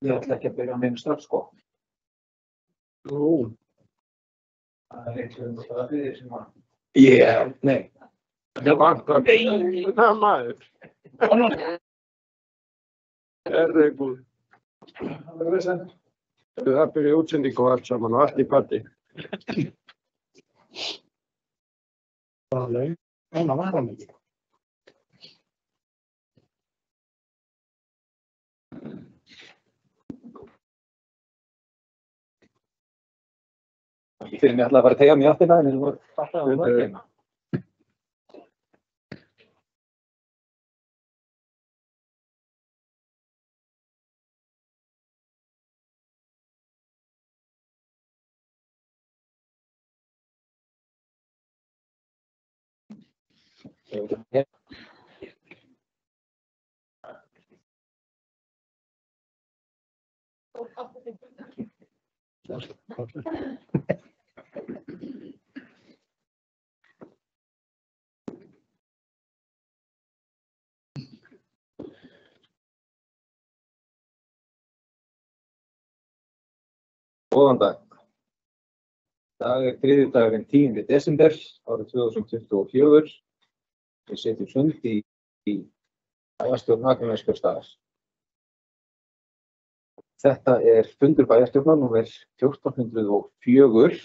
Ég ætla ekki að byrja á neinu strax, sko. Nú, Það eitthvað það fyrir sem að... nei. Það vantar. Það maður. Guð. Það er þess að... Það byrja útsendingu og allt saman og allt í parti. Núna var hann ekki. Fyrir mig ætlaði að fara að tegja mig aftur en það var alltaf að það ekki. Góðan dag. Það er þriðjudagurinn 10. desember árið 2024. Við setjum fund í bæjarstjórn Akranesskaupstaðar. Þetta er fundur bæjarstjórnar númer 1404.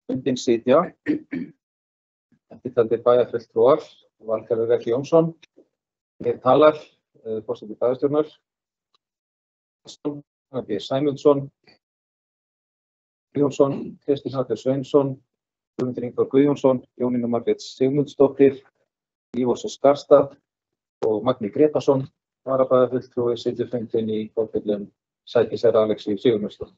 Fundinn sitja eftirtaldir bæjarfulltrúar, Valgarður Helgi Jónsson, hér talar forseti bæjarstjórnar, B. Sæmundsson, Jónsson, Kristinn Hallur Sveinsson, Guðmundur Ingvar Guðjónsson, Jónína Margrét Sigmundsdóttir, Lífós Skarstad og Magni Gretarsson, varabæjarfulltrúi situr fundinn í forföllum sætis herra Alexíu Sigurmundsson.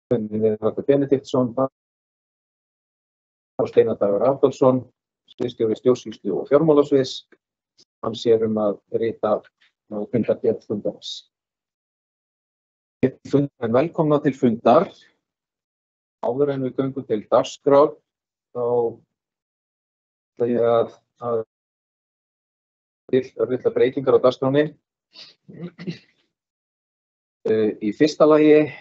Fundinn er Ragnar Benediktsson, Steinar Dagur Adolfsson, sviðsstjóri stjórnsýslu og fjármálasviðs. Hann sér að rita og fundargerð fundarins. Velkomna til fundar. Áður en við göngum til dagskrár, þá ætla ég að til örlitlar breytingar á dagskránni. Í fyrsta lagi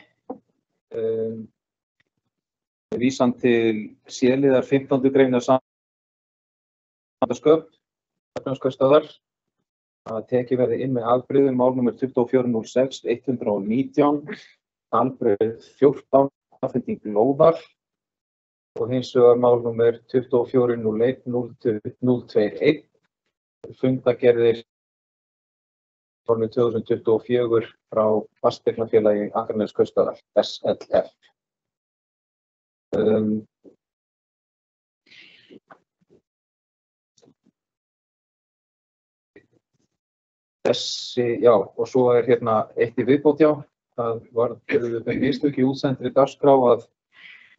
vísan til C-liðar 15. greinar samandasköp Akranesskaupstaðar að tekið verði inn með afbrigðum mál nr. 2406-119, afbrigð 14, afhending lóðar og hins vegar mál nr. 2401-021, fundagerðir árið 2024 frá Fasteignafélagi Akranesskaupstaðar, SLF. Og svo er hérna eitt í viðbót, það var mistök í útsendri dagskrá að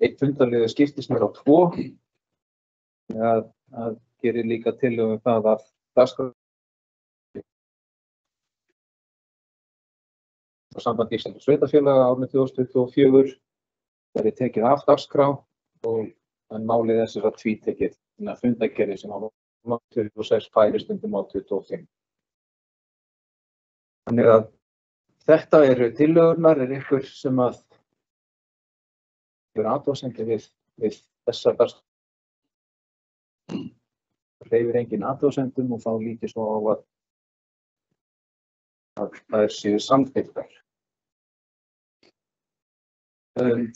einn fundarliður skiptist mér á 2. Það gerir líka tillögu það að dagskrá á sambandi Íslands sveitarfélaga árið 2024 verði tekið af dagskrá en málið er sem sagt tvítekið fundagerðir sem á 26 færist undir mál 25. Þannig að þetta eru tillögurnar, ykkur sem að hefur athugasemdir við þessa dagskrá. Hreyfir engin athugasemdum og þá lítur svo á að þær séu samþykktar.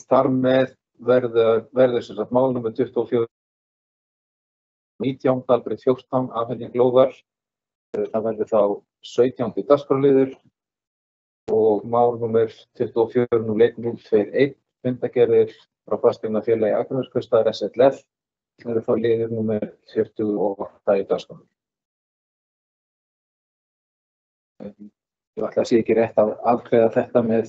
Þar með verður sem sagt mál nr. 2419, afbrigð 14, afhending lóðar. Það verður þá 17. dagskrárliður og mál nr. 2401-021, fundagerðir frá Fasteignafélagi Akranesskaupstaðar SLF, verður þá liður nr. 48 í dagskránni. Ég ætla að sé ekki rétt að afgreiða þetta með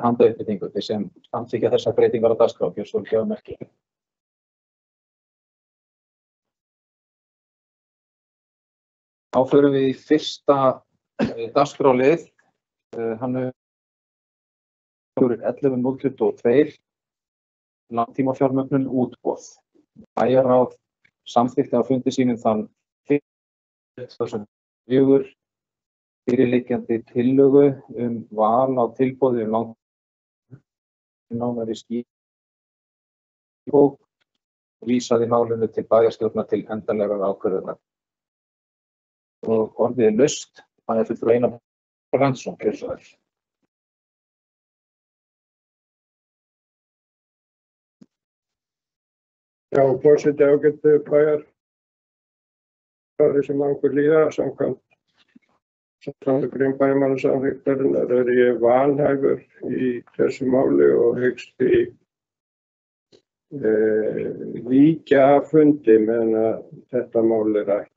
handauppbyggingu sem samþykkja þessar breytingar á dagskrá, gjör svo ekki að merki. Þá förum við í fyrsta dagskrálið, hann er 11.022, langtímafjármögnun útboð. Bæjarráð samþykkti á fundi sínum þann 2004 fyrirliggjandi tillögu val á tilboði nánari skýringu og vísaði málinu til bæjarstjórnar til endanlegrar ákvörðunar. Og orðið laust, bæjarfulltrúi Einar Brandsson, gjörðu svo vel. Já, forseti ágætu bæjar sem okkur líða samkvæmt grein bæjarmálasamþykktarinnar ég vanhæfur í þessu máli og hyggst því víkja af fundi meðan að þetta mál rætt.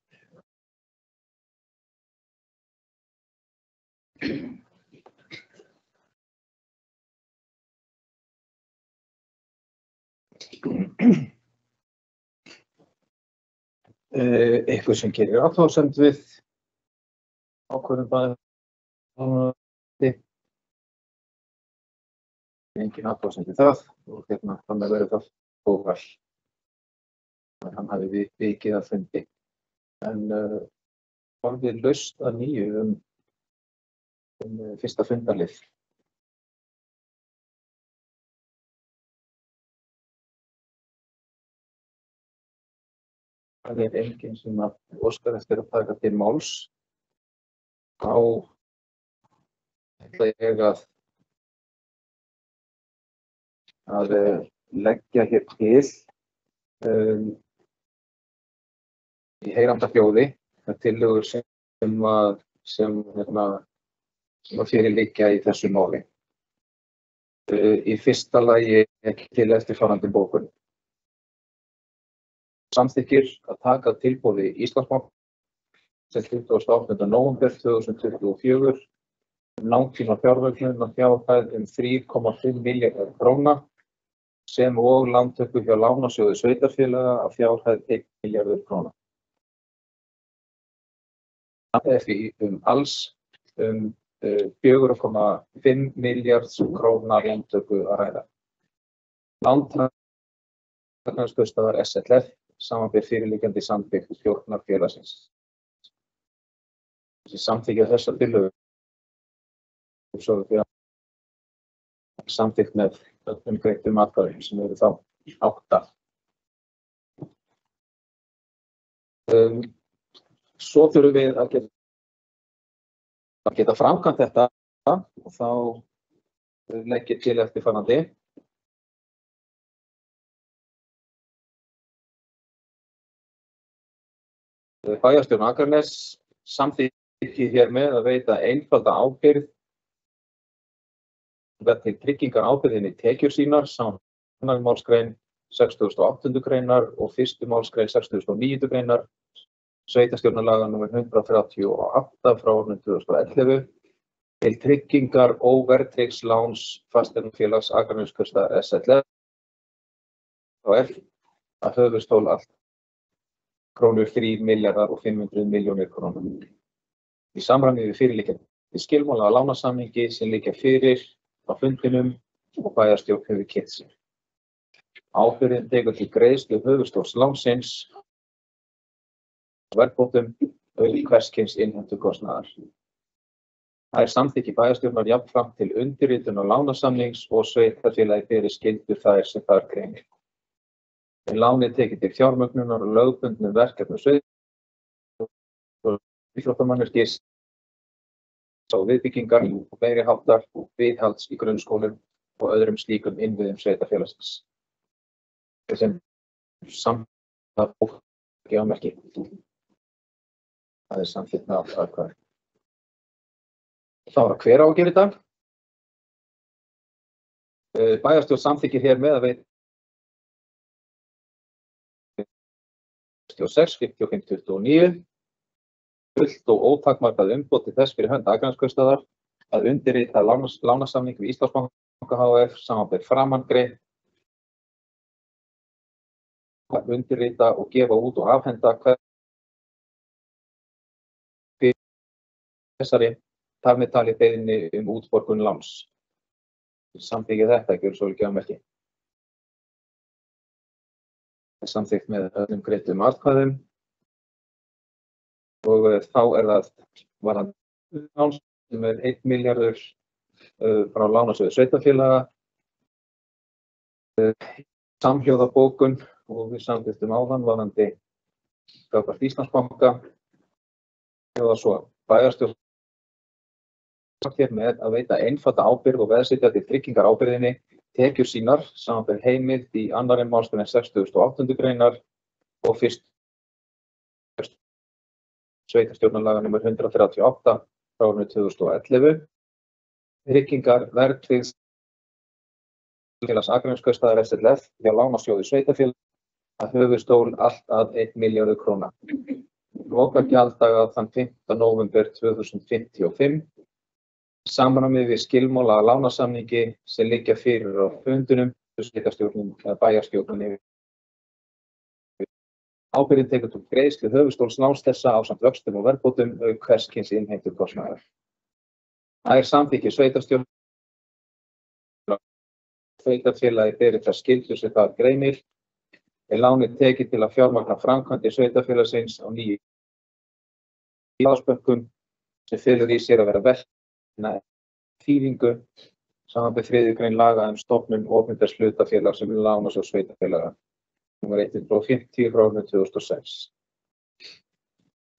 Eitthvað sem gerir athugasemd við ákvörðun bæjarstjórnar. Engin athugasemd við það og þannig verður það óval. Hann hafi vikið af fundi. En orðið laust að nýju fyrsta fundarlið. Það enginn sem óskar eftir að taka til máls. Þá ætla ég að leggja hér til í heyranda hljóði tillögur sem fyrirliggja í þessu máli. Í fyrsta lagi til eftirfarandi bókun. Samþykkir að taka tilboði Íslandsbanka sem 28. nóvember 2024 langtíma fjármögnun að fjárhæð 3,5 milljarðar króna sem og lántöku hjá Lánasjóði sveitarfélaga að fjárhæð 1 milljarður króna. Það því alls 4,5 milljarðs króna lántöku að ræða. Lántaknarstöðvar SLF samanber fyrirliggjandi samþykkt stjórnar félagsins. Þessi samþykkja þessa tillögu samþykkt með öllum greiddum atkvæðum sem eru þá 8. Svo þurfum við að geta framkvæmt þetta og þá legg ég til eftirfarandi. Bæjarstjórn Akraness samþykkir hér með að veita einfalda ábyrgð til tryggingar ábyrgðinni tekjur sínar saman 2. málsgrein 68. greinar og 1. málsgrein 69. greinar sveitarstjórnarlaga nr. 138 frá árinu 2011 til tryggingar óverðtryggðs láns fasteignafélags Akraneskaupstaðar SLF að höfuðstól allt krónur 3 milljarðar og 500 milljónir króna. Í samræmi við fyrirliggjandi skilmála á lánasamningi sem liggja fyrir á fundinum og bæjarstjórn hefur kynnt sér. Ábyrgðin tekur til greiðslu höfuðstóls lánsins og verðbótum hvers kyns innheimtukostnaðar. Það samþykki bæjarstjórnar jafnframt til undirritunar lánasamnings og sveitarfélagi beri skyldur þær sem þar greinir. Lánið tekið til fjármögnunar og lögbundnum verkefnum íþróttamannvirkis og viðbyggingar og meiri háttar viðhalds í grunnskólum og öðrum slíkum innviðum sveitarfélagsins. Sem samþykkt bókja á merki. Það samþykkt með atkvæði. Þá hver á að gera þetta? Bæjarstjórn samþykkir hér með að veita 56-55-29 fullt og ótakmarkað umboð til þess fyrir hönd Akraneskaupstaðar að undirrita lánasamning við Íslandsbanka hf. Samanber framangreint að undirrita og gefa út og afhenda þessari þar með talið beiðni útborgun láns. Samþykkið þetta gjörðu svo vel gjafmerki. Samþykkt með öllum greiddum atkvæðum og þá það varðandi lán sem 1 milljarður frá Lánasjóði sveitarfélaga, samhljóða bókun og við samþykktum áðan varðandi gagnvart Íslandsbanka. Hljóðar svo: Bæjarstjórn hér með að veita einfalda ábyrgð og veðsetja til tryggingar ábyrgðinni tekjur sínar samanber heimild í 2. málsgrein 68. greinar og 1. sveitarstjórnarlaga nr. 138 frá árinu 2011. Tryggingar verðtryggðs félags Akraneskaupstaðar SLF hjá Lánasjóði sveitarfélaga að höfuðstól allt að 1 milljarður króna. Lokagjalddaga þann 5. nóvember 2055. Samræmi við skilmála að lánasamningi sem liggja fyrir á fundunum sveitarstjórnum eða bæjarstjórnum. Ábyrgðin tekur til greiðslu höfuðstóls láns þessa ásamt vöxtum og verðbótum auk hvers kyns innheimtukostnaðar. Það samþykki sveitarstjórn sveitarfélagi beri þær skyldur sem það greinir. Er lánið tekið til að fjármagna framkvæmdir sveitarfélagsins á nýju lánsbönkum sem felur í sér að vera verkefna þýðingu samanber 3. grein laga stofnun opinbers hlutafélags sem Lánasjóð sveitarfélaga nr. 150 frá árinu 2006.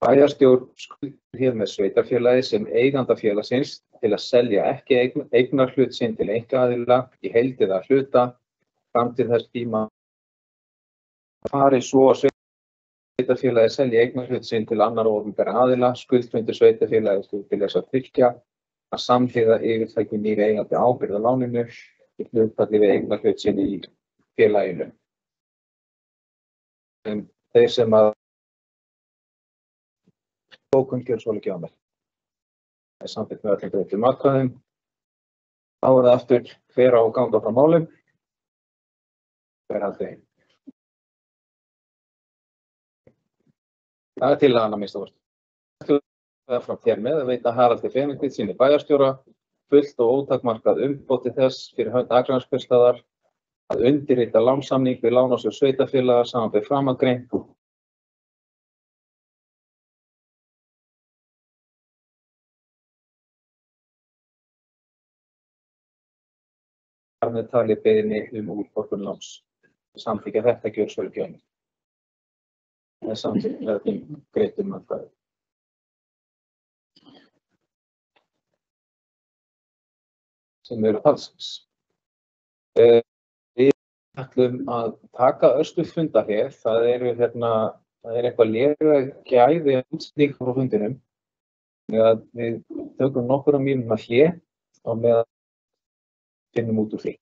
Bæjarstjórn skuldir hér með sveitarfélagi sem eiganda félagsins til að selja ekki eignarhlut sinn til einkaaðila í heild eða hluta fram til þess tíma fari svo að sveitarfélagi selji eignarhlut sinn til annarra opinberra aðila, skuldbindur sveitarfélagi til þess að tryggja að samhliða yfirtaki nýr eigandi ábyrgð á láninu í hlutfalli við eignarhlut sinn í félaginu. Þeir sem að bókun gjör svo ekki á mér. Það er samþykkt með öllum breyttum atkvæðum. Þá það aftur hver á að ganga frá málum. Hver haldið. Það er tillagan að minnsta kosti. Frá þér með að veita Haraldi Benediktssyni bæjarstjóra fullt og ótakmarkað umboð til þess fyrir hönd Akraneskaupstaðar að undirrita lánssamning við Lánasjóð sveitarfélaga samanber framangreint. Þar með talið beiðni útborgun láns. Samþykkja þetta gjör svo ekki önnur. Það er samþykkt með þeim greiddum atkvæðum. Sem eru talsins. Við ætlum að taka örstutt fundarhlé. Það er eitthvað lélega gæði útsending frá fundinum. Þannig að við tökum nokkra mínútna hlé á meðan finnum út úr því.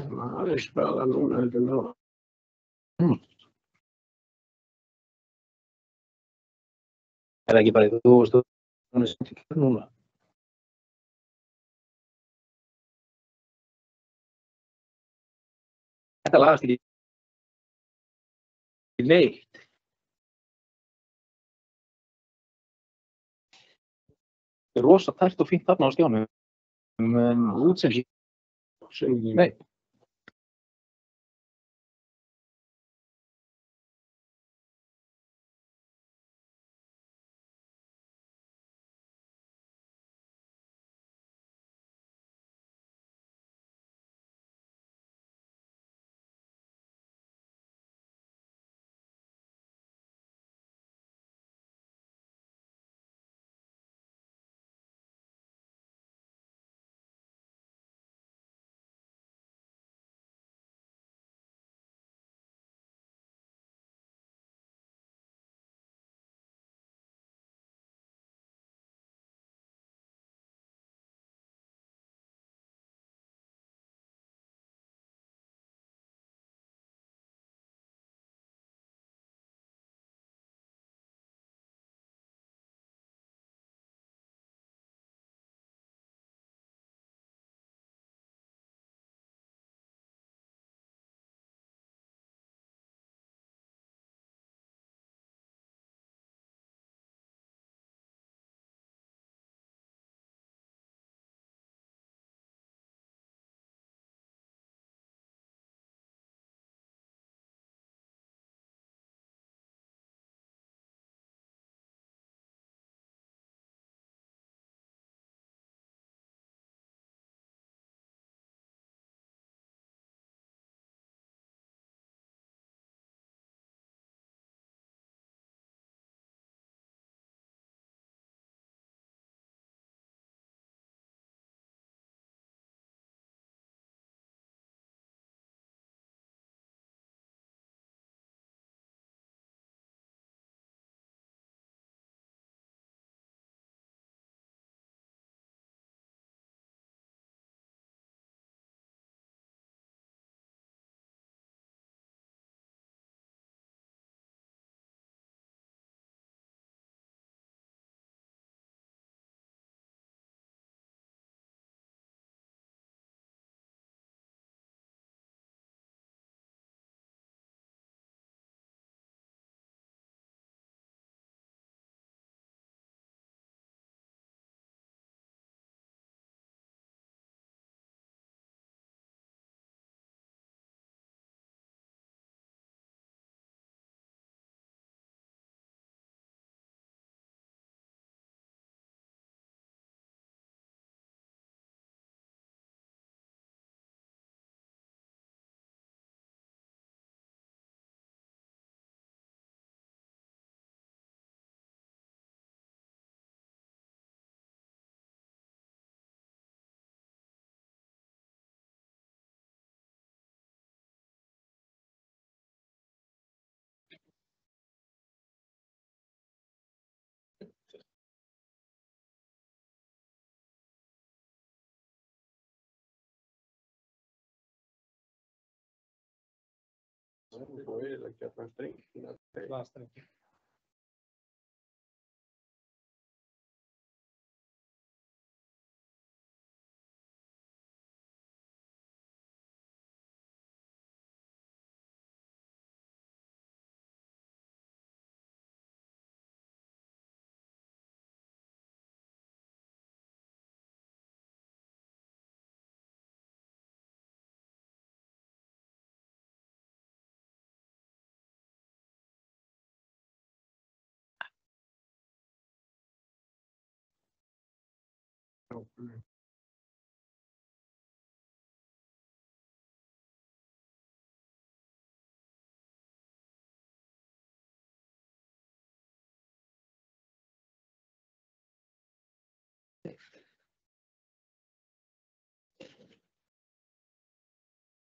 Aðeins hraða núna heldur en áðan. Það ekki bara þú veist hún sem til núna? Þetta lagast ekki neitt. Það rosa tært og fínt þarna á skjánum. En útsendingin. Nei. Og eyðileggja allan strenginn.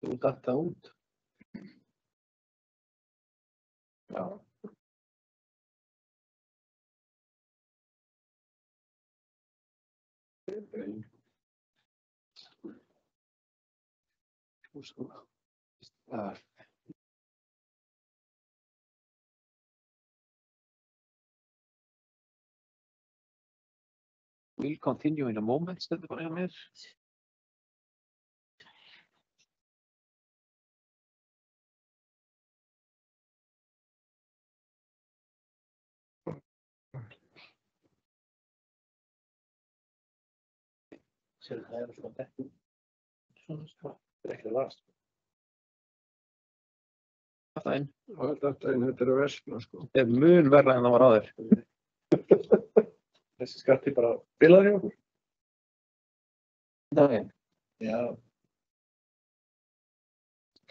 Þú datt það út. Já. Will continue in a moment, stendur bara hjá mér. Sérðu það svona dekkum. Svona, þetta ekki að last. Þetta einn. Þetta er versna, sko. Þetta mun verra en það var áður. Þessi skatti bara bilaður í okkur. Nei. Já.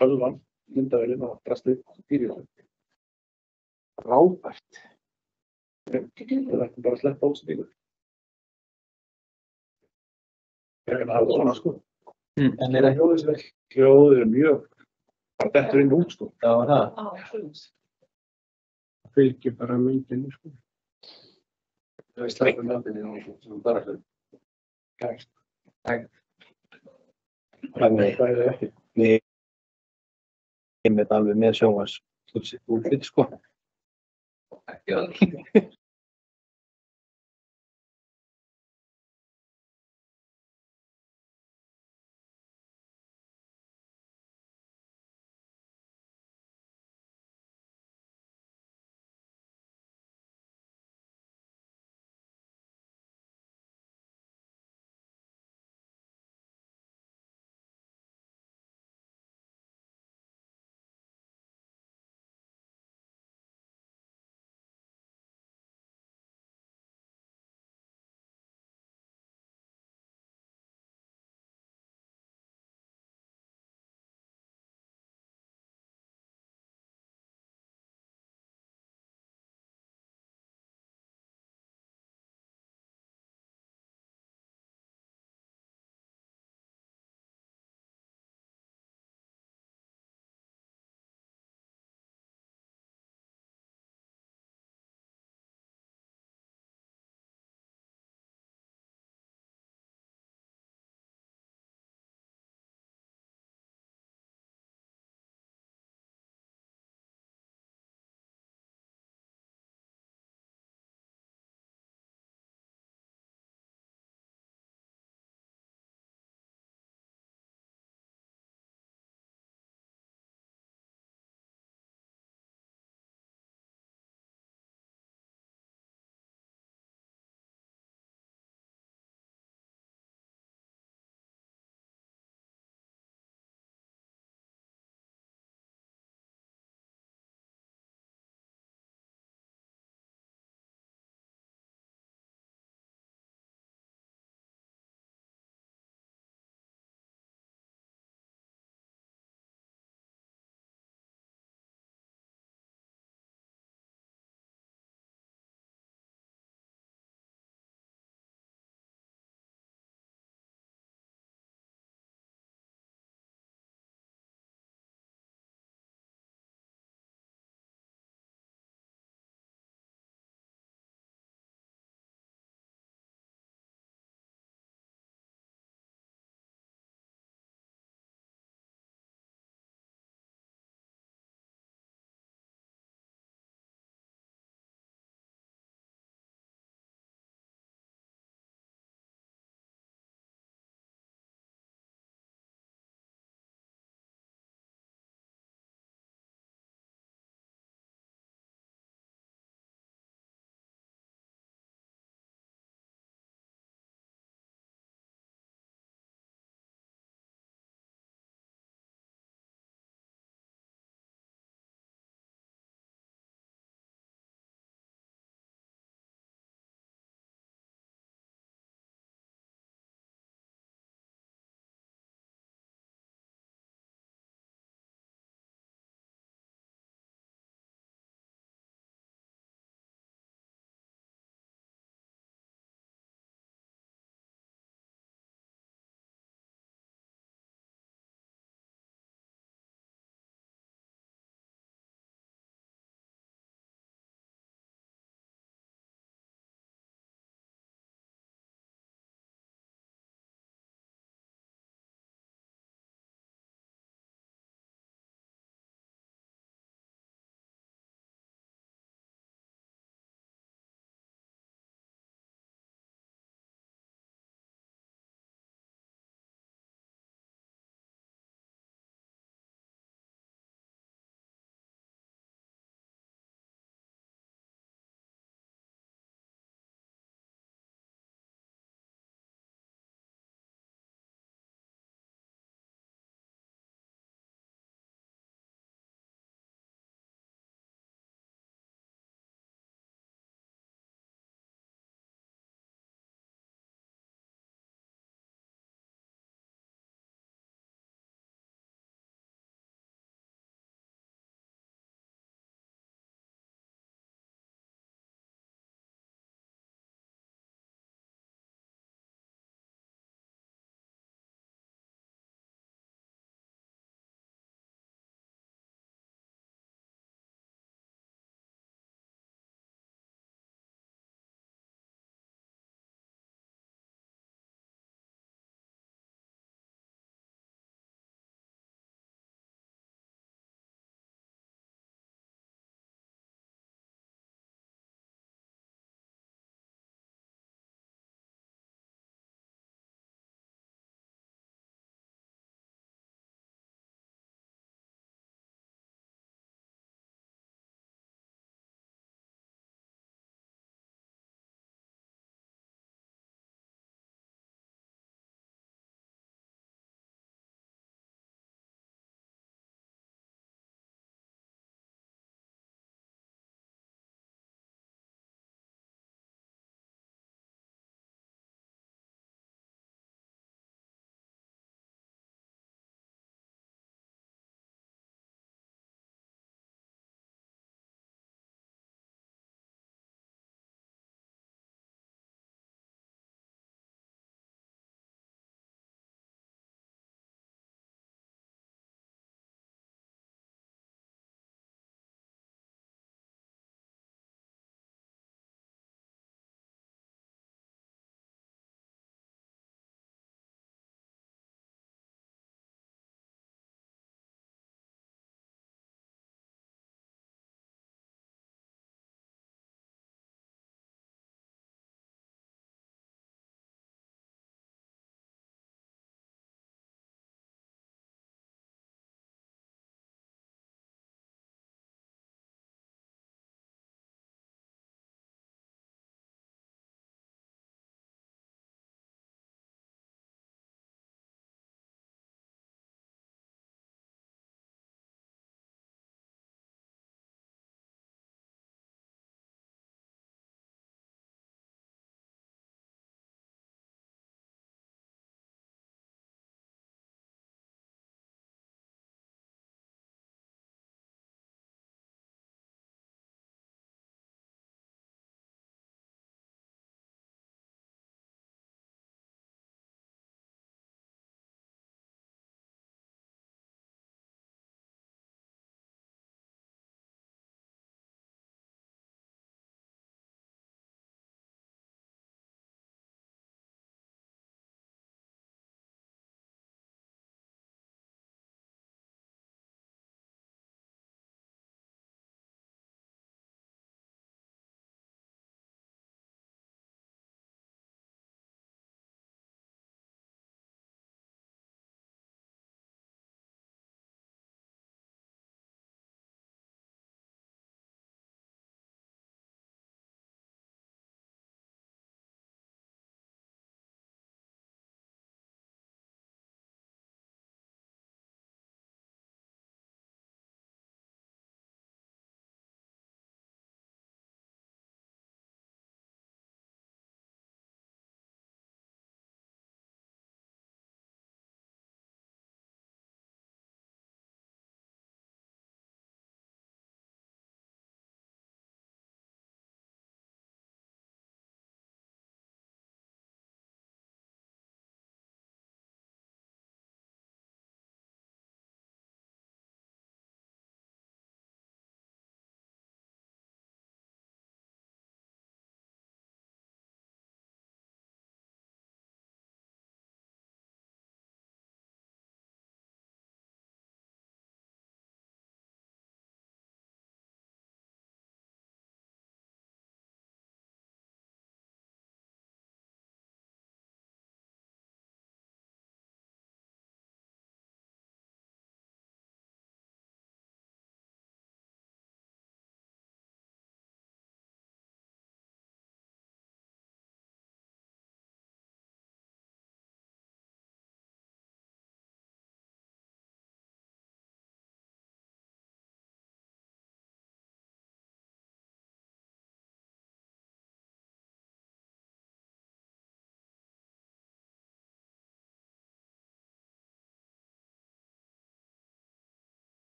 Tölvan, myndavélinn og drastlið fyrir það. Rábært. Það ætti bara að sleppa ósendingu. Ég er að hafa svona, sko. En er ekki hljóðið vel? Hljóðið mjög, bara dettur inn út, sko. Já, það. Það fylgir bara myndinni, sko. Það sleppur myndinni og bara fyrir. Gæst. Þannig að við erum þetta alveg með sjónvars útflytt, sko. Ekki alveg.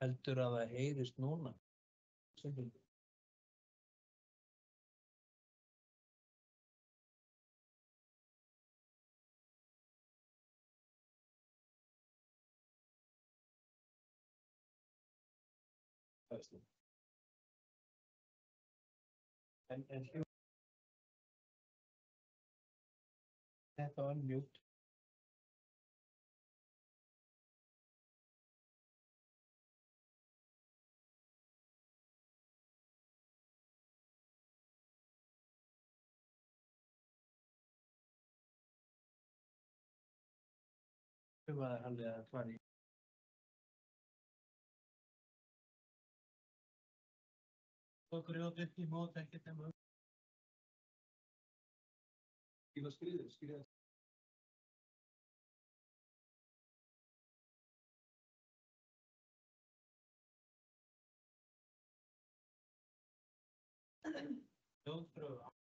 Heldur að það heyrist núna? En þetta var mjúkt. Var halið að fara í. Okkur er upp í mót ekkert nema. Ég var skriðið. Hljóðpröfa.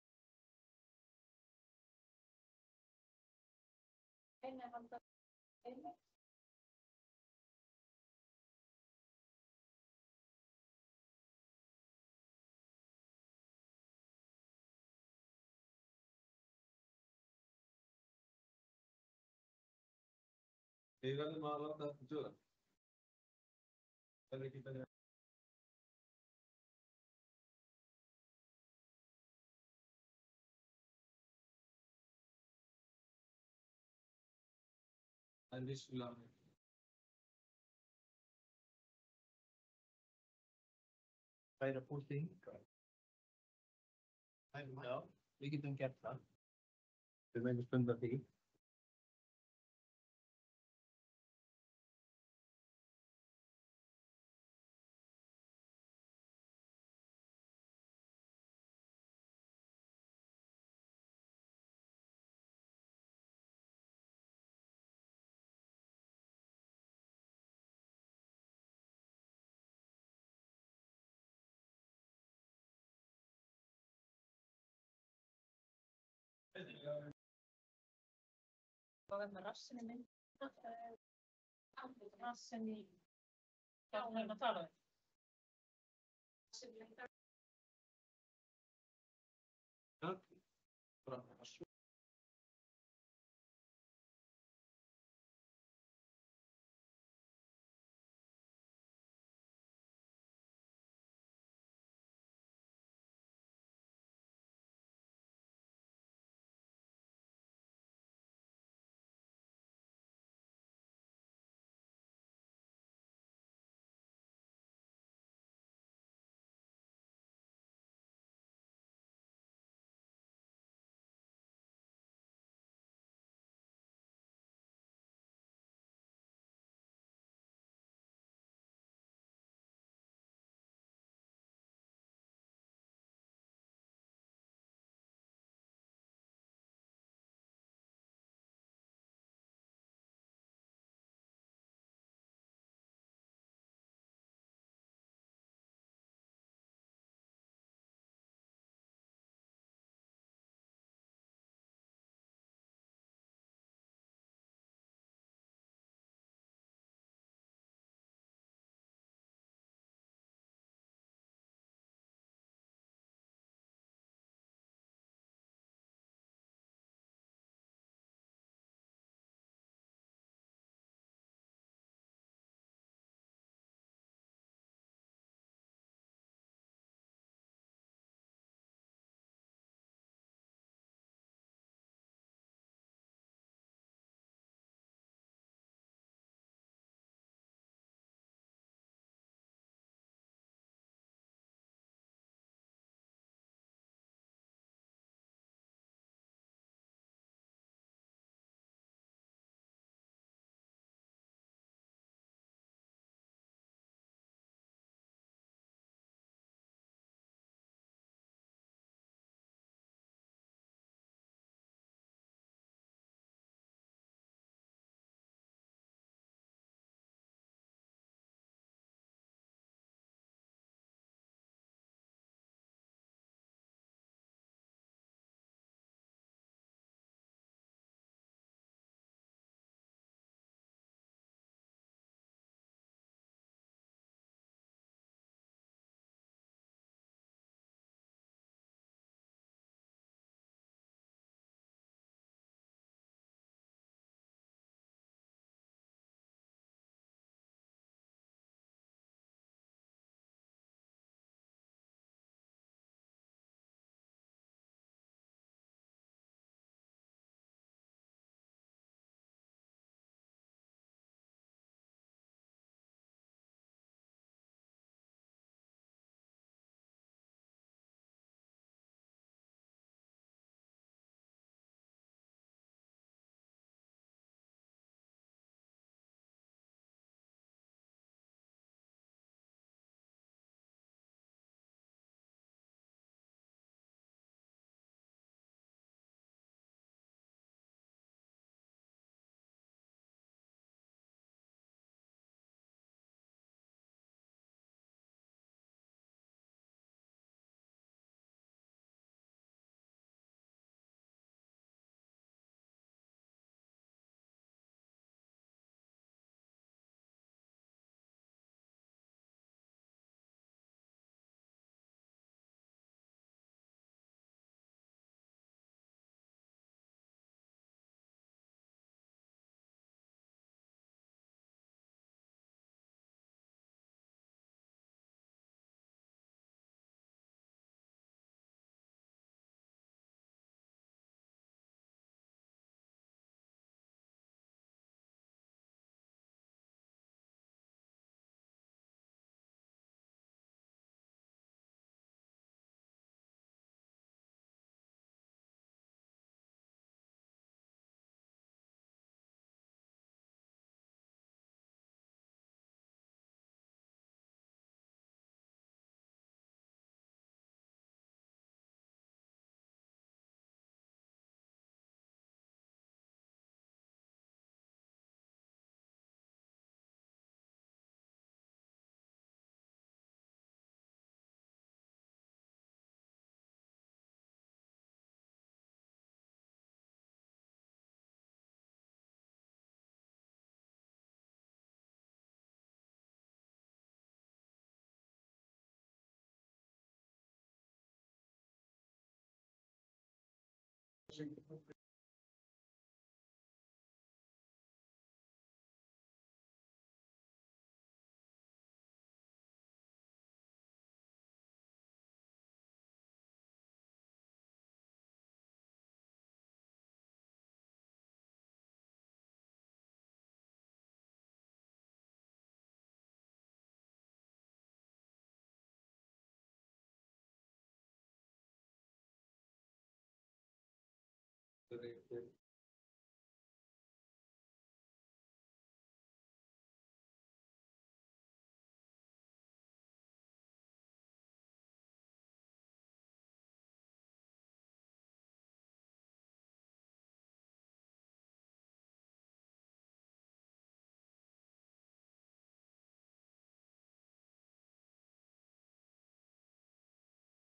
Við verðum að láta þetta duga. Það er ekki betra. Það er vissulega. Færa púltið hingað. Já, við getum gert það. Við megum stunda því. Hvað er með rassinn í mynd? Rassinn í... Hvað er að tala um? Bara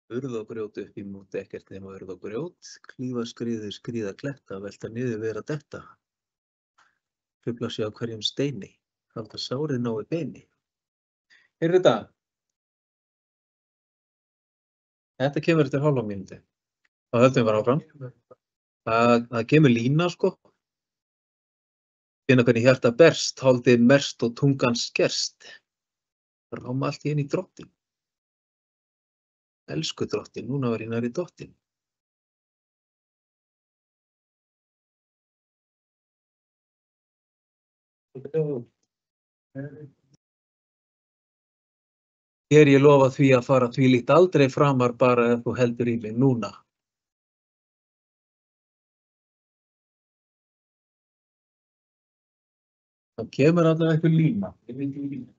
Urð og grjót upp í mót, ekkert nema urð og grjót, klífa skriður, skríða kletta, velta niður vera detta. Hrufla sig á hverjum steini, halda sárið nái beini. Heyrðu þetta? Þetta kemur eftir hálfa mínútu. Þá höldum við bara áfram. Það kemur lína, sko. Finna hvernig hjarta berst, holdið merst og tungan skerst. Ráma allt í einu í drottin. Elsku drottin, núna var ég nær í dottin. Hér ég lofa því að fara þvílíkt aldrei framar bara ef þú heldur í mig núna. Það kemur allavega eitthvað lína. Ég veit ekki lína.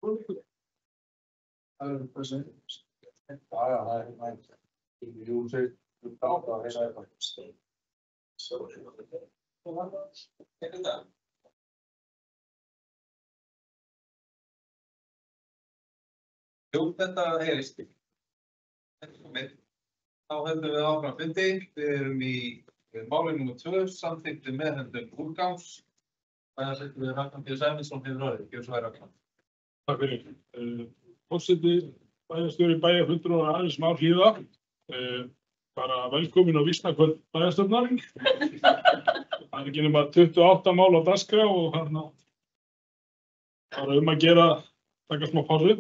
Jú, þetta heyrist. Þá höldum við áfram fundi. Við erum í máli nr. 2, samþykkti meðhöndlun úrgangs. Það setjum við Ragnar B. Sæmundsson fyrir orðið. Gjörðu svo væri Ragnar. Takk fyrir. Forseti, bæjarstjóri bæjarfundur og aðeins Már Hlíða. Bara velkomin á vísnakvöld bæjarstjórnar. Það ekki nema 28 mál á dagskrá og bara að gera, taka smá pásu.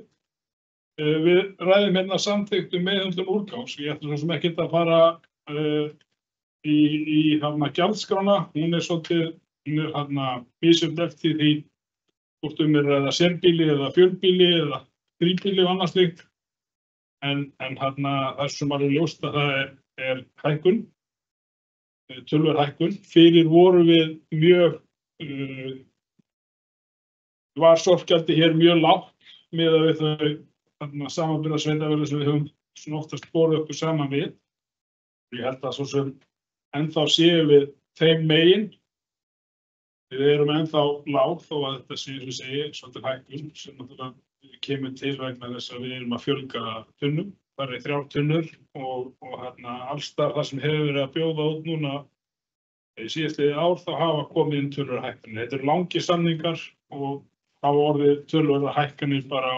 Við ræðum hérna samþykkt meðhöndlun úrgangs. Ég ætla svo sem ekkert að fara í gjaldskrána. Hún er svolítið, misjöfn eftir því hvort er að ræða sérbýli eða fjölbýli eða þríbýli og annað slíkt. En það sem alveg ljóst að það er hækkun, töluverð hækkun. Fyrir voru við mjög, var sorpgjaldið hér mjög lágt miðað við þau samanburðarsveitarfélög sem við höfum svona oftast borið okkur saman við. Ég held að svo sem ennþá séum við þeim megin. Við erum ennþá lág þó að þetta sé, eins og ég segi, svolítið hækkun sem náttúrulega kemur til vegna þess að við erum að fjölga tunnum. Það eru 3 tunnur og alls staðar það sem hefur verið að bjóða út núna í síðastliðið ár þá hafa komið inn töluverðar hækkanir. Þetta eru langir samningar og hafa orðið töluverðar hækkanir bara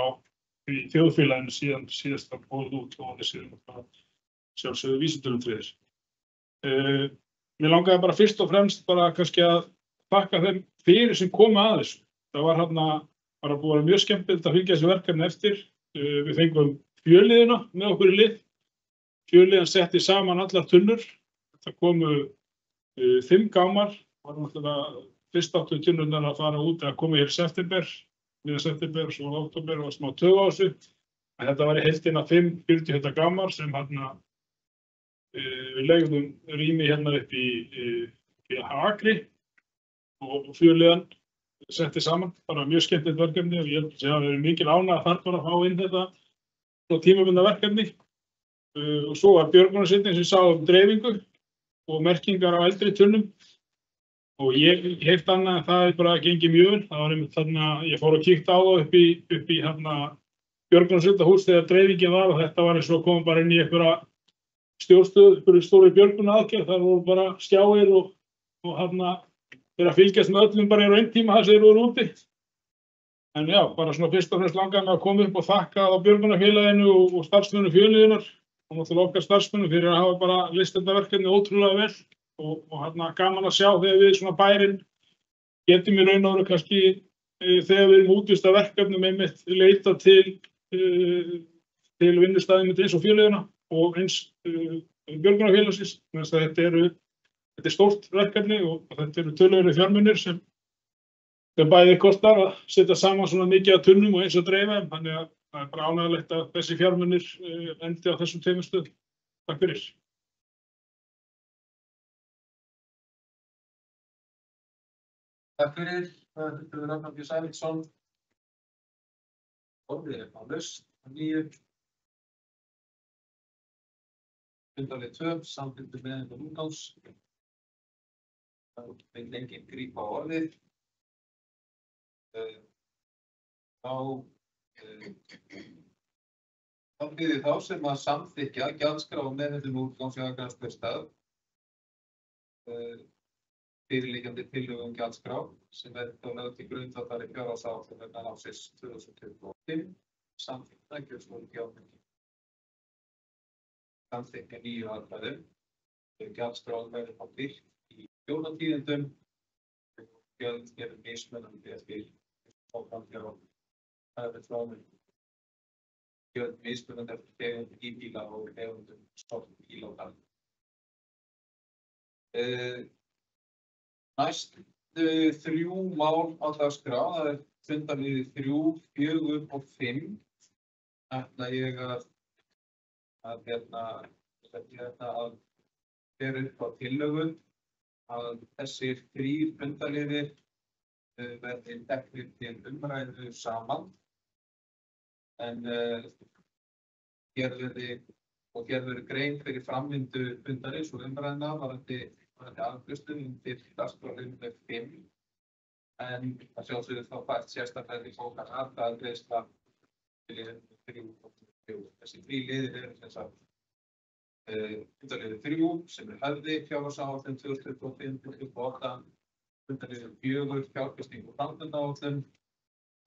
í þjóðfélaginu síðan síðast að búið út og þessi sjálfsögðu vísitölutryggðir. Mér langaði bara fyrst og fremst bara kannski að þakka þeim fyrir sem komu að þessu. Það var bara búið að vera mjög skemmtilegt að fylgja þessu verkefni eftir. Við fengum fjölliðina með okkur í lið. Fjölliðan setti saman allar tunnur. Það komu 5 gámar. Það var náttúrulega fyrst áttu tunnurnar að fara út að koma hér í september, miðjan september, svo október og smá tög á þessu. En þetta var í heildina 5 40 gámar sem við leigðum rými hérna upp í Akri og fjölliðan setti saman. Bara mjög skemmtilegt verkefni og ég held að það hafi verið mikil ánægja þar bara að fá inn þetta tímabundna verkefni. Og svo var björgunarsveitin sem sá dreifingu og merkingar á eldri tunnum. Og ég heyrt annað en það bara gengið mjög vel. Það var einmitt ég fór og kíkti á það upp í björgunarsveitahús þegar dreifingin var og þetta var eins og komum bara inn í einhverja stjórnstöð, einhverju stóri björgunaraðgerð. Það voru bara skjáir og þeir að fylgjast með öllum bara í einn tíma þar sem þeir voru úti. En já, bara svona fyrst og fremst langar mig að koma upp og þakka á Björgunarfélaginu og starfsmönnum fjölliðinnar og náttúrulega okkar starfsmönnum fyrir að hafa bara leyst þetta verkefni ótrúlega vel og hérna gaman að sjá þegar við svona bærinn getum í raun og veru kannski þegar við erum útvist af verkefnum einmitt leita til vinnustæðum eins og fjölliðina og eins Björgunarfélagsins. Þetta er stórt verkefni og þetta eru töluverðir fjármunir sem bæði kostar að setja saman svona mikið af tunnum og eins að dreifa þeim, þannig að það er bara ánægjulegt að þessi fjármunir endi á þessum tveimur stöðum. Takk fyrir. Takk fyrir, þetta er Ragnar B. Sæmundsson. Orðið á lausn á nýju. Fundarlið 2, samþykktur meðhöndlun útgangs. Það vill enginn grípa á orðið. Þá bið ég þá sem að samþykkja gjaldskrá meðhöndlun útgangs í Akraneskjörstað fyrirliggjandi tillögu gjaldskrá sem þá lögð til grundvallar í fjárhagsáætlun vegna ársins 2025 samþykkta kjörsmálugjaldi. Samþykkja 9 atkvæðum. Gjaldskráin verður þá birt í Stjórnartíðindum og gjöld eru mismunandi eftir framtíðar og ferðafrámur. Gjöld mismunandi eftir tegund íbíla og tegundum stofnbíla og tal. Næstu 3 mál á dagskrá, það er fundarliðir 3, 4 og 5. Ætla ég að bera upp á tillögu að þessir 3 fundarliðir verði teknir til umræðu saman en hér verður grein fyrir framvindu fundarins og umræðuna varðandi afgreiðslu undir dagskrárliður 5 en að sjálfsögðu þá fæst sérstaklega í bókar atkvæðagreiðsla til liðir 3 og 4. Þessi 3 liðir eru sem sagt fundarliður 3 sem höfði fjárhagsáætlun 2025-2028, fundarliður 4 fjárfesting og framkvæmdaáætlun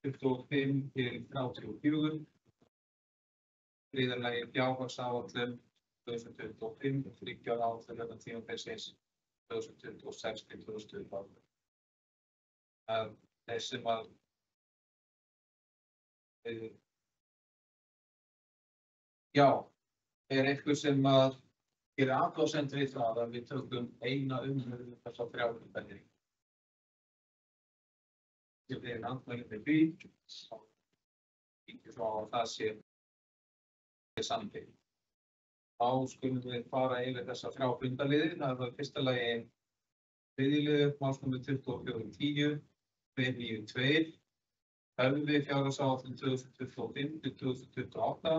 25 til 34, þriðja fjárhagsáætlun 2025 og 3 ára áætlun vegna tímabilsins 2026 til 2028. Þeir sem að er eitthvað sem að gera athugasemd við það að við tökum eina umræðu þessa 3 fundarliði. Ef það er andmæli við því, þá lítur svo að það sé samþykkt. Þá skulum við fara yfir þessa 3 fundarliði. Það er fyrsta lagi þriðji liður, málsnúmer 2410, 292, höfði fjárhagsáætlun 2025 til 2028.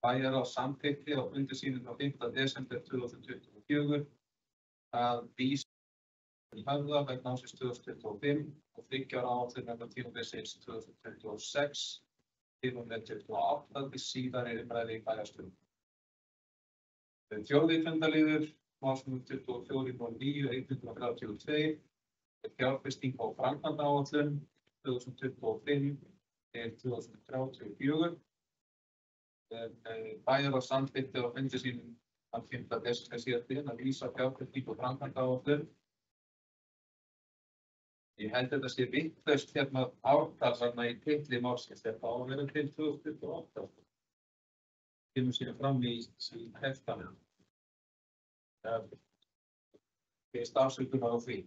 Bæjarráð samþykkti á fundi sínum frá 5. desember 2024 að vísa til höfða vegna ársins 2025 og 3 ára áætlun vegna tímabilsins 2026 til og með 2028 til síðari umræðu í bæjarstjórn. 4. fundarliður, málsnúmer 2409-132, fjárfesting og framkvæmdaáætlun 2025 til 2034. Bæjarráð samþykkti á fundi sínum þann 5. desember síðastliðinn að vísa fjárfesting og framkvæmdaáætlun. Ég held þetta sé vitlaust hérna ártal þarna í titli málsins, þetta á að vera til 2028. Kemur síðan fram í heftanum. Fyrst afsökunar á því.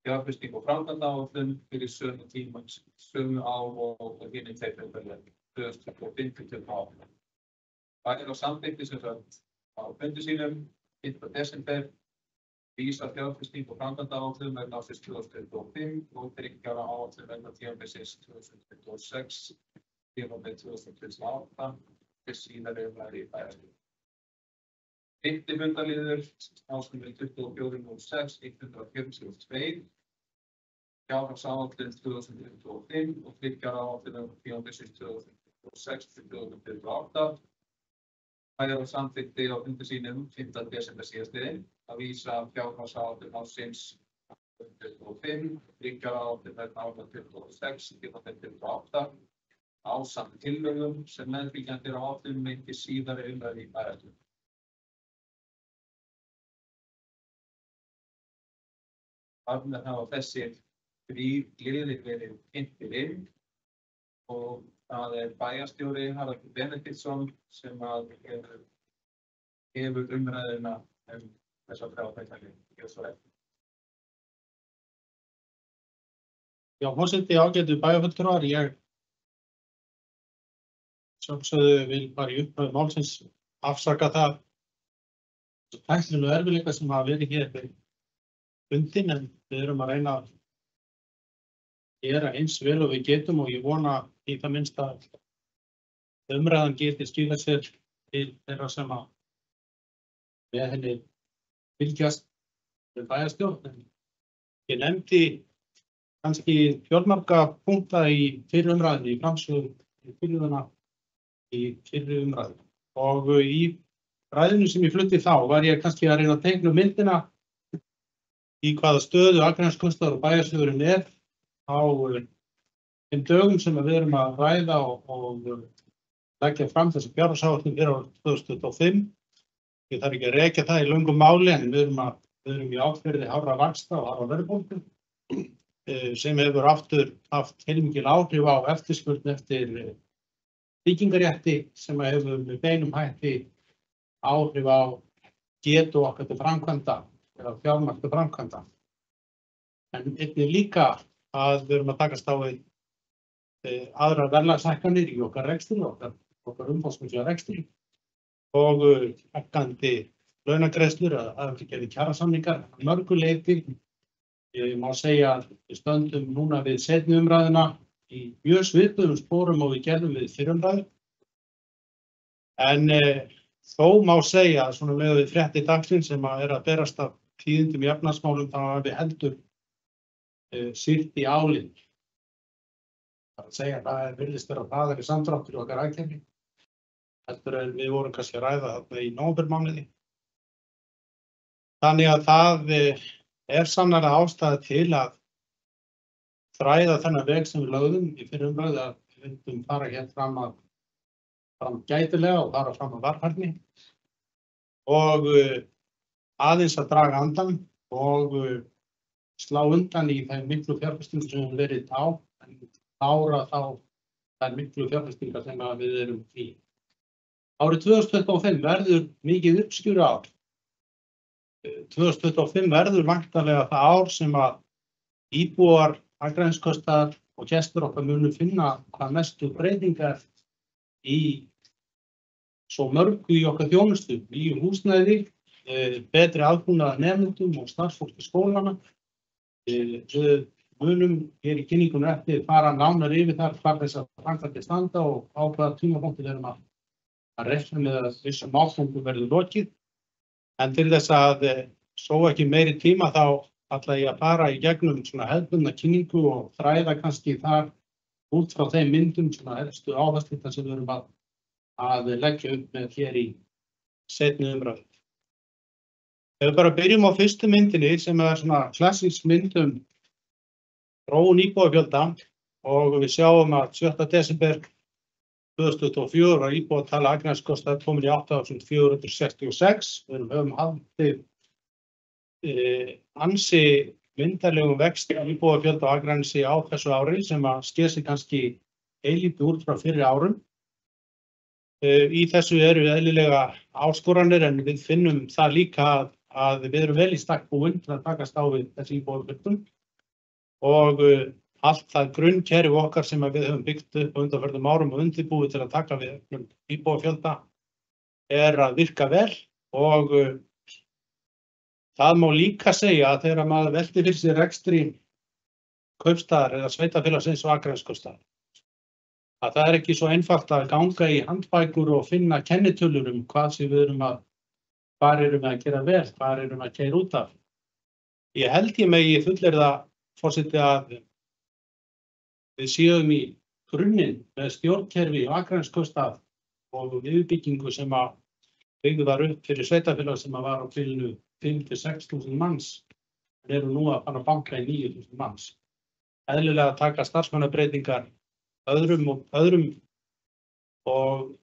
Fjárfesting og framkvæmdaáætlun fyrir sömu tíma, sömu ár og hinum 2 fundarliðum. 2025-2028. Bæjarráð samþykkti sem sagt á fundi sínum 5. desember vísa fjárfesting og framkvæmdaáætlun vegna ársins 2025 og 3 ára áætlun vegna tímabilsins 2026 til og með 2028 til síðari umræðu í bæjarstjórn. 5. fundarliður, málsnúmer 2406, 142, fjárhagsáætlun 2025 og 3 ára áætlun vegna tímabilsins 2026 til 2028. Bæjarráð samþykkti á fundi sínum 5. desember síðastliðinn að vísa fjárhagsáætlun ársins 25, ríkjaráætlun vegna ára 26 til 28 ásamt tillögum sem meðfylgjandi eru áætluninni til síðari umræðu í bæjarstjórn. Þar með hafa þessir þrír liðir verið kynntir inn og það bæjarstjóri Haraldur Benediktsson sem að hefur umræðuna þessa þrjá þætti. Já, forseti, ágætu bæjarfulltrúar, ég sjálfsögðu vil bara í upphafi málsins afsaka það tæknilegu erfiðleika sem hafa verið hér bundin, en við erum að reyna að gera eins vel og við getum og ég vona í það minnst að umræðan geti skilað sér til þeirra sem að með henni fylgjast við bæjarstjórn. Ég nefndi kannski fjölmarga punkta í fyrri umræðinni, í framsögu tillöguna í fyrri umræðinni. Og í ræðinu sem ég flutti þá var ég kannski að reyna að teikna myndina í hvaða stöðu Akraneskaupstaður og bæjarstjórinn á þeim dögum sem við erum að ræða og leggja fram þessi fjárhagsáætlun fyrir árið 2025. Ég þarf ekki að rekja það í löngu máli en við erum í átferði hárra vaxta og hárra verðbólgu sem hefur aftur haft heilmikil áhrif á eftirspurn eftir byggingarétti sem hefur með beinum hætti áhrif á getu okkar til framkvæmda eða fjármagn til framkvæmda. En einnig líka að við erum að takast á við aðrar verðlagshækkanir í okkar rekstri, okkar umfangsmikla rekstri og hækkandi launagreiðslur að það hefur gerði kjarasamningar að mörgu leyti. Ég má segja að við stöndum núna við seinni umræðuna í mjög svipuðum sporum og við gerðum við fyrri umræðu. En þó má segja að svona með við fréttir dagsins sem að berast af tíðindum í efnahagsmálum þá að við heldur sýrt í álinn. Það er að segja að það virðist vera hraðari samdráttur í okkar hagkerfi heldur en við vorum kannski að ræða þarna í nóvembermánuði. Þannig að það sannarlega ástæða til að þræða þennan veg sem við lögðum í fyrri umræðu að við vildum fara hér fram gætilega og fara fram að varfærni og aðeins að draga andan og slá undan í þeim miklu fjárfestingum sem við verið á en klára þá þær miklu fjárfestingar sem við erum í. Árið 2025 verður mikið uppskjúru ár. 2025 verður væntanlega það ár sem að íbúar Akraneskaupstaðar og gestir okkar munu finna hvað mestu breytingar í svo mörgu í okkar þjónustu, í húsnæði, betri aðbúnaðar nemendum og starfsfólki skólana. Við munum hér í kynningunni eftir fara nánar yfir þar hvar þessar framkvæmdir standa og á hvaða tímapunkti við erum að reikna með að þessum áfangum verður lokið. En til þess að svo ekki meiri tíma þá ætla ég að fara í gegnum svona hefðbundna kynningu og þræða kannski þar út frá þeim myndum svona helstu áherslurnar sem við erum að leggja upp með hér í seinni umræðu. Ef við bara byrjum á fyrstu myndinni sem svona klassísk mynd þróun íbúafjölda og við sjáum að 7. desember 2024 var íbúatala Akraneskaupstaðar komin í 8.466. Við höfum haldið ansi myndarlegum vexti af íbúafjölda á Akranesi á þessu ári sem að sker sig kannski eilítið úr frá fyrri árum. Í þessu eru eðlilega áskoranir en við finnum það líka að við erum vel í stakk búin til að takast á við þessi íbúafjöldum og allt það grunnkerfi okkar sem við höfum byggt upp á undanförnum árum og undirbúið til að taka við íbúafjölda að virka vel og það má líka segja að þegar maður veltir fyrir sér rekstri kaupstaðar eða sveitarfélagsins og Akraneskaupstaðar að það ekki svo einfalt að ganga í handbækur og finna kennitölur hvað sem við hvar erum við að gera vel, hvar erum við að keyra út af. Ég held ég megi fullyrða forseti að við séum í grunninn með stjórnkerfi á Akraneskaupstað og viðbyggingu sem að byggð var upp fyrir sveitarfélag sem var á bilinu 5.000 til 6.000 manns. en eru nú að fara að banka í 9.000 manns. Eðlilega taka starfsmannabreytingar öðrum og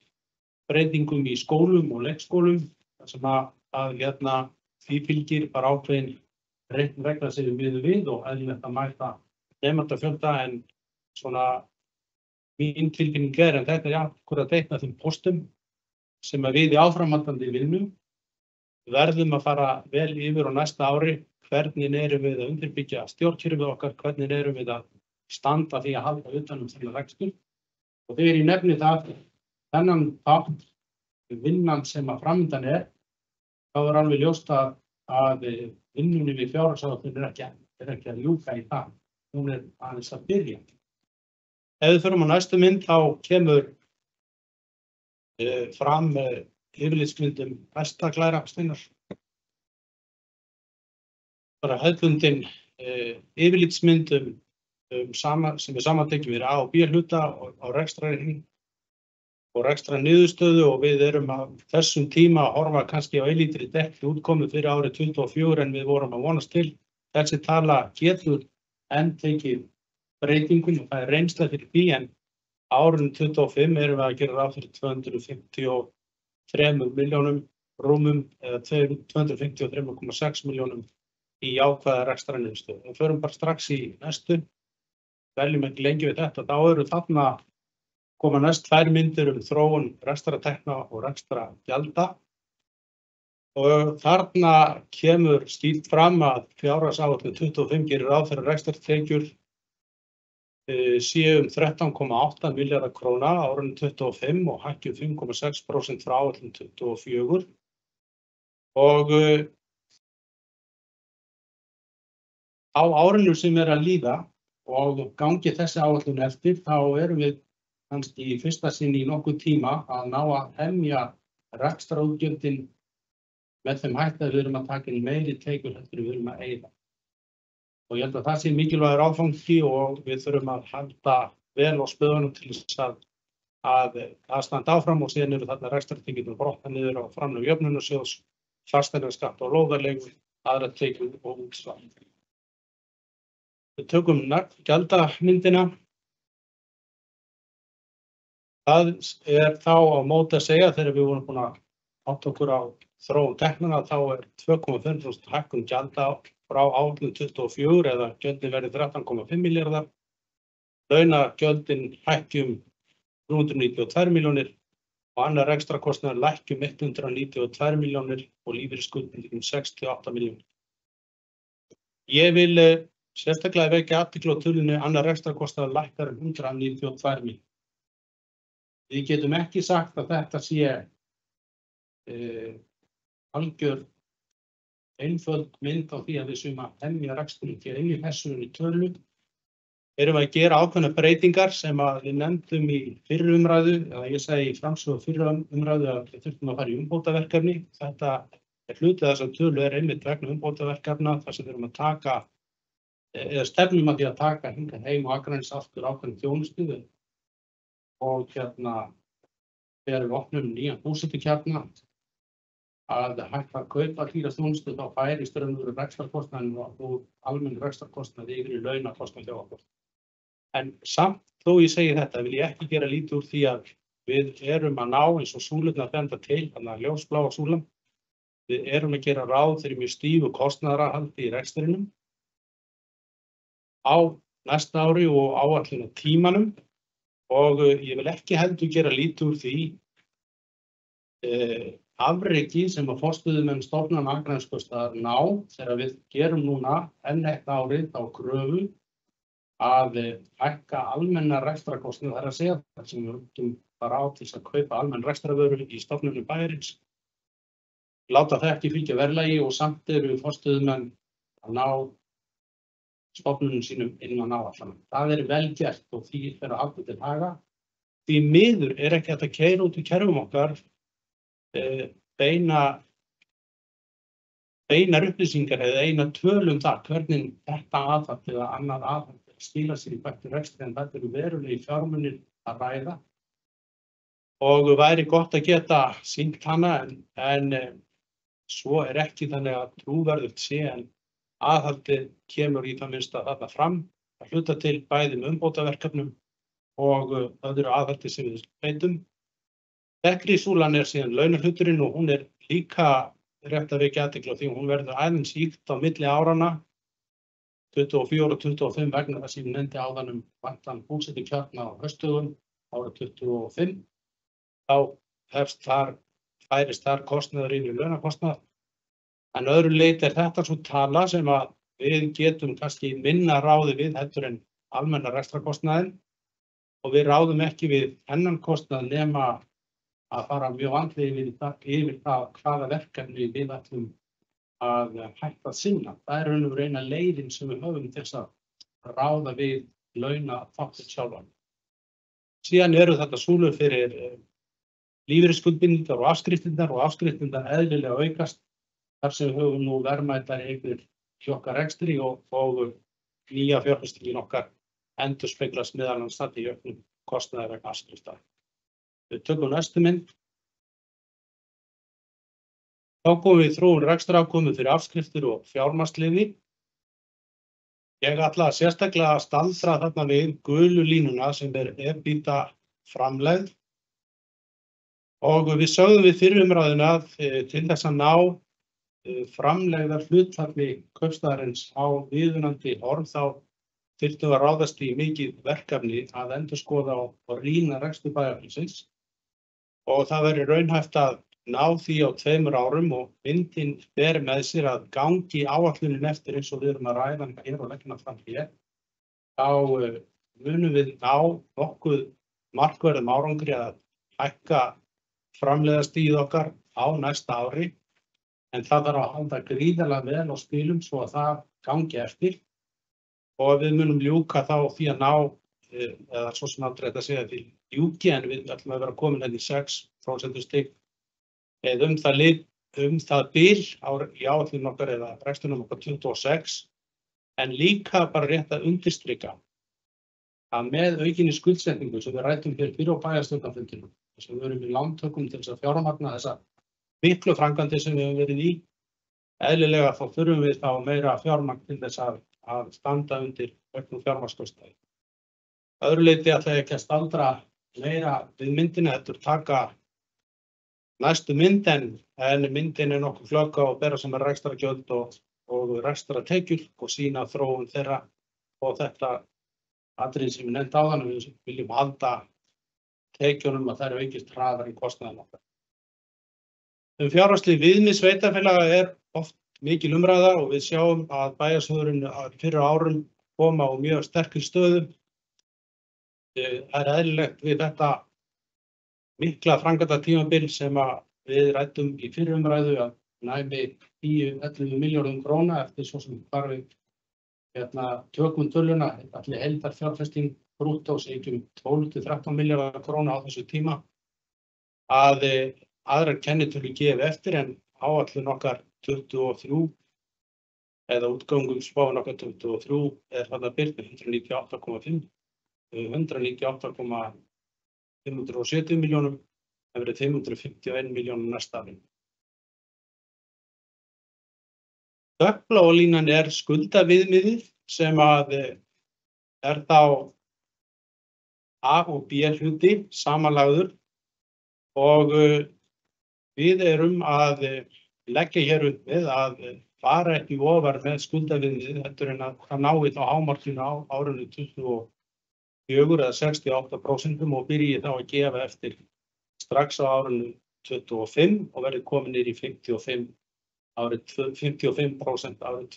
breytingum í skólum og leikskólum, þar sem að því fylgir bara ákveðin reikniregla sem við miðum við og eðlilegt að mæta nemendafjölda, en svona mín tilfinning en þetta akkúrat einn af þeim póstum sem að við í áframhaldandi vinnum verðum að fara vel yfir á næsta ári. Hvernig erum við að undirbyggja stjórnkerfið okkar, hvernig erum við að standa því að halda utan þennan rekstur. Og þegar ég nefni það, þennan þátt vinnan sem að framundan þá alveg ljóst að vinnunni við fjárhagsáætlun er ekki að ljúka í það. Hún aðeins að byrja. Ef við förum á næstu mynd, þá kemur fram yfirlitsmynd Vestaklæra-Steinar. Bara hefðbundin yfirlitsmynd sem samantekin við A og B hluta á rekstrarreikning og rekstrarniðurstöðu, og við erum á þessum tíma að horfa kannski á eilítri dekkri útkomu fyrir árið 2024 en við vorum að vonast til. Þessi tala getur enn tekið breytingum og það reynsla fyrir því, en árinu 2025 erum við að gera ráð fyrir 253 milljónum rúmum eða 253,6 milljónum í jákvæða rekstrarniðurstöðu. Við förum bara strax í næstu, veljum ekki lengi við þetta, þá eru þarna koma næst 2 myndir þróun rekstrartekna og rekstrargjalda. Og þarna kemur skýrt fram að fjárhagsáætlun 25 gerir ráð fyrir rekstrartekjur séu 13,8 milljarðar króna á árinu 25 og hækki 5,6% frá áætlun 24. Og á árinu sem að líða og gangi þessi áætlun eftir, þá erum við kannski í fyrsta sinn í nokkuð tíma að ná að hemja rekstrarútgjöldin með þeim hætti að við erum að taka inn meiri tekjur heldur en við erum að eyða. Og ég held að það sé mikilvægur áfangi og við þurfum að halda vel á spöðunum til þess að standa áfram, og síðan eru þarna rekstrartekjurnar brotnar niður á framlög jöfnunarsjóðs, fasteignaskatt og lóðarleigu, aðrar tekjur og útsvar. Við tökum gjaldamyndina. Það þá á móti að segja þegar við vorum búin að átta okkur á þróun teknanna, þá 2,5% hækkun gjalda frá áætlun 24 eða gjöldin verði 13,5 milljarðar. Launagjöldin hækki 392 milljónir og annar rekstrakostnaður lækki 192 milljónir og lífeyrisskuldbindingum 68 milljónir. Ég vil sérstaklega vekja athygli á tölunni annar rekstrakostnaður lækkar 192 milljónir. Við getum ekki sagt að þetta sé algjör einföld mynd á því að við séum að hemja reksturinn, því að inn í þessu tölu erum við að gera ákveðnar breytingar sem að við nefndum í fyrri umræðu, eða ég segi í framsögu fyrri umræðu að við þurfum að fara í umbótaverkefni. Þetta hluti þess að tölu einmitt vegna umbótaverkefna, þar sem við erum að taka, eða stefnum að því að taka hingað heim og Akranes aftur ákveðna þjónustu. Og þegar við opnum nýjan búsetukjarna að hægt að kaupa þjónustu, þá færist raunverulegur rekstrarkostnaðurinn og almenn rekstrarkostnaður yfir í launakostnað hjá okkur. En samt þó ég segi þetta, vil ég ekki gera lítið úr því að við erum að ná eins og súlurnar benda til, þannig að ljósbláa súlan, við erum að gera ráð fyrir mjög stífu kostnaðarahaldi í rekstrinum á næsta ári og áætlun á tímanum. Og ég vil ekki heldur gera lítið úr því afreki sem að forstöðumenn stofnana Akraneskostnaðar ná þegar við gerum núna enn eitt árið á kröfu að hækka almenna rekstrarkostnað, það að segja það sem við höfum bara á til að kaupa almenn rekstrarvöru í stofnunum bæjarins. Láta það ekki fylgja verðlagi og samt eru forstöðumenn að ná stofnunum sínum innan áætlana. Það vel gert og því fyrir að halda til haga. Því miður ekki hægt að keyra út í kerfum okkar beinar upplýsingar eða eina tölum það, hvernig þetta aðhald eða annað aðhald skila sér í bættu rekstri, en þetta eru verulegi fjármunir að ræða. Og væri gott að geta sýnt hana, en svo ekki þannig að trúverðugt sé, en Aðhaldið kemur í það minnsta þarna fram að hluta til bæði með umbótaverkefnum og öðru aðhaldi sem við beitum. Dekkri súlan síðan launahluturinn og hún líka rétt að vekja athygli á því hún verður aðeins ýkt á milli áranna 24 og 25 vegna þess að ég nefndi áðan vantan búsetukjarna á haustdögum árið 25. Þá færist þar kostnaður yfir í launakostnað. En öðru leyti þetta svo tala sem að við getum kannski minna ráði við heldur en almenna rekstrarkostnaðinn og við ráðum ekki við þennan kostnað nema að fara mjög vandlega yfir það hvaða verkefni við ætlum að hætta að sinna. Það raun og eina leiðin sem við höfum til þess að ráða við launaþáttinn sjálfan. Síðan eru þetta súlur fyrir lífeyrisskuldbindingar og afskriftirnar eðlilega aukast þar sem við höfum nú verðmætari eignir í okkar rekstri og nýja fjárfestingin okkar endurspeglast meðal annars þar í auknum kostnaði vegna afskrifta. Við tökum næstu mynd. Þá komum við í þróun rekstrarafkomu fyrir afskriftir og fjármagnsliði. Ég ætla sérstaklega að staldra þarna við gulu línuna sem EBITDA framlegð. Og við sögðum við fyrri umræðuna til þess að ná framlegðar hlutfalli kaupstaðarins á viðunandi horf þá þyrftum við að ráðast í mikið verkefni að endurskoða og rýna rekstur bæjarfélagsins og það verður raunhæft að ná því á 2 árum og myndin ber með sér að gangi áætlunin eftir eins og við erum að ræða hér og leggja fram hér. Þá munum við ná nokkuð markverðum árangri að hækka framleiðastigið okkar á næsta ári en það þarf að halda gríðarlega vel á spilum svo að það gangi eftir og við munum ljúka þá því að ná, eða svo sem aldrei þetta segja því ljúki en við ætlum að vera komin í 6% stig eða það bil í áætlunum okkar eða reksturinn okkar 26 en líka bara rétt að undirstrika að með aukinni skuldsetningu sem við ræddum fyrir á bæjarstjórnarfundinum sem við erum í lántökum til þess að fjármagna þessa miklu framkvæmdir sem við höfum verið í. Eðlilega þá þurfum við þá meira fjármagn til þess að standa undir auknum fjármagnskostnaði. Öðru leyti ætla ég ekki að staldra meira við myndina heldur taka næstu mynd en myndin nokkuð flögga og bera saman rekstrargjöld og rekstrartekjur og sýna þróun þeirra og þetta atriði sem ég nefndi áðan við viljum halda tekjunum að þær aukist hraðar í kostnaðinn okkar. Fjárhagsleg viðmið sveitarfélaga oft mikil umræða og við sjáum að bæjarsjóðurinn fyrir árum koma á mjög sterkri stöðu. Það eðlilegt við þetta mikla framkvæmdatímabil sem við ræddum í fyrri umræðu að næmi 10-11 milljörðum króna eftir svo sem hvar við tökum töluna, allir heildarfjárfesting brúttó sem 12-13 milljarðar króna á þessu tíma að aðrar kennitölur gefi eftir en áætlun okkar 23 eða útgöngum spáin okkar 23 þarna birt með 198,570 milljónum en verið 551 milljónum næsta ári. Dökkbláa línan skuldaviðmiðið sem þá A og B hluti samanlagður og við erum að leggja hér upp með að fara ekki ofar með skuldaviðmiðið heldur en að það nái þá hámarkinu á árinu 24 eða 68% og byrji þá að gefa eftir strax á árinu 25 og verði komin niður í 55% árið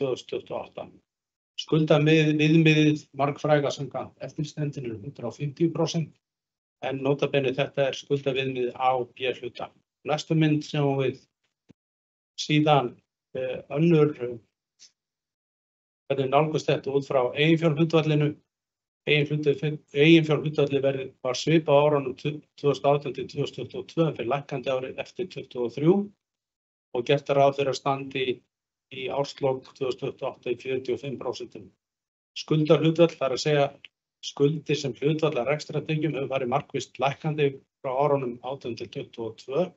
2028. Skuldaviðmiðið margfræga samkvæmt eftirstendinu 150% en nota bene þetta skuldaviðmiðið A og B hluta. Næstu mynd sem við síðan önnur hvernig nálgast þetta út frá eiginfjárhlutfallinu. Eiginfjárhlutfallið var svipað á árunum 2018 til 2022 fyrir lækkandi árið eftir 2023 og gert ráð fyrir að standi í árslok 2028 í 45%. Skuldahlutfall þar að segja skuldir sem hlutfall af rekstrartekjum hefur farið markvisst lækkandi frá árunum 18 til 22.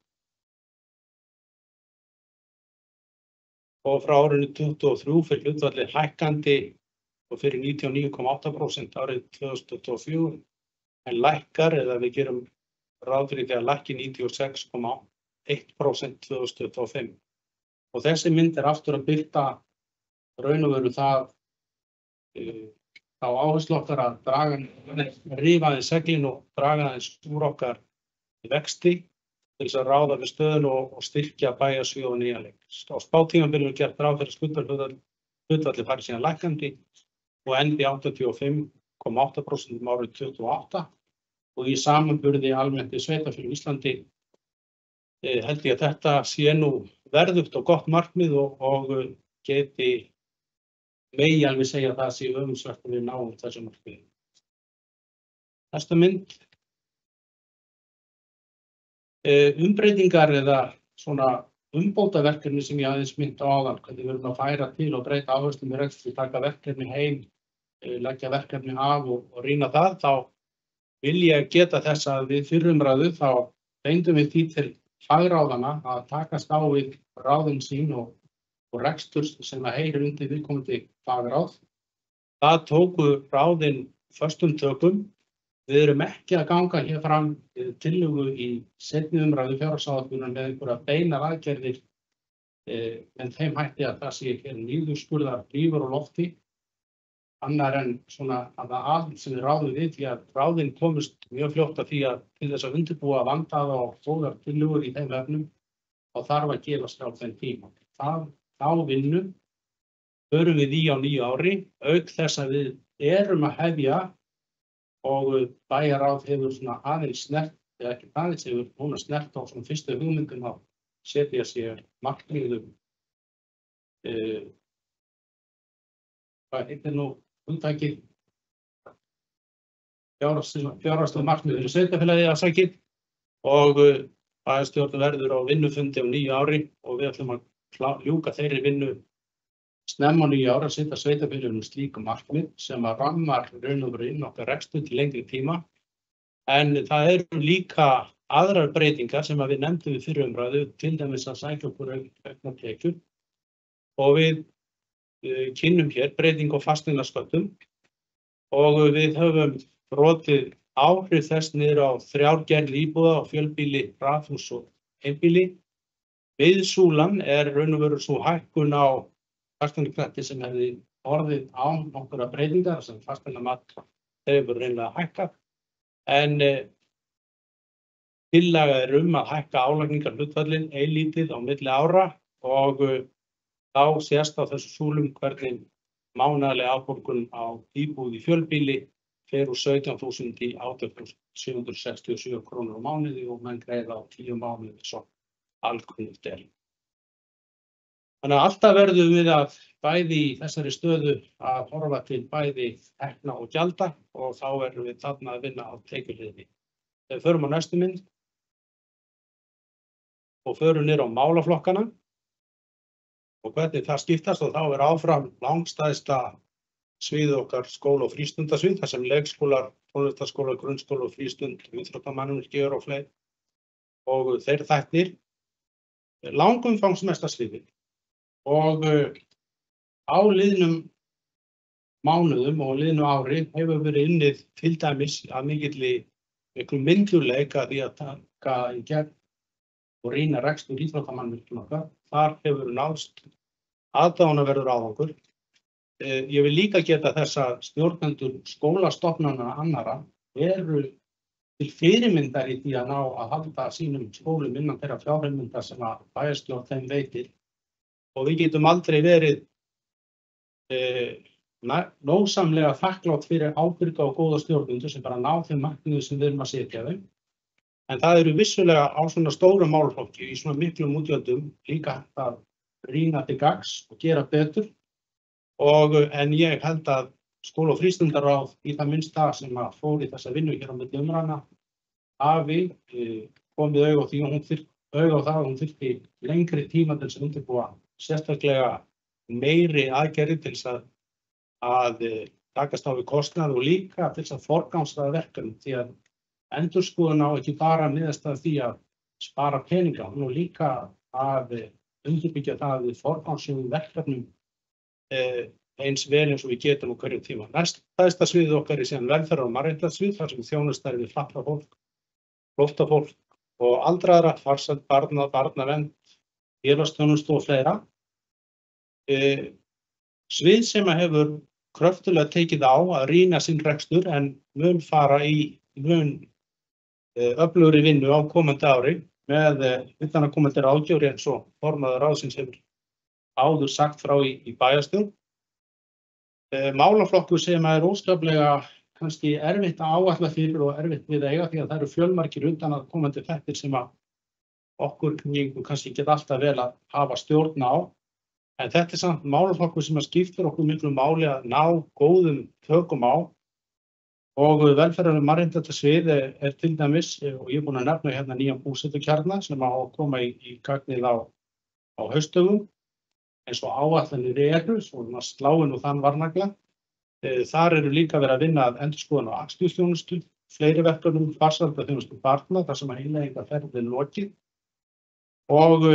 og frá árinu 2023 fyrir hlutfallið hækkandi og fyrir 99,8% árið 2024 en lækkar eða við gerum ráð fyrir því að lækki 96,1% 2025. Og þessi mynd aftur að birta raun og veru það þá áherslu okkar að rífa aðeins seglin og draga aðeins úr okkar vexti til þess að ráða við stöðun og styrkja bæjarsvið og nýja leik. Á spátímabilinu gert ráð fyrir skuldahlutfallið farið síðan lækkandi og endi 85,8% árið 2028 og í samanburði almennt í sveitarfélögum Íslandi held ég að þetta sé nú verðugt og gott markmið og geti megi alveg segja að það sé öfundsvert að við náum þessu markmiði. Næsta mynd. Umbreytingar eða svona umbótaverkefni sem ég aðeins myndi á áðan, hvernig við erum að færa til og breyta áherslum í rekstri, taka verkefni heim, leggja verkefni af og rýna það, þá vil ég geta þess að við fyrri umræðu þá beindum við því til fagráðanna að takast á við ráðin sín og rekstur sem að heyrir undir viðkomandi fagráð. Það tóku ráðin föstum tökum. Við erum ekki að ganga hér fram tillögu í seinni umræðu fjárhagsáætlunar með einhverja beinar aðgerðir en þeim hætti að það sé hér niðurskurðar lífur og lofti annar en svona að sem við ráðum við því að ráðin komust mjög fljótt að því að til þess að undirbúa vandaða og góðar tillögur í þeim efnum og þarf að gefa sér á þeim tíma. Þá vinnu förum við í á nýju ári, auk þess að við erum að hefja og bæjarráð hefur svona aðeins snert, eða ekki aðeins hefur núna snert á svona fyrstu hugmyndum að setja sér markmiðum. Hvað heitir nú hugtakið? Fjárhagsleg markmið fyrir sveitarfélagið afsakið og bæjarstjórn verður á vinnufundi á nýju ári og við ætlum að ljúka þeirri vinnu snemma á nýju ári að setja sveitarfélögunum slíkum markmið sem að rammar raun og veru inn okkar rekstur til lengri tíma. En það eru líka aðrar breytingar sem að við nefndum við fyrri umræðu, til dæmis að sækja okkur auknar tekjur og við kynnum hér breyting á fasteignasköttum og við höfum brotið áhrif þess niður á 3 gerð íbúða á fjölbýli, raðhús og einbýli. Miðsúlan raun og veru sú hækkun á fasteignagjaldi sem hefði orðið án nokkurra breytingar sem fasteignamat hefur reynilega hækkað. En tillaga að hækka álagningarhlutfallið eilítið á milli ára og þá sést á þessu súlum hvernig mánaðarleg afborgun á íbúð í fjölbýli fer úr 17.000 í 18.767 krónur á mánuði og menn greiða á 10 mánuði svo alkunnugt er. Þannig að alltaf verðum við að bæði í þessari stöðu að horfa til bæði tekna og gjalda og þá verðum við þarna að vinna á tekjuhliðinni. Þegar förum á næstu mynd og förum niður á málaflokkana og hvernig það skiptast og þá áfram langstæðsta sviðið okkar skóla- og frístundasvið, þar sem leikskólar, tónlistarskólar, grunnskólar og frístund, íþróttamannvirki og fleiri og þeir þættir langumfangsmesta sviðið. Og á liðnum mánuðum og liðnu ári hefur verið unnið til dæmis að miklu myndugleika því að taka í gegn og rýna rekstur íþróttamannvirkjum okkar. Þar hefur náðst aðdáunarverður árangur. Ég vil líka geta þess að stjórnendur skólastofnana annarra eru til fyrirmyndar í því að ná að halda sínum skólum innan þeirra fjárheimilda sem að bæjarstjórn þeim veitir. Og við getum aldrei verið nógsamlega þakklátt fyrir ábyrga og góða stjórnendur sem bara ná þeim markmiðum sem við erum að setja þeim. En það eru vissulega á svona stórum málaflokki í svona miklum útgjöldum líka að rýna til gagns og gera betur. En ég held að skóla- og frístundaráð í það minnsta sem að fór í þessa vinnu hér á milli umræðna hafi komið auga á því og hún þyrfti lengri tíma til þess að undirbúa sérstaklega meiri aðgerðir til þess að takast á við kostnað og líka til þess að forgangsraða verkefnum því að endurskoðun á ekki bara miðast að því að spara peninga, hún á líka að undirbyggja það að við forgangsröðum verkefnum eins vel eins og við getum á hverjum tíma. Næsta sviðið okkar síðan velferðar- og mannréttindasvið, þar sem þjónusta við fatlað fólk, flóttafólk og aldraðra, farsæld barna, barnavernd, félagsþjónustu og fleira. Svið sem hefur kröftulega tekið á að rýna sinn rekstur en mun fara í öflugri vinnu á komandi ári með utanaðkomandi ráðgjöf eins og formaður ráðsins hefur áður sagt frá í bæjarstjórn. Málaflokkur sem óskaplega kannski erfitt að áætla fyrir og erfitt við að eiga því að það eru fjölmargir utanaðkomandi þættir sem að okkur kannski geta alltaf vel að hafa stjórn á. En þetta samt málaflokkur sem skiptir okkur miklu máli að ná góðum tökum á. Og velferðar- og mannréttindasvið til dæmis, og ég búinn að nefna hérna nýjan búsetukjarna sem á að koma í gagnið á haustdögum, eins og áætlanir eru, svona sláin og þann varnagla. Þar eru líka verið að vinna að endurskoðun á akstursþjónustu, fleiri verkefnum, farsældarþjónustu barna, þar sem að innleiðingarferli er lokið. Og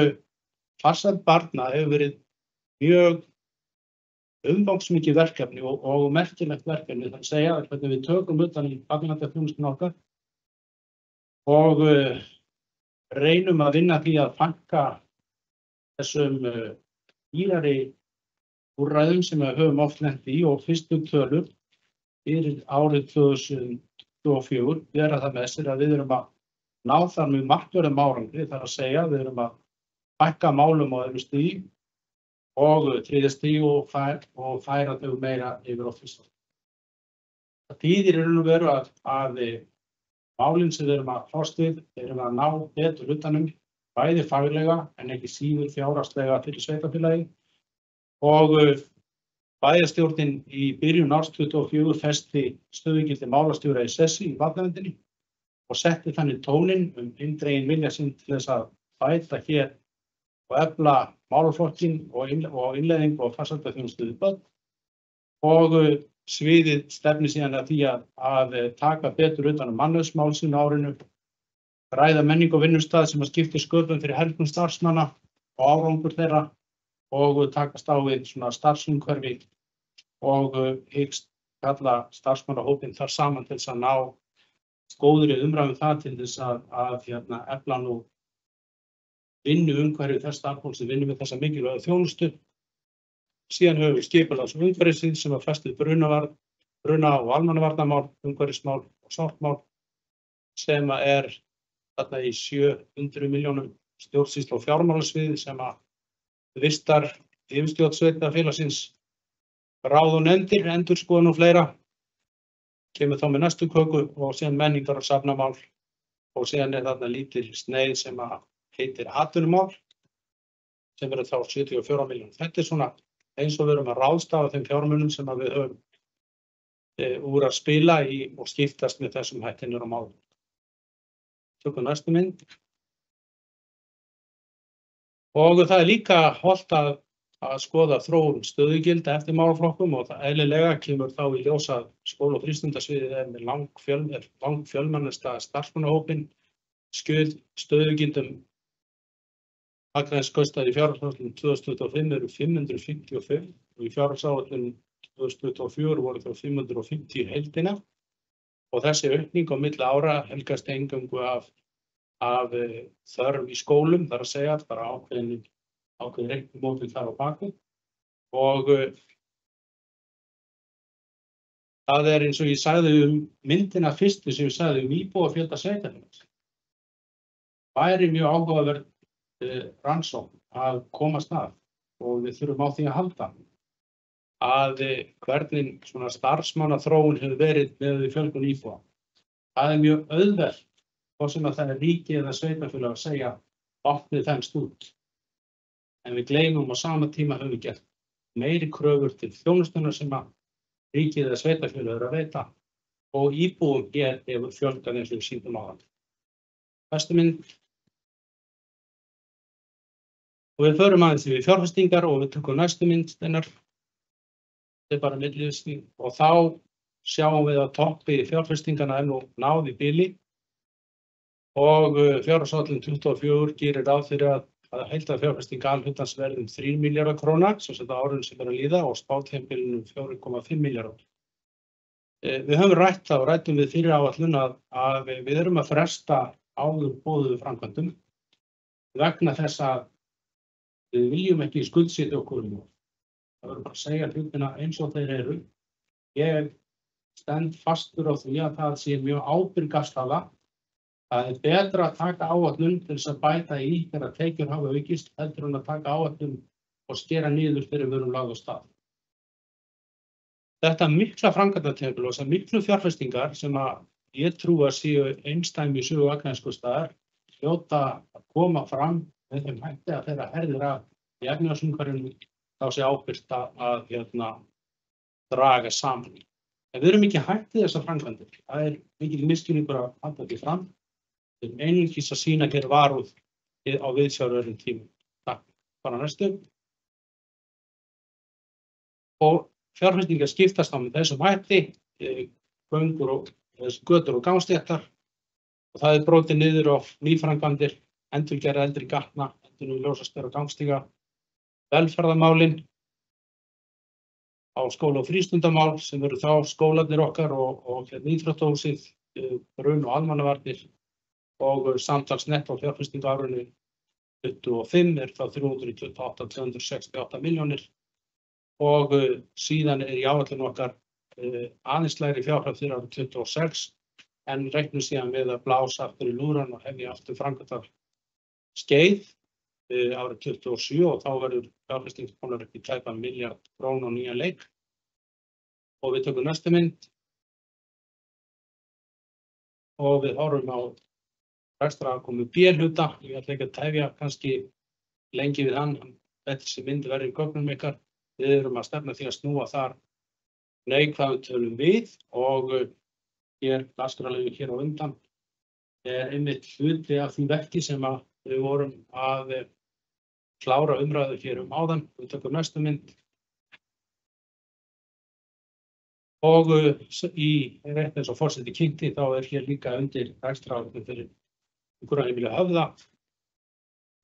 farsæld barna hefur verið mjög umfangsmikið verkefni og merkilegt verkefni, það segja hvernig við tökum utan í barnaverndarþjónustuna okkar og reynum að vinna því að fækka þessum dýrari úrræðum sem við höfum oft lent í og fyrstu tölur fyrir árið 2024 vera það með sér að við erum að ná þar með markverðum árangri, þar að segja við erum að fækka málum á öðru stigi og þriðja stigi og færa þau meira yfir á fyrsta. Það þýðir í raun og veru að málin sem við erum að fást við, erum að ná betur utanum, bæði faglega en ekki síður fjárhagslega fyrir sveitarfélagi. Og bæjarstjórnin í byrjun árs 2024 festi stöðugildi málastjóra í sessi í barnaverndinni og setti þannig tóninn eindreginn vilja sinn til þess að bæta hér og efla málaflokkinn og innleiðingu og farsældarþjónustu við börn. Og sviðið stefnir síðan að því að taka betur utan mannauðsmál sín á árinu, ræða menning og vinnustað sem að skipta sköpum fyrir helgum starfsmanna og árangur þeirra og takast á við svona starfsumhverfi og hyggst kalla starfsmannahópinn þar saman til þess að ná góðri umræðu það til þess að efla nú vinnu umhverfi þess starfsfólks sem vinnur með þessa mikilvægu þjónustu. Síðan höfum við skipulags- og umhverfissvið sem að festa við bruna- og almannavarnamál, umhverfismál og sorpmál sem er þarna í 700 milljónum stjórnsýslu- og fjármálasvið sem að vistar yfirstjórn sveitarfélagsins, ráð og nefndir, endurskoðun og fleira. Kemur þá með næstu köku og síðan menningar- og safnamál og síðan er þarna lítil sneið sem að heitir atvinnumál sem verður þá 74 milljónir. Þetta er svona eins og við erum að ráðstafa þeim fjármunum sem að við höfum úr að spila í og skiptast með þessum hættinir á málum. Tökum næstu mynd. Og það er líka hollt að skoða þróun stöðugilda eftir málaflokkum og það eðlilega kemur þá í ljós að skóla- og frístundasviðið er með langfjölmennasta starfsmannahópinn, stöðugildum hagræðiskostnaðar í fjárhagsáætlun 2025 eru 555 og í fjárhagsáætlun 2024 voru þá 550 í heildina og þessi aukning á milli ára helgast eingöngu af þörf í skólum, þar að segja bara ákveðin reiknimódel þar á baki og það er eins og ég sagði myndina fyrstu sem ég sagði íbúafjölda sveitarfélags. Væri mjög áhugaverð rannsókn að komast að og við þurfum á því að halda hvernig svona starfsmannaþróun hefur verið með fjölgun íbúa. Það er mjög auðvelt hvort sem að það er ríki eða sveitarfélag að segja opnið þenst út. En við gleymum á sama tíma höfum við gert meiri kröfur til þjónustunar sem að ríki eða sveitarfélag eru að veita og íbúum hér hefur fjölgað eins og við sýndum á það. Næstu mynd. Og við förum aðeins við fjárfestingar og við tökum næstu mynd þennar. Þetta er bara milliðsning og þá sjáum við að toppi fjárfestingarna er nú náð í bili og fjárhagsáætlun 24 gerir ráð fyrir að að heildarfjárfesting alhlutans verði 3 milljarðar króna, sem sagt á árinu sem að líða og spátímabilinu 4,5 milljarðar. Við höfum rætt það og rættum við fyrir áætlun að við erum að fresta áður boðuðu framkvæmdum vegna þess að við viljum ekki skuldsetja okkur. Það verður bara að segja hlutina eins og þeir eru. Ég stend fastur á því að það sé mjög ábyrg afstaða. Það er betra að taka áætlun til þess að bæta í þegar tekjur hafa aukist heldur en að taka áætlun og skera niður fyrir við erum lagð á stað. Þetta mikla framkvæmdatímabil og þessar miklu fjárfestingar sem að ég trúi að séu einsdæmi í sögu Akraneskosstaðar hljóta að koma fram með þeim hætti að þeirra herðir að í efnahagsumhverfinu þá sé ábyrgt að draga saman. En við erum ekki hættið þessar framkvæmdir. Það er mikil misskilningur að halda því fram. Við erum einungis að sýna hér varúð á viðsjárverðum tímum. Takk. Bara næstu. Og fjárfestingar skiptast á með þessum hætti, götur og gangstéttar og það er brotið niður á nýframkvæmdir, endurgerð eldri gatna, endurnýjun ljósastaura og gangstíga, velferðarmálin á skóla- og frístundamál sem eru þá skólarnir okkar og íþróttahúsið, brun- og almannavarnir og samtals netto fjárfesting á árinu 25 er þá 328.268 milljónir og síðan er í áætlun okkar aðeins lægri fjárhæð fyrir árið 26 en reiknum síðan við að blása aftur í lúðrann og hefja aftur framkvæmdar skeið árið 27 og þá verður fjárfesting konar upp í tæpan milljarð króna á nýjan leik. Og við tökum næstu mynd og við horfum á rekstrarafkomu B-hluta. Ég ætla ekki að tefja kannski lengi við hann, þessi mynd verður í gögnum ykkar. Við erum að stefna því að snúa þar neikvæðum tölum við og hér dagskrárliður hér á undan er einmitt hluti af því verki sem að við vorum að klára umræðu hér áðan. Við tökum næstu mynd. Og í rétt eins og forseti kynnti þá er hér líka undir rekstraráætlun fyrir hjúkrunarheimili Höfða.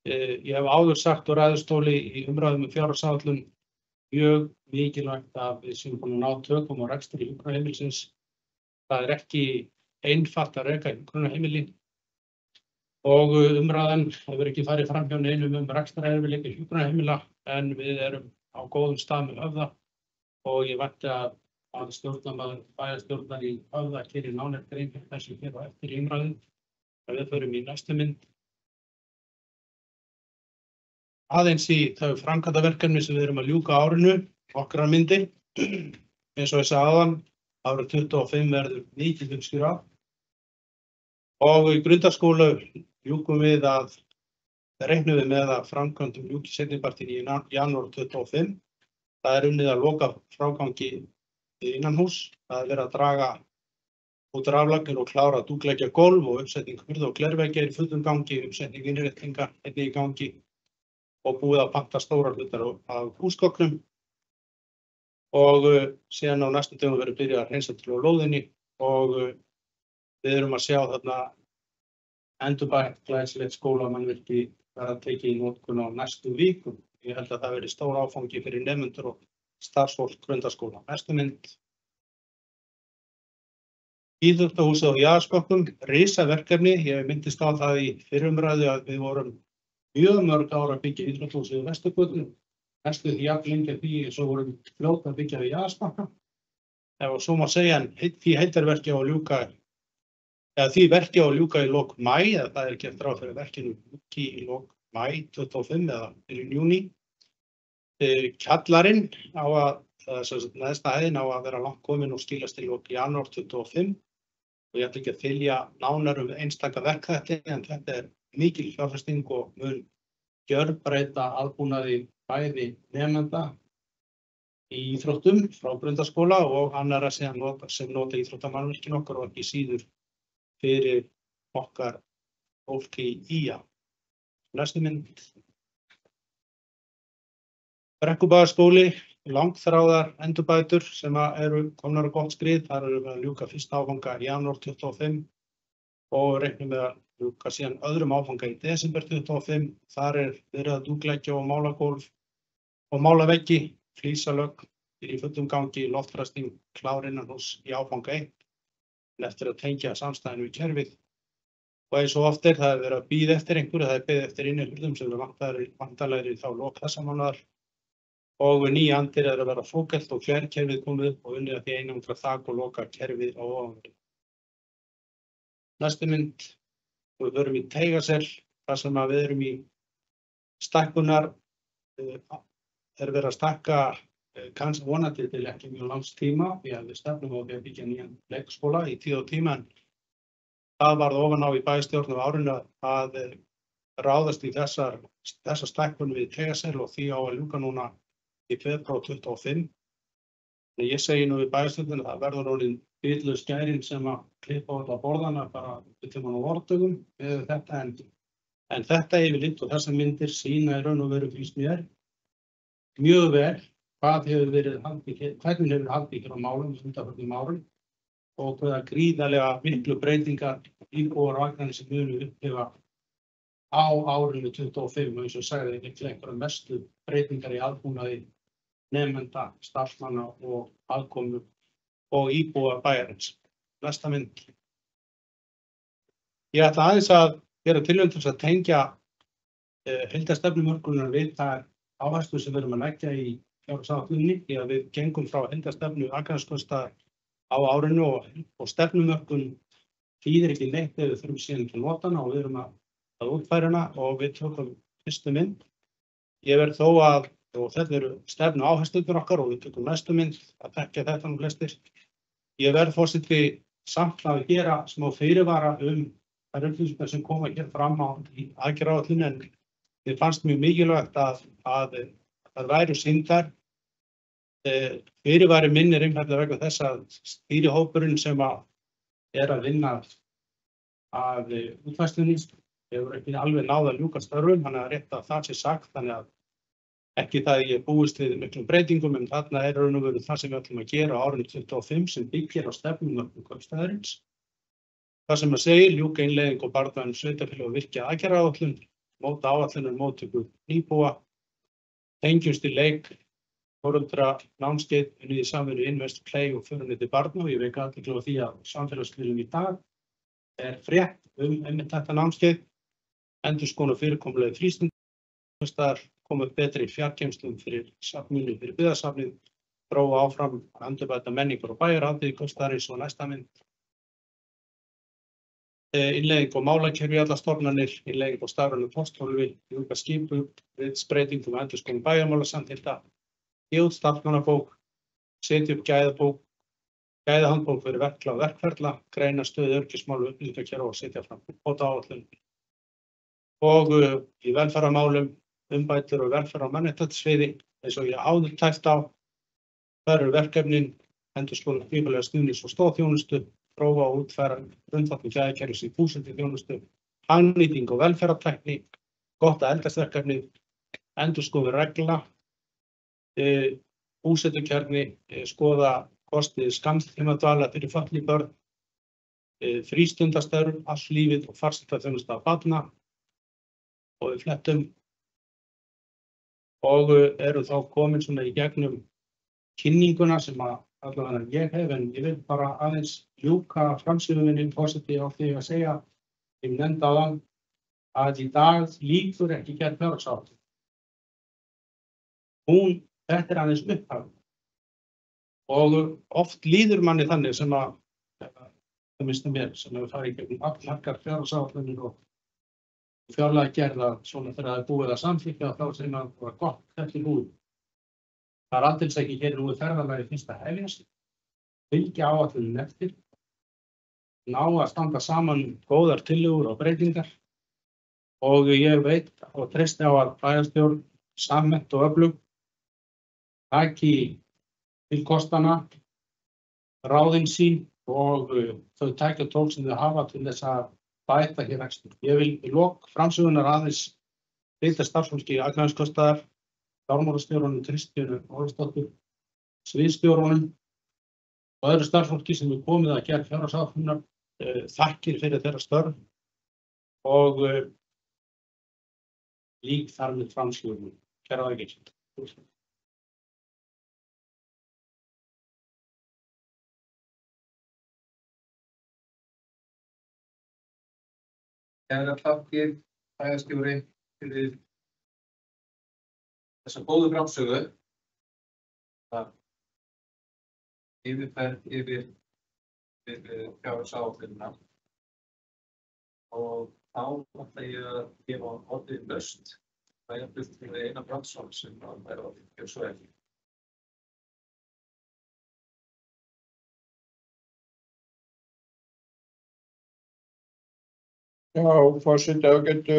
Ég hef áður sagt á ræðustóli í umræðum fjárhagsáætlun mjög mikilvægt að við séum búin að ná tökum á rekstri hjúkrunarheimilisins. Það er ekki einfalt að reka hjúkrunarheimili og umræðan hefur ekki farið fram hjá neinum rekstrarerfiðleika hjúkrunarheimila en við erum á góðum stað með Höfða og ég vænti að stjórnarmaður bæjarstjórnar í Höfða gerir nánar grein fyrir þessu hér og eftir í umræðu. Við förum í næstu mynd. Aðeins í þau framkvæmdaverkefni sem við erum að ljúka árinu, okkar myndir. Eins og ég sagði áðan, árið 25 verður mikið uppskýra. Og í grundarskóla ljúkum við reiknum við með að framkvæmdum ljúki seinnipartinn í janúar 25. Það er unnið að loka frágangi innanhús. Það er verið að draga út raflagnir og klára að dúkleggja gólf og uppsetning hurða og glerveggja í fullum gangi, uppsetning innréttinga einnig í gangi og búið að panta stórar hlutar af húsgögnum. Og síðan á næstu dögum verður byrjað að hreinsa til á lóðinni og við erum að sjá þarna endurbætt glæsilegt skólamannvirki verða tekið í notkun á næstu vikum. Ég held að það verði stór áfangi fyrir nemendur og starfsfólk grundarskóla. Næstu mynd. Íþróttahúsið á Jaðarsbökkum, risaverkefni. Ég minntist á það í fyrrumræðu að við vorum mjög mörg ár að byggja íþróttahúsið á Vesturgötu. Næstu því jafn lengi því svo vorum fljót að byggja við Jaðarsbakka. Og svo má segja en því heildarverki á að ljúka, eða því verki á að ljúka í lok maí, eða það er gert ráð fyrir verkinu ljúki í lok maí 25 eða fyrir júní. Kjallarinn á að, neðsta hæðin á að vera langt komin og skilast í lok janúar 25. Og ég ætla ekki að þylja nánar einstaka verkþætti en þetta er mikil fjárfesting og mun gjörbreyta aðbúnaði bæði nemenda í íþróttum frá grundarskóla og annarra sem nota íþróttamannvirkin okkar og ekki síður fyrir okkar fólki í IA. Næstu mynd. Brekkubæjarskóli, langþráðar endurbætur sem eru komnar á gott skrið. Þar erum við að ljúka fyrsta áfanga í janúar 25 og reiknum við að ljúka síðan öðrum áfanga í desember 25. Þar verið að dúkleggja og mála gólf og mála veggi, flísalögn í fullum gangi, loftræsting klár innanhúss í áfanga 1 en eftir að tengja samstæðinu við kerfið. Og eins og oft það verið að bíða eftir einhverju, það beðið eftir innihurðum sem vantarlegri þá lok þessa mánaðar og nýja andir að vera fókelt og fjarkerfið komið upp og unnið að því einangra þak og loka kerfið á ofanverði. Næstu mynd, við verum í Teigasel, þar sem við erum í stækkunar, verið að stækka kannski vonandi til ekki mjög langs tíma, því að við stefnum á að byggja nýjan leikskóla í tíð og tíma, en það varð ofan á í bæjarstjórn á árinu að ráðast í þessa stækkun við Teigasel og því á að ljúka núna í febrúar 25. En ég segi nú við bæjarstjórnina að það verður orðin bitlaus gærin sem að klippa út á borðana bara til á vordögum við þetta en þetta yfirleitt og þessar myndir sýna í raun og veru finnst mér mjög vel hvernig hefur verið haldið hér á málum undanförnum árum og hvaða gríðarlega miklu breytingar íbúar og Akranesi munu upplifa á árinu 25 og eins og sagði einhverjar mestu breytingar í aðbúnaði nemenda, starfsmanna og aðkomu og íbúa bæjarins. Næsta mynd. Ég ætla aðeins að gera tilraun til að tengja heildarstefnumörkunar við þær áherslur sem við erum að leggja í fjárhagsáætluninni því að við gengum frá heildarstefnu Akraneskostar á árinu og stefnumörkun þýðir ekki neitt ef við þurfum síðan til notana og við erum að útfæra hana og við tökum fyrstu mynd. Ég verð þó að, og þetta eru stefnu áherslurnar okkar og við tökum næstu mynd að þekkja þetta nú flestir. Ég verð forseti samt að gera smá fyrirvara þær upplýsingar sem koma hér fram á aðgerðaáætlun en mér fannst mjög mikilvægt að væru sýndar. Fyrirvari minn einfaldlega vegna þess að stýrihópurinn sem að vinna að útfærslunni hefur ekki alveg náð að ljúka störfum, þannig að rétt að það sé sagt, þannig að ekki það að ég búist við miklum breytingum, en þarna raun og veru það sem við ætlum að gera á árinu 25 sem byggir á stefnumörkun kaupstaðarins. Það sem að segir, ljúka innleiðing og barnvæn sveitarfélög og virkja aðgerðaáætlun, móta áætlunar móttöku nýbúa, tengjumst í leik, foreldra, námskeið, unnið í samvinnu Invest Play og föruneyti barna og ég vek athygli á því að samfélagsmiðlum í dag frétt einmitt þetta námskeið, endurskoðun og fyrirkomulagi frístundastarf, koma upp betri fjarkennslu fyrir safninu, fyrir byggðasafnið, þróa áfram að endurbæta menningar og bæjarhaldið í kaupstaðarins og næsta mynd. Innleiðing og málakerfi í allar stofnanir, innleiðing og stafrænu pósthólfi, ljúka skipbreytingum og endurskoðun bæjarmálasamþykkta, gefa út starfsmannabók, setja upp gæðabók, gæðahandbók fyrir verklag og verkferla, greina stöðu öryggismála og upplýsingakerfa og setja fram úrbótaáætlun. Og í velferðarmálum, umbætur og velferð á mannréttindasviði, eins og ég áður tæpt á, þar eru verkefnin, endurskoðun skipulega stuðnings og stoðþjónustu, prófa og útfæra grundvallar gæðakerfis í búsetuþjónustu, hagnýting og velferðartækni, gott að eldast verkefnið, endurskoðun reglna, búsetukjarni, skoða kostið skammtímadvalar fyrir fötluð börn, frístundastörf, allt lífið og farsældarþjónusta af barna og við flettum og eru þá komin svona í gegnum kynninguna sem allavega ég hef, en ég vil bara aðeins ljúka framsögu minni forseti á því að segja, ég nefndi áðan að í dag lýkur ekki gerð fjárhagsáætlun. Þetta aðeins upphaf. Og oft líður manni þannig sem að, það mistum mér, sem hefur farið í gegnum allmargar fjárhagsáætlanir og fjárlagagerð að svona þegar það er búið að samþykkja þá sem að það var gott, þetta er búið. Það er aldils ekki hér nú ferðalagi fyrsta hefjast, fylgja áætlunin eftir, ná að standa saman góðar tillögur og breytingar og ég veit og treysti á að bæjarstjórn sammennt og öflug taki til kostana, ráðin sín og þau tækja tól sem þau hafa til þess að bæta hér rekstur. Ég vil í lok framsögunar aðeins rita starfsfólki í Akraneskostar, fjármálastjórunum Kristjánu Ólafsdóttur, sviðsstjórunum og öðru starfsfólki sem er komið að gera fjárhagsáætlunar, þakkir fyrir þeirra störf og lík þar með framsögum. Kæra Vægir. Kæra þakkir, bæjarstjóri, fyrir þessa góðu framsögu. Yfirferð yfir fjárhagsáætlunina. Og þá ætla ég að gefa orðið laust bæjarfulltrúi Einar Brandsson sem er orðið kjörsvæði. Já, forseti ágætu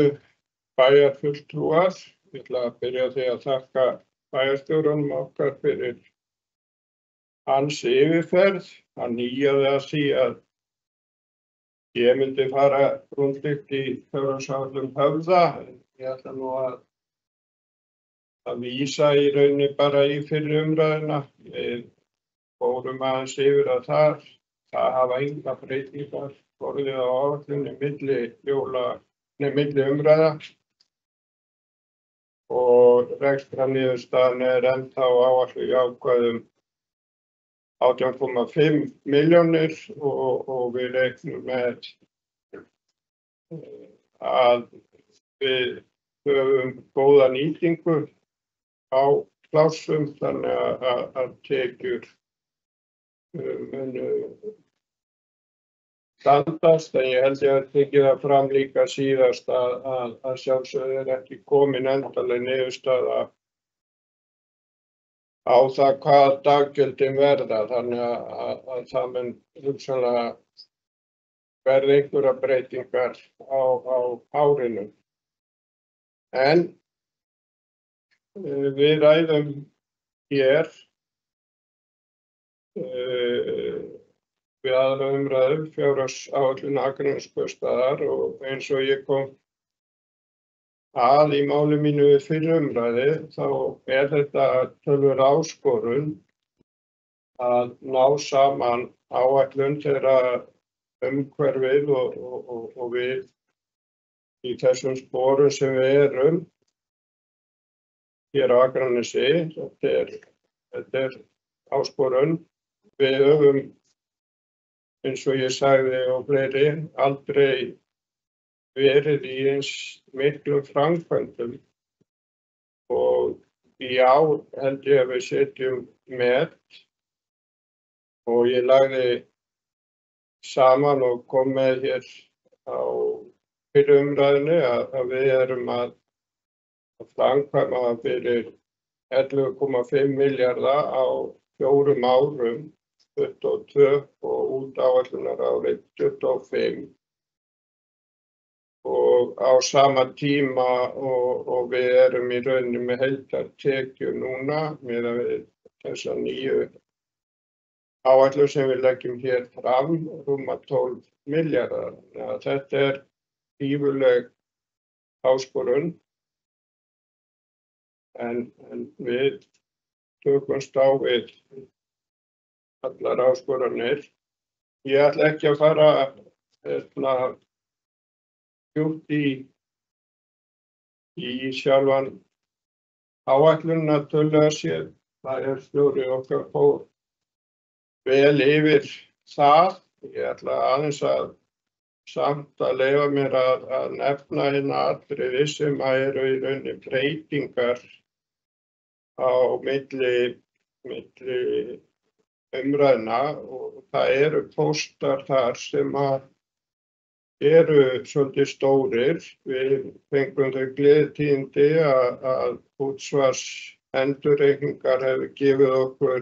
bæjarfulltrúar. Ég ætla að byrja á því að þakka bæjarstjóranum okkar fyrir hans yfirferð. Hann ýjaði að því að ég myndi fara rúndligt í fjárhagsáætlun Höfða. Ég ætla nú að vísa í rauninni bara í fyrri umræðuna. Við fórum aðeins yfir að það hafa enga breytingar orðið á áætlunni milli umræða og rekstrarniðurstaðan er ennþá áætluð jákvæð 18,5 milljónir og við reiknum með að við höfum góða nýtingu á plássum þannig að tekjur munu standast, en ég held ég að tekið það fram líka síðast að sjálfsögðu er ekki komin endanleg niðurstaða á það hvað daggjöldin verða, þannig að það mun hugsanlega verða einhverjar breytingar á árinu. En við ræðum hér við aðra umræðu fjárhagsáætlun Akraneskaupstaðar og eins og ég kom að í máli mínu við fyrri umræðu þá er þetta töluverð áskorun að ná saman áætlun þegar umhverfið og við í þessum sporum sem við erum hér á Akranesi. Þetta er áskorun. Við höfum, eins og ég sagði og fleiri, aldrei verið í eins miklum framkvæmdum og í ár held ég að við setjum met og ég lagði saman og kom með hér á fyrri umræðunni að við erum að framkvæma fyrir 11,5 milljarða á 4 árum, 22 og út áætlunarárið 25. Og á sama tíma og við erum í rauninni með heildartekjur núna miðað við þessa nýju áætlun sem við leggjum hér fram, rúma 12 milljarðar. Þetta er gífurleg áskorun en við tökumst á við allar áskoranir. Ég ætla ekki að fara djúpt í sjálfan áætlunina tölulega séð. Það er stjóri okkar fór vel yfir það. Ég ætla aðeins samt að leyfa mér að nefna hérna atriði sem eru í rauninni breytingar á milli umræðna og það eru póstar þar sem eru svolítið stórir. Við fengum þau gleðitíðindi að útsvarsendurreikningar hefur gefið okkur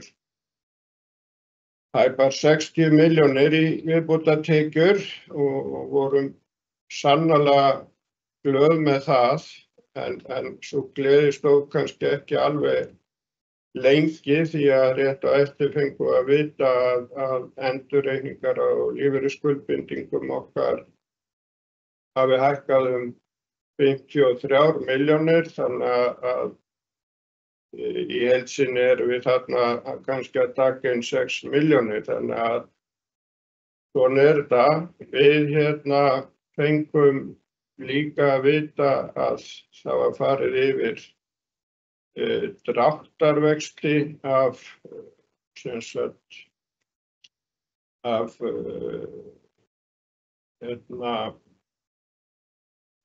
tæpar 60 milljónir í viðbótartekjur og vorum sannarlega glöð með það en svo gleði stóð kannski ekki alveg lengi því að rétt og eftir fengum við að vita að endurreikningar á lífeyrisskuldbindingum okkar hafi hækkað 53 milljónir þannig að í heild sinni erum við þarna kannski að taka inn 6 milljónir þannig að svona er þetta. Við fengum líka að vita að það var farið yfir dráttarvexti af sem sagt af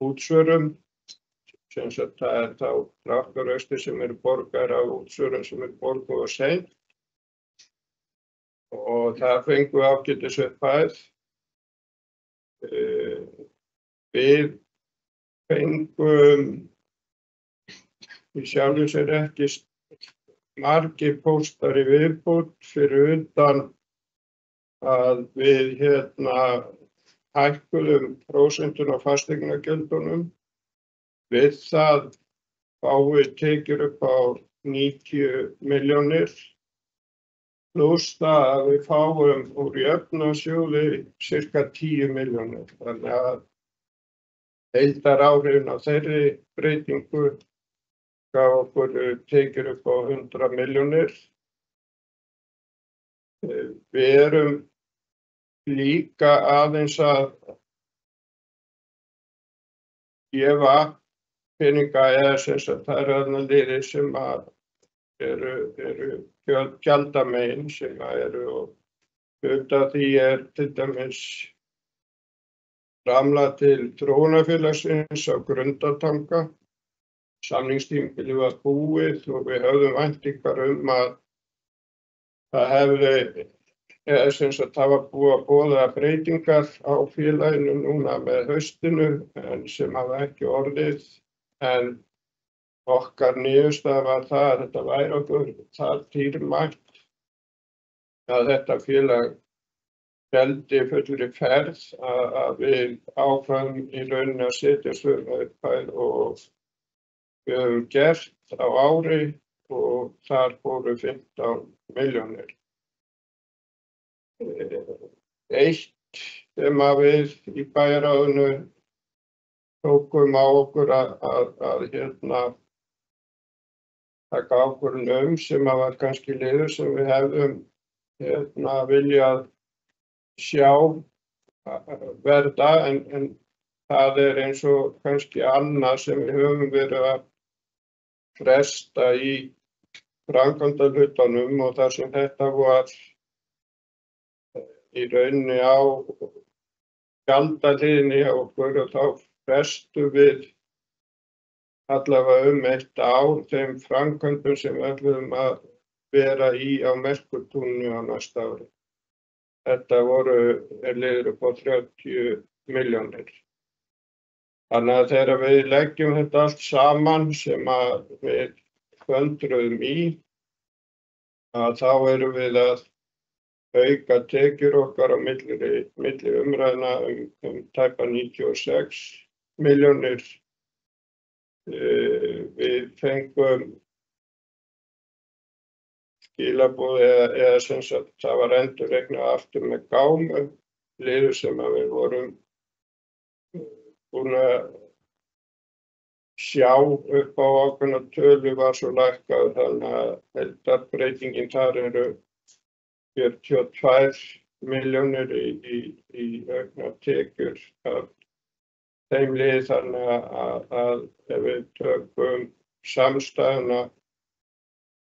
útsvörum, sem sagt það þá dráttarvexti sem eru borgaðir af útsvörum sem eru borguð of seint og það fengu ágætis upphæð. Við fengum í sjálfu sér ekki margir póstar í viðbót fyrir utan að við hækkuðum prósentun á fasteignagjöldunum. Við það fáum við tekjur upp á 90 milljónir pluss það að við fáum úr jöfnunarsjóði cirka 10 milljónir. Þannig að heildaráhrifin á þeirri breytingu gaf okkur tekjur upp á 100 milljónir. Við erum líka aðeins að gefa peninga eða sem sagt það eru þarna liðir sem eru gjaldamegin sem eru og hluti af því til dæmis framlag til þróunarfélagsins á Grundartanga. Samningstímabilið var búið og við höfðum væntingar að það hefði sem sagt það var búið að boða breytingar á félaginu núna með haustinu en sem hafa ekki orðið en okkar niðurstaða var það að þetta væri okkur það dýrmætt að þetta félag héldi fullri ferð að við ákváðum í rauninni að setja sömu upphæð og við höfum gert á ári og þar fóru 15 milljónir. Eitt sem að við í bæjarráðinu tókum á okkur að taka ákvörðun sem að var kannski liður sem við hefðum viljað sjá verða en það eins og kannski annað sem við höfum verið að fresta í framkvæmdahlutanum og þar sem þetta var í rauninni á gjaldahliðinni hjá okkur og þá frestum við allavega 1 ár þeim framkvæmdum sem við ætluðum að vera í á Merkurtúni á næsta ári. Þetta liður upp á 30 milljónir. Þannig að þegar við leggjum þetta allt saman sem að við föndruðum í, að þá erum við að auka tekjur okkar á milli umræðna tæpa 96 milljónir. Við fengum skilaboð eða sem sagt það var endurreiknað aftur með gámu, liður sem að við vorum búin að sjá upp á ákveðna tölu var svo lækkað þannig að heildarbreytingin þar eru 42 milljónir í aukna tekjur af þeim lið þannig að ef við tökum samstæðuna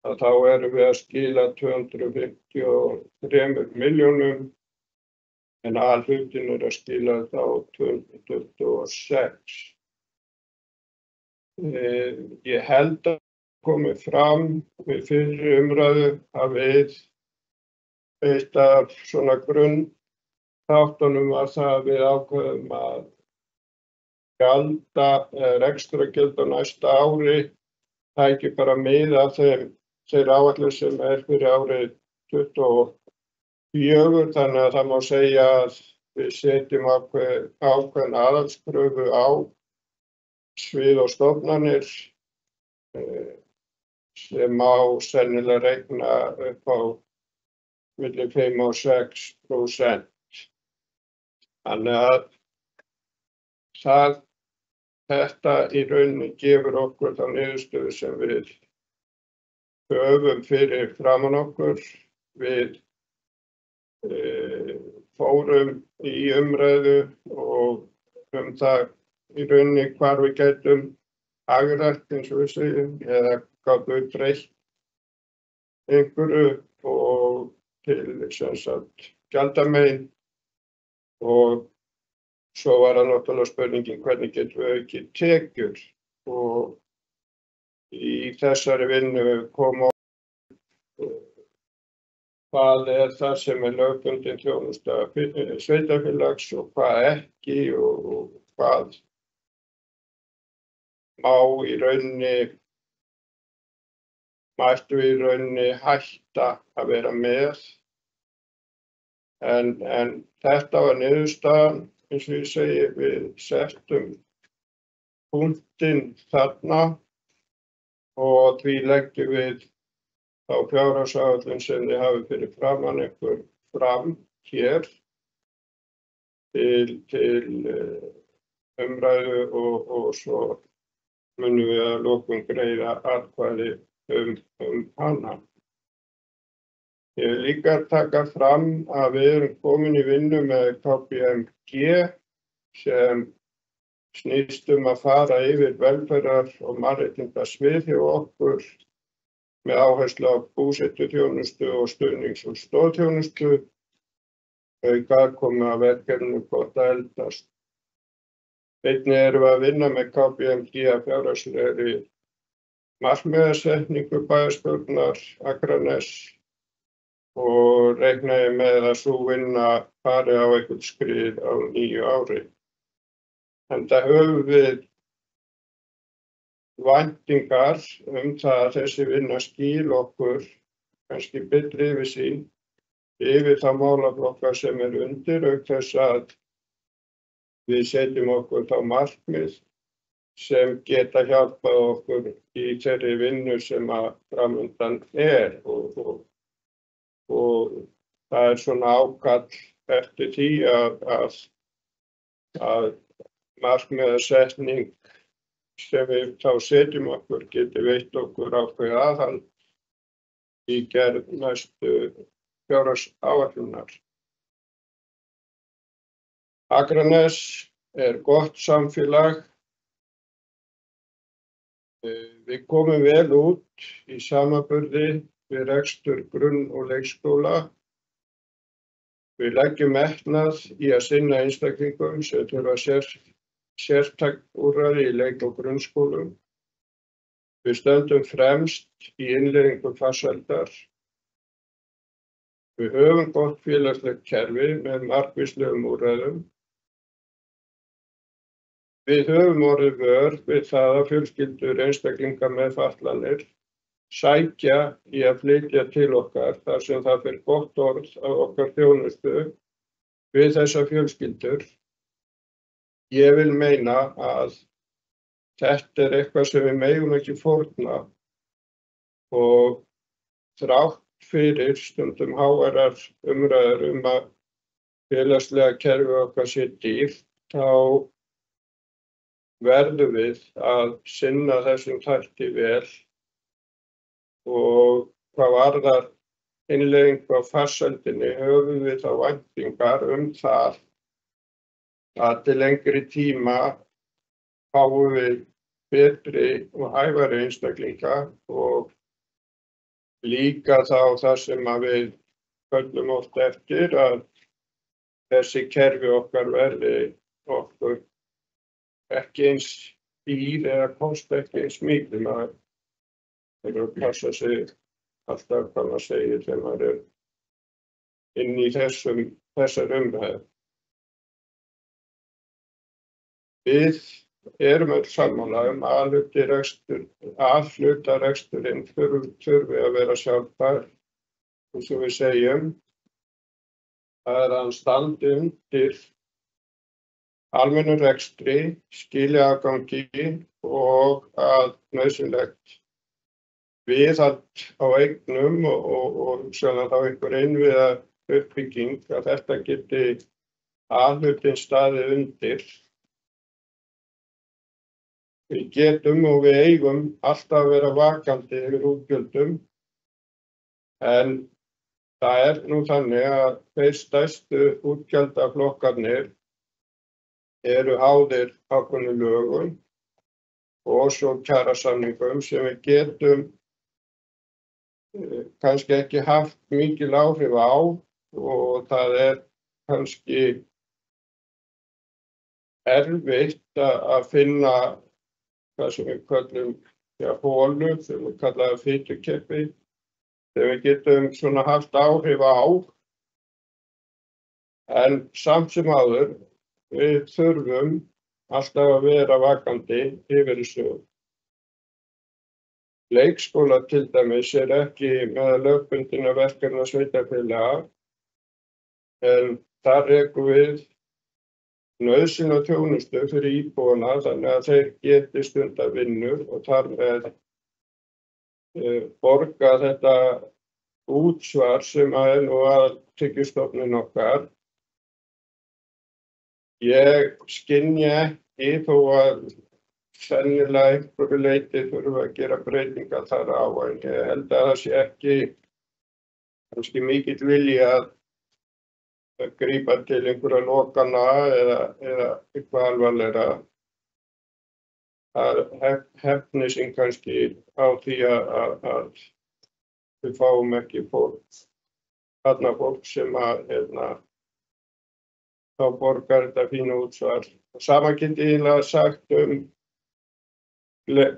að þá erum við að skila 253 milljónum en alhlutin að skila þá 226. Ég held að komið fram við fyrri umræðu að við eitt af svona grunnþáttunum var það að við ákveðum að gjalda rekstrargjöld á næsta ári tæki bara mið af þeir áætlun sem fyrir árið 24 þannig að það má segja að við setjum ákveðna aðhaldskröfu á svið og stofnanir sem má sennilega reikna upp á milli 5 og 6%. Þannig að þetta í rauninni gefur okkur þá niðurstöðu sem við höfum fyrir framan okkur. Við fórum í umræðu og það í rauninni hvar við gætum hagrætt eins og við segjum eða gátum við breytt einhverju og til sem sagt gjaldamegin og svo var það náttúrulega spurningin hvernig getum við aukið tekjur og í þessari vinnu kom hvað það sem lögbundin þjónusta sveitarfélags og hvað ekki og hvað mættu í rauninni hætta að vera með. En þetta var niðurstaðan, eins og ég segi, við settum punktinn þarna og því leggjum við þá fjárhagsáætlun sem þið hafið fyrir framan ykkur fram hér til umræðu og svo munum við að lokum greiða atkvæði hana. Ég vil líka taka fram að við erum komin í vinnu með KPMG sem snýst að fara yfir velferðar- og mannréttindasvið hjá okkur með áherslu á búsetuþjónustu og stuðnings- og stoðþjónustu, auk aðkomu að verkefninu Gott að eldast. Einnig erum við að vinna með KPMG að fjárhagslegri markmiðasetningu bæjarstjórnar Akraness og reikna ég með að sú vinna fari á eitthvað skrið á nýju ári. Enda höfum við væntingar það að þessi vinna skil okkur kannski betri yfirsýn yfir þá málaflokka sem undir, auk þess að við setjum okkur þá markmið sem geta hjálpað okkur í þeirri vinnu sem að framundan og það svona ákall eftir því að markmiðasetning sem við þá setjum okkur geti veitt okkur ákveðið aðhald í gerð næstu fjárhagsáætlunar. Akraness gott samfélag. Við komum vel út í samanburði við rekstur grunn- og leikskóla. Við leggjum metnað í að sinna einstaklingum sem þurfa sértæk úrræði í leik- og grunnskólum. Við stöndum fremst í innleiðingu farsældar. Við höfum gott félagslegt kerfi með margvíslegum úrræðum. Við höfum orðið vör við það að fjölskyldur einstaklinga með fatlanir sækja í að flytja til okkar þar sem það fer gott orð á okkar þjónustu við þessar fjölskyldur. Ég vil meina að þetta eitthvað sem við megum ekki fórna og þrátt fyrir stundum háværar umræður að félagslega kerfi okkar sé dýrt, þá verðum við að sinna þessum þætti vel og hvað varðar innleiðingu á farsældinni höfum við þá væntingar það að til lengri tíma fáum við betri og hæfari einstaklinga og líka þá það sem að við köllum oft eftir að þessi kerfi okkar verði okkur ekki eins dýr eða kosta ekki eins mikið. Maður þarf að passa sig alltaf hvað maður segir þegar maður inn í þessar umræðu. Við erum öll sammála að A-hluta-reksturinn þurfi að vera sjálfbær, eins og við segjum. Það að hann standi undir almennum rekstri, skili afgangi og að nauðsynlegt viðhald á eignum og þá einhver innviða uppbygging að þetta geti A-hlutinn staðið undir. Við getum og við eigum alltaf að vera vakandi yfir útgjöldum, en það nú þannig að þeir stærstu útgjaldaflokkarnir eru háðir ákveðnum lögum og svo kjarasamningum sem við getum kannski ekki haft mikil áhrif á og það kannski erfitt að finna það sem við kallum hólu, sem við kallum fitukeppi, sem við getum svona haft áhrif á. En samt sem áður, við þurfum alltaf að vera vakandi yfir þessu. Leikskóla til dæmis ekki með lögbundinna verkefna sveitarfélaga, en þar rekum við nauðsynlega þjónustu fyrir íbúana þannig að þeir geti stundað vinnu og þar með borga þetta útsvar sem nú tekjustofnun okkar. Ég skynja ekki þó að sennilega einhverju leyti þurfum að gera breytingar þar á, en ég held að það sé ekki kannski mikill vilji að grípa til einhverja lokana eða eitthvað alvarlegra. Það hefni sín kannski á því að við fáum ekki þarna fólk sem þá borgar þetta fína útsvar. Sama get ég eiginlega sagt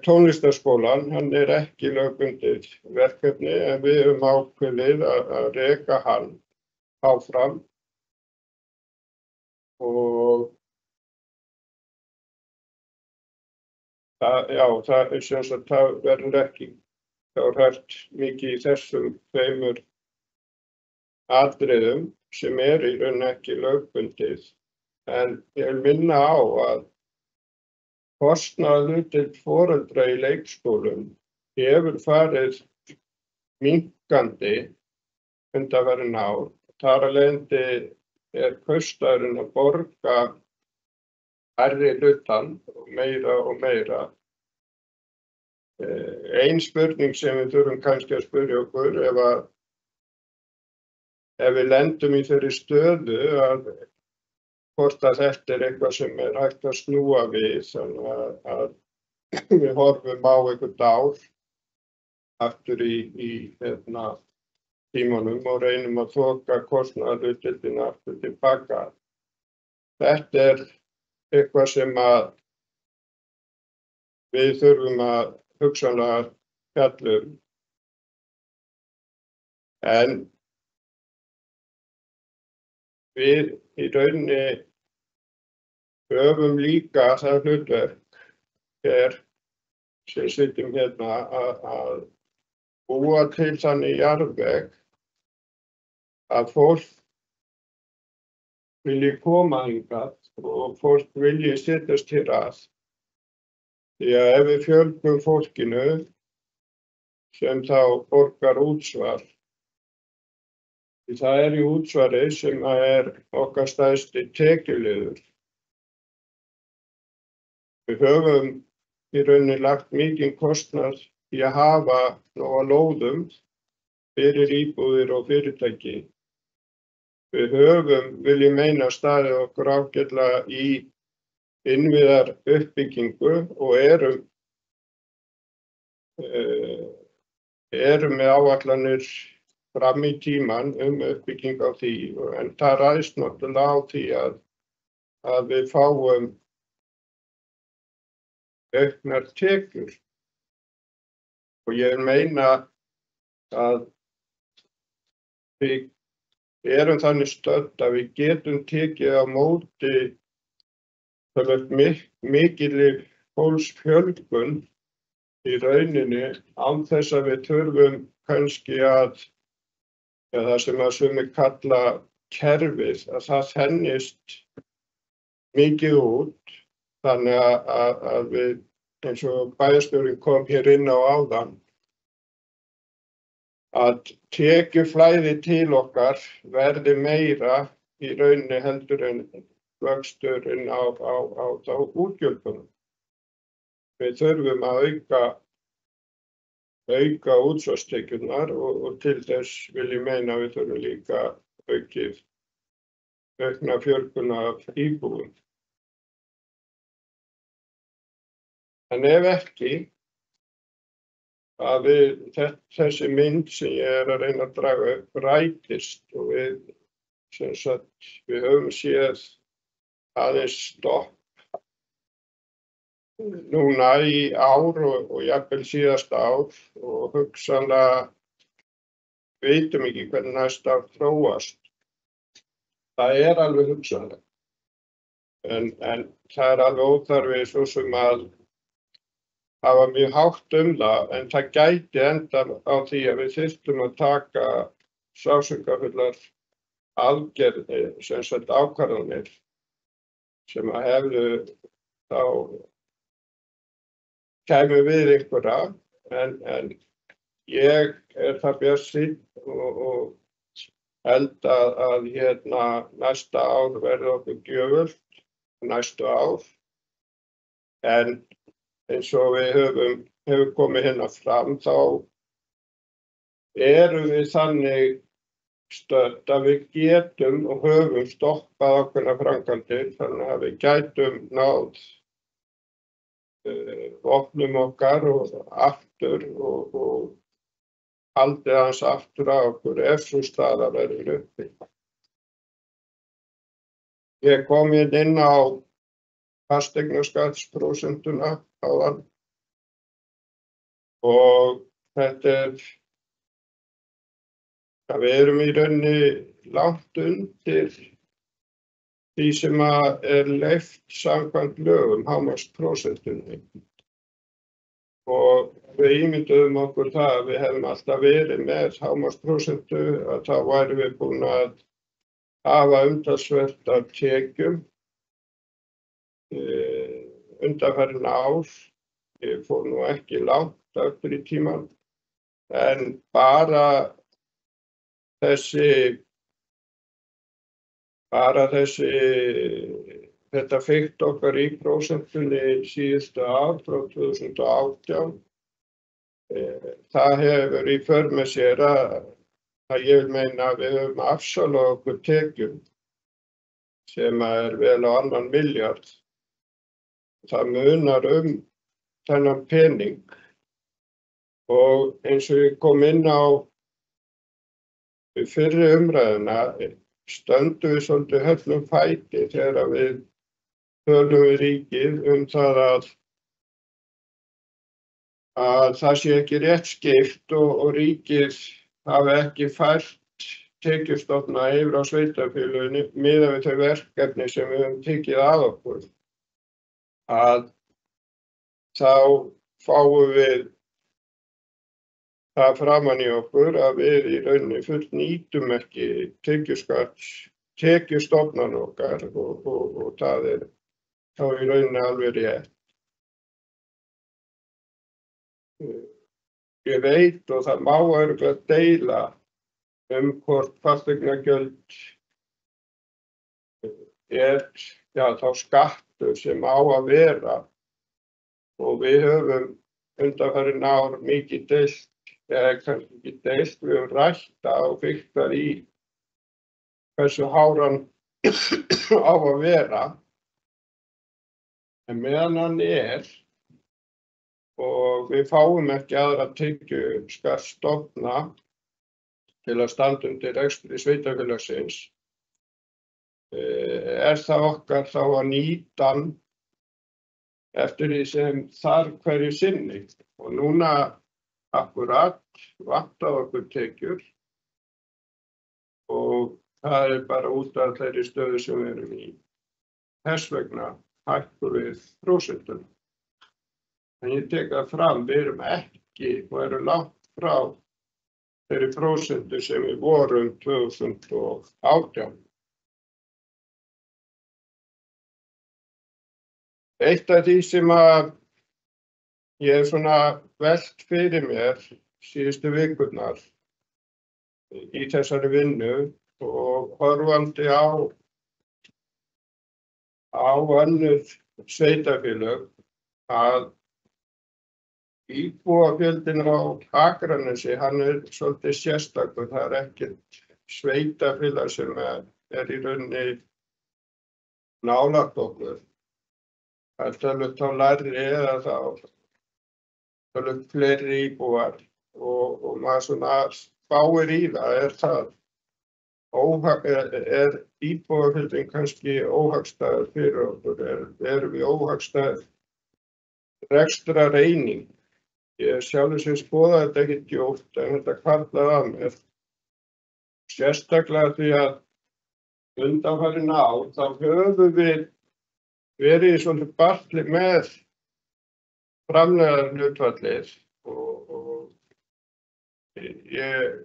tónlistarskólann, hann ekki lögbundið verkefni en við höfum ákveðið að reka hann áfram. Og það verður ekki hrært mikið í þessum tveimur atriðum sem í raun ekki lögbundið. En ég vil minna á að kostnaðarhlutdeild foreldra í leikskólum hefur farið minnkandi undanfarin ár. Þar af leiðandi kostnaðurinn að borga hærri hlutann og meira. Ein spurning sem við þurfum kannski að spyrja okkur ef við lendum í þeirri stöðu að hvort að þetta eitthvað sem hægt að snúa við, þannig að við horfum á einhvern ár aftur í tímanum og reynum að þoka kostnaðarhlutdeildina aftur tilbaka. Þetta eitthvað sem við þurfum að hugsanlega fjalla um. En við í rauninni höfum líka það hlutverk sem sitjum hérna að búa til þannig jarðveg að fólk vilji koma hingað og fólk vilji setjast hér að. Því að ef við fjölgum fólkinu sem þá borgar útsvar, því það í útsvari sem okkar stærsti tekjuliður. Við höfum í rauninni lagt mikinn kostnað í að hafa nóga lóðum fyrir íbúðir og fyrirtæki. Við vil ég meina staðið okkur ágætlega í innviðar uppbyggingu og erum með áætlanir fram í tíman uppbygging á því, en það ræðst náttúrulega á því að við fáum auknar tekjur. Og ég meina að við erum þannig stödd að við getum tekið á móti mikilli fólksfjölgun í rauninni án þess að við þurfum kannski að það sem sumir kalla kerfið, að það þennist mikið út, þannig að við, eins og bæjarstjórinn kom hér inn á áðan, að tekjuflæði til okkar verði meira í rauninni heldur en vöxturinn á útgjöldunum. Við þurfum að auka útsvarstekjurnar og til þess vil ég meina við þurfum líka aukna fjölgun af íbúum. En ef ekki, að þessi mynd sem ég að reyna að draga upp rætist og við höfum séð aðeins stopp núna í ár og jafnvel síðasta ár og hugsanlega vitum ekki hvernig næsta ár þróast. Það alveg hugsanlega. En það alveg óþarfi svo sem að hafa mjög hátt það, en það gæti enda á því að við þyrftum að taka sársaukafullar aðgerðir, ákvarðanir sem að hefðu þá kæmi við einhverja, en ég það bjartsýnn og held að næsta ár verði okkur gjöfult, næstu ár, en eins og við höfum komið hérna fram, þá erum við þannig stödd að við getum og höfum stoppað ákveðnar framkvæmdir, þannig að við gætum náð opnum okkar og aftur og haldið hans aftur á okkur ef sú staða verður uppi. Ég kom inn á fasteignaskattsprósentuna áðan og þetta að við erum í rauninni langt undir því sem leyft samkvæmt lögum, hámarksprósentunni. Og við ímynduðum okkur það að við hefum alltaf verið með hámarksprósentu, að þá værum við búin að hafa umtalsvert af tekjum undanfarin ár. Ég fór nú ekki langt aftur í tímann, en bara þetta fyrkt okkar í prósentunni síðustu ár frá 2018. Það hefur í för með sér að ég vil meina að við höfum afsalað okkur tekjum sem vel á 2 milljarð. Það munar þennan pening og eins og ég kom inn á fyrri umræðuna stöndum við svolítið höllum fæti þegar við tölum við ríkið það að það sé ekki rétt skipt og ríkið hafi ekki fært tekjustofna yfir á sveitarfélögin miðað við þau verkefni sem við höfum tekið að okkur. Að þá fáum við það framan í okkur að við í rauninni fullnýtum ekki tekjustofnan okkar og það þá í rauninni alveg rétt. Ég veit og það má örugglega deila hvort fasteignagjöld þá skattur sem á að vera og við höfum undanfarin ár mikið deilt, kannski ekki deilt, við höfum rætt og fiktar í hversu háran á að vera, en meðan hann og við fáum ekki aðra tekjuskattsstofna til að standa undir rekstri sveitarfélagsins, það okkar þá að nýta hann eftir því sem þarf hverju sinni. Og núna akkurat vantar okkur tekjur og það bara út af þeirri stöðu sem við erum í. Þess vegna hækkum við prósentuna. En ég tek það fram, við erum ekki og erum langt frá þeirri prósentu sem við vorum 2018. Eitt af því sem ég svona velt fyrir mér síðustu vikurnar í þessari vinnu og horfandi á önnur sveitarfélög að íbúafjöldinn á Akranesi, hann svolítið sérstakur, það ekkert sveitarfélag sem í rauninni nálægt okkur. að tölvöld þá lægri eða þá tölvöld fleiri íbúar og maður svona spáir í það, er íbúafjöldin kannski óhagstæður fyrir okkur, erum við óhagstæður rekstrareining. Ég sjálfur sem skoða þetta ekki djúpt en þetta hvarflaði að mér. Sérstaklega því að undanfarin ár þá höfum við verið í svolítið basli með framlegðarhlutfallið og ég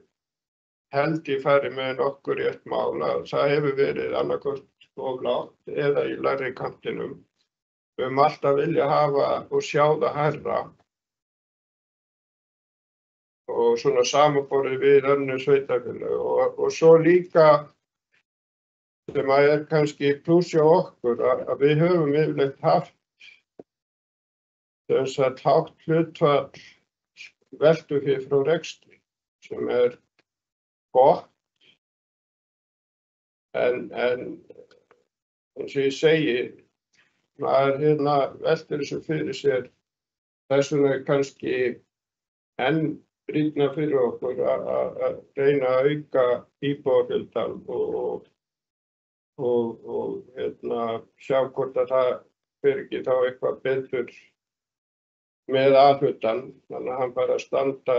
held ég fari með nokkur rétt mál að það hefur verið annarkvort of lágt eða í lægri kantinum. Við höfum alltaf vilja hafa og sjá það hærra og svona samanborið við önnur sveitarfélög og svo líka sem að er kannski plús hjá okkur að við höfum yfirleitt haft þess að hátt hlutfall veltufé frá rekstri sem er gott en eins og ég segi maður veltir þessu fyrir sér þess vegna kannski enn brýnna fyrir okkur að reyna að auka íbúafjöldan og sjá hvort að það fer ekki þá eitthvað betur með aðhlutan þannig að hann bara standa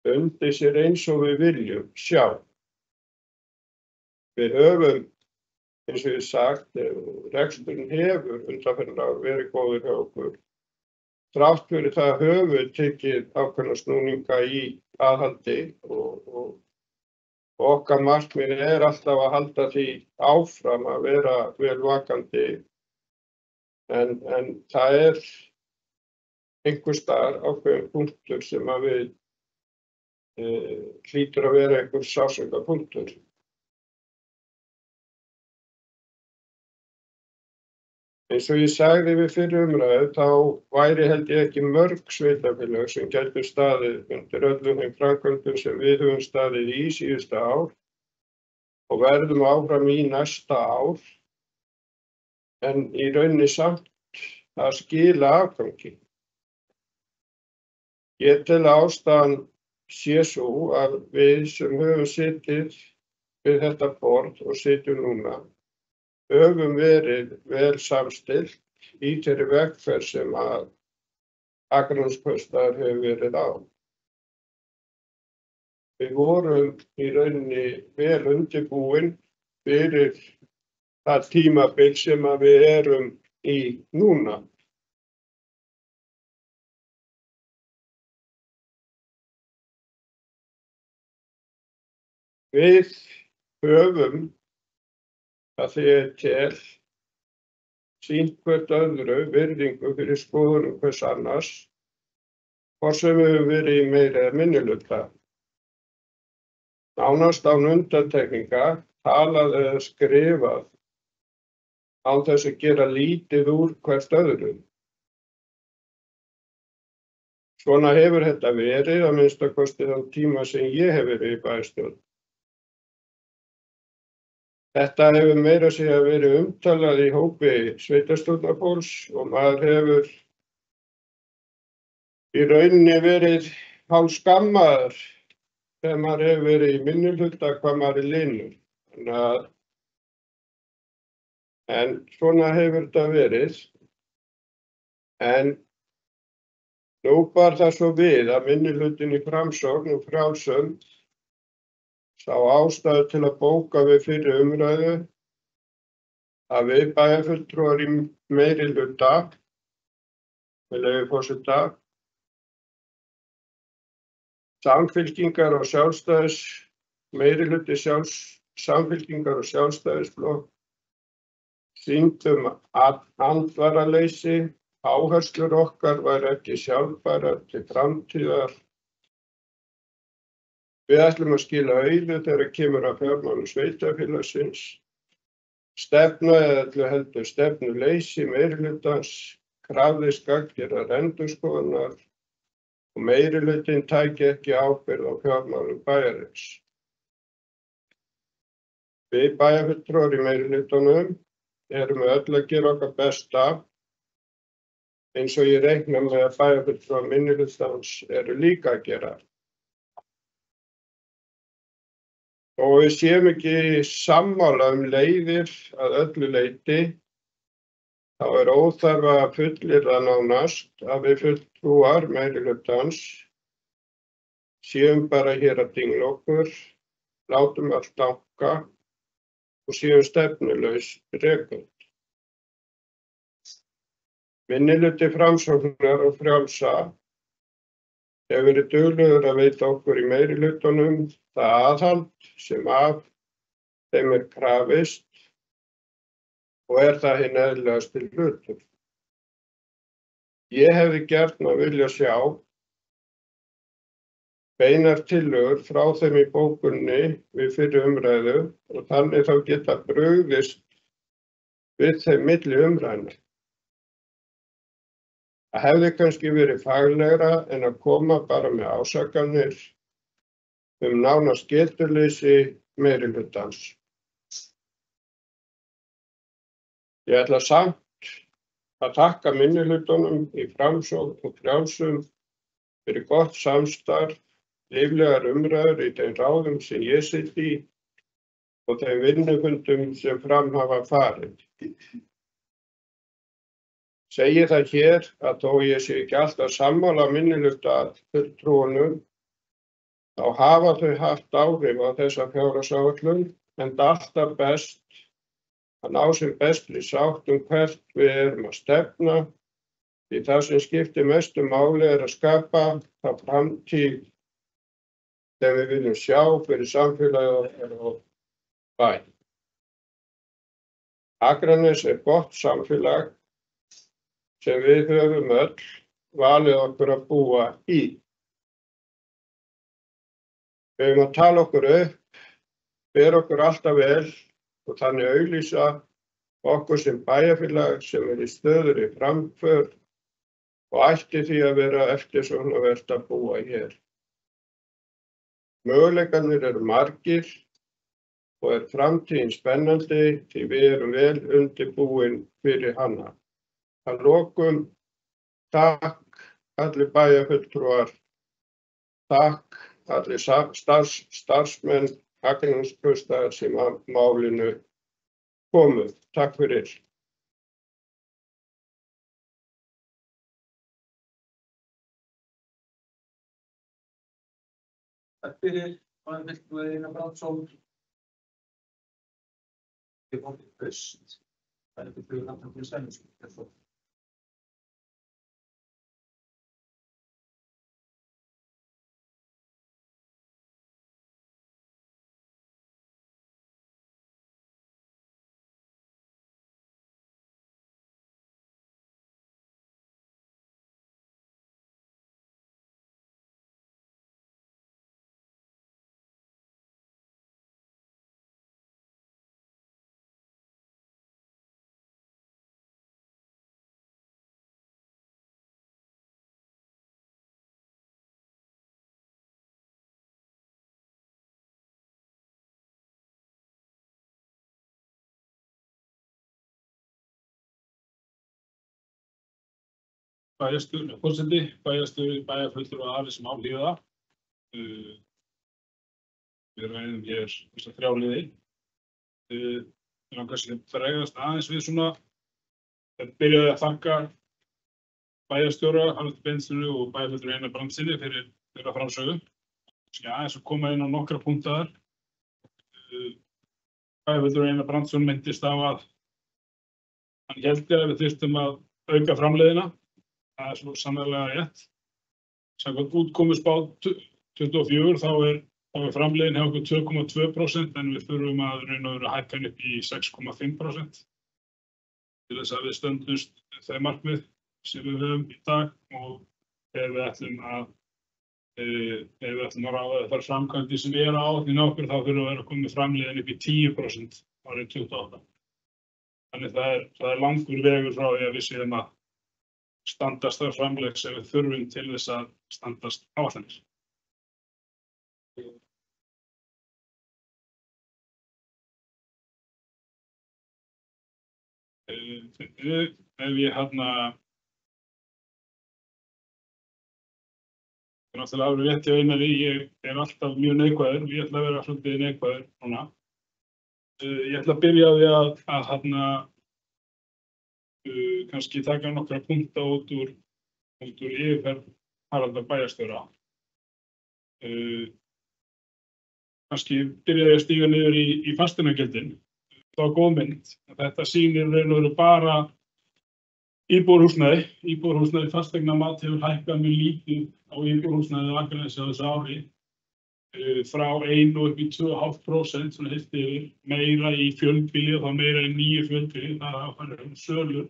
undir sér eins og við viljum sjá. Við höfum, eins og ég sagt, reksturinn hefur undanfarin ár verið góður hjá okkur. Þrátt fyrir það höfum við tekið ákveðna snúninga í aðhaldi og okkar markmið er alltaf að halda því áfram að vera vel vakandi en það er einhvers staðar ákveðin punktur sem að við hlýtur að vera einhver sársaukapunktur. Eins og ég sagði við fyrri umræðu þá væri held ég ekki mörg sveitarfélög sem gætu staðið undir öllum þeim framkvæmdum sem við höfum staðið í síðustu ár og verðum áfram í næsta ár en í rauninni samt að skila afgangi. Ég tel að ástæðan sé svo að við sem höfum setið við þetta borð og sitjum núna höfum verið vel samstillt í þeirri vegferð sem að Akraneskaupstaður hefur verið á. Við vorum í rauninni vel undirbúin fyrir það tímabil sem að við erum í núna. Við höfum að því til sýnt hvert öðru virðingu fyrir skoðunum hvers annars, hvort sem við höfum verið í meiri eða minnihluta. Nánast án undantekninga, talað eða skrifað án þess að gera lítið úr hvert öðru. Svona hefur þetta verið að minnsta kosti þann tíma sem ég hef verið í bæjarstjórn. Þetta hefur meira að segja verið umtalað í hópi sveitarstjórnarfólks og maður hefur í rauninni verið hálfskammaður þegar maður hefur verið í minnihluta hvað maður er linur. En svona hefur þetta verið. En nú bar það svo við að minnihlutin í Framsókn og Frjálsum sá ástæðu til að bóka við fyrri umræðu að við bæjarfulltrúar í meirihluta, með leyfi forseta, Samfylkingar og meirihluti Samfylkingar og Sjálfstæðisflokk sýndum andvaraleysi, áherslur okkar væru ekki sjálfbærar til framtíðar. Við ætlum að skila auðu þegar kemur að fjármálum sveitarfélagsins. Stefna eða heldur stefnuleysi meirihlutans krafðist gagngerðar endurskoðunar og meirihlutinn tæki ekki ábyrgð á fjármálum bæjarins. Við bæjarfulltrúar í meirihlutanum erum við öll að gera okkar besta eins og ég reikna með að bæjarfulltrúar minnihlutans eru líka að gera. Og við séum ekki sammála leiðir að öllu leyti, þá er óþarfa að fullyrða nánast að við fulltrúar meirihlutans séum bara hér að dingla okkur, látum allt ganga og séum stefnulaus rekord. Minnihluti Framsóknar og Frjálsa hefur verið duglegur að veita okkur í meirihlutunum það aðhald sem af þeim er krafist og er það hinn eðlilegasti hlutur. Ég hefði gjarna viljað sjá beinar tillögur frá þeim í bókunni við fyrri umræðu og þannig þá geta brugðist við þeim milli umræðna. Það hefði kannski verið faglegra en að koma bara með ásakanir nánast getuleysi meirihlutans. Ég ætla samt að þakka minnihlutunum í Framsókn og Frjálsum fyrir gott samstarf, líflegar umræður í þeim ráðum sem ég sit í og þeim vinnufundum sem fram hafa farið. Segi það hér að þó ég sé ekki alltaf sammála minnihlutafulltrúunum, þá hafa þau haft áhrif á þessa fjárhagsáætlun, enda alltaf best að ná sem bestri sátt hvert við erum að stefna, því það sem skiptir mestu máli er að skapa það framtíð sem við viljum sjá fyrir samfélagið okkar og bæ. Akranes er gott samfélag sem við höfum öll valið okkur að búa í. Við höfum að tala okkur upp, bera okkur alltaf vel og þannig auglýsa okkur sem bæjarfélag sem er í stöðugri framför og ætti því að vera eftirsóknarvert að búa hér. Möguleikarnir eru margir og er framtíðin spennandi því við erum vel undirbúin fyrir hana. Að lokum, takk allir bæjarfulltrúar, takk allir starfsmenn Akraneskaustaðar sem að málinu komu. Takk fyrir. Takk fyrir, bæjarfulltrúi Einar Brandsson. Ég kom til haust, bæjarfulltrúi Hrafnhildur Sæmundsdóttir. Bæjarstjóri, forseti, bæjarstjóri, bæjarfulltrúar Ari sem áhlýða. Við ræðum hér þessa þrjá liði. Mig langar að bregðast aðeins við svona. Það byrjaði að þakka bæjarstjóra Haraldi Benediktssyni og bæjarfulltrúa Einar Brandssyni fyrir þeirra framsögu. Aðeins að koma inn á nokkra punkta þar. Bæjarfulltrúi Einar Brandsson minntist á að hann héldi að við þyrftum að auka framleiðina. Það er svo sannarlega rétt. Samkvæmt útkomuspá 24 þá er framleiðin hjá okkur 2,2% en við þurfum að raun og veru hækka upp í 6,5% til þess að við stöndumst þeim markmið sem við höfum í dag og ef við ætlum að ráða þær framkvæmdir sem eru á áætlun okkur þá þurfum við að vera komið framleiðin upp í 10% árið 2028. Þannig það er langur vegur frá því að við séum að standast þær framlegg sem við þurfum til þess að standast áætlanir. Ef ég náttúrulega alveg rétt hjá Einari, ég alltaf mjög neikvæður og ég ætla að vera svolítið neikvæður núna. Ég ætla að byrja á því að kannski taka nokkra punkta út úr yfirferð Haraldar bæjarstjóra. Kannski byrjaði að stíga niður í fasteignagjöldin. Það var góð mynd. Þetta sýnir raun og veru bara íbúðarhúsnæði, fasteignamat hefur hækkað mjög lítið á íbúðarhúsnæði á Akranesi á þessu ári. Frá 1 og upp í 2,5% svona heilt yfir, meira í fjölbýli og þá meira í nýju fjölbýli, það er sölur,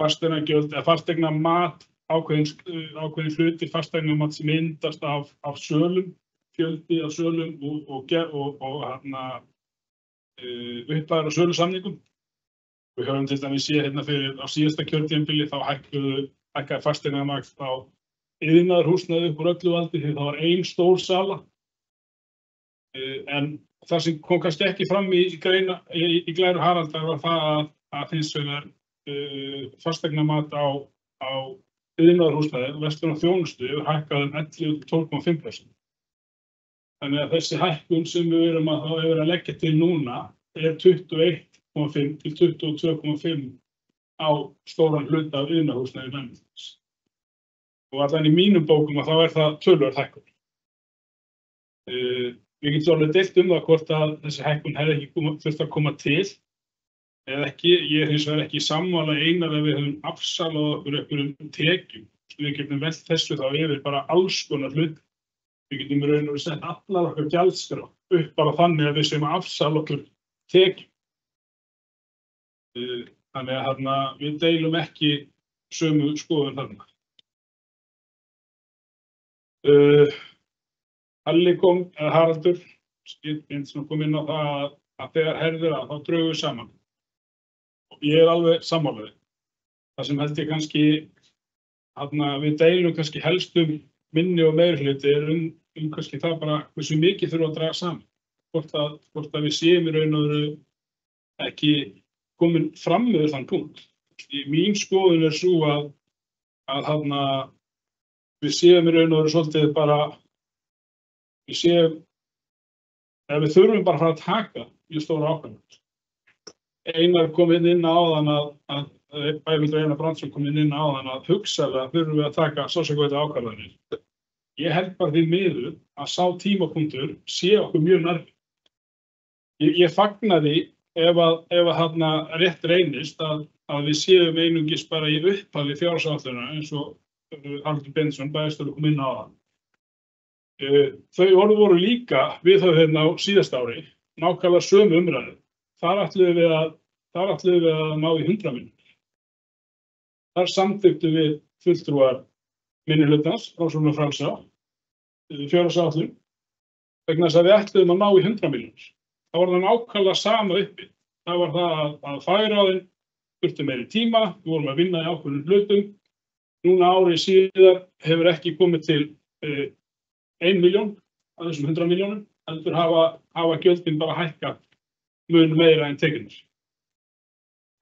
fasteignagjöld eða fasteignamat, ákveðin hluti fasteignamat sem myndast af sölum, fjöldi af sölum og upphæðir á sölusamningum. Við höfum til dæmis séð hérna fyrir á síðasta kjörtímabili þá hækkaði fasteignamat á iðnaðarhúsnæði upp úr öllu valdi því það var ein stór sala. En það sem kom kannski ekki fram í glæru Haraldar var það að hins vegar fasteignamat á iðnaðarhúsnæði og verslun og þjónustu hefur hækkað 11–12,5%. Þannig að þessi hækkun sem við erum að leggja til núna er 21,5 til 22,5 á stóran hluta af iðnaðarhúsnæði landsins. Og allan í mínum bókum þá er það töluverð hækkun. Við getum alveg deilt það hvort að þessi hækkun hefði ekki þurft að koma til eða ekki. Ég er hins vegar ekki sammála Einar að við höfum afsalað okkur einhverjum tekjum. Við getum velt þessu þá yfir bara alls konar hluti. Við getum raun og veru sett allar okkar gjaldskrá upp bara þannig að við séum að afsala okkur tekjum. Þannig að við deilum ekki sömu skoðun þarna. Haraldur kom inn á það að þegar herðir þá drögum við saman. Ég er alveg sammála. Það sem held ég kannski við deilum kannski helst minni og meirihluti kannski það bara hversu mikið þurfa að draga saman. Hvort að við séum í raun og veru ekki komin fram með þann punkt. Mín skoðun er sú að við séum í raun og veru svolítið bara við þurfum bara að fara að taka mjög stóra ákvarðanir. Einar kom inn áðan Bæjarhildur Einar Brandsson kom inn áðan að hugsanlega þurfum við að taka sársaukavæddar ákvarðanir. Ég held bara því miður að sá tímapunktur sé okkur mjög nærri. Ég fagna því ef að rétt reynist að við séum einungis bara í upphafi fjárhagsáætlunar eins og Haraldur Benediktsson bæjarstjóri kom inn áðan. Þau orð voru líka viðhöfð hérna á síðasta ári, nákvæmlega sömu umræðu. Þar ætluðum við að ná í 100 milljónir. Þar samþykktum við fulltrúar minnihlutans, Framsóknar og Frjálsra, fjárhagsáætlun, vegna þess að við ætluðum að ná í 100 milljónir. Það var það nákvæmlega sama uppi. Það var það að fagráðin þurfti meiri tíma, við vorum að vinna í ákveðnum hlutum. Núna árið síðar hefur ekki komið til 1 milljón af þessum 100 milljónum, heldur hafa gjöldin bara hækkað mun meira en tekjurnar.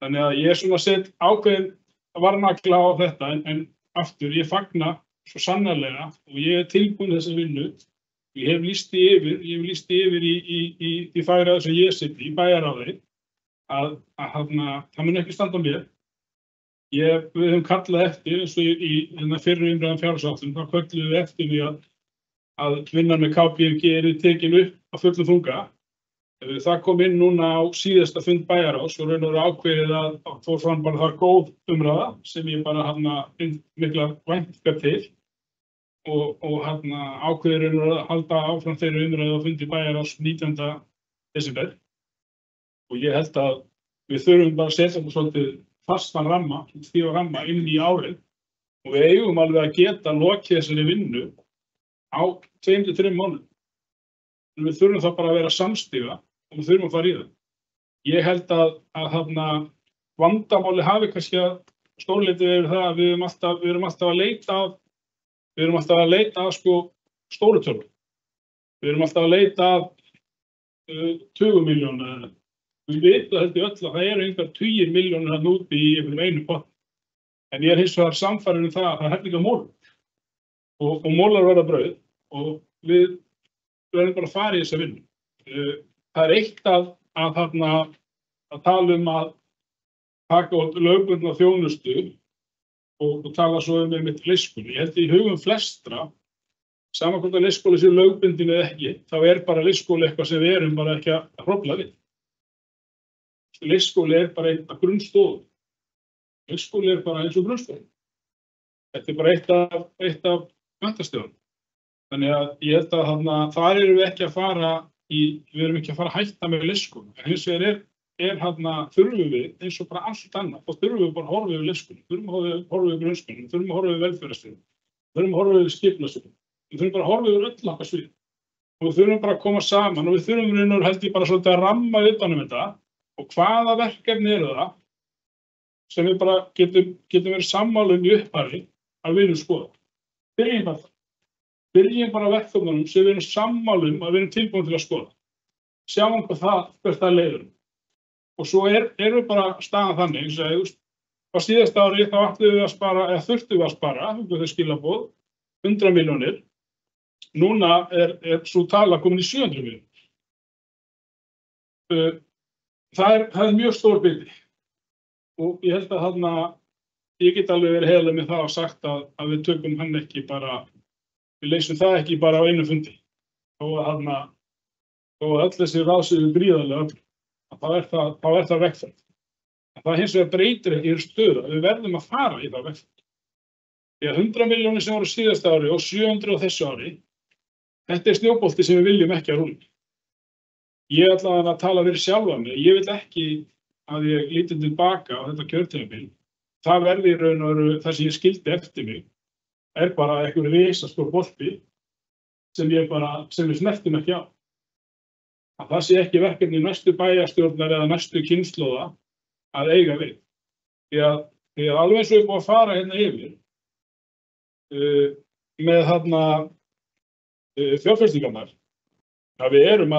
Þannig að ég er svona sett ákveðin varnagla á þetta, en aftur ég fagna svo sannarlega og ég er tilbúin þessa vinnu. Ég hef lýst því yfir í fagráði sem ég sitt í bæjarráði að það mun ekki standa á mér. Við höfum kallað eftir eins og í fyrri umræðum fjárhagsáætlun, þá kölluðum við eftir því að vinnan með KPMG yrði tekin upp á fullum þunga. Það kom inn núna á síðasta fund bæjarráðs og raun og veru ákveðið að fór fram bara þar góð umræða sem ég bara miklar væntingar til og ákveðið raun og veru að halda áfram þeirri umræðu á fundi bæjarráðs 19. desember. Og ég held að við þurfum bara að setja okkur svolítið fastan ramma inn í árið og við eigum alveg að geta lokið þessari vinnu á 2–3 mánuðum. Við þurfum þá bara að vera samstiga og við þurfum að fara í það. Ég held að vandamáli hafi kannski að stórleitið yfir það að við erum alltaf að leita að stóru tölur. Við erum alltaf að leita að 20 milljóna Við vitum held ég öll að það eru einhver 20 milljónir þarna úti í einhverjum einu potti. En ég hins vegar sannfærður það að það er líka mól. Og mólar verða brauð og við verðum bara að fara í þessa vinnu. Það er eitt að tala að taka út lögbundna þjónustu og tala svo einmitt leikskóli. Ég held í hugum flestra, sama hvort að leikskóli sé lögbundin eða ekki, þá bara leikskóli eitthvað sem við erum bara ekki að hrófla við. Leikskóli bara einn af grunnstoðum. Leikskóli bara eins og grunnstoðum. Þetta bara eitt af menntastöðum. Þannig að ég held að þar erum við ekki að fara við erum ekki að fara að hætta með leikskóla. Hins vegar þurfum við eins og bara allt annað. Þá þurfum við bara að horfa við leikskóla, þurfum að horfa við grunnskóla, þurfum að horfa við velferðarsvið, þurfum að horfa við skipulagssvið, við þurfum bara að horfa við öll okkar svið. Og við þurfum bara að koma saman og við þurfum held ég bara svolítið að ramma utan þetta og hvaða verkefni eru það sem við bara getum verið sammála í upphafi að við erum skoða. Byrjum bara verkefnunum sem við erum sammála að við erum tilbúin til að skoða. Sjáum hvert það leiður. Og svo erum við bara staðan þannig, á síðasta ári þá ætlum við að spara, eða þurftum við að spara, þau skilaboð, 100 milljónir. Núna svo tala komin í 700 milljónir. Það er mjög stór biti. Og ég held að ég get alveg verið heiðarleg með það og sagt að við tökum hann ekki bara, við leysum það ekki bara á einu fundi. Þó að öll þessi ráðsögu gríðarlega öll. Þá er það vegferð. Það hins vegar breytir ekki í stöðu að við verðum að fara í það vegferð. Því að 100 milljónir sem voru síðasta ári og 700 á þessu ári, þetta er snjóbolti sem við viljum ekki að rúlla. Ég ætla að tala fyrir sjálfa mig. Ég vil ekki að ég líti tilbaka á þetta kjörtímabil. Það verði í raun og veru það sem ég skildi eftir mig bara einhver risastór bolti sem við snertum ekki á. Að það sé ekki verkefni næstu bæjarstjórnar eða næstu kynslóða að eiga við. Því að alveg eins og við búum að fara hérna yfir með fjárfestingarnar, að við erum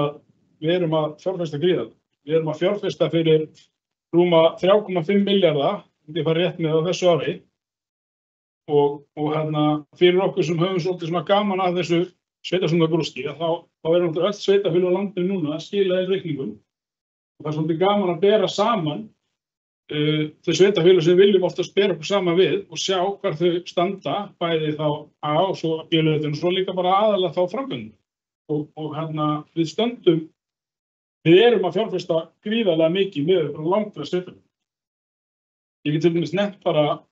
að fjárfesta gríðarlega. Við erum að fjárfesta fyrir rúma 3,5 milljarða, ég fari rétt með á þessu ári, og fyrir okkur sem höfum svolítið svona gaman að þessu sveitarstjórnargrúski, þá erum öll sveitarfélög á landinu núna að skila þeim reikningum. Og það er svolítið gaman að bera saman þau sveitarfélög sem við viljum oftast bera okkur saman við og sjá hvar þau standa, bæði þá og svo bílauðinu, svo líka bara aðalega þá framgöndum. Og við erum að fjárfesta gríðarlega mikið með langtra sveitarfélög. Ég get til dæmis nefnt bara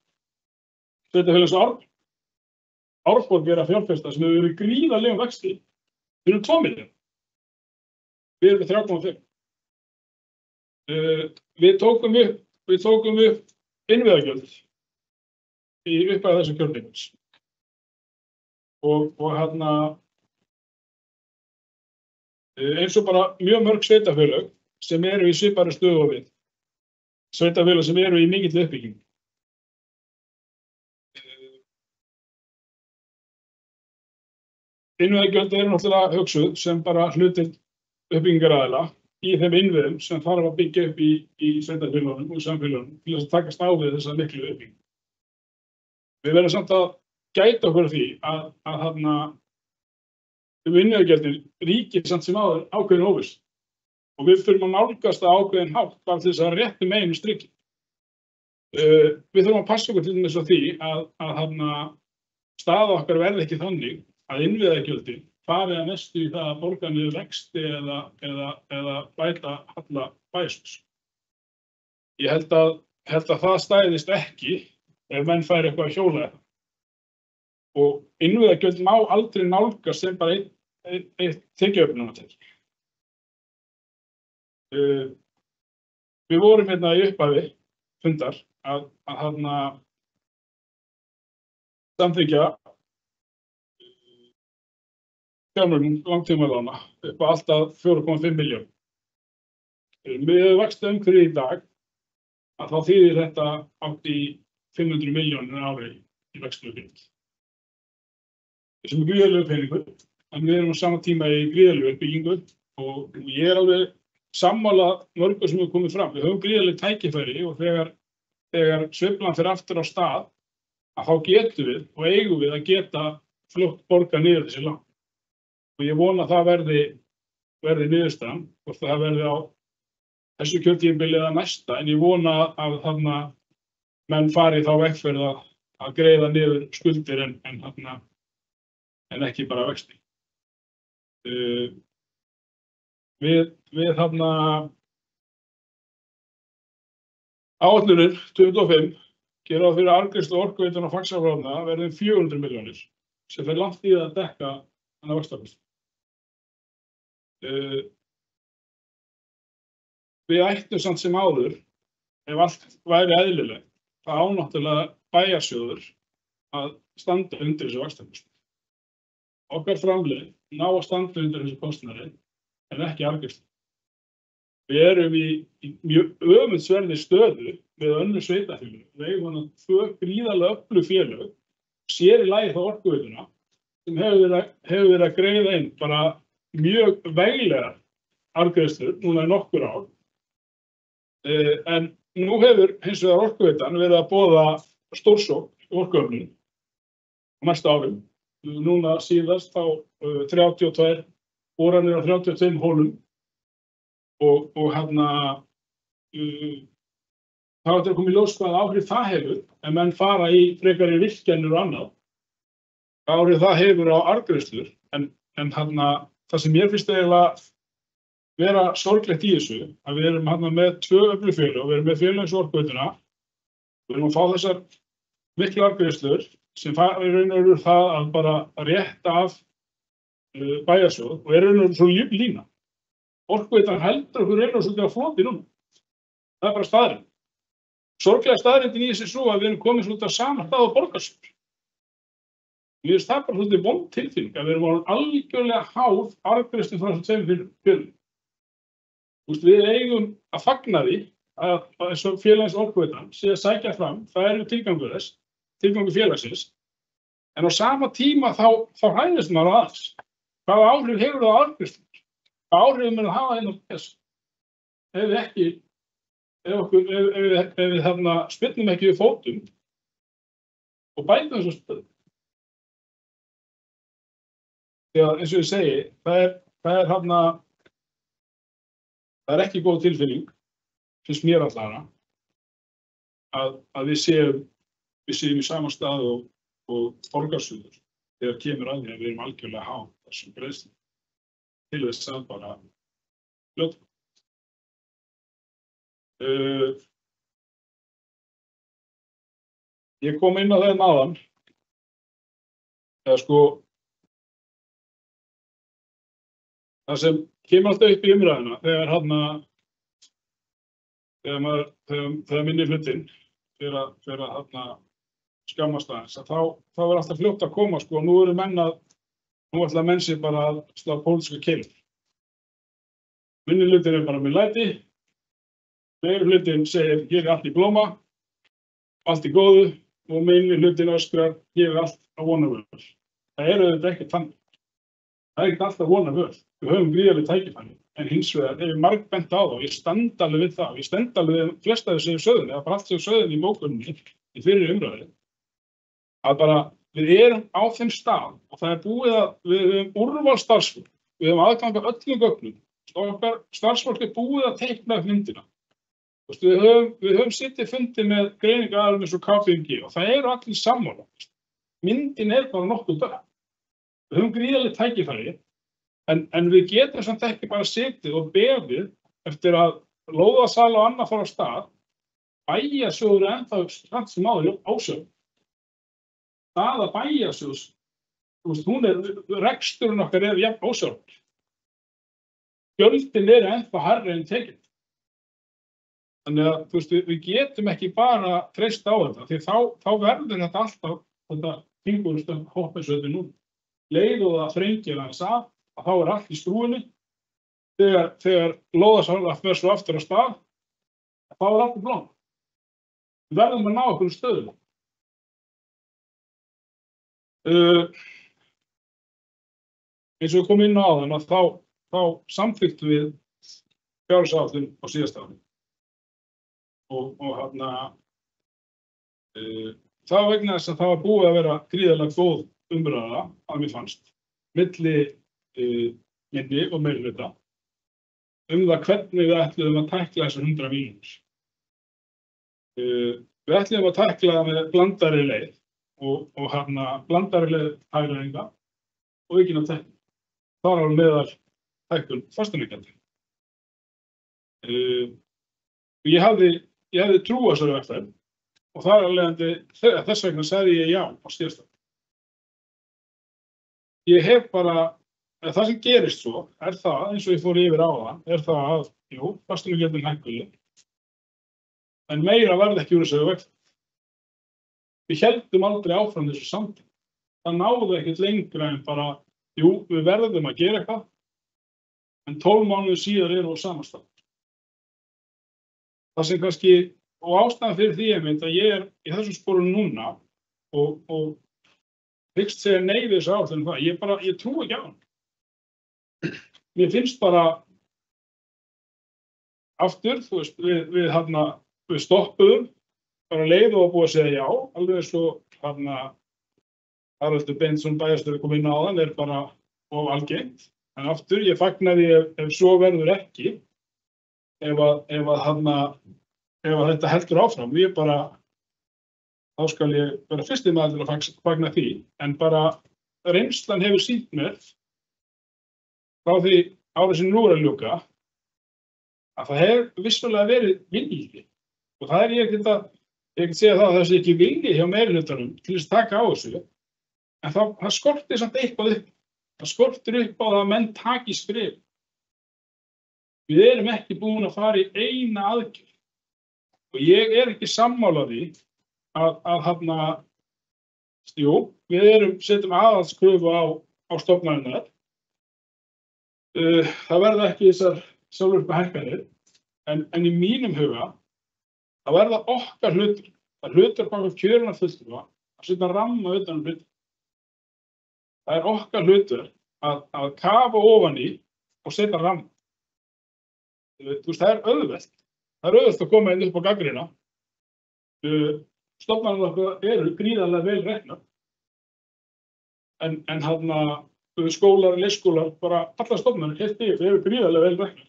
sveitarfélags Árborg að fjárfesta sem hefur verið gríðarlegum vexti. Við erum 2 milljarðar. Við erum með 3,5. Við tókum upp innviðagjöld í upphæð þessu kjörtímabils. Og eins og bara mjög mörg sveitarfélög sem eru í svipaðri stöðu og við. Sveitarfélög sem eru í mikilli uppbyggingu. Innviðagjöld eru náttúrulega hugsuð sem bara hlutir uppbyggingaraðila í þeim innviðum sem þarf að byggja upp í sveitarfélögunum og samfélögunum til þess að takast á við þessa miklu uppbyggingu. Við verðum samt að gæta okkur því að innviðagjöldin ríkir samt sem áður ákveðin óviss. Og við þurfum að nálgast það ákveðin hátt bara til þess að réttu megin strikki. Við þurfum að passa okkur til þess að því að staða okkar verði ekki þannig að innviðagjöldin fari að mestu í það að borga niður vexti eða bæta halla bæjarins. Ég held að það stæðist ekki ef menn færi eitthvað að hjóla þetta. Og innviðagjöld má aldrei nálgast sem bara eitt tekjuöflunartæki. Við vorum hérna í upphafi fundar að samþykkja fjármögnun langtímalána upp á alltaf 4,5 milljónir. Með vaxta umhverfi í dag að þá þýðir þetta átt í 500 milljónir ári í vextuðugjöld. Sem gríðarlegur peningur, en við erum á sama tíma í gríðarlegu uppbyggingu og ég alveg sammála mörgu sem hefur komið fram. Við höfum gríðarleg tækifæri og þegar sveiflan fer aftur á stað, að þá getum við og eigum við að geta fljótt borga niður þessi lán. Og ég vona að það verði niðurstaðan, hvort það verði á þessu kjörtímabili eða næsta, en ég vona að þarna menn fari þá vegferð að greiða niður skuldir en ekki bara vexti. Við þarna áætlunin 25 gera fyrir arðgreiðslu Orkuveituna og Faxaflóa verði 400 milljónir sem fer langt í að dekka hana vaxtakostnað. Við ættum samt sem áður, ef allt væri eðlilegt, það á náttúrulega bæjarsjóður að standa undir þessu vaxtakostnaði. Okkar framlög ná að standa undir þessu kostnaði en ekki arðgreiðslu. Við erum í mjög öfundsverðri stöðu með önnur sveitarfélög. Við eigum 2 gríðarlega öflug félög, sér í lagi þá Orkuveituna, sem hefur verið að greiða inn bara mjög veglegar arðgreiðslur núna í nokkur ár. En nú hefur hins vegar Orkuveitan verið að boða stórsókn í orkuöflun á næsta árum. Núna síðast þá 32 boranir á 32 holum og þá er þetta komið í ljós hvað áhrif það hefur en menn fara í frekari virkjanir og annað. Áhrif það hefur á arðgreiðslur en það sem mér finnst eiginlega vera sorglegt í þessu, að við erum með 2 öflug félög og við erum með félög eins og Orkuveituna. Við erum að fá þessar miklu arðgreiðslur sem í raun og veru það að bara rétta af bæjarsjóð og í raun og veru svo lína. Orkuveitan heldur okkur raun og svolítið á floti núna. Það bara staðreynd. Sorglega staðreyndin í þessu svo að við erum komið svolítið á sama stað á borgarsjóð. Mér finnst það bara svolítið vond tilfinning að við erum algjörlega háð arðgreiðslum frá þessum 2 félögum. Við eigum að fagna því að eins og félagins Orkuveitan sé að sækja fram, það er tilgangur félagsins, en á sama tíma þá hræðist maður aðeins. Hvaða áhrif hefur það á arðgreiðslur? Hvaða áhrif mun það hafa hérna á þessu? Ef við spyrnum ekki við fótum og bætum þessu stöðu. Þegar eins og ég segi, það er ekki góð tilfinning, finnst mér allavega, að við séum í sama stað og borgarsjóður þegar kemur að því að við erum algjörlega háð þessum greiðslum til þess að bara fljóta. Ég kom inn á þeim áðan, eða sko, það sem kemur alltaf upp í umræðuna þegar minnihlutinn fer að skammast aðeins, þá er alltaf fljótt að koma sko, nú ætla menn sér bara að slá pólitíska keilur. Minnihlutinn bara með læti, meirihlutinn segir hér er allt í blóma, allt í góðu og minnihlutinn öskrar hér er allt á vonarvöl. Það auðvitað ekki þannig. Það er ekki alltaf vonarvöl. Við höfum gríðarleg tækifæri, en hins vegar ef ég margbent á það og ég stend alveg við það, ég stend alveg við flesta þessu sögðunni, eða bara allt þessu sögðunni í bókunni í fyrir umræðu, að bara við erum á þeim stað og það er búið að við höfum úrval starfsfólk, við höfum aðgang að öllum gögnum, okkar starfsfólk er búið að teikna upp myndina. Við höfum sittið fundið með greiningaraðilum eins og KPMG og það eru allir sammála. Myndin er bara nokkuð dökk. Við höfum gríðarleg tækifæri, en við getum samt ekki bara setið og beðið eftir að lóðasala og annað fara á stað, bæjarsjóður er ennþá samt sem áður ósjálf. Staða bæjarsjóðs, reksturinn okkar er jafn ósjálf. Gjöldin eru ennþá hærri en tekinn. Þannig að við getum ekki bara treyst á þetta, því þá verður þetta alltaf þetta fingurustönd hoppesöðu núna. Leið og það þrengir aðeins að þá er allt í skrúinni. Þegar lóðasala fer svo aftur á stað, þá er allt í blóm. Við verðum að ná okkur stöðu. Eins og við komum inn á áðan, þá samþykktum við fjárhagsáætlun á síðasta ári. Og það var vegna þess að það var búið að vera gríðarlega góð umræða, að mér fannst, milli minni og meirihluta það hvernig við ætluðum að tækla þessar 100 mínútur. Við ætluðum að tækla það með blandari leið og blandari leið hagræðinga og aukinna tekna. Þar á meðal hækkun fasteignagjalda. Ég hafði trú á þessari vegferð og þar af leiðandi þess vegna sagði ég já á síðasta. Ég hef bara, það sem gerist svo það, eins og ég fór yfir áðan, það að, fasteignagjöldin hækkuðu, en meira verði ekki úr þessari vegferð. Við héldum aldrei áfram þessu samtal. Það náði ekkert lengra en bara, við verðum að gera eitthvað, en 12 mánuðir síðar erum við á sama stað. Það sem kannski, og ástæðan fyrir því að ég er í þessum sporum núna og hyggst segja nei við þessu áætlun það, ég trúi ekki á hann. Mér finnst bara aftur, við stoppuðum, bara leið og búið að segja já, alveg svo Haraldur Beintsson bæjarstjóri kom inn á áðan, bara of algengt. En aftur, ég fagnaði ef svo verður ekki, ef þetta heldur áfram, þá skal ég vera fyrsti maður til að fagna því, en bara reynslan hefur sýnt mér frá því árið sem nú er að ljúka að það hefur vissulega verið vilji og það ég get segja það að það sé ekki vilji hjá meirihlutanum til þess að taka á þessu, en það skortir samt eitthvað upp. Það skortir upp á það að menn taki skref. Við erum ekki búin að fara í eina aðgerð og ég er ekki sammála því við setjum aðhaldskröfu á stofnanirnar. Það verða ekki þessar sjálfvirkni hækkanir, en í mínum huga það verða okkar hlutur. Það hlutur baka kjörina fulltrúa að setja ramma utan hlutur. Það er okkar hlutur að kafa ofan í og setja ramma. Það er auðvelt. Það er auðvelt að koma inn upp á gagnrýna. Stofnanirnar okkar eru gríðarlega vel reknar. En skólar, leikskólar, bara allar stofnanir heilt yfir eru gríðarlega vel reknar.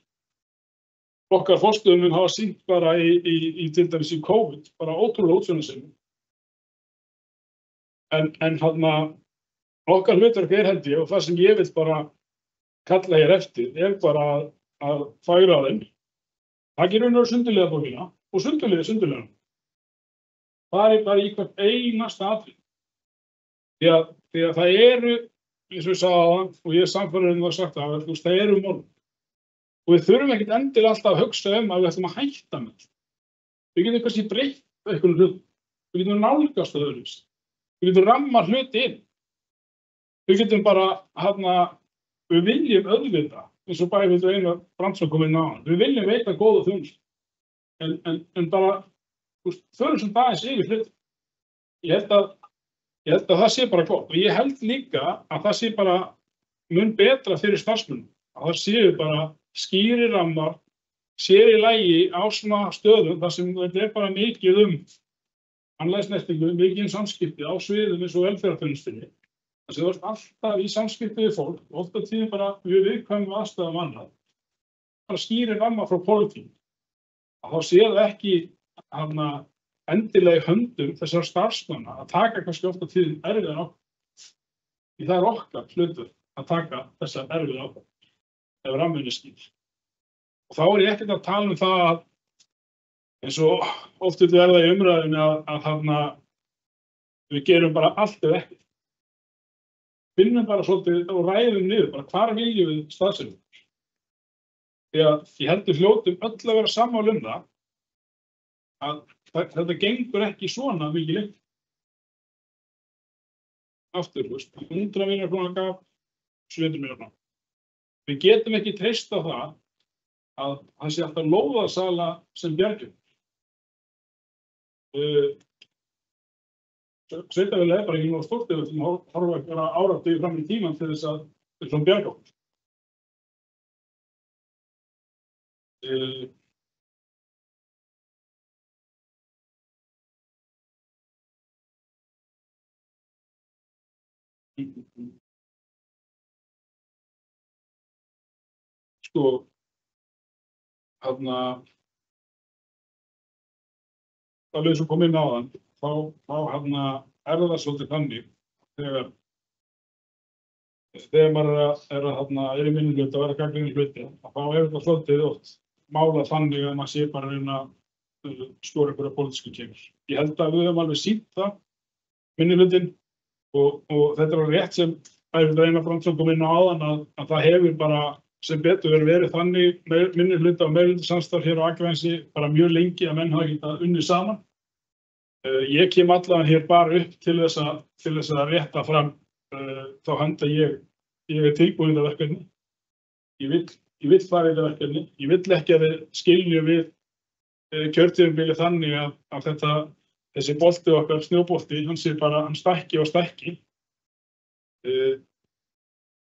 Okkar forstöðumenn hafa sýnt bara í til dæmis í COVID, bara ótrúlega útsjónarsemi. En okkar hlutverk held ég, og það sem ég vil bara kalla hér eftir, bara að færa þeim. Það gerir raun og sundurliðabókina og sundurliðan. Það bara í hvert einasta atriði. Því að það eru, eins og ég sagði áðan, og ég samfærður það sagt það eru mál. Og við þurfum ekkert endilega alltaf að hugsa að við ætlum að hætta með það. Við getum kannski breytt einhvern hlut. Við getum nálgast að öðruvísi. Við getum rammað hluti inn. Við getum bara, við viljum auðvitað, eins og bæði við Einar Brandsson kom inn á hann. Við viljum veita góða þjónustu. En bara, förum sem aðeins yfir hluti. Ég held að það sé bara gott. Og ég held líka að það sé bara mun betra fyrir starfsmönnum. Að það séu bara skýrir rammar, sér í lagi á svona stöðum þar sem þetta bara mikið annlægisnertingu, mikið samskipti á sviðum eins og velferðarþjónustunni. Þar sem þú ert alltaf í samskipti við fólk, ofta tíðum bara við viðkvæmum aðstæðum annað. Bara skýrir rammar frá pólitík. Þá séu það ekki endilega í höndum þessar starfsmanna að taka kannski ofta tíðum erfiðar ákvarðanir. Því það er okkar hlutur að taka þessar erfiðar ákvarðanir. Ef ramminn skýr. Og þá ég ekkert að tala það að eins og oft við það í umræðinu að við gerum bara allt eða ekkert. Finnum bara svolítið og ræðum niður, bara hvar viljum við staðsetningar. Því að ég held við hljótum öll að vera sammála það að þetta gengur ekki svona mikið lengt. Aftur, 100 milljóna króna gaf 700 milljóna króna. Við getum ekki treyst á það að það sé alltaf lóðasala sem bjargjum. Sveitarfélagið bara ekki nógu stórt ef við horfum að vera áratugi fram í tímann til þess að bjarga okkur. Sko, þarna, alveg eins og kom inn á þann, þá það svolítið þannig þegar maður er í minnihluta og er að gagnrýna hluti, þá það svolítið oft málað þannig að maður sé bara að reyna að skora einhverja pólitísku kemur. Ég held að við höfum alveg sýnt það, minnihlutinn, og þetta alveg rétt sem Einar Brandsson kom inn á áðan að það hefur bara sem betur verið þannig minnihluta og meirihlutasamstarf hér á Akranesi bara mjög lengi að menn hafa getað unnið saman. Ég kem allavega hér bara upp til þess að rétta fram þá hönd að ég er tilbúinn í þetta verkefni. Ég vill fara í þetta verkefni. Ég vill ekki að við skiljum við kjörtímabilið þannig að þessi bolti okkar, snjóbolti, hann stækki og stækki.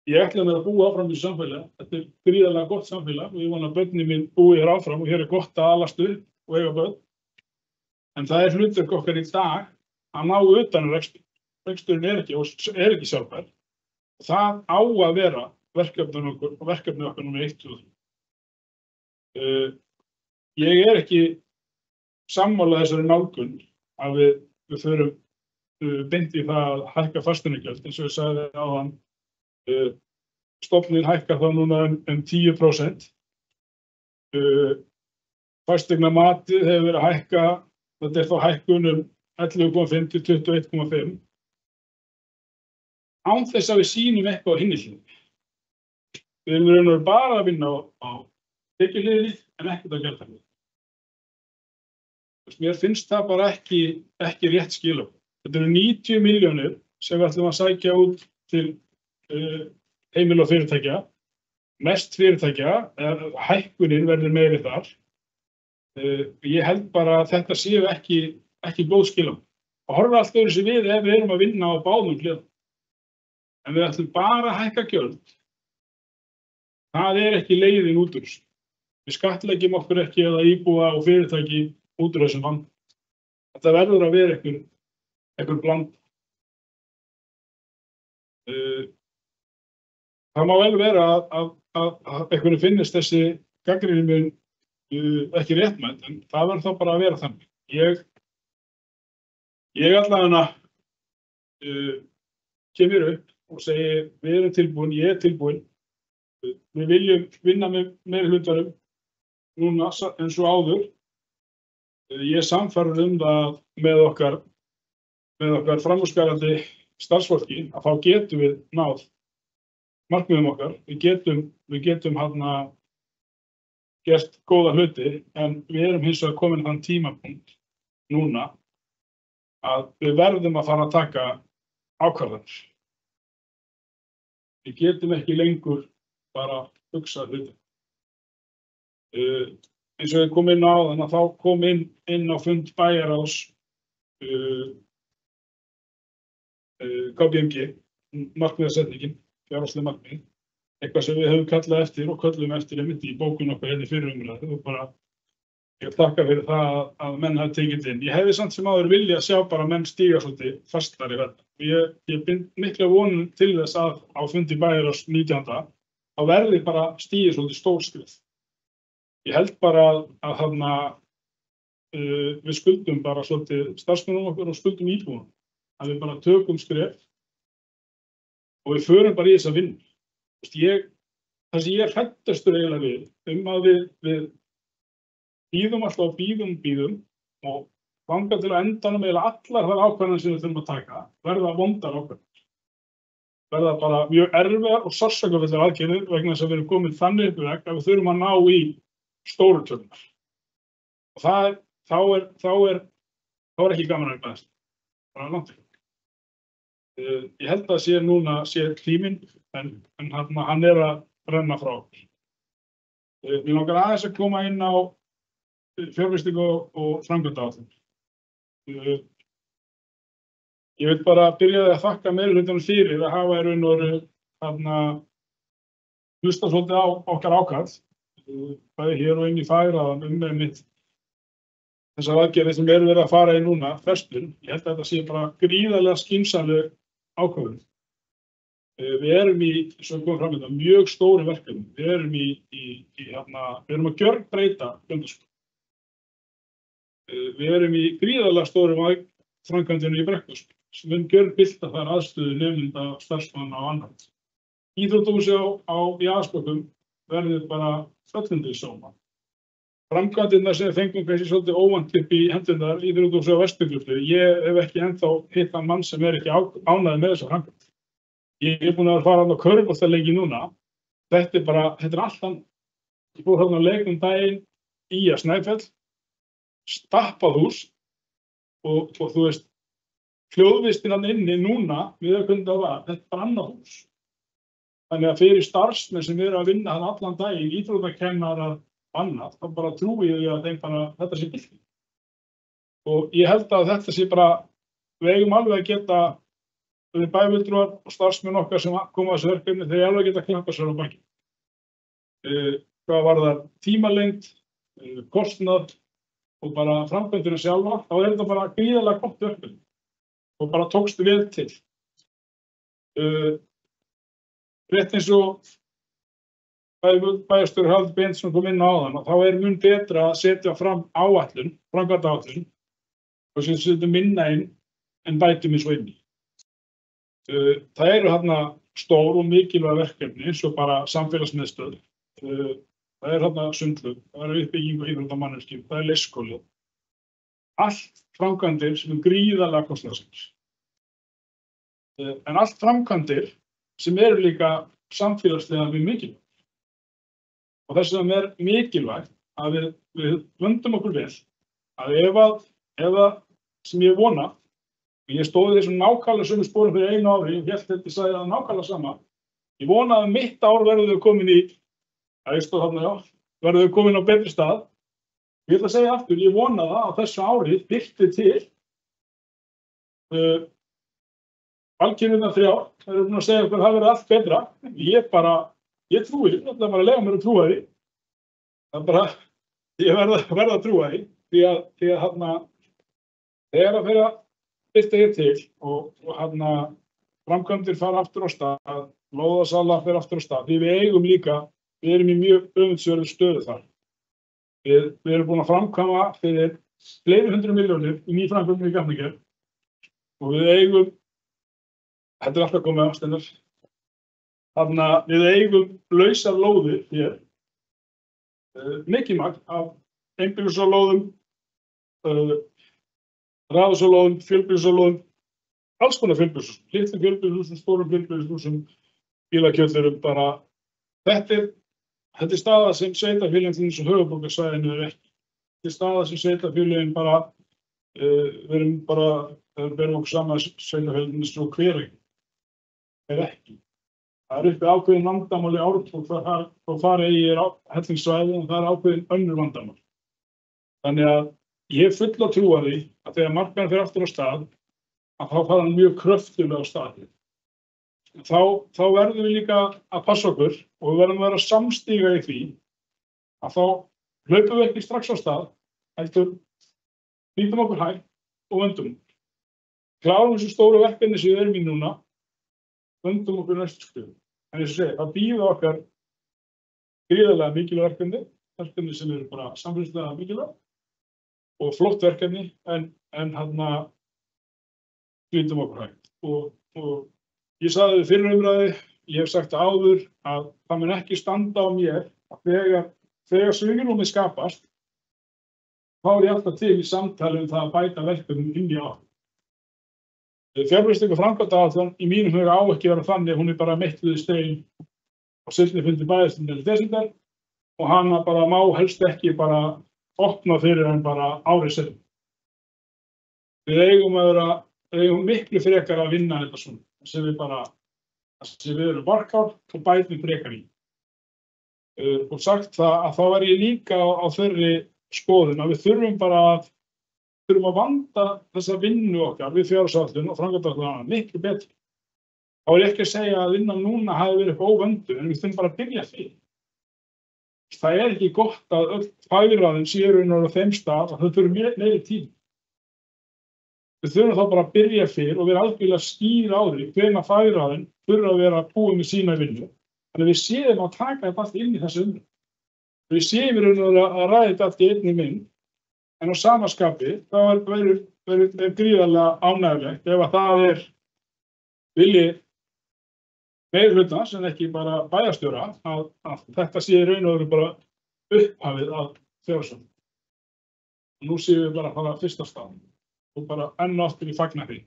Ég ætla mér að búa áfram í samfélag. Þetta er gríðarlega gott samfélag og ég vona að börnin mín búi hér áfram og hér er gott að alast upp og eiga börn. En það er hlutverk okkar í dag að ná utan rekstur. Reksturinn er ekki sjálfbær. Það á að vera verkefni okkar númer 1 og 3. Ég er ekki sammála þessari nálgun að við förum beint í það að hækka fasteignagjöld, eins og ég sagði áðan. Stofninn hækkar þá núna 10%. Fasteignamatið hefur verið að hækka, þetta er þá hækkun 11,5 til 21,5. Án þess að við sýnum eitthvað á hinni hliðinni. Við erum bara að vinna á tekjuhliðinni en ekkert á gjaldahliðinni. Mér finnst það bara ekki rétt skilaboð. Þetta eru 90 milljónir sem við ætlum að sækja út til heimila og fyrirtækja. Mest fyrirtækja, hækkunin verður meiri þar. Ég held bara að þetta séu ekki góð skilaboð. Og horfa allt öðru sig við ef við erum að vinna á báðum hliðum. En við ætlum bara að hækka gjöld. Það er ekki leiðin út úr þessu. Við skattleggjum okkur ekki eða íbúa og fyrirtæki út úr þessum vanda. Þetta verður að vera einhver bland. Það má vel vera að einhverju finnist þessi gagnrýni mín ekki réttmætt, en það verður þá bara að vera þannig. Ég allavega kemur upp og segi við erum tilbúin, ég er tilbúin. Við viljum vinna með meiri hlutanum núna eins og áður. Ég er sannfærður það með okkar framúrskarandi starfsfólki að þá getum við náð markmiðum okkar. Við getum gert góða hluti, en við erum hins vegar komin þann tímapunkt núna að við verðum að fara að taka ákvarðanir. Við getum ekki lengur bara hugsa hluti. Eins og ég kom inn á þannig að þá kom inn á fund bæjarráðs KPMG, markmiðasetningin, fjárhagsleg markmið, eitthvað sem við höfum kallað eftir og köllum eftir einmitt í bókun okkar hérna í fyrri umræðu og bara ég þakka fyrir það að menn hafi tekið inn. Ég hefði samt sem áður vilja að sjá bara menn stíga svolítið fastar í þetta. Ég bind mikla vonum til þess að á fundi bæjarráðs 19. þá verði bara stigið svolítið stór skref. Ég held bara að við skuldum bara svolítið starfsmönnum okkur og skuldum íbúum. Að við bara tökum skref og við förum bara í þessa vinnu. Það sem ég er hræddastur eiginlega við að við bíðum alltaf og bíðum og þangað til að endanum eiginlega allar þær ákvarðanir sem við þurfum að taka verða vondar ákvarðanir. Verða bara mjög erfiðar og sársaukafullar aðgerðir vegna þess að við erum komin þannig upp í veg að við þurfum að ná í stóru tölurnar. Og þá er ekki gaman að bæðast. Bara langt ekki. Ég held að sé tíminn, en hann er að renna frá okkur. Við langar aðeins að koma inn á fjárfestingu og framkvæmdaáætlun. Ég vil bara byrja að þakka meirihlutanum fyrir að hafa í raun og veru hlusta svolítið á okkar ákall. bæði hér og inn í Fagraðan einmitt þessar aðgerðir sem verið að fara í núna, frestun. Ég held að þetta sé bara gríðarlega skynsamleg ákvörðun. Við erum sem kom fram þetta, mjög stóri verkefni. Við erum við erum að gjörbreyta Blönduósskóla. Við erum í gríðarlega stórum framkvæmdinni í Brekkuhúsinu sem mun gjörbylta þær aðstöðu nemenda, starfsmanna og annað. Íþróttahúsið í Aðalstokkum verður bara föllandi sóma. Framkvæmdirnar sem fengum kannski svolítið óvænt upp í hendurnar Íþróttahúsið á Vesturgötu. Ég hef ekki ennþá hitt þann mann sem ekki ánægður með þessa framkvæmd. Ég búinn að fara á körfuboltaleiki núna. Þetta er allt annað. Ég fór þarna á leik daginn í Snæfell, stappað hús og þú veist, hljóðvistin hann inni núna við að hvernig það var, þetta er annað hús. Þannig að fyrir starfsmenn sem eru að vinna hann allan daginn, íþróttakennarar annað, þá bara trúi ég að þeim bara þetta sé bylting. Og ég held að þetta sé bara, við eigum alveg að geta bæfulltrúar og starfsmenn okkar sem koma að þessu verkefni, þeir alveg geta klappa sér á baki. Hvað varðar tímalengd, kostnað og bara framkvæmdina sjálfa, þá er þetta bara gríðarlega gott verkefni og bara tókstu vel til. Rétt eins og bæjarstjóri Haraldur Benediktsson kom inn á áðan, þá er mun betra að setja fram áætlun, framkvæmdaáætlun og setja minna inn en bætum eins og inn í. Það eru þarna stór og mikilvæg verkefni eins og bara samfélagsmiðstöð. Það er þarna sundlaug, það er uppbygging og íþróttamannvirki, það er leikskóli. Allt framkvæmdir sem gríðarlega kostnaðarsamar. En allt framkvæmdir sem eru líka samfélagslega mjög mikilvæg. Og þess vegna er mikilvægt að við vöndum okkur vel að ef sem ég vona, og ég stóði þessum nákvæmlega sömu sporum fyrir einu ári, ég held þetta sagði það nákvæmlega sama. Ég vona að mitt ár verður þau komin verður þau komin á betri stað. Ég ætla að segja aftur, ég vona það að þessu ári birti til valkyrjurnar 3 ár, það eru búin að segja okkur að það verður allt betra. Ég trúi, ég ætla bara að lega mér að trúa því. Það er bara, ég verð að trúa því, því að þegar að fyrir að birta hér til og framkvæmdir fara aftur á stað, lóðasala fer aftur á stað, því við eigum líka, við erum í mjög öfundsverðu stöðu þar. Við erum búin að framkvæma fyrir fleiri 100 milljónir í nýframkvæmdum í Gatnagerð og við eigum, þetta er alltaf komið ástæðnar, þannig að við eigum lausar lóðir hér, mikið magn af einbýlislóðum, raðhúsalóðum, fjölbýlislóðum, alls konar fjölbýlishúsum, litlum fjölbýlishúsum, stórum fjölbýlishúsum, bílakjöllurum, bara þetta er staða sem sveitarfélögin eins og höfuðborgarsvæðinu er ekki. Þetta er staða sem sveitarfélögin bara, við berum okkur saman sveitarfélögin eins og Hveragerði er ekki. Það er uppi ákveðin vandamál í Árborg frá Farey hellingsvæði og það er ákveðin önnur vandamál. Þannig að ég hef fulla trú á því að þegar markaðurinn fer aftur á stað, að þá fara hann mjög kröftulega á stað. Þá verðum við líka að passa okkur og við verðum að vera samstíga í því að þá hlaupum við ekki strax á stað, heldur nýtum okkur hægt og vöndum. Klárum þessu stóru verkefni sem við erum í núna, vöndum okkur næstu skrifum. En eins og segja, það býða okkar gríðarlega mikilvæg verkefni sem eru bara samfélagslega mikilvæg og flott verkefni, en nýtum okkur hægt. Og ég sagði við fyrir umræði, ég hef sagt áður að það mun ekki standa á mér að þegar svigrúmið skapast, þá er ég alltaf til í samtali það að bæta verkefnum inn í átt. Fjárfestingar framkvæmdaáætlun í mínum huga á ekki vera þannig, hún er bara meitluð í stein og seinni fundi bæjarstjórnar í desember og hana bara má helst ekki bara opna fyrir hann bara árið seinna. Við eigum miklu frekar að vinna þetta svona, sem við erum varkár og bætum frekar í. Og sagt það að þá er ég líka á þeirri skoðun að við þurfum að vanda þessa vinnu okkar við fjárhagsáætlun og framkvæmdaáætlun miklu betur. Þá er ég ekki að segja að vinnan núna hafi verið eitthvað óvönduð, en við þurfum bara að byrja því. það ekki gott að öll fagráðin séu raunar á þeim stað að þau þurfum meiri tíma. Við þurfum þá bara að byrja fyrr og vera algjörlega skýr á því hvenær fagráðin þurfa að vera búin með sína vinnu. Þannig að við séum að taka þetta allt inn í þessu umræðu. Við séum raunar að ræða þetta allt í einni mynd, en á sama skapi þá verður gríðarlega ánægjulegt ef að það vilji meirihlutans en ekki bara bæjarstjóra að þetta sé í raun og veru bara upphafið að fjárhagsvöldum. Nú séum við bara að fara fyrst af stað og bara enn og aftur í fagnaði.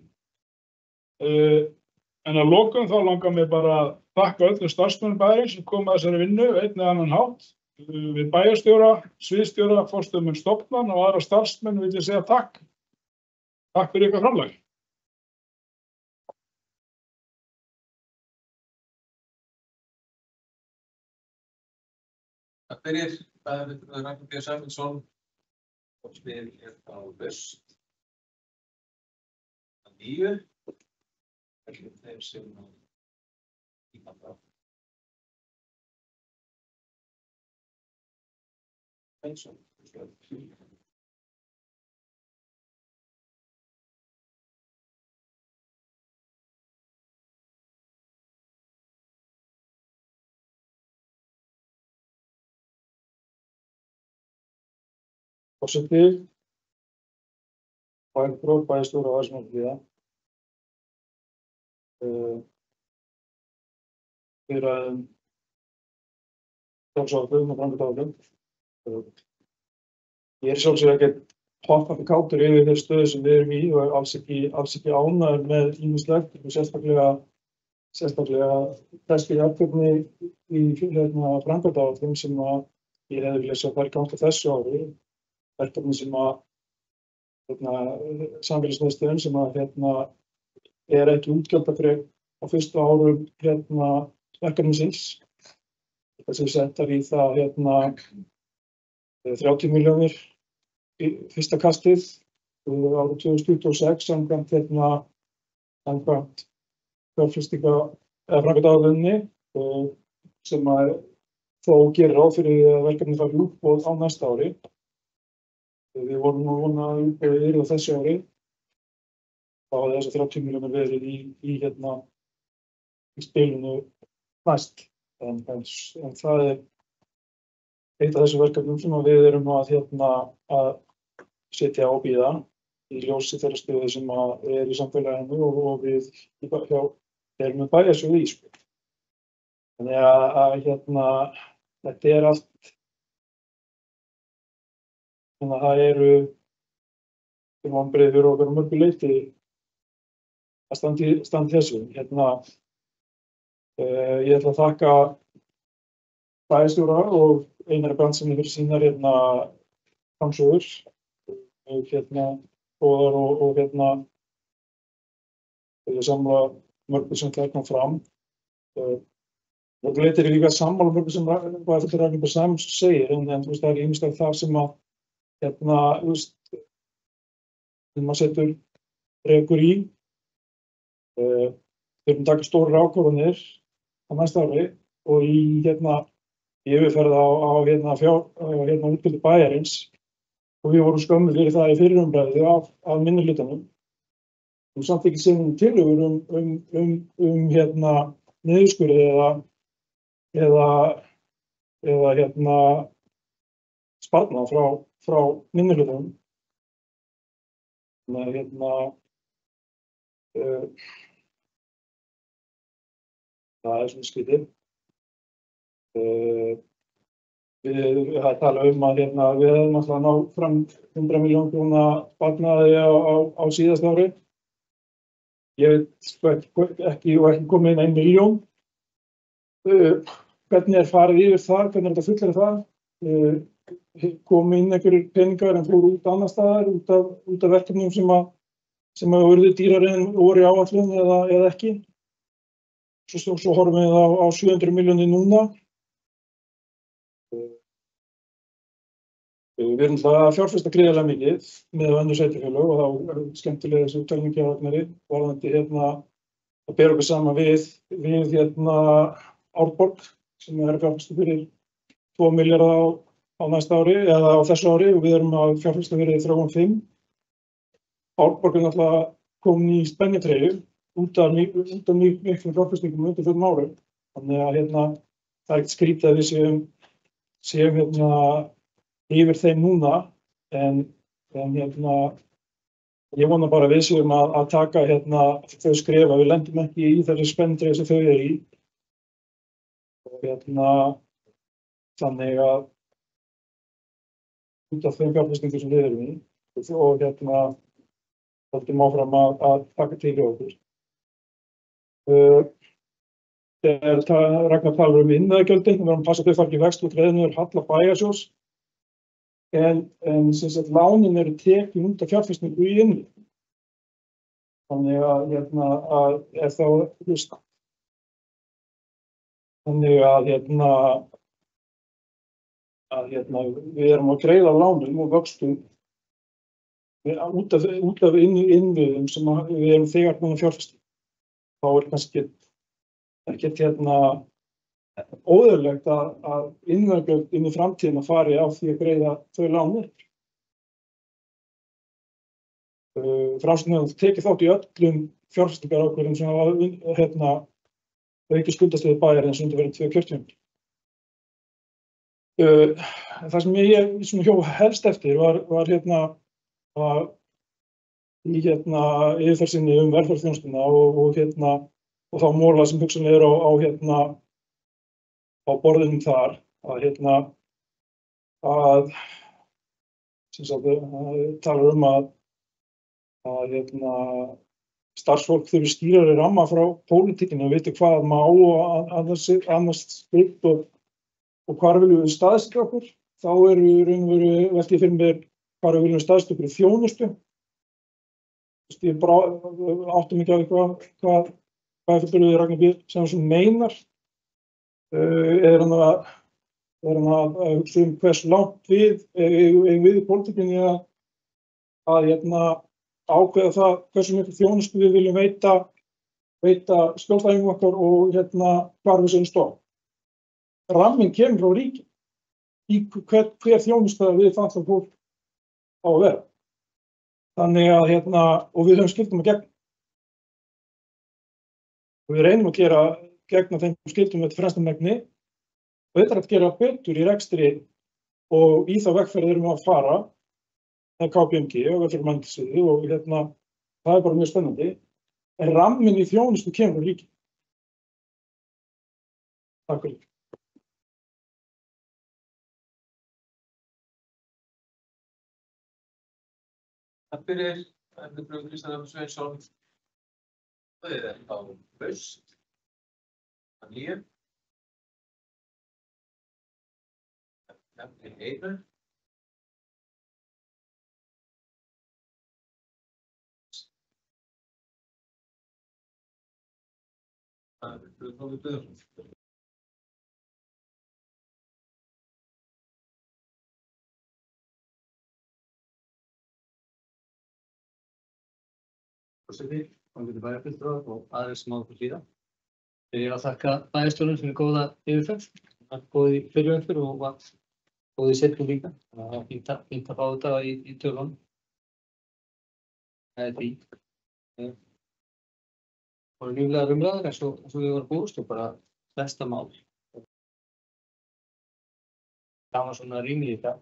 En að lokum þá langar mig bara að þakka öllum starfsmönnum bæjarins sem koma að þessari vinnu einn eða annan hátt. Við bæjarstjóra, sviðsstjóra, forstöðumenn stofnana og aðra starfsmenn vil ég segja takk. Takk fyrir ykkar framlag. Takk fyrir. Ragnar B. Sæmundsson og spyr á laust að 9. Þeim sem tíma frá. Forseti, bæjarstjóra og aðsmálfríða. Við ræðum sjálfsögðum og framkvæmdaáætlun. Ég sjálfsögðu ekkert hoppandi kátur yfir þeirri stöðu sem við erum í og alls ekki ánægður með ýmislegt og sérstaklega þessi verkefni í framkvæmdaáætlun sem ég hefði viljað sjá fara í gang á þessu ári. Verkefni sem samfélagsmiðstöðin sem ekki útgjaldafrek á fyrstu árum verkefnisins. Þessi settar í það 30 milljónir í fyrsta kastið árið 2026 samkvæmt fjárfestinga eða framkvæmdaáætluninni sem þó gerir ráð fyrir að verkefni fari í útboð á næsta ári. Við vorum nú vona að útboðið yrði á þessu ári. Þá hafði þessar 30 milljónir verið í spilinu næst. En það eitt af þessu verkefnum sem við erum að setja á bíða í ljósi þeirra stöðu sem í samfélaginu og við erum með bæjarsjóð í. Þannig að þetta allt, þannig að það eru vonbrigði fyrir okkur mörgu leyti að standa þessu. Ég ætla að þakka bæjarstjóra og Einari Brandtssyni fyrir sínar framsögur góðar og samla mörgu sem það kom fram. Mörgu leyti líka sammála mörgu sem Ragnar B. Sæmundsson segir en það ýmislegt það sem maður setur rekur í. Við erum taka stórar ákvarðanir á næsta ári og í yfirferð á útgjöld bæjarins og við vorum skömmu fyrir það í fyrri umræðu af minnihlutanum. Samt ekki sem tillögur niðurskurði eða sparnað frá minnihlutanum. Það svona skrítið. Við tala að við hefðum alltaf að ná fram 100 milljón króna sparnaði á síðasta ári. Ég veit ekki komið inn 1 milljón. Hvernig farið yfir það? Hvernig þetta fullir það? Komið inn einhverjir peningar en fóru út annars staðar út af verkefnum sem urðu dýrari en voru í áætlun eða ekki. Svo horfum við á 700 milljónir núna. Við erum að fjárfesta gríðarlega mikið með önnur sveitarfélög og þá skemmtilega þessu talningi á Ragnari varðandi að bera okkur saman við Árborg sem að fjárfesta fyrir 2 milljarða á næsta ári eða á þessu ári og við erum að fjárfesta verið 3,5. Árborg er náttúrulega komin í spennitreyju út af miklum fjárfestingum undanförnum árum. Þannig að það er ekkert skrítið að við séum yfir þeim núna en ég vona bara að við séum að taka þau skref að við lendum ekki í þessi spennitreyju sem þau eru í. Og þannig að út af þeim fjárfestingum sem við erum í og höldum áfram að taka til í okkur. Ragnar talar um innviðagjöldin, við erum að passa að þau fara ekki vexti og greiða niður halla bæjarsjóðs en sem sagt lánin eru tekin út af fjárfestingu í innviðum. Þannig að ef þá þannig að við erum að greiða lánum og vöxtum út af innviðum sem við erum þegar búin að fjárfesta. Þá er kannski ekkert óeðlilegt að innviðagjöld inn í framtíðina fari á því að greiða þau lánir. Framsókn hefur tekið þátt í öllum fjárfestingarákvörðum sem hafa auki skuldastöðu bæjarins undanfarin 2 kjörtímabil. Það sem ég hjó helst eftir var í yfirferð sinni velferðarþjónustuna og þá móla sem hugsanlega á borðinum þar að talar að starfsfólk þurfi skýrari ramma frá pólitíkinni og viti hvað má og annars splitt og hvar viljum við staðsetja okkur. Þá eru í raun og veru velti ég fyrir mér hvar við viljum staðsetja okkur í þjónustu. Ég bara áttum ekki á hvað fyrirburður Ragnar B. sem meinar. Er hann að hugsa hversu langt við í pólitíkinni að ákveða það hversu miklu þjónustu við viljum veita skjólstæðingum okkar og hvar við séum stóð. Ramminn kemur frá ríki í hver þjónusta við fatlað fólk á að vera. Þannig að og við höfum skyldum að gegna. Og við reynum að gegna þeim skyldum eftir fremsta megni og þetta er að gera betur í rekstri og í þá vegferð erum við að fara með KPMG og velferðarmannasviði og það er bara mjög spennandi. En ramminn í þjónustu kemur frá ríki. Takk fyrir. Takk fyrir, Kristján Sveinsson. Það er á haust, að nýju. Nefnir einu. Það er komið döðum. Forseti, fangandi bæjarfulltrúar og aðrir sem á okkur hlýða. Ég að þakka bæjarstjórnum fyrir góða yfirferð. Það var góð í fyrri umferð og var góð í seinni líka. Það var fínt að fá þetta í tölunum. Það er því. Það voru líflegar umræður eins og við vorum búist og bara flesta mál. Það var svona rýmið í þetta.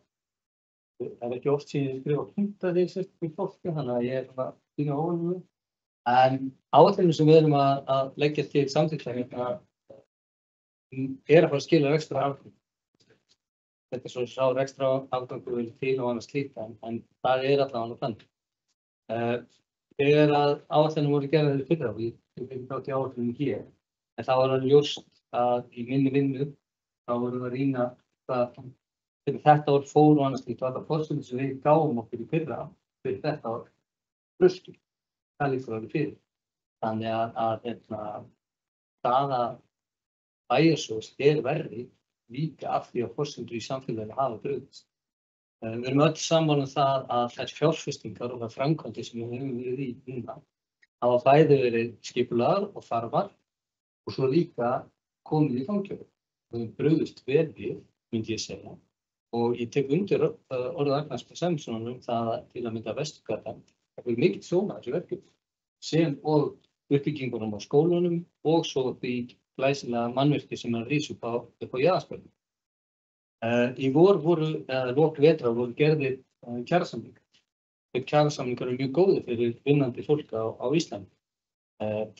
Það er ekki oft sem ég skrifa punkta því sérstaklega í fólki, þannig að ég er svona fína óvanum. En áætlunin sem við erum að leggja til samþykkta er að fara að skila ekstra afgang. Þetta er svo sá ekstra afgangur til og annað slíkt, en það er allavega þannig. Þegar að áætlunin voru gerðar í fyrra og ég fekk þátt í áætlunin hér, en það var alveg ljóst að í minni vinnu þá vorum við að rýna hvað þetta ár fór og annað slíkt og þetta forsendum sem við gáum okkur í fyrra fyrir þetta ár brustu. Það líkur alveg fyrir. Þannig að staða bæjarsjóðs er verri líka af því að forsendur í samfélaginu hafa brugðist. Við erum öll sammála um það að þær fjárfestingar og það framkvæmdir sem við höfum verið í núna hafa bæði verið skipulagðar og þarfar og svo líka komið í fangjöf. Við höfum brugðist vel við myndi ég segja. Og ég tek undir orðið Agnars Sæmundssonar það að til að mynda Vesturgatan er mikill sjóma þessu verkefni sem og uppbyggingunum á skólunum og svo því glæsilega mannvirki sem að rísa upp á Jaðarsbörnum. Í vor lok vetrar voru gerðir kjarasamningar. Þeir kjarasamningar eru mjög góðir fyrir vinnandi fólk á Íslandi.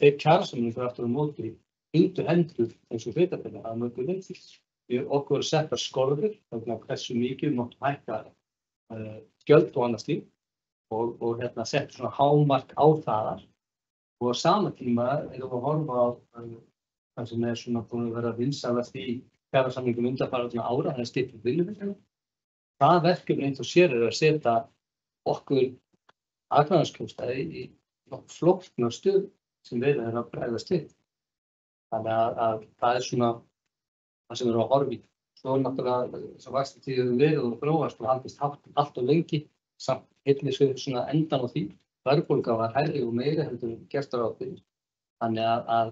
Þeir kjarasamningar aftur á móti undir hendur eins og sveitarfélag að mörgu leyti. Okkur eru settar skorður vegna hversu mikið máttum hækka gjöld og annað slíkt og sett svona hámark á það. Og á sama tíma erum við að horfa á það sem svona búin að vera vinsælast í kjarasamningum undanfarandi ára, það stytting vinnumarkaðar. Það verkefni eins og sér að setja okkur Akraneskjólstæði í flóknar stöðu sem við erum að bregðast við. Þannig að það svona það sem við erum að horfa í. Svo náttúrulega sem vaxtatíð verið og þróast og haldist allt og lengi samt heilis við svona endan á því. Verðbólga var hærri og meiri heldur en gert ráð fyrir. Þannig að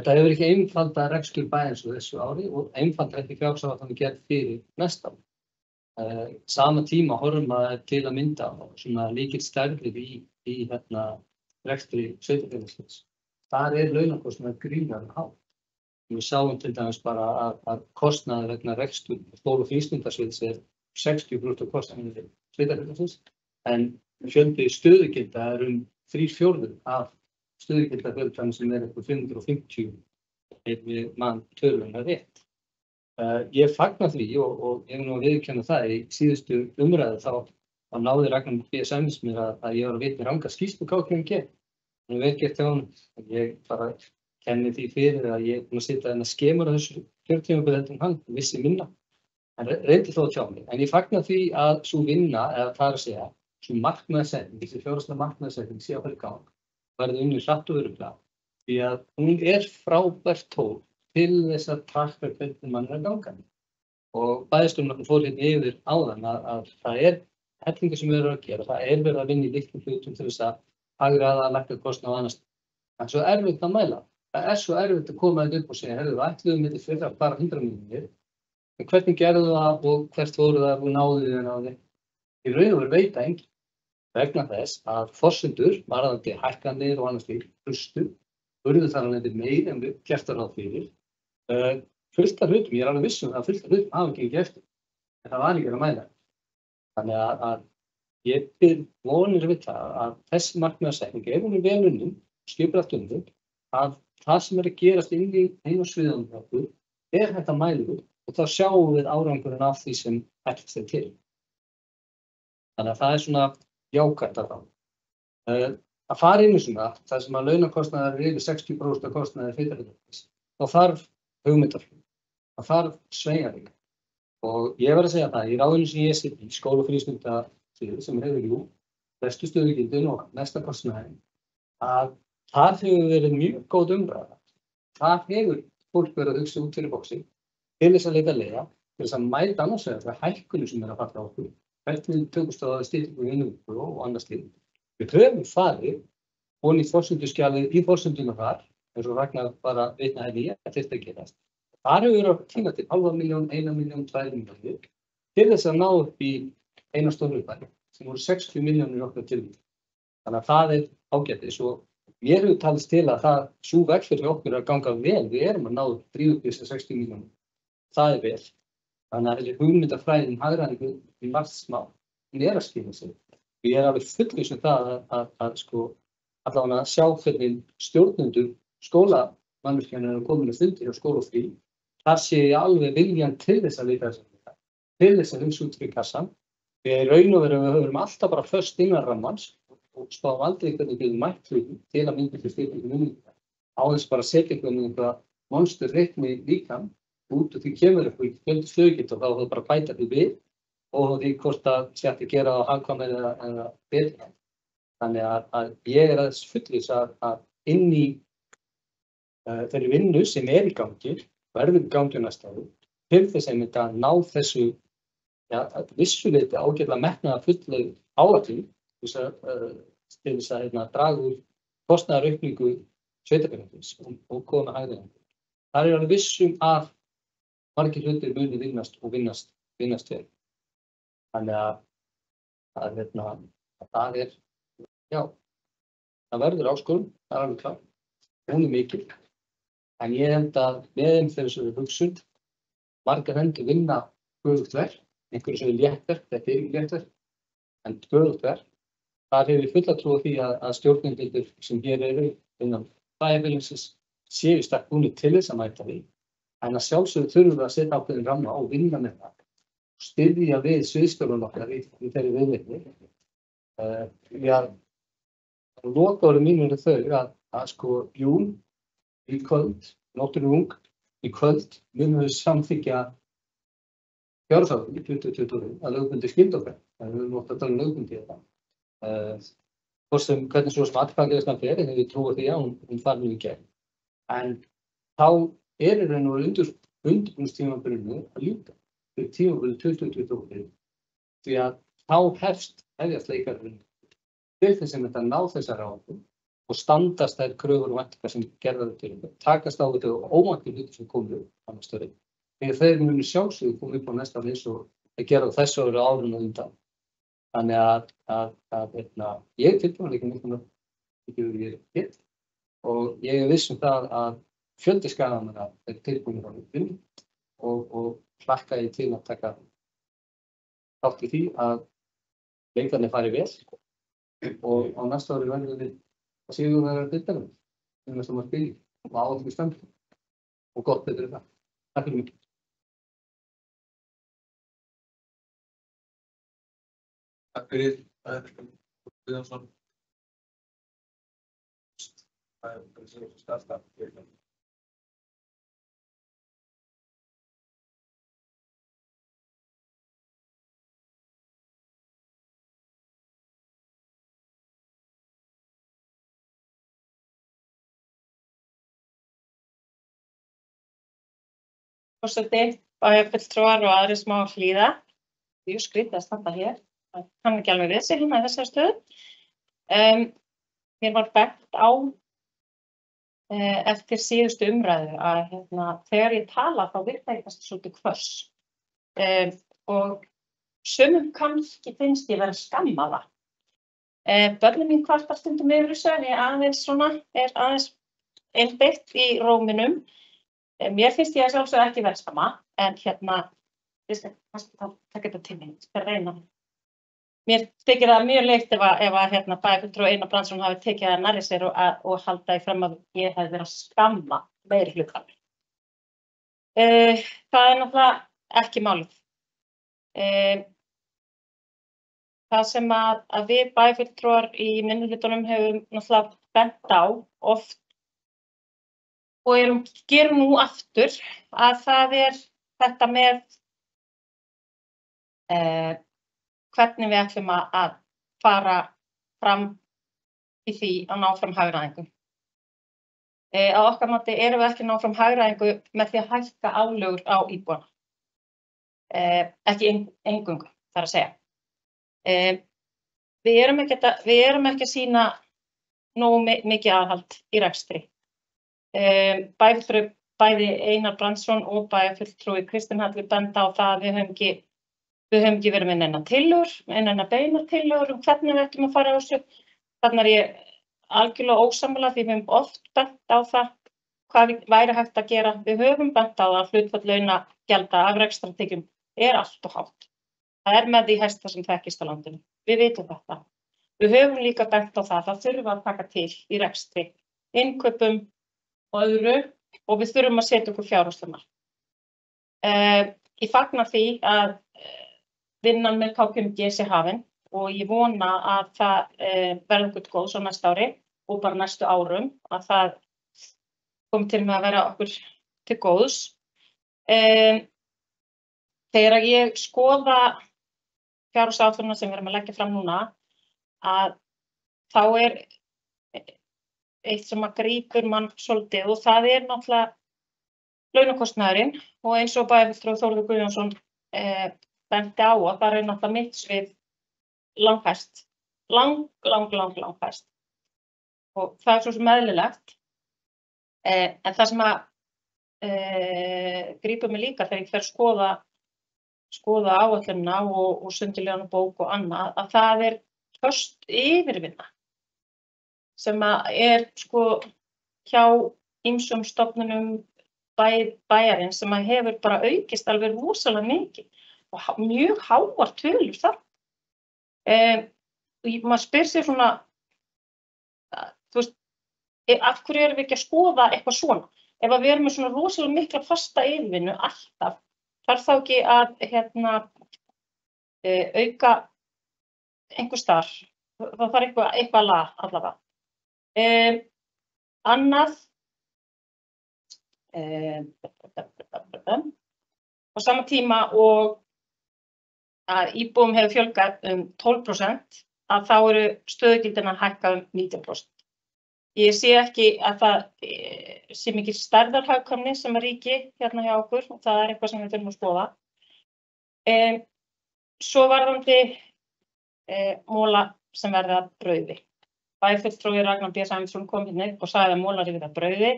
þetta hefur ekki einfalda rekstur bæjarins á þessu ári og einfalda ekki fjárhagsáætlun gerð fyrir næsta ári. Sama tíma horfum maður til að mynda á svona lykilstærðir í rekstri sveitarfélagsins. Þar launakostnaður gríðarlega hár. Við sáum til dæmis bara að kostnaður vegna rekstur skóla- og frístundasviðs 60% kostnaður sveitarfélagsins en fjöldi stöðugilda 3/4 af stöðugildafjöldanum sem eitthvað 550 ef við mann töluna rétt. Ég fagna því og ég nú að viðurkenna það í síðustu umræðu þá náði Ragnar B. Sæmundsson að ég var að vita ranga skýrslu KPMG. Hann er vel gert hjá honum. Ég bara kenni því fyrir að ég er búin að sitja að skemur á þessu kjörtímabili heldur en hann, vissi minna. En reyndi þó að tjá mig. En ég fagna því að sú vinna, eða það að segja, sú markmiðasetning, þessi fjárhagslega markmiðasetning sé að fara í gang, verði unnið hratt og örugglega. Því að hún frábært tól til þess að taka hvernig mann að ganga. Og bæjarstjórinn fór hérna yfir áðan að það hellingur sem við erum að gera, það verið að vinna í litlum hlutum til þess að hagræða að lækka kostnað og annars. Það svo erfitt að mæla. Það svo erfitt að koma þetta upp og segja, við ætluðum þetta fyrir bara 100 milljónir. En hvernig gerðu það og hvert fóru það og náðu þið? Í raun og veru veit það enginn. Vegna þess að forsendur varðandi hækkanir og annars slíkt hlustu, urðu þar að nefnir meir en við gert ráð fyrir. Fullt af hlutum, ég alveg viss að fullt af hlutum hafa ekki eftir, en það var ekki að mæla. Þannig að ég vonir við það að þessi markmiðasetning hún vel unnin, skipulagt unnin, að það sem að gerast inn á sviðunum okkur hægt að mæla og þá sjáum við árangurinn af því sem ætlast þeir til. Þannig að það svona jákvætt að það. Að fara inn í svona, það sem að launakostnaðar yfir 60% af kostnaði sveitarfélagsins, þá þarf hugmyndaflug, það þarf sveigjanleika. Og ég verð að segja það, í ráðinu sem ég sitt í skóla- og frístundasviði sem hefur bestu stöðugildin og mesta kostnaði, að þar hefur verið mjög góð umræða. Þar hefur fólk verið að hugsa út fyrir boxi til þess að leita leiða, til þess að mæta annars vegar hækkunum sem að falla á okkur. Hvernig tökumst á að styrkingu í vinnuviku og annars slíkt. Við höfum farið og í forsenduskjalið í forsenduna þar, eins og Ragnar bara vitna henni í að þetta gerast. Þar hefur verið að tíma til 500.000, 1.000.000, 2.000.000 til þess að ná upp í eina stóru bæri sem voru 60 milljónir okkar tilvíð. Þannig að það ágætis og mér hefur talist til að það sú vegferð fyrir okkur að ganga vel. Við erum að ná upp 60 milljónir. Það vel. Þannig að þessi hugmyndafræðin hagræðingu í margt smá, hún að skila sig. Við alveg fullviss það að allavega sjá hvernig stjórnendur skólamannvirkjanna eru komin að stundir hjá skóla og frí. Þar sé ég alveg viljan til þess að leita þess að til þess að hugsa út fyrir kassan. Við raun og veru við höfum alltaf bara föst innan rammans og spáum aldrei hvernig við mætt hlutum til að mynda til styrkingu vinnuviku. Á þess bara að setja einhvað monster reikni líkan út og því kemur eitthvað fjöldi stöðugild og þá er bara bæta við og því hvort að sé hægt að gera á hagkvæmari eða betra. Þannig að ég þess fullviss að inn í þeirri vinnu sem í gangi, verður í gangi næsta ári, til þess að ná þessu vissuleyti ágætlega metnaða fullu áætlun til þess að draga úr kostnaðaraukningu sveitarfélagsins og koma hagræðingu. Það alveg vissum að margir hlutir muni vinnast og vinnast vel. Þannig að það já, það verður áskorun, það er alveg klart. Hún er mikil. En ég held að með þeirri hugsun, margar hendur vinna göfugt verk, einhverju sem léttverk, þetta ekki léttverk, en göfugt verk. Þar hefur við fulla trú á því að stjórnendur sem hér eru innan bæjarfélagsins séu í stakk búnir til þess að mæta því. En að sjálfsögðu þurfum við að setja ákveðin ramma og vinna með það. Styðja við sviðsstjórnum okkar í þeirri viðleitni. Lokaorðin mín eru þau að sko, í kvöld, nóttin ung, í kvöld munum við samþykkja fjárhagsáætlun í 2023 að lögbundið skylda okkar. Það höfum við oft að tala lögbundið þetta. Hvernig svo sem atkvæðagreiðslan fer, en við trúum því að hún fari nú í gegn. En þá er í raun og veru undirbúningstímabilinu að ljúka fyrir tímabilið 2023. Því að þá hefjast leikarinn til þess að ná þessari áætlun og standast þær kröfur og væntingar sem gerðar til takast á þetta óvæntir hlutir sem komu upp annars stöðu. Þegar þeir munu sjálfsögðu koma upp á næsta eins og að gera þessu árinu á undan. Þannig að ég tilbúin ekki mikið verið hér og ég viss það að fjöldi skagamanna er tilbúin á vinnu og hlakka ég til að taka þátt í því að leikarnir fari vel og á næsta ári verðum við að séu það að þetta næsta maður spili og áður stönd og gott betur það. Takk fyrir mikið. Takk fyrir, Guðjónsson. Það er starfstaf. Forseti, bæjarfulltrúar og aðrir sem á að hlýða. Það er skrítið að standa hér. Það kann ekki alveg við sig hérna í þessari stöðu. Mér var bent á eftir síðustu umræðu að þegar ég tala þá virka ég kannski svolítið hvöss. Og sumum kannski finnst ég vera að skamma það. Börnin mín kvarta stundum yfir þessu en ég er aðeins einbeitt í róminum. Mér finnst ég að sjálfsögðu ekki vera að skamma, en ég skal taka þetta til mín, ég skal reyna. Mér þykir það mjög leitt ef að bæjarfulltrúi Einar Brandsson hafi tekið það nærri sér og halda í fram að ég hef verið að skamma meiri hlutann. Það er náttúrulega ekki málið. Það sem að við bæjarfulltrúar í minnihlutunum hefum náttúrulega bent á oft og gerum nú aftur að það er þetta með hvernig við ætlum að fara fram í því að ná fram hagræðingu. Á okkar mati erum við ekki að ná fram hagræðingu með því að hækka álögur á íbúana. Ekki eingöngu, þar að segja. Við erum ekki að sýna nógu mikið aðhald í rekstri. Bæði Einar Brandsson og bæjarfulltrúi Kristinn Halli benda á það að við höfum ekki verið með neina beinar tillögur hvernig við ætlum að fara á þessu. Þarna er ég algjörlega ósammála því við höfum oft bent á það hvað væri hægt að gera. Við höfum bent á það að hlutfall launagjalda af rekstrartekjum er allt of hátt. Það er með því hæsta sem þekkist á landinu. Við vitum þetta. Við höfum líka bent á það þurfum að taka til í rekstri, innkaupum og öðru og við þurfum að setja okkur fjárhagslega. Ég fagna því að vinnan með KPMG sé hafin og ég vona að það verði okkur góðs á næsta ári og bara næstu árum að það kom til með að vera okkur til góðs. Þegar ég skoða fjárhagsáætlunina sem við erum að leggja fram núna að þá er eitt sem að grípur mann svolítið og það er náttúrulega launakostnaðurinn og eins og bæjarfulltrúi Þórður Guðjónsson benti á að það er náttúrulega mitt svið langhæst, langhæst og það er svo sem eðlilegt en það sem að grípur mig líka þegar ég fer skoða áætlunina og sundurliðan bók og annað, að það föst yfirvinna sem að sko hjá ýmsum stofnunum bæjarins sem að hefur bara aukist alveg rosalega mikið og mjög háar tölur þar. Maður spyr sér svona, þú veist, af hverju erum við ekki að skoða eitthvað svona? Ef að við erum með svona rosalega mikla fasta yfirvinnu alltaf, þarf þá ekki að auka einhvers staðar. Það þarf eitthvað lag allavega. Annað, á sama tíma og að íbúum hefur fjölgað 12%, að þá eru stöðugildin að hækka 19%. Ég sé ekki að það sé mikil stærðarhagkvæmni sem ríki hérna hjá okkur og það eitthvað sem við þurfum að skoða. Svo varðandi mola sem verða að brauði. Bæjarfulltrúi Ragnar B. Sæmundsson kom hérna og sagði að molar yrðu að brauði.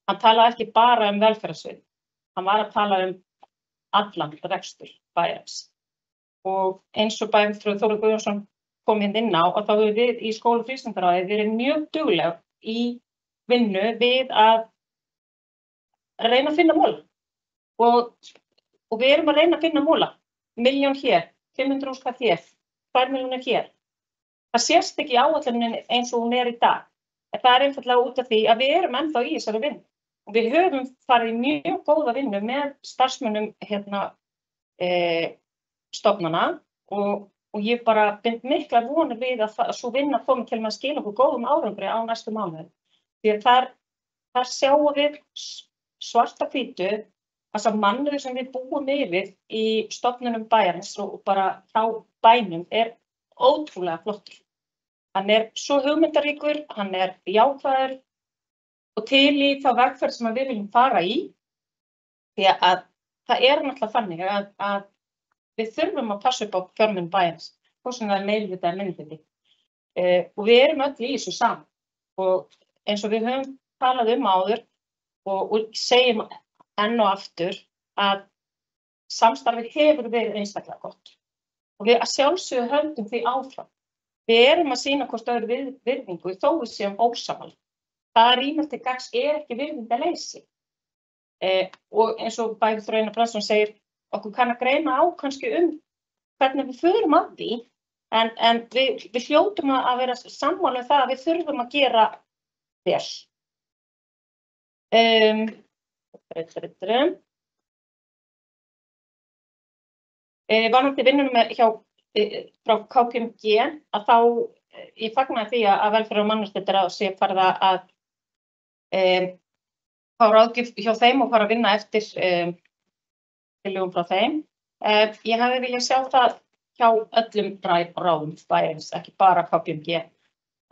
Hann talaði ekki bara velferðarsvið. Hann var að tala allan rekstur bæjarins. Og eins og bæjarfulltrúi Þórður Guðjónsson kom hérna inn á, og þá hefur við í skóla- og frístundaráði verið mjög dugleg í vinnu við að reyna að finna mola. Og við erum að reyna að finna mola. 1 milljón hér, 500.000 kall hér, 2 milljónir hér. Það sést ekki í áætluninni eins og hún í dag. En það einfaldlega út af því að við erum ennþá í þessari vinnu. Og við höfum farið í mjög góða vinnu með starfsmönnum stofnana og ég bara bind mikla vonir við að svo vinna komi til með að skila okkur góðum árangri á næstu mánuðum. Því að þar sjáum við svart á hvítu að þessar mannauður sem við búum yfir í stofnunum bæjarins og bara frá bænum ótrúlega flottur. Hann svo hugmyndaríkur, hann jákvæður og til í þá vegferð sem við viljum fara í. Því að það náttúrulega þannig að við þurfum að passa upp á fjármunum bæjarins, hvort sem það meirihluti eða minnihluti. Og við erum öll í þessu saman. Og eins og við höfum talað áður og segjum enn og aftur að samstarfið hefur verið einstaklega gott. Og við að sjálfsögðu höldum því áfram. Við erum að sýna hvort öðru virðingu þó við séum ósammála. Það rýmur til gagns ekki virðingarleysi. Og eins og bæjarfulltrúi Einar Brandsson segir, okkur kann að greina á kannski hvernig við förum að því, en við hljótum að vera sammála það að við þurfum að gera vel. Varðandi vinnunum frá KPMG, að þá ég fagnaði því að velferðar- og mannréttindaráð sé farið að fá ráðgjöf hjá þeim og fara að vinna eftir tillögum frá þeim. Ég hefði viljað sjá það hjá öllum ráðum bæjarins, ekki bara KPMG.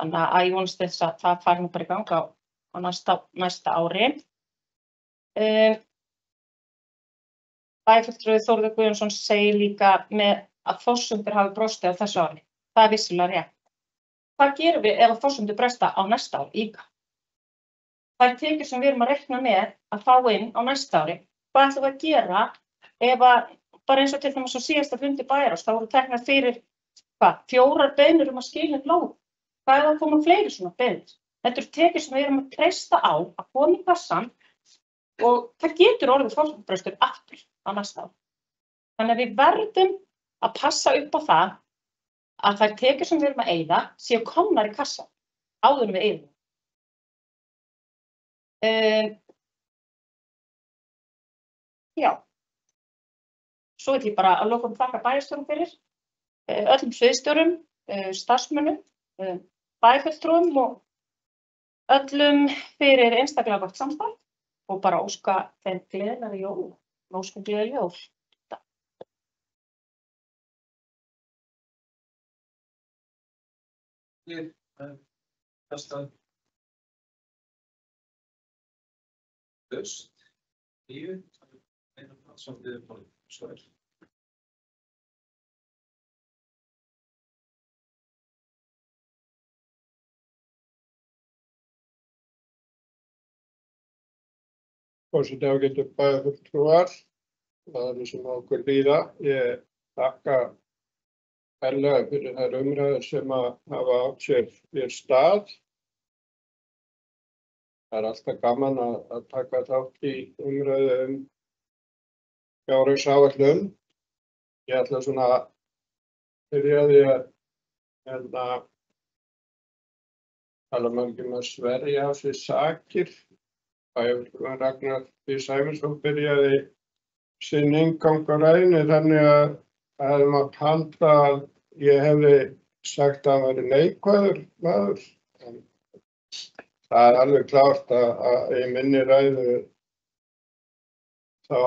Þannig að ég vonast þess að það fari nú bara í gang á næsta ári. Bæjarfulltrúi Þórður Guðjónsson segir líka með að forsendur hafi brostið á þessu ári. Það vissulega rétt. Hvað gerum við ef að forsendur bresta á næsta ári líka? Það tekjur sem við erum að reikna með að fá inn á næsta ári. Hvað ætlum við að gera ef að, bara eins og til dæmis á síðasta fundi bæjarráðs, þá voru teknar fyrir 4 beiðnir að skila lóð. Hvað ef það koma fleiri svona beiðnir? Þetta eru tekjur sem við erum að treysta á að koma í kassann og það getur orðið forsendubrestur aftur á næsta ári. Þannig að við verðum að passa upp á það að þær tekjur sem við erum að eyða séu komnar í kassann áður en við eyðum. Já. Svo vil ég bara að lokum þakka bæjarstjórum fyrir, öllum sviðsstjórum, starfsmönnum, bæjarfulltrúum og öllum fyrir einstaklega gott samstarf og bara óska þeim gleðilegri jól og óska gleðileg jól. Næsta haust, 10, Einar Brandsson við Sverrir. forseti ágætu bæjarfulltrúar, það sem okkur líða. Ég þakka kærlega fyrir þær umræður sem hafa átt sér stað. Það alltaf gaman að taka þátt í umræðu fjárhagsáætlun. Ég ætla svona að byrja því að tala að sverja á sig sakir. Bæjarfulltrúinn Ragnar B. Sæmundsson byrjaði sinn inngang á ræðunni þannig að það hefði mátt halda að ég hefði sagt að hann væri neikvæður maður. En það alveg klárt að í minni ræðu þá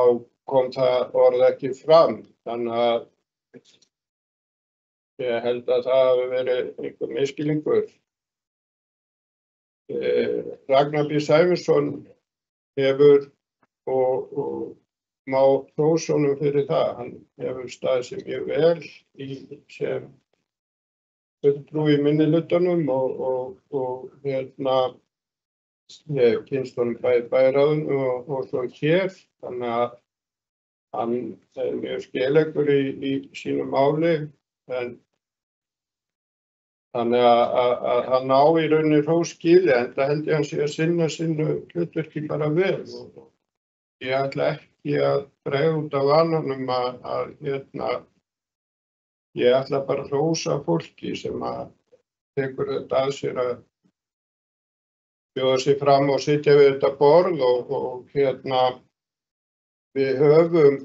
kom það orð ekki fram. Þannig að ég held að það hafi verið einhver misskilningur. Ragnar B. Sæmundsson hefur og má hrósa honum fyrir það. Hann hefur staðið sig mjög vel sem fulltrúi í minnihlutanum og ég hef kynnst honum bæði bæjarráðinu og svo hér. Þannig að hann er mjög skelegur í sínu máli. Þannig að hann á í rauninni hrós skilið, en það held ég hann sé að sinna sínu hlutverki bara vel. Ég ætla ekki að bregða út af vananum ég ætla bara að hrósa fólki sem tekur þetta að sér að bjóða sig fram og sitja við þetta borð og við höfum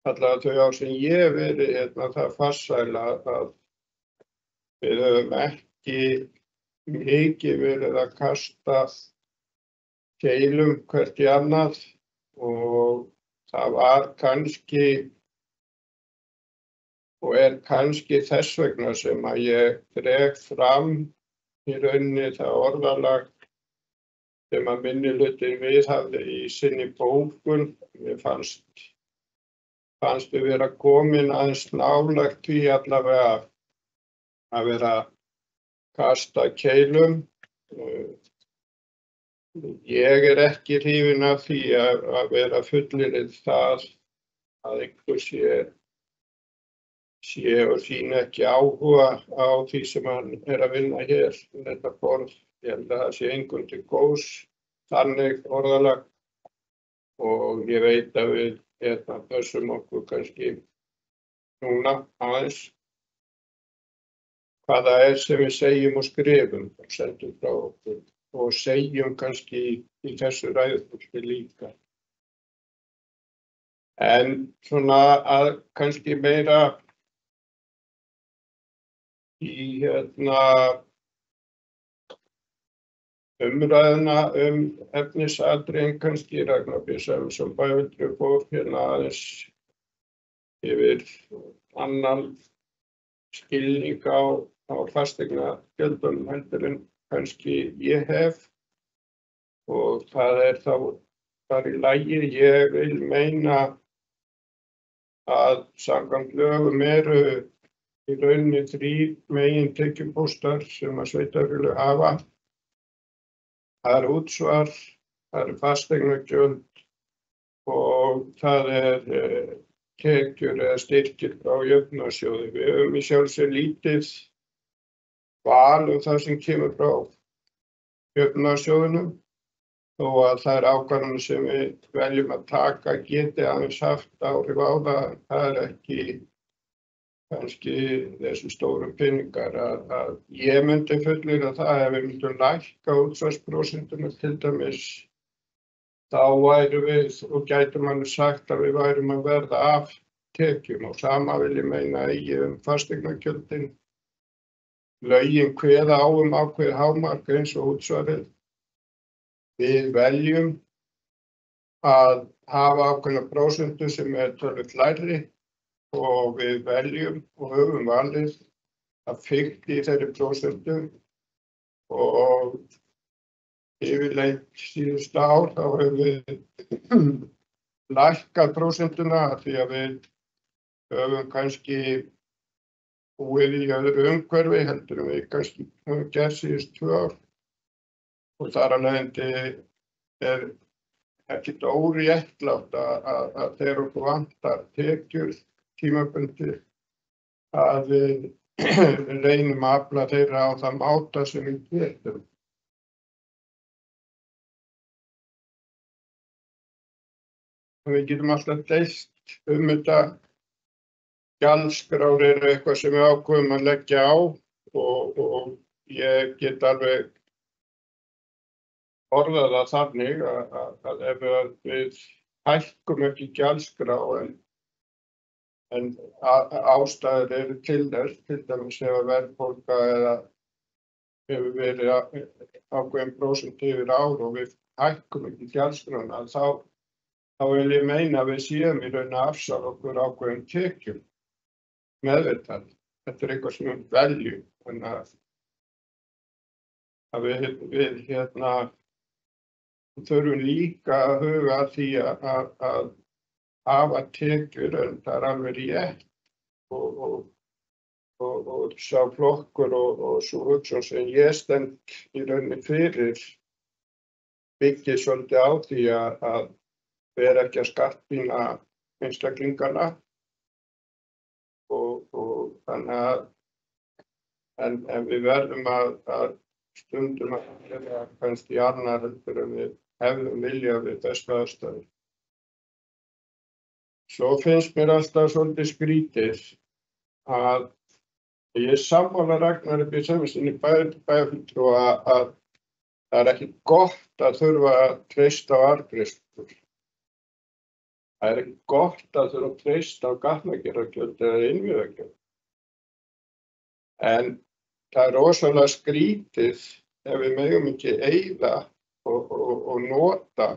allavega þau ár sem ég hef verið það farsæl að við höfum ekki mikið verið að kasta keilum hvert í annað og það var kannski og kannski þess vegna sem að ég dreg fram í rauninni það orðalag sem að minnihlutinn viðhafði í sinni bókun. Mér fannst við vera komin aðeins nálægt því allavega að vera að kasta keilum. Ég er ekki hrifinn af því að vera fullyrðið það að einhver sé og sýni ekki áhuga á því sem hann er að vinna hér þetta borð. Ég held að það sé engum til góðs þannig orðalag og ég veit að við pössum okkur kannski núna aðeins hvað það er sem við segjum og skrifum og sendum frá okkur og segjum kannski í þessu ræðupúlti líka. En svona að kannski meira í umræðuna efnisatriðin kannski. Ragnar B. Sæmundsson bæjarfulltrúi fór aðeins yfir annan skilning á fasteignagjöldunum heldur en kannski ég hef og það er þá bara í lagi. Ég vil meina að samkvæmt lögum eru í rauninni 3 megintekjupóstar sem að sveitarfélög hafa. Það er útsvar, það er fasteignagjöld og það er tekjur eða styrkir frá jöfnunarsjóði. Við höfum í sjálfu sér lítið val það sem kemur frá jöfnunarsjóðinum þó að það er ákvarðanir sem við veljum að taka geti aðeins haft áhrif á það. Það er ekki kannski þessi stóru peningar að ég myndi fullyrða það ef við myndum lækka útsvarsprósentuna til dæmis þá værum við og gætum hann sagt að við værum að verða af tekjum og sama vil ég meina í fasteignagjöldin. Lögin kveða á ákveðið hámark eins og útsvarið. Við veljum að hafa ákveðna prósentu sem töluvert lægri og við veljum og höfum valið að fikta í þeirri prósentu og yfirleitt síðustu ár þá höfum við lækkað prósentuna því að við höfum kannski búið í öðru umhverfi heldur en við kannski höfum gert síðustu 2 ár og þar af leiðandi er ekkert óréttlátt að þegar okkur vantar tekjur tímabundið að við reynum að afla þeirra á það máta sem við getum. Við getum alltaf deilt þetta. Gjaldskrár eru eitthvað sem við ákveðum að leggja á og ég get alveg orðað það þannig að ef við hækkum ekki gjaldskrá en ástæður eru til þess, til dæmis ef verðbólga eða hefur verið ákveðin prósent yfir ár og við hækkum ekki gjaldskrána, þá vil ég meina að við séum í raun að afsala okkur ákveðin tekjum meðvitað. Þetta er eitthvað sem við veljum, þannig að við þurfum líka að huga að því að hafa tekjur, en það er alveg rétt og sá flokkur og svo hugsun sem ég stend í rauninni fyrir byggir svolítið á því að vera ekki að skattpína einstaklingana og þannig að en við verðum að stundum að vera kannski annar heldur en við hefðum viljað við bestu aðstæður. Svo finnst mér alltaf svolítið skrítið að ég er sammála Ragnari B. Sæmundssyni bæjarfulltrúa að það er ekki gott að þurfa að treysta á arðgreiðslur. Það er ekki gott að þurfa að treysta á gatnagerðargjöld eða innviðagjöld. En það er rosalega skrítið ef við megum ekki eyða og nota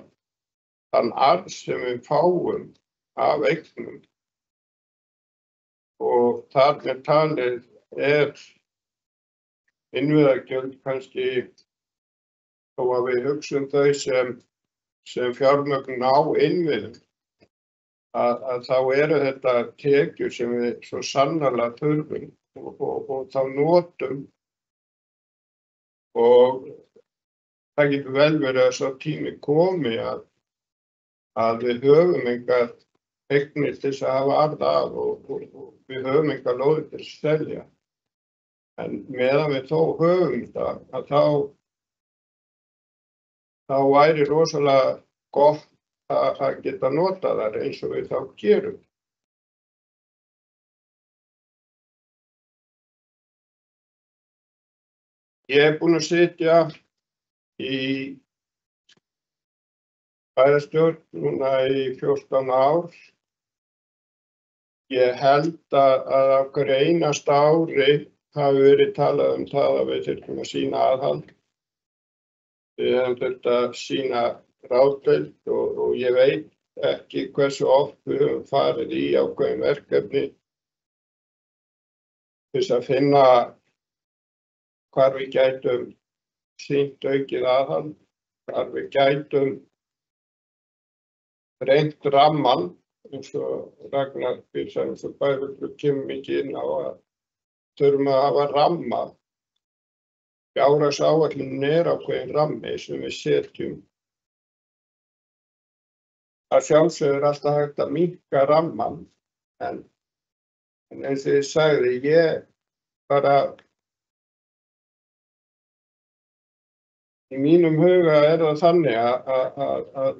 þann arð sem við fáum af eignum. Og þar með talið innviðagjöld kannski, þó að við hugsum þau sem fjármögnun á innviðum, að þá eru þetta tekjur sem við svo sannarlega þurfum og þá notum og það getur vel verið að svo tími komi að við höfum engar eignir til þess að hafa arð af og við höfum engar lóðir til að selja. En meðan við þó höfum það, að þá væri rosalega gott að geta notað þar eins og við þá gerum. Ég er búinn að sitja í bæjarstjórn núna í 14 ár. Ég held að á hverju einasta ári hafi verið talað það að við þurfum að sýna aðhald. Við höfum þurft að sýna ráðdeild og ég veit ekki hversu oft við höfum farið í ákveðin verkefni til þess að finna hvar við gætum sýnt aukið aðhald, hvar við gætum reynt rammann, eins og Ragnar B. Sæmundsson bæjarfulltrúi kemur mikið inn á að þurfum að hafa ramma. Fjárhagsáætlunin er ákveðin rammi sem við setjum. Að sjálfsögðu er alltaf hægt að minnka rammann, en eins og ég sagði, ég bara í mínum huga er það þannig að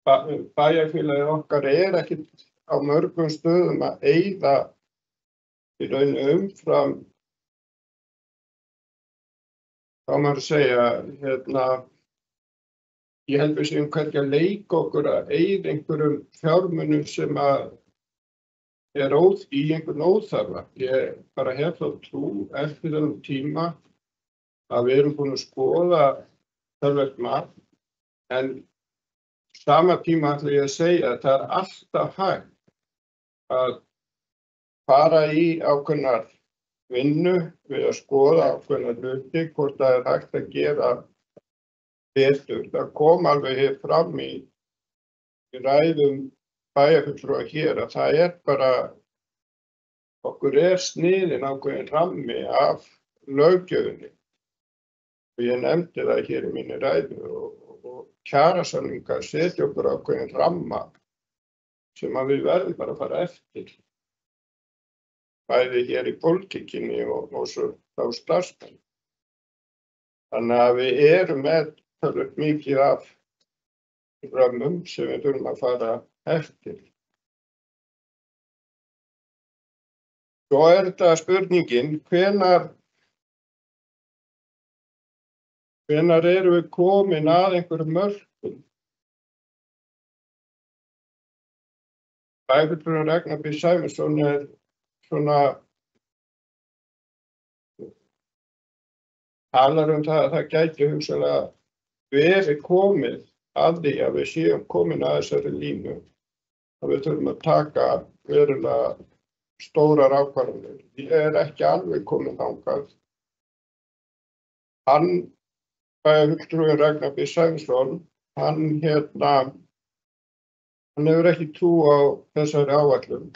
bæjarfélagið okkar er ekkert á mörgum stöðum að eyða í raun umfram, hvað maður að segja, ég held við séum hvergi að leika okkur að eyða einhverjum fjármunum sem að er í einhvern óþarfa. Ég bara hef þá trú eftir þennan tíma að við erum búin að skoða töluvert margt, en sama tíma ætla ég að segja að það er alltaf hægt að fara í ákveðnar vinnu við að skoða ákveðnar hluti, hvort það er hægt að gera betur. Það kom alveg hér fram í ræðum bæjarfulltrúa hér að það er bara, okkur er sniðinn ákveðin rammi af löggjöfinni. Og ég nefndi það hér í minni ræðu og kjarasamningar setja okkur ákveðin ramma sem að við verðum bara að fara eftir. Bæði hér í pólitíkinni og svo þá starfsmenn. Þannig að við erum með tölvöld mikið af römmum sem við þurfum að fara eftir. Svo þetta spurningin, hvenær erum við komin að einhverjum mörkum? Bæjarfulltrúinn Ragnar B. Sæmundsson svona talar það að það gæti hugsanlega verið komið að því að við séum komin að þessari línu. Að við þurfum að taka verulega stórar ákvarðanir. Ég ekki alveg komin þangað. Bæjarfulltrúinn Ragnar B. Sæmundsson, hann hefur ekki trú á þessari áætlun.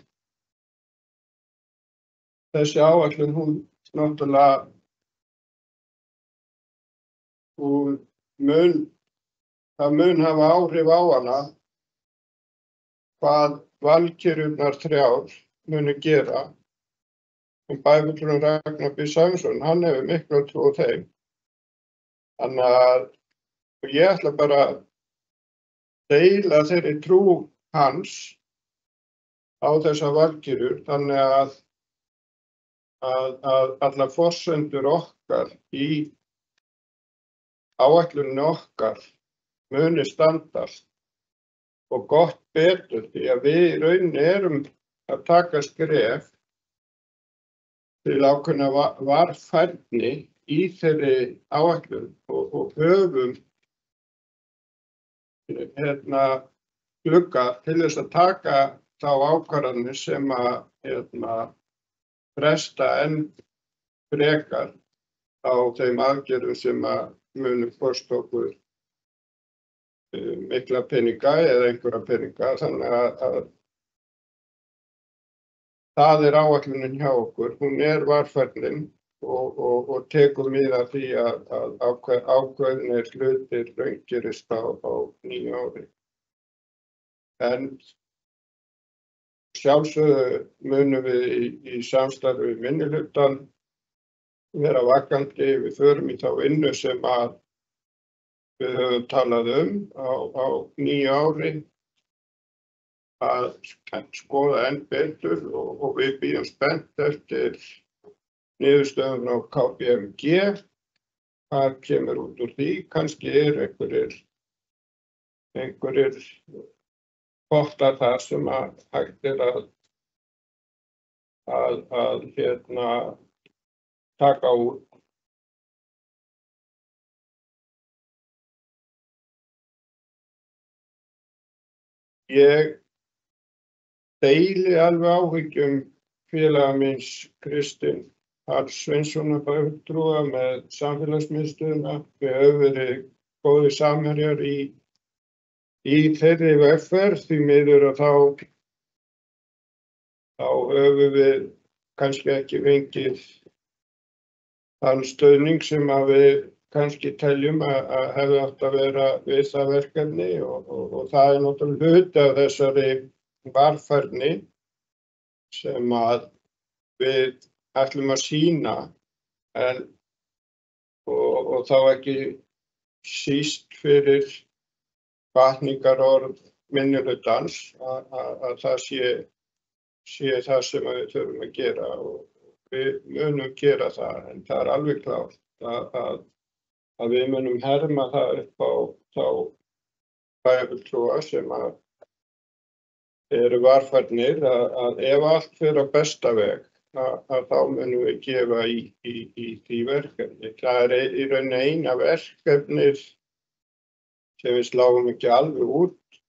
Þessi áætlun, hún náttúrulega, það mun hafa áhrif á hana hvað valkyrjurnar 3 munu gera. Og bæjarfulltrúinn Ragnar B. Sæmundsson, hann hefur mikla trú á þeim. Þannig að ég ætla bara að deila þeirri trú hans á þessar valkyrjur, þannig að allar forsendur okkar í áætlunni okkar muni standast og gott betur því að við í rauninni erum að taka skref til ákveðna varfærni í þeirri áætlun og höfum glugga til þess að taka þá ákvarðanir sem að fresta enn frekar á þeim aðgerðum sem að munu kosta okkur mikla peninga eða einhverja peninga. Þannig að það áætlunin hjá okkur, hún varfærnin og tekur mið af því að ákveðnir hlutir raungerist á nýju ári. En sjálfsögðu munum við í samstarfi við minnihlutann vera vakandi, við förum í þá vinnu sem að við höfum talað á nýju ári að skoða enn betur og við bíðum spennt eftir niðurstöðum á KPMG, hvað kemur út úr því, kannski einhverjir pottar þar sem að hægt að taka út. Ég deili alveg áhyggjum félaga míns Kristinn Hall Sveinssonar bæjarfulltrúa með samfélagsmiðstöðina. Við höfum verið góðir samherjar í þeirri vegferð, því miður að þá höfum við kannski ekki fengið þann stuðning sem að við kannski teljum að hefði átt að vera við það verkefni og það náttúrulega hluti af þessari varfærni sem að við ætlum að sýna og þá ekki síst fyrir hvatningarorð minnihlutans að það sé það sem við þurfum að gera og við munum gera það, en það alveg klárt að við munum herma það upp á þá bæjarfulltrúa sem að eru varfærnir að ef allt fer á besta veg að þá munum við gefa í því verkefni. Það í rauninni eina verkefnið sem við sláum ekki alveg út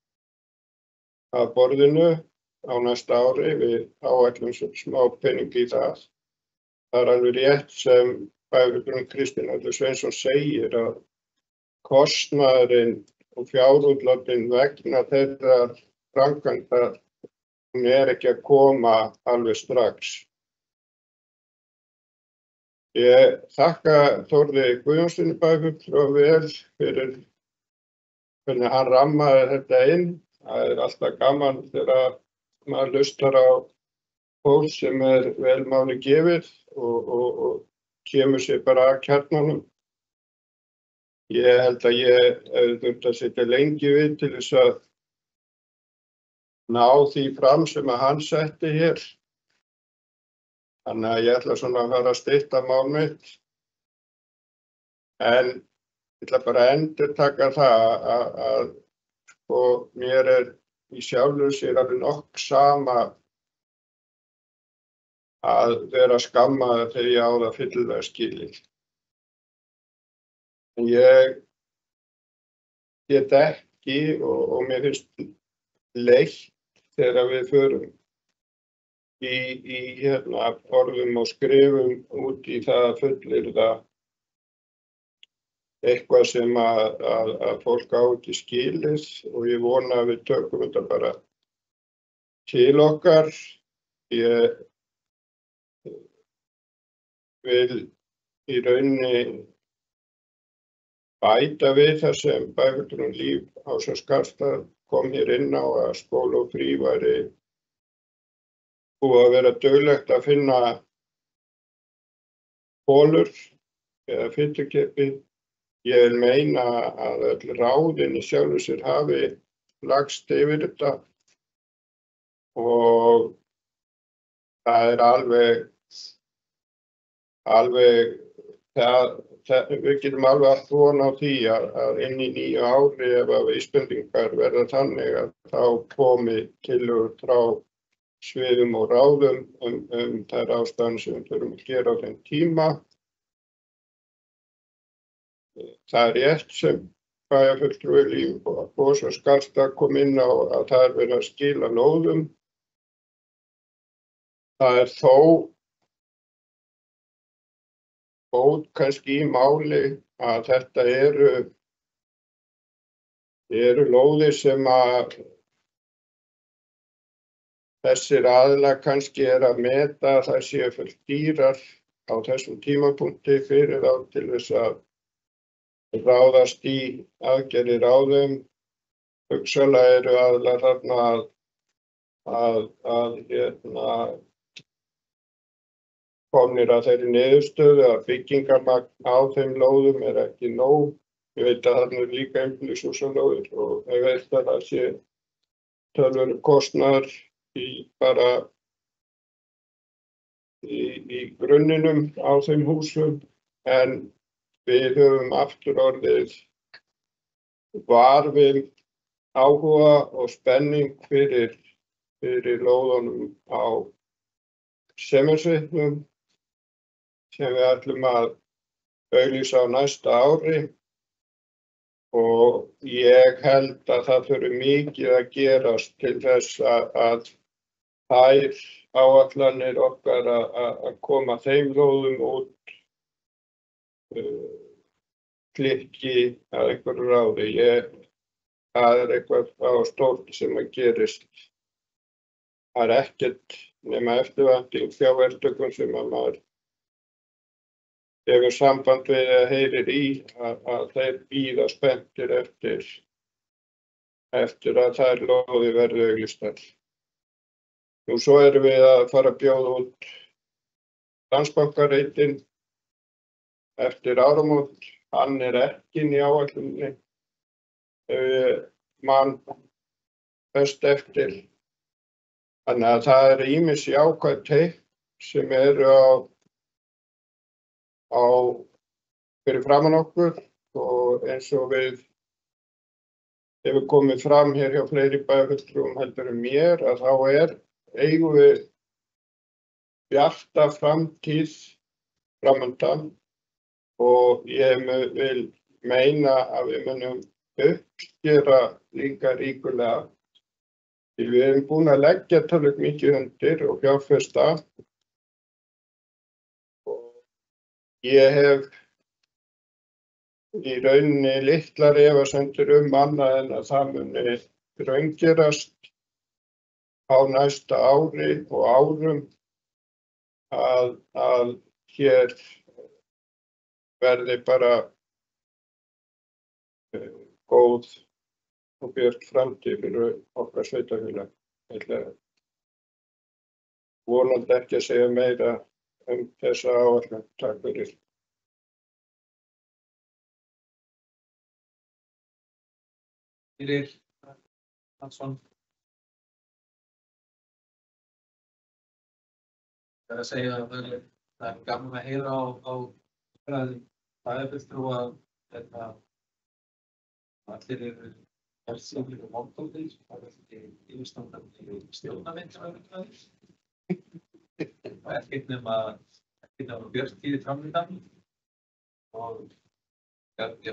af borðinu á næsta ári, við áætlum smá pening í það. Það alveg rétt sem bæjarfulltrúinn Kristinn Hall Sveinsson segir að kostnaðurinn og fjárútlátin vegna þeirrar framkvæmdar, hún ekki að koma alveg strax. Ég þakka Þórði Guðjónssyni bæjarfulltrúa vel fyrir hvernig hann rammaði þetta inn. Það er alltaf gaman þegar maður hlustar á fólk sem er vel máli gefið og kemur sér bara að kjarnanum. Ég held að ég hefði þurft að sitja lengi við til þess að ná því fram sem að hann setti hér. Þannig að ég ætla svona að fara að stytta mál mitt. En ég ætla bara að endurtaka það að mér er í sjálfu sér alveg nokk sama að vera skammaður þegar ég á það fyllilega skilið. Ég get ekki og mér finnst leitt þegar við förum í orðum og skrifum út í það að fullyrða eitthvað sem að fólk á ekki skilið og ég vona að við tökum þetta bara til okkar. Ég vil í rauninni bæta við það sem bækurinn Líf Ása Skarstad kom hér inn á að Skóli og Frí væri búið að vera duglegt að finna holur eða fyllukeppi. Ég vil meina að öll ráðin í sjálfu sér hafi lagst yfir þetta og það er alveg við getum alveg allt von á því að inn í nýju ári ef að vísbendingar verða þannig að þá komi tillögur frá sviðum og ráðum þær ástæður sem við þurfum að gera á þeim tíma. Það er rétt sem bæjarfulltrúi Líf Ása Skarstad kom inn á að það er verið að skila lóðum. Það er þó bót kannski í máli að þetta eru lóðir sem að þessir aðilar kannski að meta að það séu fyrir dýrar á þessum tímapunkti fyrir þá til þess að ráðast í aðgerðir á þeim. Hugsanlega eru aðilar þarna að komnir að þeirri niðurstöðu að byggingarmagn á þeim lóðum er ekki nóg. Ég veit að þarna er líka einbýlishúsalóðir og ég veit að það sé töluverður kostnaður í grunninum á þeim húsum en við höfum aftur orðið var við áhuga og spenning fyrir lóðunum á Sementsreitnum sem við ætlum að auglýsa á næsta ári og ég held að það þurfi mikið að gerast til þess að þær áætlanir okkar að koma þeim lóðum út klikki að einhverju ráði. Það er eitthvað stórt sem að gerist. Það er ekkert nema eftirvænting hjá verktökum sem að maður hefur samband við eða heyrir í að þeir bíða spenntir eftir að þær lóðir verði auglýstar. Nú svo erum við að fara að bjóða út Landsbankareitinn eftir áramót. Hann er ekki inn í áætluninni. Man best eftir. Þannig að það er ýmis jákvæð teikn sem eru fyrir framan okkur og eins og við hefur komið fram hér hjá fleiri bæjarfulltrúum heldur en mér að þá eigum við bjarta framtíð framundan og ég vil meina að við munum uppskera líka ríkulega. Við erum búin að leggja tölvöld mikið undir og fjárfesta og ég hef í rauninni litlar efasemdir annað en að það muni raungerast á næsta ári og árum að hér verði bara góð og björt framtíð fyrir okkar sveitarfélag. Ég ætla vonandi ekki að segja meira þessa áætlun. Takk fyrir. Fyrir Hansson. Það er að segja að það er gaman að heyra á bæjarfulltrúa að allir eru persónulega og móttóðir, það er ekki yfirstandandi stjórnarmenn sem eru það. Og ekkert nema björntíði framlýtan. Og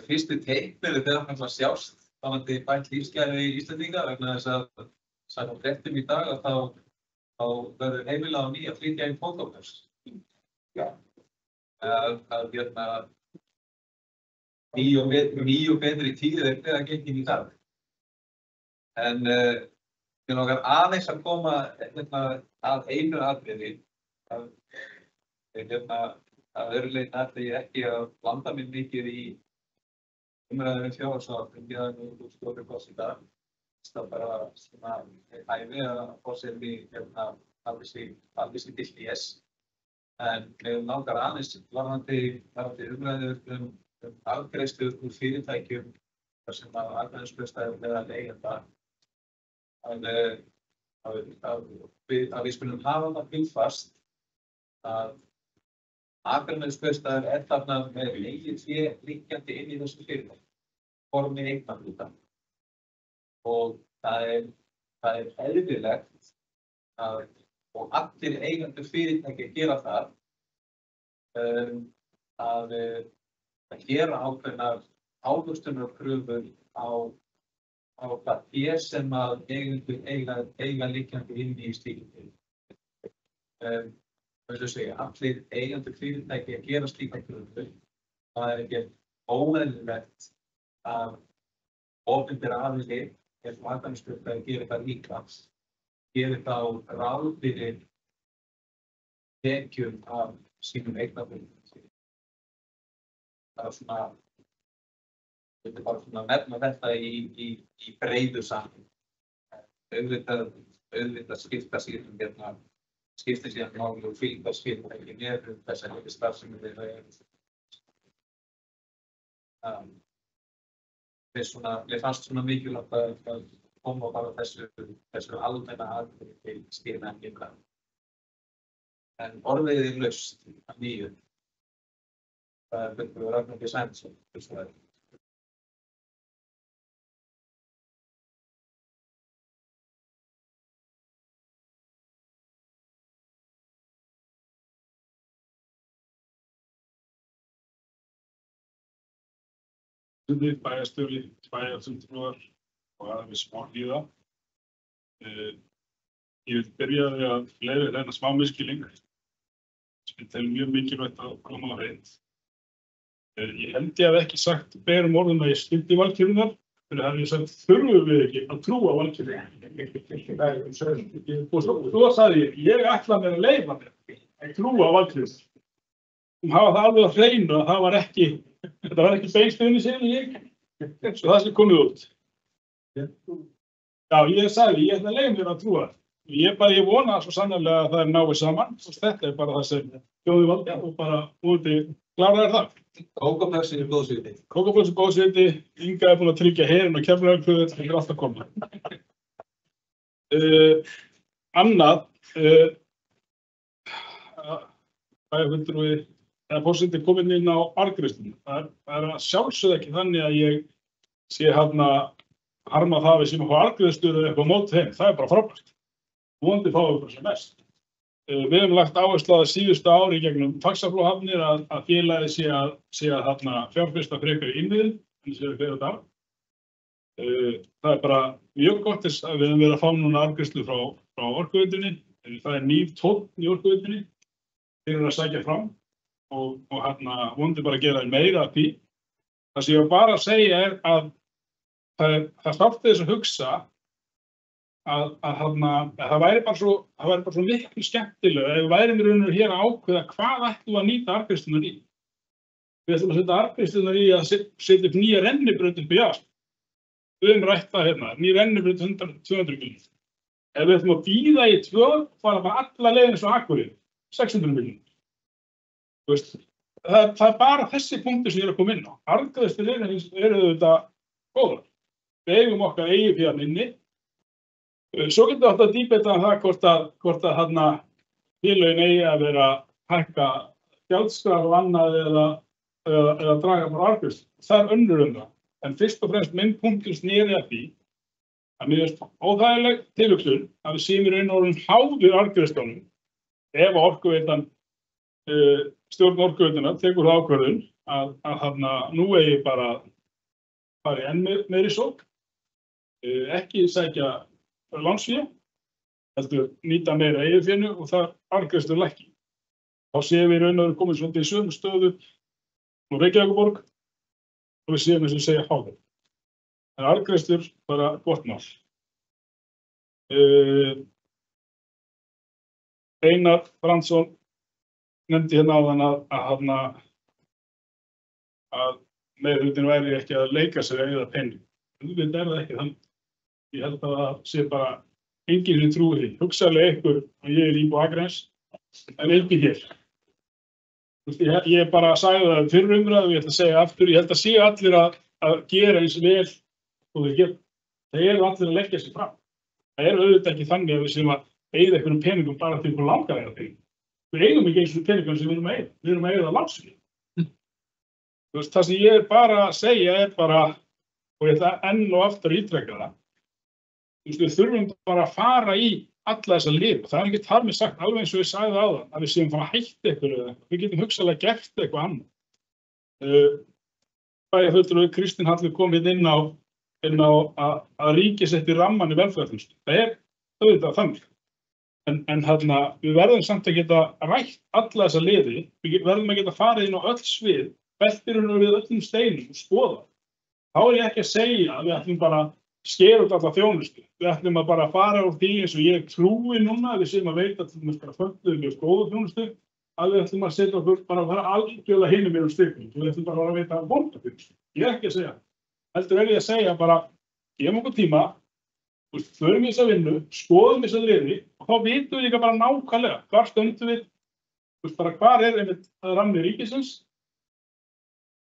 fyrstu teiknir þegar hann sjást þannig bætt lífsgæði Íslendinga vegna þess að samkvæmt fréttum í dag að þá verður heimilað á ný að flytja inn fótboltahús. Já. Ný og betri tíð þegar gengin í dag. En mér langar aðeins að koma að einu atriði að öðruleyti ætla ég ekki að blanda mér mikið í umræðum fjárhagsáætlun, ég hafði nú stjórnir forseta. Það bara svona hæfi að forseti haldi sig til þess. En mig langar aðeins varðandi umræður afgreiðslu úr fyrirtækjum þar sem að akraneskjörstæður meðal eigenda að við skulum hafa það bílfast að akraneskjörstæður er þarna með eigið fé liggjandi inn í þessu fyrirtæki, formi eignarhluta. Og það er eðlilegt og allir eigendur fyrirtæki gera það að gera ákveðnar ávöxtunarkröfur á það fé sem að eigendur eiga liggjandi inn í slíkum fyrirtæki. Allir eigendur fyrirtæki að gera slíkar kröfur. Það er ekki óeðlilegt að opinber aðili eins og akraneskjörstæður gerir það líka. Gerir þá ráð fyrir tekjum af sínum eignarhlutum. Það er svona, ég vil bara svona nefna þetta í breiðu samhengi. Auðvitað skipta síðan máli og fylgdagsfyrirtæki með þessari starfsemi þeirra Mér fannst svona mikilvægt að koma bara þessu almenna atriði til skila en gera. En orðið er laust að nýju. Það er fulltrúi Ragnar G. Sæmundsson. Bæjarstjóri, bæjarfulltrúar og aðeins smá hlýða. Ég vil byrja að leyfa þennan smá misskilning sem ég tel mjög mikilvægt að koma á hreint. Ég held ég hef ekki sagt berum orðum að ég skildi valkyrðunar, fyrir að ég sagt þurfum við ekki að trúa valkyrðunar. Svo sagði ég ætla mér að leyfa mér að trúa valkyrðunar. Hafa það alveg að hreinu að það var ekki Þetta var ekki beinstuðinni sinni ég, svo það sem komið út. Já, ég sagði, ég ætla að leyfa mér að trúa. Ég vona svo sannarlega að það er náið saman, og þetta er bara það sem þjóðin valdi og bara úti kláraði það. Kókapöksin er góðsviti. Kókapöksin er góðsviti, Inga er búin að tryggja herinn og Keflavíkurflugvöll, það er alltaf koma. Annað, bæjarfulltrúi forseti kominn inn á arðgreiðsluna. Það er að sjálfsögðu ekki þannig að ég sé harma það við sem að fá arðgreiðslur eða eitthvað á móti þeim. Það er bara frábært. Vonandi fáum við bara sem mest. Við höfum lagt áherslu á það síðustu ári gegnum Faxaflóhafnir að félagið sé að fjárfesta frekar í innviðum, en það séu fyrir dag. Það er bara mjög gott þess að við höfum verið að fá núna arðgreiðslu frá Orkuveitunni. Það er nýr tónn í Orkuveitunni. Þeir eru að sækja fram. Og vonandi bara að gera meira af því. Það sem ég var bara að segja er að það starti þess að hugsa að það væri bara svo miklu skemmtilega ef við værum í rauninu hér að ákveða hvað ætlum við að nýta arðgreiðslurnar í. Við ætlum að setja arðgreiðslurnar í að setja upp nýja rennibraut upp í Jaðarsveit. Við höfum rætt það hérna, ný rennibraut 200 miljónir. Ef við ætlum að bíða í 2 ár, fara bara alla leiðin svo Akureyri, 600 miljónir. Þú veist, það bara þessi punktur sem ég að koma inn á. Arðgreiðslur eru auðvitað góðar. Við eigum okkar eigið fé inni. Svo getum við átt að dýbeta það hvort að félögin eigi að vera hækka gjaldskrár og annað eða draga bara arðgreiðslur. Það önnur það. En fyrst og fremst minn punktur sneri að því að mér finnst óþægileg tilhugsun að við séum í raun og orðin háðir arðgreiðslunum ef Orkuveitan, stjórn Orkuveitunar tekur það ákvörðun að nú eigi bara fara í enn meiri sókn, ekki sækja lánsfé, heldur nýta meira eigið fénu og það arðgreiðslur lækki. Þá séum við í raun og orðin komin svolítið í sömu stöðu og Reykjavíkurborg og við séum eins og segja háðir. En arðgreiðslur bara gott mál. Einar Brandsson nefndi hérna áðan að meirihlutinn væri ekki að leika sér að eyða pening. Þetta það ekki þannig. Ég held að það sé bara enginn sem trúi því. Hugsanlega einhver og ég er íbúi Akraness en enginn hér. Ég bara sagði það fyrir umræðu og ég ætla að segja aftur. Ég held að séu allir að gera eins vel og þeir gera. Það eru allir að leggja sig fram. Það eru auðvitað ekki þannig að við séum að eyða einhverjum peningum bara til einhver langar að eyða peningum. Við eigum ekki eins og peningum sem við erum að eyða. Við erum að eyða lánsfé. Það sem ég er bara að segja er bara, og ég ætla enn og aftur að ítreka það, við þurfum bara að fara í alla þessa lið. Það er ekki þar með sagt, alveg eins og ég sagði áðan, að við séum fara að hætta eitthvað eða eitthvað. Við getum hugsanlega gert eitthvað annað. Bæjarfulltrúi Kristín Hallur kom inn á að ríkið setti rammann í velferðarþjónustu. Það er auðvitað þannig. En við verðum samt að geta rætt alla þessa liði, við verðum að geta farið inn á öll svið, veltirunum við öllum steinum og skoða. Þá er ég ekki að segja að við ætlum bara að skera út alla þjónustu. Við ætlum að bara fara úr því eins og ég trúi núna, við séum að veita til þess að föndum við góða þjónustu, að við ætlum að setja okkur bara að fara algjörlega hinum með styrknum. Við ætlum bara að veita vonda þjónustu. Ég er ekki að segja. Heldur er ég að segja bara, gefum okkur tíma, förum í þessa vinnu, skoðum þessa liði og þá vitum við líka bara nákvæmlega hvar stöndum við, bara hvar er einmitt rammi ríkisins,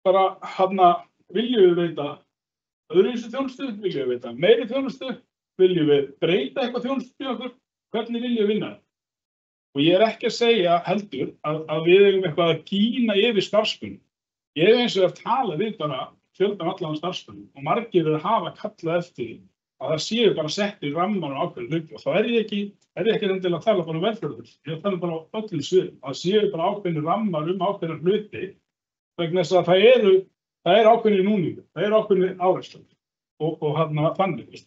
bara viljum við veita öðruvísi þjónustu, viljum við veita meiri þjónustu, viljum við breyta eitthvað þjónustu í okkur, hvernig viljum við vinna það? Og ég er ekki að segja heldur að við eigum eitthvað að gína yfir starfsmunum. Ég hef eins og að tala við bara fjöldan allan starfsmunum og margir að hafa kallað eftir að það séu bara sett í ramman og ákveðin hluti og þá er ég ekki endilega að tala bara um velferðar. Ég er að tala bara á öllum sviðum. Það séu bara ákveðin rammar ákveðin hluti vegna þess að það er ákveðin núningur, það er ákveðin árekstur og þannig.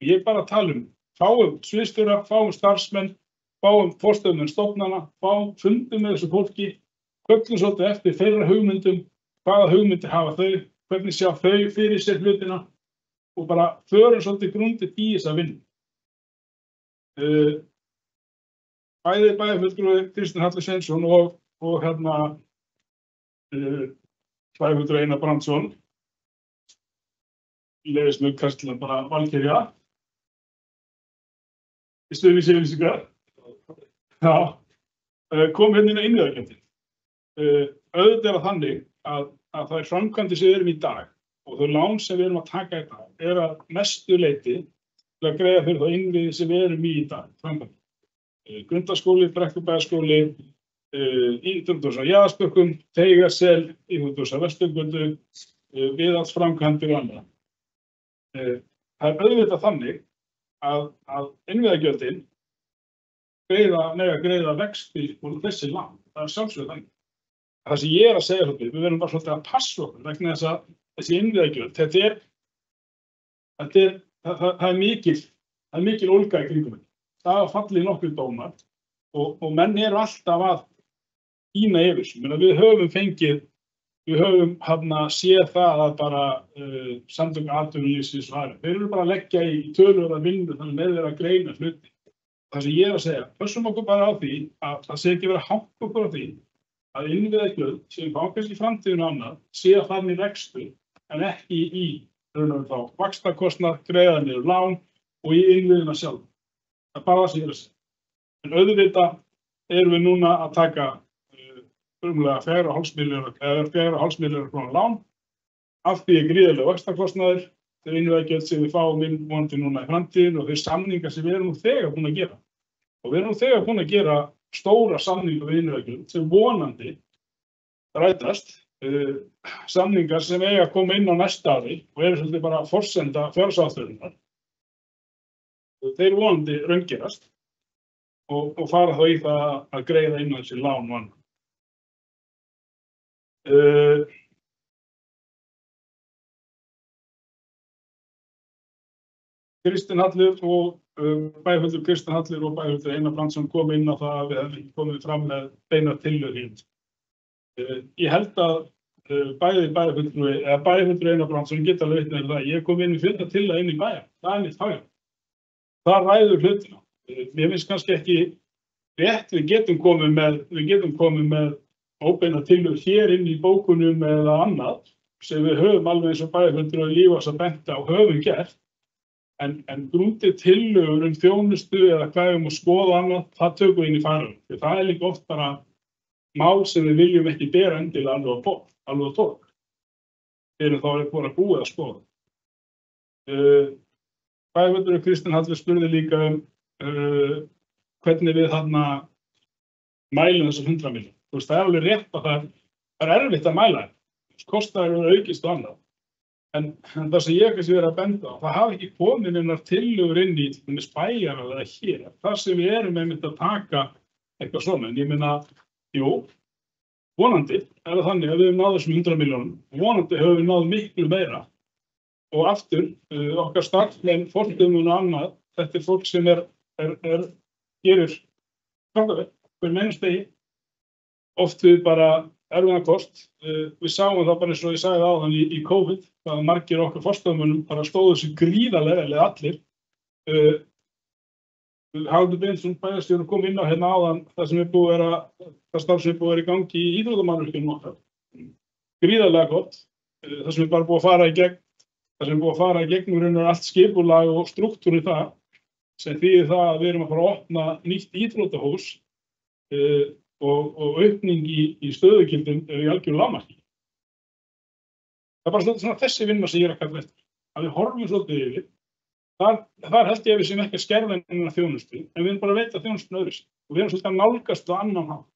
Ég er bara að tala fáum sviðsstjóra, fáum starfsmenn, fáum forstöðumenn stofnana, fundum með þessu fólki, köllum svolítið eftir þeirra hugmyndum, hvaða hugmyndir hafa þau, hvernig sjá þau fyrir sér hlutina og bara förum svolítið grundið í þessa vinnu. Bæjarfulltrúi Kristinn Hallur Sveinsson og bæjarfulltrúi Einar Brandsson, leiðist mjög kastlega bara valkyrja, í stuðningsyfirlýsingar, kom hérna inn á innviðagjöldin. Auðvitað er það þannig að það er framkvæmdir sem við erum í dag og þau lán sem við erum að taka í dag er að mestu leyti til að greiða fyrir þá innviði sem við erum í dag, framkvæmdir. Grundaskóli, Brekkubæjarskóli, Íþróttahús á Jaðarsbökkum, Teigasel, Íþróttahús á Vesturgötu, viðhaldsframkvæmdir og annað. Það er auðvitað þannig að innviðagjöldin greiða vexti úr þessi lán. Það er sjálfsögðu þannig. Það sem ég er að segja við verðum bara svolítið að passa okkur vegna þess að þessi innviðagjöld, það er mikil ólga í kringum þetta. Það hafa fallið nokkrir dómar og menn eru alltaf að gína yfir þessu. Við höfum séð það að bara samtök atvinnulífsins og aðrir. Þeir eru bara að leggja í töluverða vinnu þannig með þeirra að greina hluti. Það sem ég er að segja, pössum okkur bara á því að það sé ekki verið að hanga okkur á því að innviðagjöld sem fá kannski í framtíðinu annað sé að fara í rekstur en ekki í raunum þá vaxtakostnað, greiða niður lán og í innviðina sjálf. Það er bara það sem ég er að segja. En auðvitað erum við núna að taka rúmlega 4,5 milljarða króna lán. Af því er gríðarlega vaxtakostnaður, þeir innviðagjöld sem við fáum inn vonandi núna í framtíðinu og þeir samningar sem við erum nú þegar búin að gera. Og við erum nú þegar búin að gera stóra samningar við innviðagjöld sem vonandi rætast. Samningar sem eiga að koma inn á næsta ári og eru svolítið bara forsenda fjárhagsáætlunarinnar. Þeir vonandi raungerast og fara þá í það að greiða inn á þessi lán og annað. Kristinn Hallur og bæjarfulltrúi Kristinn Hallur og bæjarfulltrúi Einar Brandsson kom inn á það að við hefum komið fram með beinar tillögur. Ég held að bæjarfulltrúi Einar Brandsson geta alveg vitnað það. Ég kom inn í fjölda tillögur inn í bæjar. Það er mitt fag. Það ræður hlutina. Mér finnst kannski ekki rétt, við getum komið með óbeina tillögur hér inn í bókunum eða annað sem við höfum alveg eins og bæjarfulltrúi Lífás að benda á höfum gert. En grundið tillögur þjónustu eða hvað við má skoða annað, það tökum við inn í færum. Það er líka oft bara mál sem við viljum ekki bera endilega alveg á torg. Við erum þá bara búið að skoða. Bæjarfulltrúi Kristinn Hallur spurði líka hvernig við þarna mælum þessar 100 milljónir. Það er alveg rétt að það er erfitt að mæla þetta. Kostnaður eru aukist og annað. En það sem ég kannski verið að benda á, það hafi ekki komið neinar tillögur inn í bæjar eða hér. Það sem við erum einmitt að taka eitthvað svona. En ég meina, jú, vonandi er það þannig að við höfum náð þessum 100 milljónum. Vonandi höfum við náð miklu meira. Og aftur, okkar starfsmenn, forstöðumenn og annað, þetta er fólk sem gerir framkvæmdir hver meinstegi. Oft við bara erfiðan kost. Við sáum það bara eins og ég sagði áðan í COVID, að margir okkar forstöðumönnum bara stóðu sig gríðarlega, eða allir. Haraldur Benediktsson bæjarstjóri kom inn á hérna áðan það starf sem er búið að vera í gangi í íþróttamannvirkjunum okkar. Gríðarlega gott. Það sem er bara búið að fara í gegnum raunar allt skipulag og strúktúr í það, sem þýðir það að við erum að fara að opna nýtt íþróttahús og aukning í stöðugildum í algjöru lágmarki. Það er bara svona þessi vinna sem ég er að kalla eftir. Að við horfum svolítið yfir. Þar held ég að við séum ekki að skerða innan þjónustu, en við erum bara að veita þjónustuna öðruvísi. Og við erum svolítið að nálgast á annan hátt.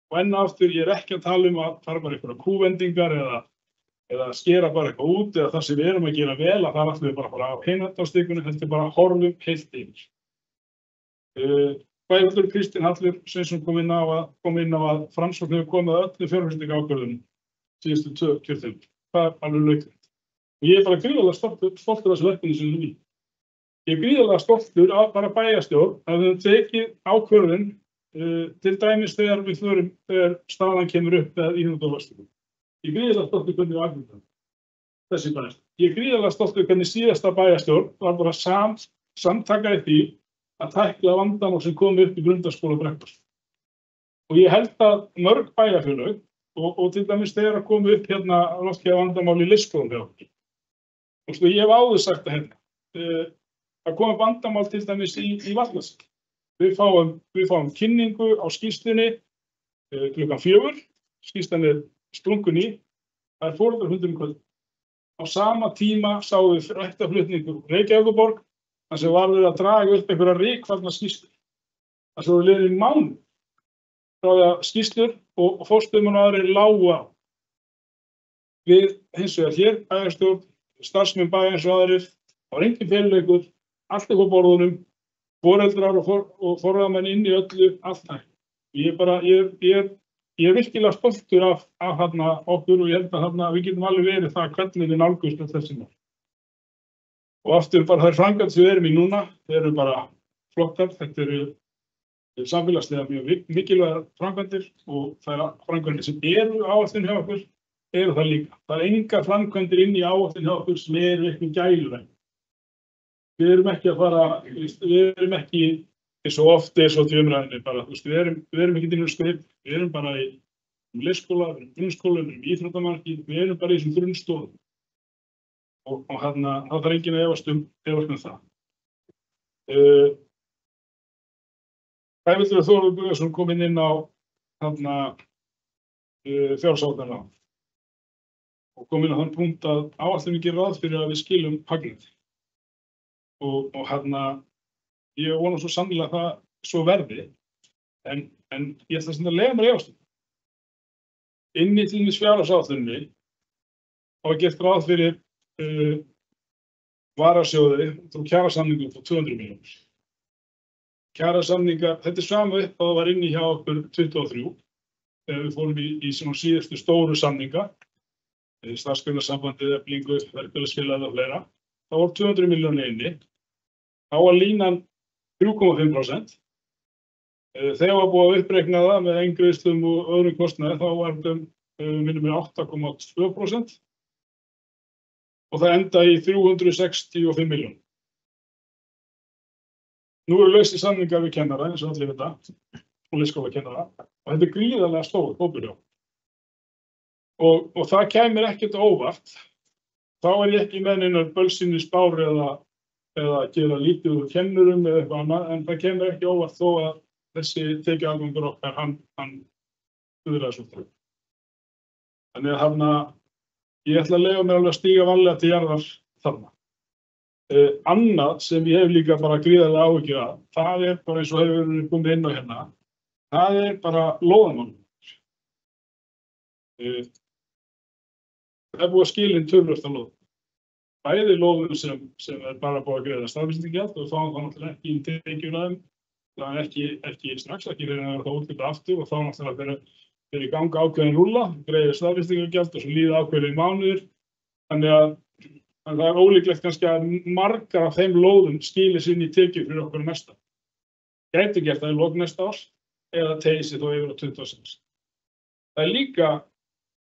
Og enn og aftur, ég er ekki að tala um að fara bara einhverja kúvendingar eða skera bara eitthvað út eða það sem við erum að gera vel, að það ætlum við bara að fara á hinandástikunni, heldur bara að horfum heilt yfir. Bæjarfulltrúi Kristinn Hallur sem kom inn á að Framsókn hefur komið að öllu fjárfestingarákvörðunum síðustu 2 kjörtímabil. Það er alveg laukrænt. Og ég er bara gríðarlega stoltur af þessu verkefni sem við erum í. Ég er gríðarlega stoltur af bara bæjarstjórn að við höfum tekið ákvörðun til dæmis þegar staðan kemur upp með íþróttahúsinu. Ég er gríðarlega stoltur hvernig við afgreiðum þessi bæjarstjórn. Ég er gríðarlega stoltur hvernig síðasta bæjarstjórn var bara samtaka í því að tækla vandamál sem kom upp í Grundaskóla Brekknes. Og ég held að mörg bæjarfélög og til dæmis þegar að koma upp hérna vandamál í listskólum hjá okkur. Og ég hef áður sagt að hérna, að koma vandamál til dæmis í Vatnasel. Við fáum kynningu á skýrslunni klukkan 4, skýrslan er sprungun í, það er foreldrafundur kvöld. Á sama tíma sáum við fréttaflutningur úr Reykjavíkurborg, þar sem var verið að draga upp einhverja rykfallna skýrslur. Það svo við liðum í mánuð frá því að skýrslur og forstöðumenn og aðrir lágu á. Við hins vegar hér, bæjarstjórn, starfsmenn bæjarins og aðrir, það var engin feluleikur, allt upp á borðunum, foreldrar og forráðamenn inn í öllu, allt það. Ég er virkilega stoltur af okkur og ég held að við getum alveg verið það hvernig við nálgumst með þessi mál. Og aftur bara þær framkvæmdir sem við erum í núna, þeir eru bara flottar, þetta eru samfélagslega mjög mikilvægar framkvæmdir og þær framkvæmdir sem eru áætlun hjá okkur eru það líka. Það er engar framkvæmdir inn í áætlun hjá okkur sem eru eitthvað gæluverk. Við erum ekki að fara, við erum ekki eins og oft eins og umræðinni bara, við erum ekki inn í skrif, við erum bara í leikskóla, við erum í grunnskóla, við erum í íþróttamarki, við erum bara í þessum grunnstofum. og þá þarf enginn að efast um það. Sæmundur Þórður Guðjónsson kom inn á fjárhagsáætlunina og kom inn á þann punkt að áætlunin gerir ráð fyrir að við skilum hagnað. Og ég vona svo sannlega að það svo verði, en ég ætla að leyfa mér efast. Inni til dæmis fjárhagsáætluninni var gert ráð fyrir varasjóði og kjarasamningum på 200 milljónir. Kjarasamningar, þetta sama upp að það var inni hjá okkur 23, þegar við fórum í svona síðustu stóru samninga, starfsgreinasambandið, Eflingu, verkfélagsfélagið og fleira. Það voru 200 milljónir inni. Þá var línan 3,5%. Þegar var búið að uppreikna það með eingreiðslum og öðrum kostnaði, þá var þetta minnum við 8,2%. Og það endaði í 365 milljónir. Nú eru lausir samningar við kennara, eins og allir vita, og leikskólakennara, og þetta gríðarlega stór hópur hjá. Og það kemur ekkert óvart. Þá ég ekki með neinar bölsinni spár eða gera lítið úr kennurum eða eitthvað annað, en það kemur ekki óvart þó að þessi tekjuafgangur okkar, hann stuðlaði svo þrjú. Þannig að ég ætla að leyfa mér alveg að stíga varlega til jarðar þarna. Annað sem ég hef líka bara gríðarlega áhyggjur af, það bara eins og hefur verið komið inn á hérna, það bara lóðamálum. Það búið að skila inn töluvert af lóðum. Bæði lóðum sem bara búið að greiða staðfestingargjald og þá náttúrulega ekki í tekjurnaðum, það ekki strax, ekki fyrir að það útgjöld aftur og þá náttúrulega fyrir ganga ákveðin rúlla, greiða staðfestingargjald og svo líða ákveðin mánuður. Þannig að það er ólíklegt kannski að margar af þeim lóðum skili sér inn í tekjur fyrir okkur næsta. Gæti gert það í lok næsta árs eða teysi þó yfir á 26. Það er líka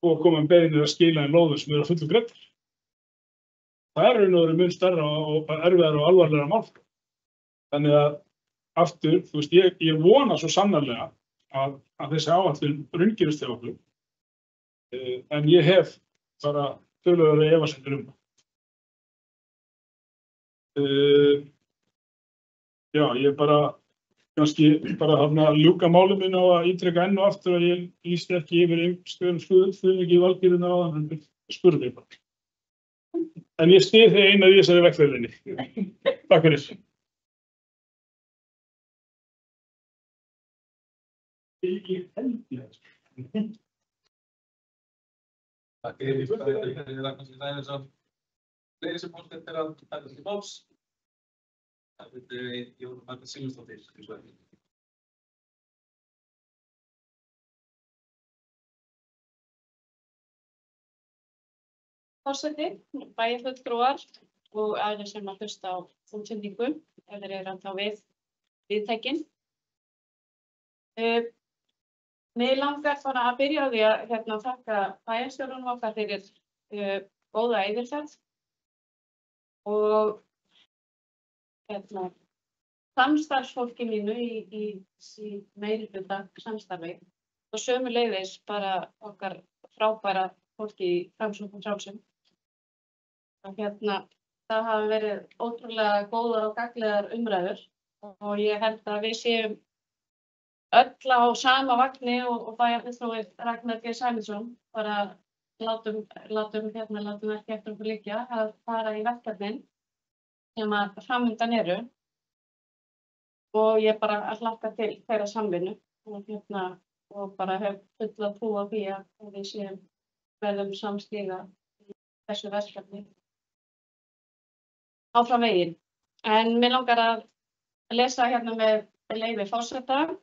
búið að koma beiðnir að skila inn lóðum sem eru að fullu greiddar. Það er raun og veru mun stærra og erfiðara og alvarlegra mál. Þannig að aftur, þú veist, ég vona svo sannarlega að þessi áætlun raungerist hjá okkur, en ég hef bara töluverðar efasemdir um það. Já, ég kannski að ljúka máli mínu á að ítreka enn og aftur að ég lýsti ekki yfir stuðningi í Valgerðina áðan, en spurði mig bara. En ég styð þig eina í þessari vegferðinni. Takk fyrir. Takk fyrir fleiri sem fólk eftir að taka til máls. Það Jón Margrét Sigmundsdóttir. Forseti, bæjarfulltrúar og aðrir sem að hlusta á útsendingu, ef þeir eru ennþá viðtækin. Mig langar bara að byrja á því að þakka bæjarstjórunum okkar fyrir góða yfirferð og samstarfsfólki mínu í meirihluta samstarfi og sömuleiðis bara okkar frábæra fólki í Framsókn og Frjálsum. Það hafa verið ótrúlega góðar og gagnlegar umræður og ég held að við séum öll á sama vagni og bæjarfulltrúi Ragnar G. Sæmundsson bara látum ekki eftir okkur liggja að fara í verkefnin sem að framundan eru og ég bara hlakka til þeirra samvinnu og bara hef fulla trú á því að við verðum samstíga í þessu verkefni áfram veginn. En mig langar að lesa með leyfi forseta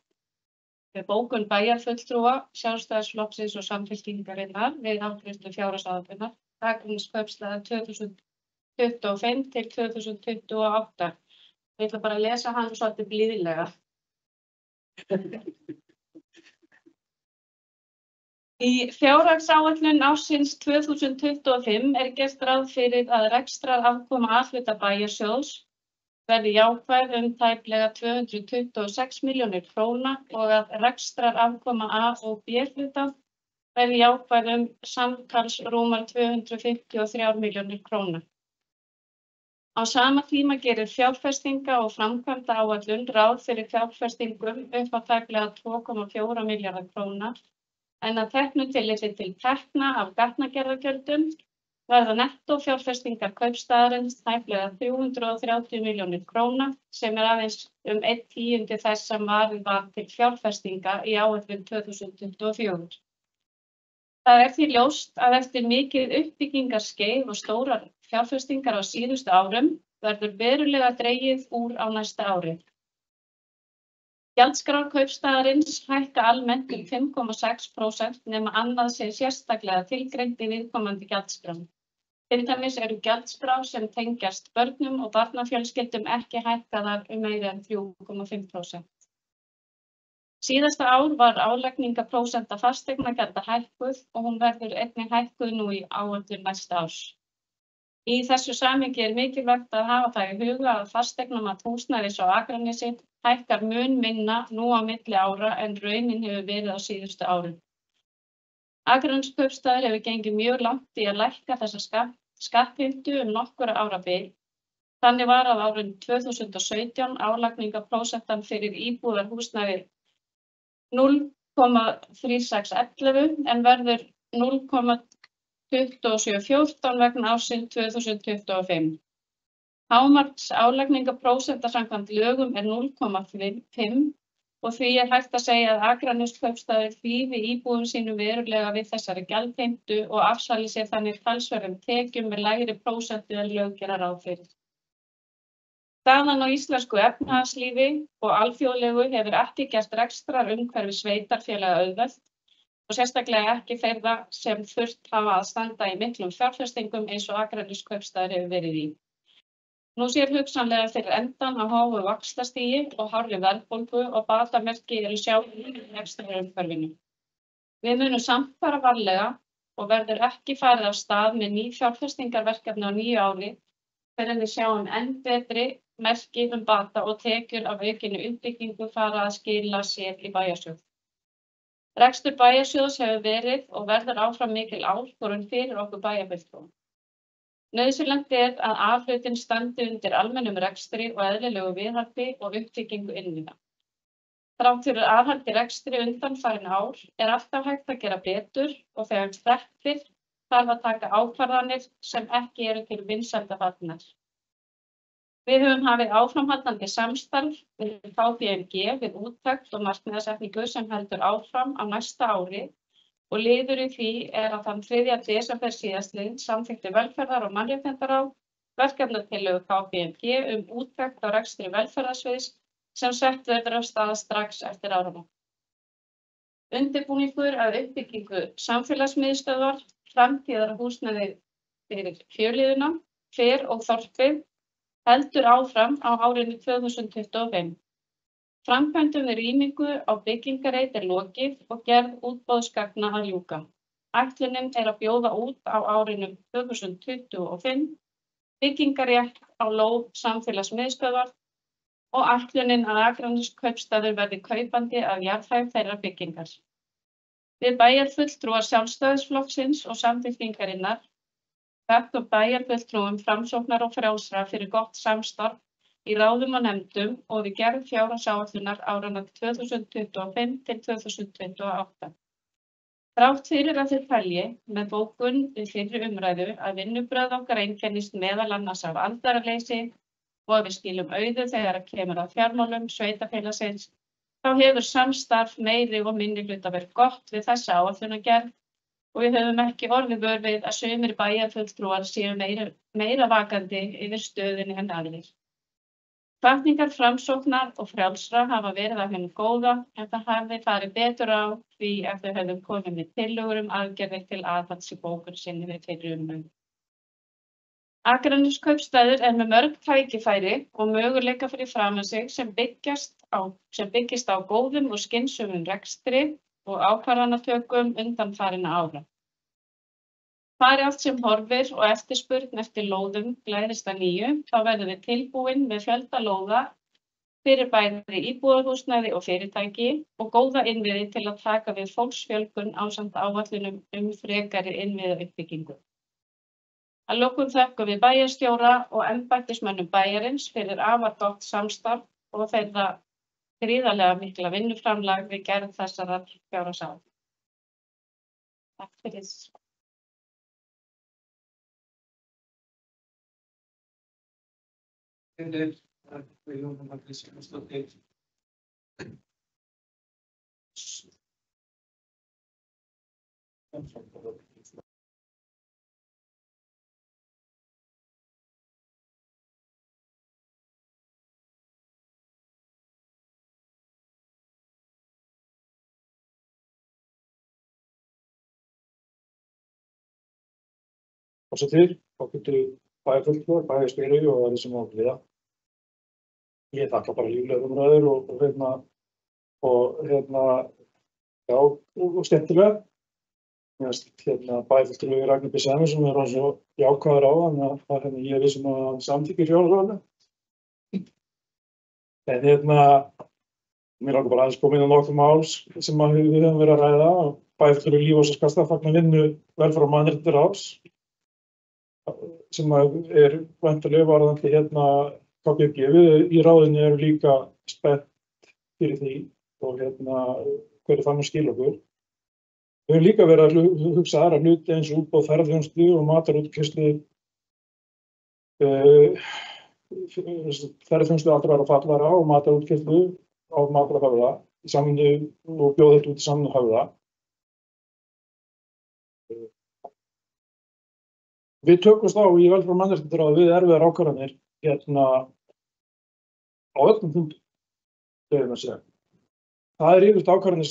bókun bæjarfulltrúa, Sjálfstæðisflokksins og Samfylkingarinnar við afgreiðslu fjárhagsáætlunar, Gagnrýniskaupstaðar 2025 til 2028. Ég ætla bara að lesa hann svolítið blíðlega. Í fjárhagsáætlun ársins 2025 gert ráð fyrir að rekstrarafkoma A-hluta bæjarsjóðs verði jákvæð tæplega 226 milljónir króna og að rekstrarafkoma A- og B-hluta verði jákvæð samtals rúmar 253 milljónir króna. Á sama tíma gerir fjárfestinga- og framkvæmdaáætlun ráð fyrir fjárfestingum upp á tæplega 2,4 milljarða króna, en að teknu tilliti til tekna af gatnagerðargjöldum verða nettó fjárfestingar kaupstaðarins tæplega 330 milljónir króna, sem aðeins 1/10 þess sem varið var til fjárfestinga í áætlun 2024. Það því ljóst að eftir mikið uppbyggingarskeið og stórar fjárfestingar á síðustu árum verður verulega dregið úr á næsta ári. Gjaldskrár kaupstaðarins hækka almennt 5,6% nema annað sé sérstaklega tilgreint í viðkomandi gjaldskrám. Til dæmis eru gjaldskrár sem tengjast börnum og barnafjölskyldum ekki hækkaðar meira en 3,5%. Síðasta ár var álagningarprósenta fasteignagjalda hækkuð og hún verður einnig hækkuð nú í áætlun næsta árs. Í þessu samhengi mikilvægt að hafa það í huga að fasteignamat húsnæðis á Akranesi hækkar mun minna nú á milli ára en raunin hefur verið á síðustu árum. Akraneskaupstaður hefur gengið mjög langt í að lækka þessa skattheimtu nokkurra ára bil. Þannig var að árinu 2017 álagningarprósentan fyrir íbúðarhúsnæði 0,3611 en verður 0,2714 vegna ársins 2025. Hámarks álagningarprósenta samkvæmt lögum 0,5 og því hægt að segja að Akraneskaupstaður hlífi íbúum sínum verulega við þessari gjaldheimtu og afsali sér þannig talsverðum tekjum með lægri prósentu en lög gera ráð fyrir. Staðan á íslensku efnahagslífi og alþjóðlegu hefur ekki gert rekstrarumhverfi sveitarfélaga auðvelt og sérstaklega ekki þeirra sem þurft hafa að standa í miklum fjárfestingum eins og Akraneskaupstaður hefur verið í. Nú sér hugsanlega fyrir endan á háu vaxtastigi og hárri verðbólgu og batamerki eru sjáanleg í rekstrarumhverfinu. Við munum samt fara varlega og verður ekki farið af stað með ný fjárfestingarverkefni á nýju ári fyrr en við sjáum enn betri merki bata og tekjur af aukinni uppbyggingu fara að skila sér í bæjarsjóð. Rekstur bæjarsjóðs hefur verið og verður áfram mikil áskorun fyrir okkur bæjarfulltrúa. Nauðsynlegt að A-hlutinn standi undir almennum rekstri og eðlilegu viðhaldi og uppbyggingu innviða. Þrátt fyrir aðhald í rekstri undanfarin ár alltaf hægt að gera betur og þegar kreppir þarf að taka ákvarðanir sem ekki eru til vinsælda fallnar. Við höfum hafið áframhaldandi samstarf við KPMG við úttekt og markmiðasetningu sem heldur áfram á næsta ári og liður í því að þann 3. desember síðastliðinn samþykkti velferðar- og mannréttindaráð verkefnatillögu KPMG úttekt á rekstri velferðarsviðs sem sett verður af stað strax eftir áramót. Undirbúningur að uppbyggingu samfélagsmiðstöðvar, framtíðarhúsnæði fyrir fjölliðuna, fer og þorpið heldur áfram á árinu 2025. Framkvæmdum við rýmingu á byggingarreit lokið og gerð útboðsgagna að ljúka. Ætlunin að bjóða út á árinu 2025 byggingarrétt á lóð samfélagsmiðstöðvar og ætlunin að Akraneskaupstaður verði kaupandi af jarðhæð þeirra byggingar. Við bæjarfulltrúar Sjálfstæðisflokksins og Samfylkingarinnar þökkum bæjarfulltrúum Framsóknar og Frjálsra fyrir gott samstarf í ráðum og nefndum og við gerð fjárhagsáætlunar áranna 2025 til 2028. Þrátt fyrir að þið telji með bókun við fyrri umræðu að vinnubrögð okkar einkennist meðal annars af aldaraleysi og að við skilum auðu þegar kemur að fjármálum sveitarfélagsins, þá hefur samstarf meiri og minni hluta verið gott við þessa áætlunargerð og við höfum ekki orðið vör við að sumir bæjarfulltrúar séu meira vakandi yfir stöðunni en aðrir. Hvatningar Framsóknar og Frjálsra hafa verið af hinu góða en það hafi farið betur á því ef þau hefðu komið með tillögur aðgerðir til aðhalds í bókun sinni við fyrri umræðu. Akraneskaupstaður með mörg tækifæri og möguleika fyrir framan sig sem byggist á góðum og skynsömum rekstri og ákvarðanatökum undanfarinna ára. Fari allt sem horfir og eftirspurn eftir lóðum glæðist að nýju, þá verðum við tilbúin með fjölda lóða fyrir bæði íbúðarhúsnæði og fyrirtæki og góða innviði til að taka við fólksfjölgun ásamt áætlunum frekari innviðauppbyggingu. Að lokum þökkum við bæjarstjóra og embættismönnum bæjarins fyrir afar gott samstarf og þeirra gríðarlega mikla vinnuframlag við gerð þessarar fjárhagsáætlunar. Takk fyrir. Forseti, ágætu bæjarfulltrúar, bæjarstjóri og þeir sem á liða. Ég þakka bara líflegar umræður og skemmtilega. Bæjarfulltrúi Ragnar B. Sæmundsson hann svo jákvæður á þannig að ég er vissum að hann samþykkir fjárhagsáætlunina. En mér langar bara aðeins koma inn á nokkur mál sem við höfum verið að ræða. Bæjarfulltrúi Lífós og Skarðsstaða fagnar vinnu velferðar- og mannréttindaráðs sem er væntanlega varðandi KPMG. Við í ráðinu erum líka spennt fyrir því og hverju það mun skila okkur. Við höfum líka verið að hugsa aðra hluti eins og útboð ferðaþjónustu og matarútgreiðslu. Ferðaþjónustu allra fatlaðra og matarútgreiðslu á Matvælahöfða í samvinnu og bjóða þetta út í samvinnu Höfða. Við tökumst á í velferðar- og mannréttindaráði við erfiðar ákvarðanir á öllum fundum, segir maður segja. Það er yfirleitt ákvarðanir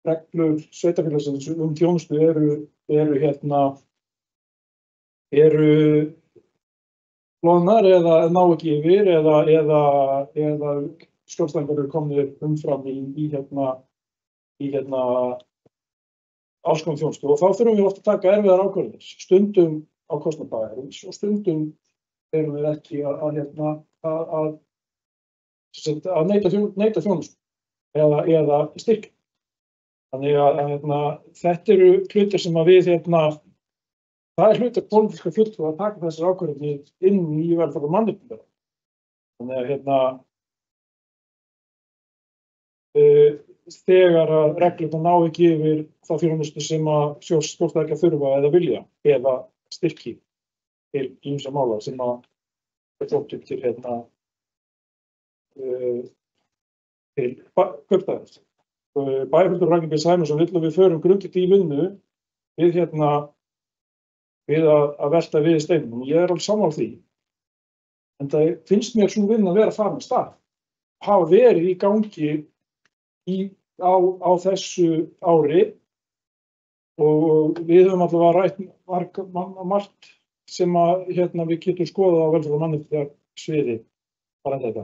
reglur sveitarfélagsins þjónustu eru loðnar eða ná ekki yfir eða skjólstæðingar eru komnir umfram í alls konar þjónustu og þá þurfum við oft að taka erfiðar ákvarðanir, stundum á kostnað bæjarins og stundum erum við ekki að neita þjónustu eða styrkja. Þannig að þetta eru hlutir sem að við það er hlutir pólitíska fulltrúa að taka þessar ákvarðanir inn í velferðar- og mannréttindaráð. Þannig að þegar að reglurnar ná ekki yfir þá þjónustu sem að skjólstæðingar þurfa eða vilja eða styrki til ýmsa mála sem að þóttu til kaupstaðarins. Bæjarfulltrúi Ragnar B. Sæmundsson vill að við förum grundigt í vinnu við að velta við steinum. Ég er alveg sammála því. En það finnst mér sú vinna að vera farin af stað. Hafa verið í gangi á þessu ári og við höfum allavega rætt margt sem að við getum skoðað á velferðar- og mannréttindasviði varðandi þetta.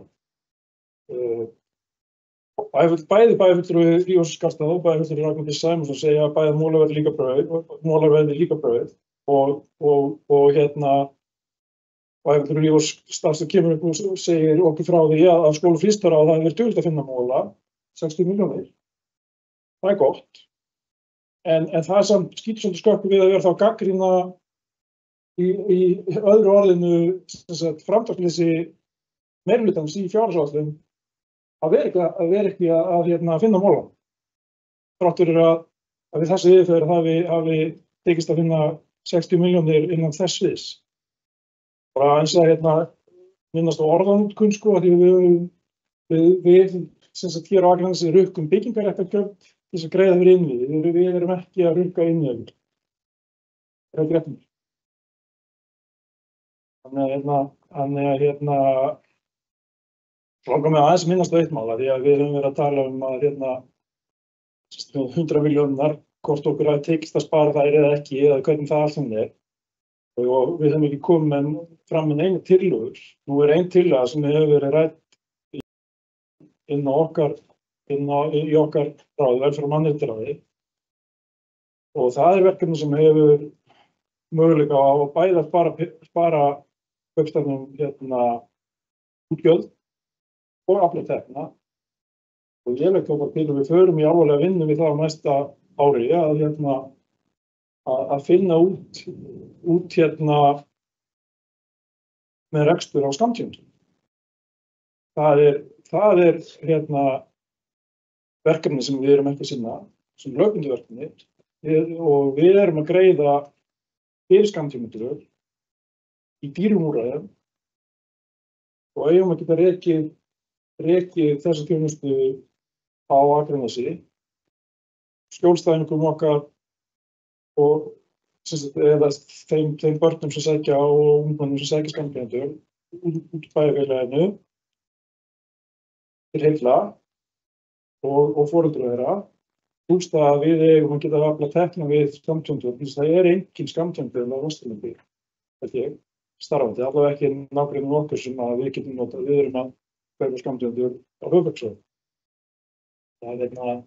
Bæði bæjarfulltrúi Lífós og Skarðsstaða og bæjarfulltrúi Ragnar B. Sæmundsson segja að bæði molar verði líka brauð og bæjarfulltrúi Lífós og Skarðsstaða kemur upp og segir okkur frá því að skóla frístaráð það hefur verið duglega að finna móla 60 milljónir. Það er gott. En það samt skýtur svolítið skökku við að vera þá gagnrýna í öðru orðinu framtaksleysi meirihlutans í fjárhagsáætlun að vera ekki að finna móla. Þrátt fyrir að við þessu yfirferð hafi tekist að finna 60 milljónir innan þess sviðs. Bara eins að minnast á orðanotkun því við hér á Akranesi rukkum byggingarréttargjöld til þess að greiða fyrir innviði. Við erum ekki að rukka innviði. Það er réttum. Þannig að langar mig aðeins minnast á eitt mál því að við höfum verið að tala að 100 milljónar hvort okkur hafi tekist að spara þær eða ekki eða hvernig það allt saman er. Og við höfum ekki komið fram með einu tillögur. Nú er ein tillaga sem hefur verið rædd í okkar ráði, velferðar- og mannréttindaráði. Og það er verkefni sem hefur möguleika á að bæði að spara kaupstaðnum útgjöld og afla tekna. Og ég legg okkur til að við förum í alvarlega vinnu við það á ári að finna út með rekstur á skammtíma. Það er verkefni sem við erum ekki að sinna, sem lögbundið verkefni, og við erum að greiða fyrir skammtímadvöl í dýrum úrræðum og eigum að geta rekið þessa þjónustu á Akranesi, skjólstæðingum okkar og eða þeim börnum sem sækja og ungmennum sem sækja skammtímadvöl út bæjarfélaginu til heilla og foreldra þeirra, pluss það að við eigum að geta aflað tekna við skammtímadvöl. Það er engin skammtímadvöl á Vesturlandi, starfandi, allavega ekki nágreinum okkur sem að við getum notað. Við erum að kaupa skammtímadvöl á höfuðborgarsvæðinu.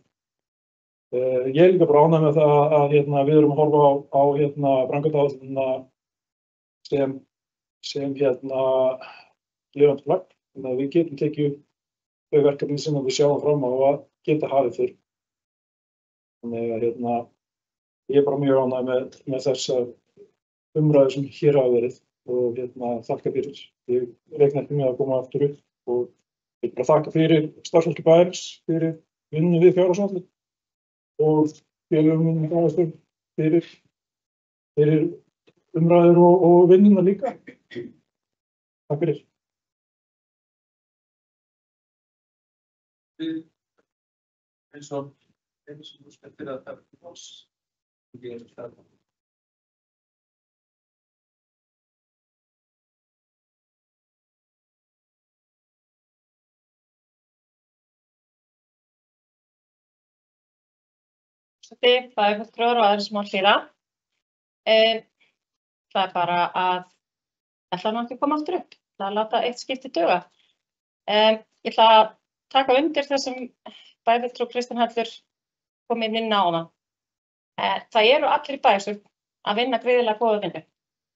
Ég er líka bara ánægð með það að við erum að horfa á framkvæmdaáætlunina sem lifandi plagg, þannig að við getum tekið þau verkefni sem við sjáum fram á að geta hafið fyrr. Þannig að ég er bara mjög ánægð með þessa umræðu sem hér hafa verið og þakka fyrir. Ég reikna ekki með að koma aftur upp og ég bara þakka fyrir starfsfólki bæjarins, fyrir vinnu við fjárhagsáætlun og félögum fyrir umræður og vinnuna líka. Takk fyrir. Eins og þú skemmtir að taka til oss. Það er fulltrúar og aðrir sem á hlýða. Það er bara að ætla nú ekki að koma aftur upp. Það er að láta eitt skipti duga. Ég ætla að taka undir það sem bæjarfulltrúi Kristinn Hallur kom inn á það. Það eru allir í Bæjarstjórn að vinna gríðarlega góða vinnu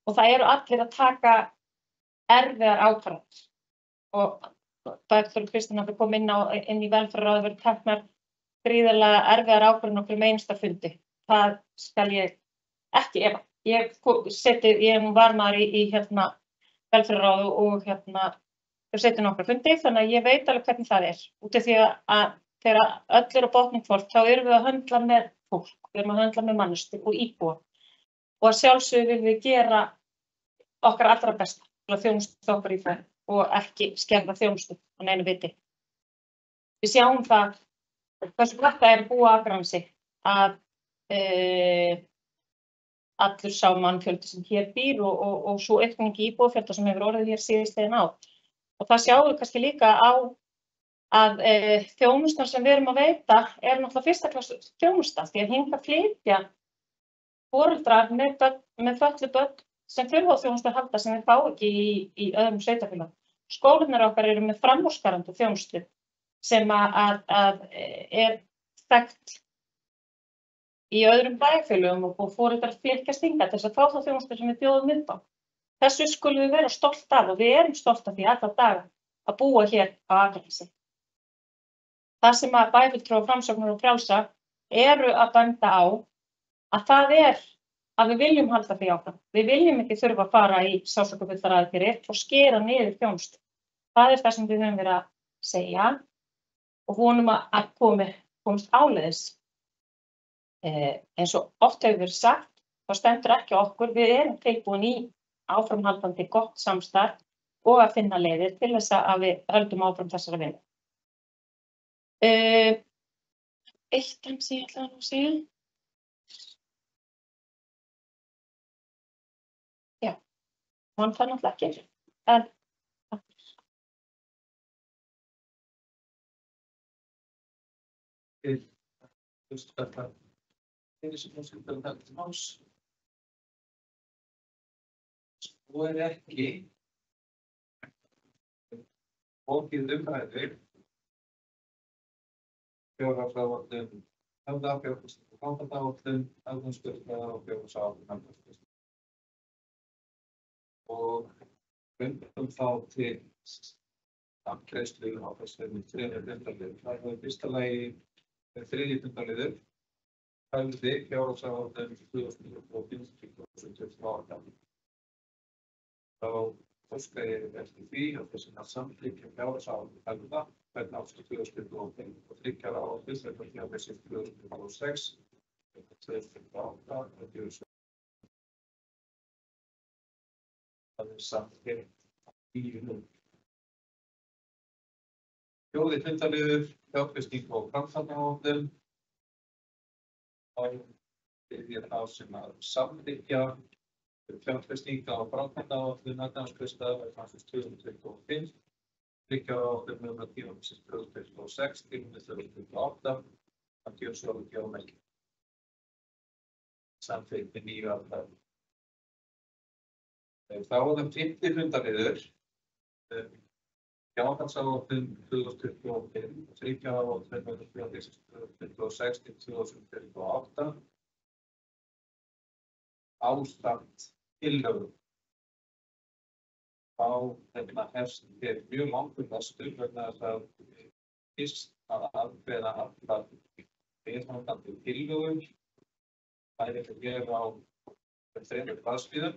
og það eru allir að taka erfiðar ákvarðanir. Og bæjarfulltrúi Kristinn Hallur kom inn í velferðarráð verið teknar gríðarlega erfiðar ákvarðanir okkur einasta fundi. Það skal ég ekki efa. Ég var maður í velferðarráði og þau setja nokkra fundi, þannig að ég veit alveg hvernig það er. Út af því að þegar öll eru á botninn hvort, þá erum við að höndla með fólk, við erum að höndla með manneskjur og íbúa. Og að sjálfsögðu viljum við gera okkar allra besta til að þjónusta okkur í það og ekki skerða þjónustu á neinu viti. Við sjáum það hversu gott það er að búa á Akranesi að allur sá mannfjöldi sem hér býr og svo aukning í íbúafjölda sem hefur orðið hér síðastliðin ár. Og það sjáum við kannski líka á að þjónustan sem við erum að veita er náttúrulega fyrsta klassu þjónusta því að hingað flytja foreldrar með fötluð börn sem þurfa á þjónustu að halda sem þeir fá ekki í öðrum sveitarfélögum. Skólarnir okkar eru með framúrskarandi þjónustu sem að er þekkt í öðrum bæjarfélögum og foreldrar flykkjast hingað til þess að fá þá þjónustu sem við bjóðum upp á. Þessu skulum við vera stolt af og við erum stolt af því alla daga að búa hér á Akranesi. Það sem að bæjarfulltrúar Framsóknar og Frjálsa eru að benda á að það er að við viljum halda því áfram. Við viljum ekki þurfa að fara í sársaukafullar aðgerðir og skera niður þjónustu. Það er það sem við höfum verið að segja og vonum að komast áleiðis. Eins og oft hefur verið sagt, þá stendur ekki okkur, við erum tilbúin í áframhaldandi gott samstarf og að finna leiðir til þess að við höldum áfram þessara vinnu. Eitt sem ég ætlaði að segja. Já, hann það náttúrulega ekki. En Svo er ekki fólkið umræður fjárhagsáætlun, framkvæmdaáætlun, afgangskostnaðar og fjárhagsáætlun. Og vendum þá til afgreiðslu á þessum þriðja fundarliður. Það er í fyrsta lagi þriðji fundarliður. Hægði fjárhagsáætlun 2025-2028. Þá óska ég eftir því að þessi samþykkja fjárhagsáætlun Hægða vegna ársins 2025 og þriggja ára áætlun vegna tímabilsins 2026 til 2028 og 2027. Það samþykkt í nú. Fjórði fundarliður, fjárfesting og framkvæmdaáætlun. Þá byrja þá sem að samþykkja fjárfestinga og framkvæmdaáætlun efnahagskostnaða vegna ársins 2025, þriggja ára áætlun vegna tímabilsins 2026 til 2028 að gjöra svo að gera melki. Samþykkt með 9 atkvæðum. Þá er það 50 fundarliður, fjárhagsáætlun 2025, þriggja ára áætlun vegna tímabilsins 2026 til 2028. Ástand tillögu. Þá hefst hér mjög langur lestur vegna þess að fyrst að afgreiða allar viðhaldandi tillögur. Það er hér á 3 blaðsíðum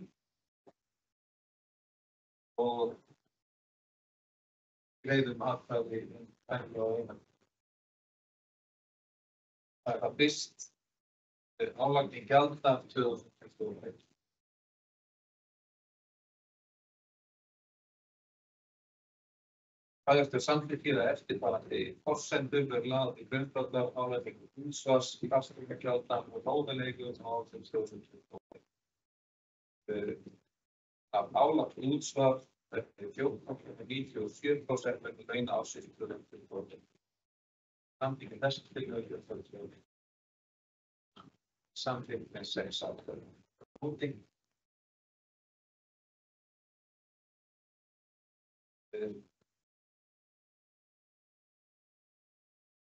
og greiðum atkvæði hverju á einu. Það er fyrst álagning gjalda 2021. Það eftir samþykkir að eftirfarandi forsendur verði lagðar til grundvallar álagningu útsvars, fasteignagjalda og lóðarleigu á áætlun 2021. Af álagt útsvar verði 14,97% vegna launa ársins 2021. Samþykki þessi tillögu samþykkt með 6 atkvæðum. Móti.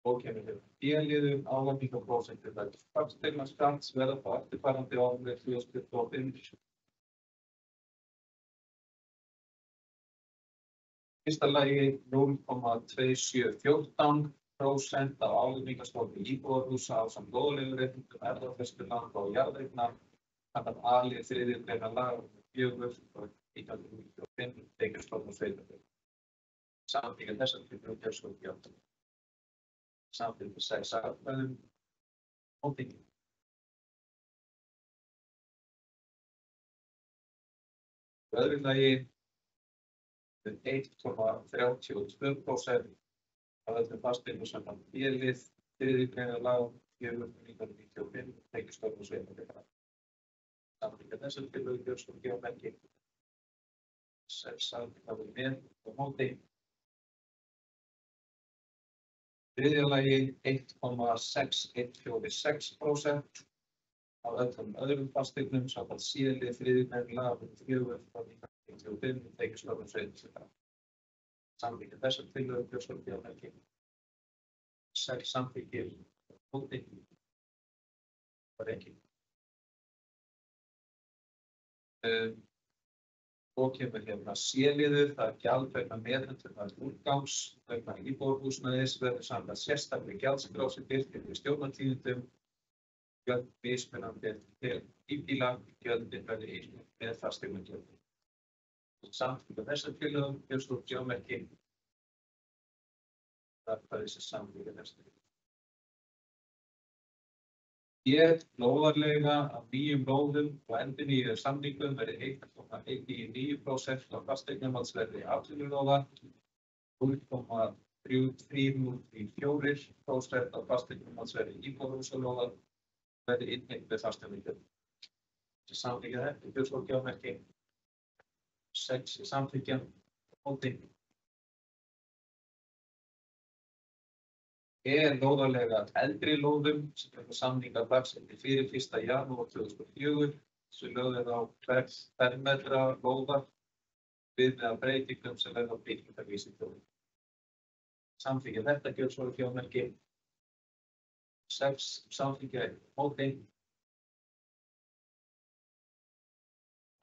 Og kemur hér B-liður, álagningarprósentur vegna fasteignaskatts verða þá eftirfarandi árið 2025. Fyrsta lagi 0,2714% af álagningarstofni íbúðarhúsa ásamt lóðarleiguréttindum, erfðafjölskyldu og jarðeigna samkvæmt A-lið 3. grein laga númer 4 frá 1995 tekjustofn og sveitarfélög. Samþykkja þessar tillögur kjörsókn. Samþykkt með 6 atkvæðum. Móti. Í öðru lagi 1,32% af öllum fasteignum samkvæmt B-lið 3. grein laga númer 4 frá 1995 tekjustofn og sveitarfélög. Samþykkja þessar tillögur kjörsókn. 6 atkvæðum með og móti. Þriðja lagi 1,6146% af öllum öðrum fasteignum samkvæmt C-lið 3. grein laga númer 4 frá 1995 tekjustofn og sveitarfélög. Samþykkja þessar tillögur kjörsókn. 6 samþykkir móti. Það ekki. Og kemur hérna C-liður, það er gjald vegna meðhöndlunar úrgangs vegna íbúðarhúsnæðis verður samkvæmt sérstakri gjaldskrá sem birtir í stjórnartíðindum. Gjöld mismunandi til íbýla, gjöldin verður með fasteignagjöldum. Samþykkja þessar tillögur kjörsókn geomerki. Það er þessi samþykkja þessar. Ég lóðarleiga af nýjum lóðum og endurnýjuðum samningum verði 1,19% af fasteignamalsverði atvinnulóða, 0,3304% af fasteignamalsverði íbúðarhúsalóða verði innheimt með fasteignagjöldum. Þessi samþykkja þetta kjörsókn geomerki. 6 samþykkja móti. Lóðarleiga eldri lóðum sem er samningar dagsettir fyrir 1. janúar 2004 sem lögð er á 2 fermetra lóðar við með breytingum sem verða á byggingarvísitölu. Samþykkja þetta kjörsókn geomerki. 6 samþykkja móti.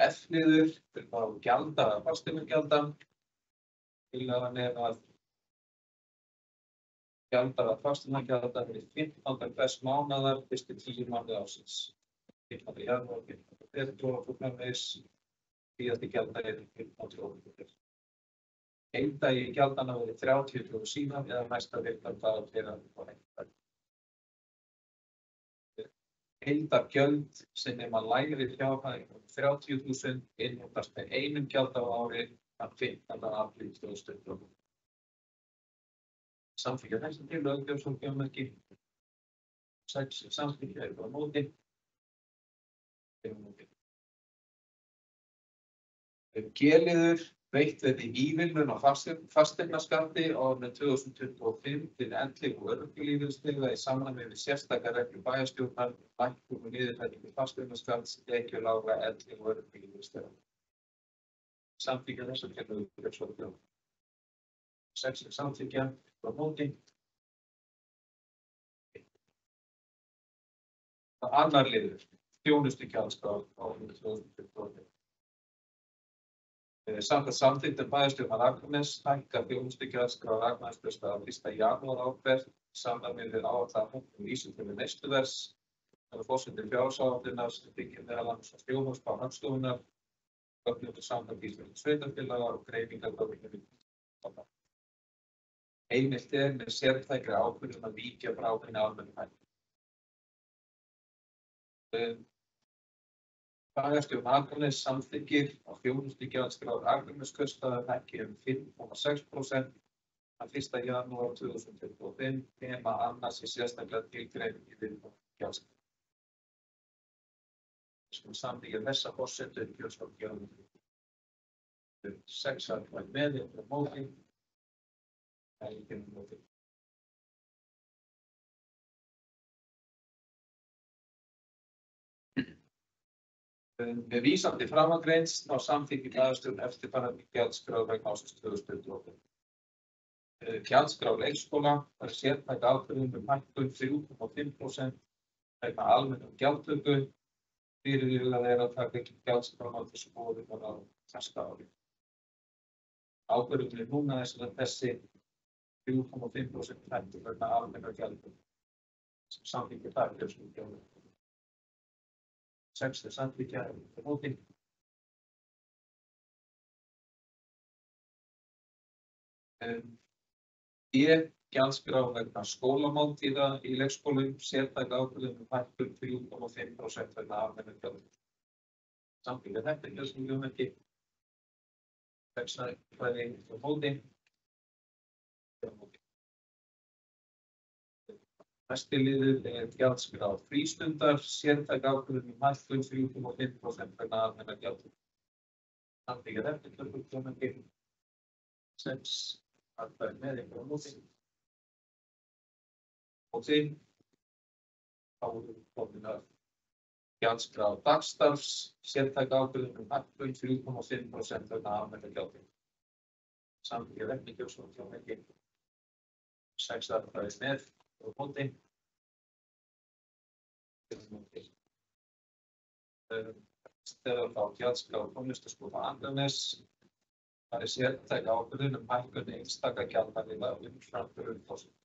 F-liður er þá gjalda fasteignagjalda. Tillagan er að Gjalddagar fasteignagjalda fyrir 15. hvers mánaðar fyrstu 10 mánuði ársins. 15. janúar, 15. febrúar og svo framvegis. Síðasti gjalddaginn 15. október. Heildagi gjaldanna verði 30 dögum síðan eða næsta virkan þeirra á heildagi. Heildargjöld sem nema lægri fjárhæð 30.000 innheimtast með einum gjalddaga á ári þann 15. apríl 2020. Samþykkja þessi tillögu gjörsamgjörn ekki. 6 samþykkja á móti. G-liður veitt verði ívilnun á fasteignaskatti á árinu 2025 til elli- og örorkulífeyrisþega í samræmi við sérstakar reglur bæjarstjórnar, lækkun og niðurfellingu fasteignaskatts, tekjulágra elli- og örorkulífeyrisþega. Samþykkja þessa tillögu gjörsamgjörn. 6 samþykkja á móti. Annar liður, þjónustugjaldskrá á árinu 2025. Samkvæmt samþykktum bæjarstjórnar Akraness hækkar þjónustugjaldskrá Akranessbauðstað 1. janúar ár hvert í samræmi við áætlaða hækkun vísitölu neysluverðs og forsendur fjárhagsáætlunar sem byggir meðal annars á þjónustu Hagstofunnar, gögnum til samkvæmt íslenskra sveitarfélaga og greiningar gögnum. Heimilt með sértækri ákvörðun að víkja frá hinni almennu hækkun. Bæjarstjórn Akraness samþykkir á þjónustugjaldskrá Akranesskaupstaðar hækki 5,6% þann 1. janúar 2025 nema annars í sérstaklega tilgreining í viðbótargjaldskrá. Við skulum samþykkja þessa forsendur gjörsamgjörn. 6 atkvæði með á móti. Með vísan til framangreinds þá samþykkir bæjarstjórn eftirfarandi gjaldskrá vegna ársins 2025. Gjaldskrá leikskóla var sértæk ákvörðun hækkun 3,5% vegna almennrar gjaldtöku. Fyrirhugað að taka ekki gjaldskrána á þessu boði á næsta ári. Ákvörðunin núna þessi 3,5% hækkun vegna almennrar gjaldtöku sem samþykkir þar gjörsamgjörn. 6 samþykkja á móti. Gjaldskrá vegna skólamáltíða í leikskólum sértæk ákvörðun hækkun 3,5% vegna almennrar gjaldtöku. Samþykkja þetta gjörsamgjörn ekki. 6 atkvæði á móti. Næsti liður gjaldskrá frístundar, sértæk ákvörðun hækkun 3,5% vegna almennrar gjaldtöku. Samþykkja þetta gjörsamgjörn ekki. 6 atkvæði með á móti. Og þá erum við komin að gjaldskrá dagstarfs, sértæk ákvörðun hækkun 3,5% vegna almennrar gjaldtöku. Samþykkja þetta gjörsamgjörn ekki. 6 atkvæði með á móti. Þegar þá gjaldskrá tónlistarskóla Akraness það sértæk ákvörðun hækkun einstaka gjalddaga umfram grunnforsendur.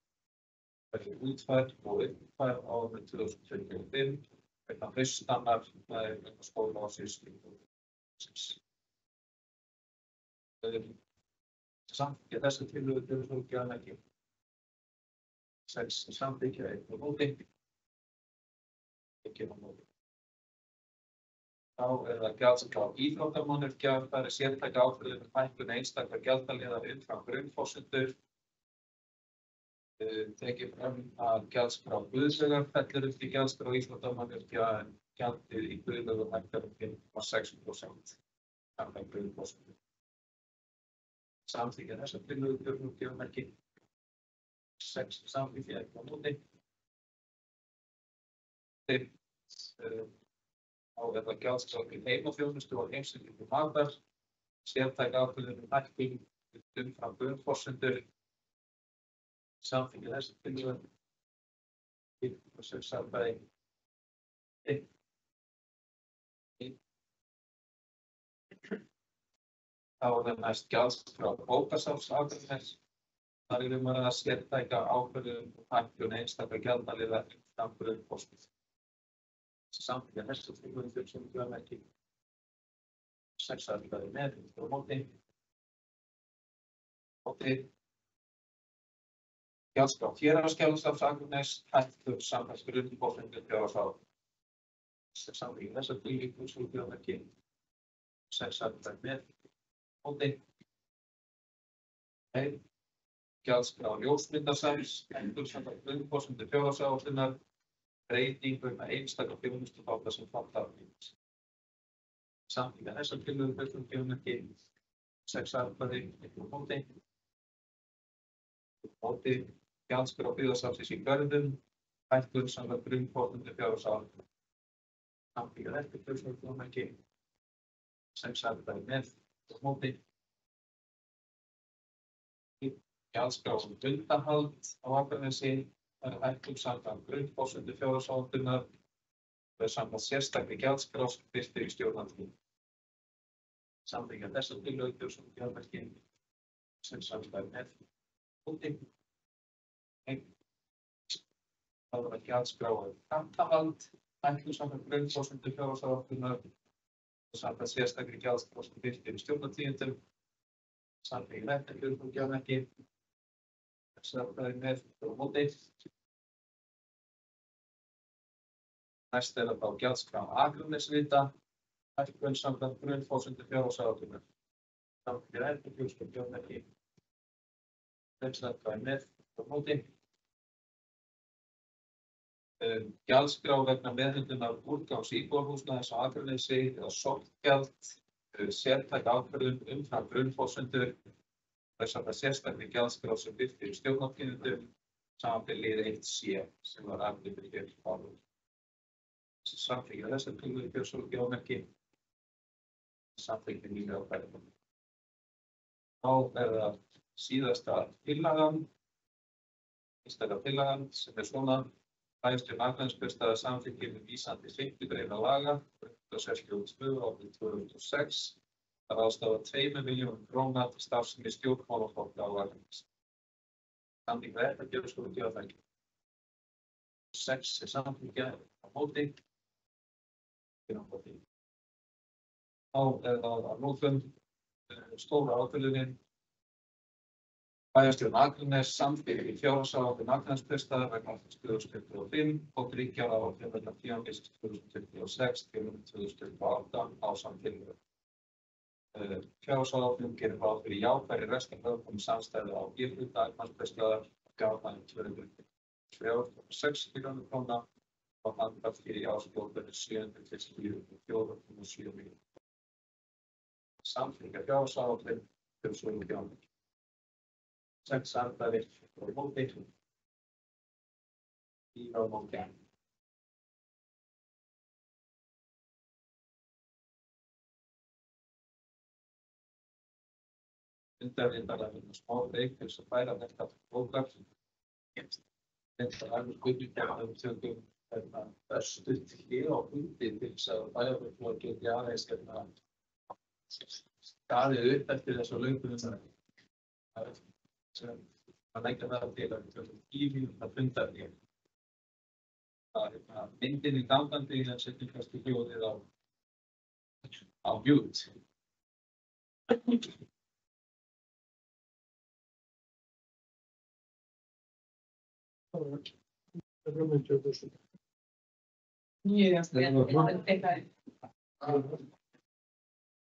Verður útfærð og uppfærð á árinu 2025 vegna haustannar vegna skólaársins 2026. Samþykkja þessa tillögu gjörsamgjörn ekki. 6 samþykkja 1 á móti. Ekki á móti. Þá það gjaldskrá íþróttamannvirkja, það sértæk ákvörðun hækkun einstaka gjalddaga umfram grunnforsendur. Tekið fram að gjaldskrá Guðlaugar fellur undir gjaldskrá íþróttamannvirkja en gjaldið í Guðlaugum hækkar 5,6% samkvæmt grunnforsendur. Samþykkja þessa tillögu gjörsamgjörn ekki. 6 samþykkja 1 á móti. Þá það gjaldskrá til heimaþjónustu og heimsendingu matar, sértæk ákvörðun hækkun umfram grunnforsendur. Samþykkja þessa tillögu. 6 atkvæði. Þá það næst gjaldskrá bókasafns Akraness, Þar er að sértæka ákvörðun og hækkun einstaka gjaldaliða umfram grunnkostnað. Samþykkja þessu tillögur sem ekki 6 atkvæði með og móti. Gjaldskrá héraðsskjalastafs Akraness hækkun samkvæmt grunnforsendum fjárhagsáætlunar. Samþykkja þessar tillögur sem ekki 6 atkvæði með og móti. Gjaldskrá ljósmyndasals hækkun samkvæmt grunnforsendum fjárhagsáætlunar. Breyting vegna einstaka þjónustuþátta sem falla af nýtt. Samþykkja þessar tillögur sem ekki 6 atkvæði með og móti. Gjaldskrá byggðasafnsins í Görðum hækkun samkvæmt grunnforsendum fjárhagsáætlunar. Samþykkja þessar tillögur sem ekki 6 atkvæði með og móti. Gjaldskrá hundahald á Akranesi hækkun samkvæmt grunnforsendum fjárhagsáætlunar samkvæmt sérstakri gjaldskrá sem birtir í stjórnartíð. Samþykkja þessar tillögur sem ekki 6 atkvæði með og móti. Gjaldskrá hundahald hækkun samkvæmt grunnforsendum fjárhagsáætlunar samkvæmt sérstakri gjaldskrá sem birtir í stjórnartíðindum. Samþykkja þessar tillögur sem ekki 6 atkvæði með og móti. Næst að fá gjaldskrá Akranesvita hækkun samkvæmt grunnforsendum fjárhagsáætlunar. Samþykkja þessar tillögur sem ekki 6 atkvæði með og móti. Gjaldskrá vegna meðhöndlunar úrgangs íbúðarhúsnæðis á Akranesi eða sorpgjald sértæk ákvörðun umfram grunnforsendur samkvæmt sérstakri gjaldskrá sem birtir í stjórnartíðindum samanber lið 1C sem var afgreidd hér áður. Samþykkja þessar tillögur sem ekki samþykkja nýju ákvæði. Þá það síðasta tillagan, einstaka tillagan sem svona bæjarstjórn Akranessbauðsstaðar samþykkir með vísan til 5. grein laga 162/2006 að ráðstafa 2 milljónum króna til starfsemi stjórnmálaflokka á Akranesi. Samþykkja þetta gefur skulu gefa þægja. 6 er samþykkja á móti. Þá það að lokum stóra ákvörðunin. Bæjarstjórn Akranes samþykkir fjárhagsáætlun Akranessbauðsstaðar vegna ársins 2025 og 3 ára áætlun vegna tímabils 2026–2028 ásamt tillögum. Fjárhagsáætlun gerir ráð fyrir jákvæðri rekstrarafkomu samstæðu á B-hluta Akranessbauðsstaðar og fjárhæð 203,6 milljónir króna og handbært í árslok 794,7 milljónir. Samþykkja fjárhagsáætlun gefur skulu gefa þægja. 6 atkvæði og móti. 4 á móti. Undirritaðar smá breyting til þess að færa þetta til bókar. Þetta spurningar tökum stutt hlið á fundi til þess að bæjarfulltrúar geti aðeins staðið upp eftir þessu löngu að leggja það til að við tökum 10 mínútna fundarhlé. Það myndin í gangandi en setjum kannski hljóðið á mute.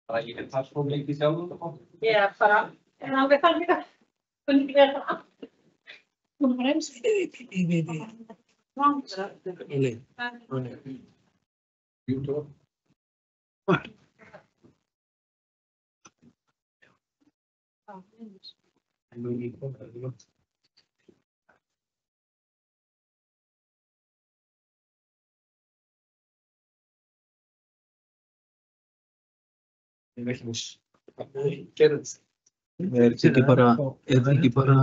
Bara ég þarf svo mikið sjálfur. Ég bara alveg þannig að kunni ekki vera það aftur. Hún var eins og Er þetta ekki bara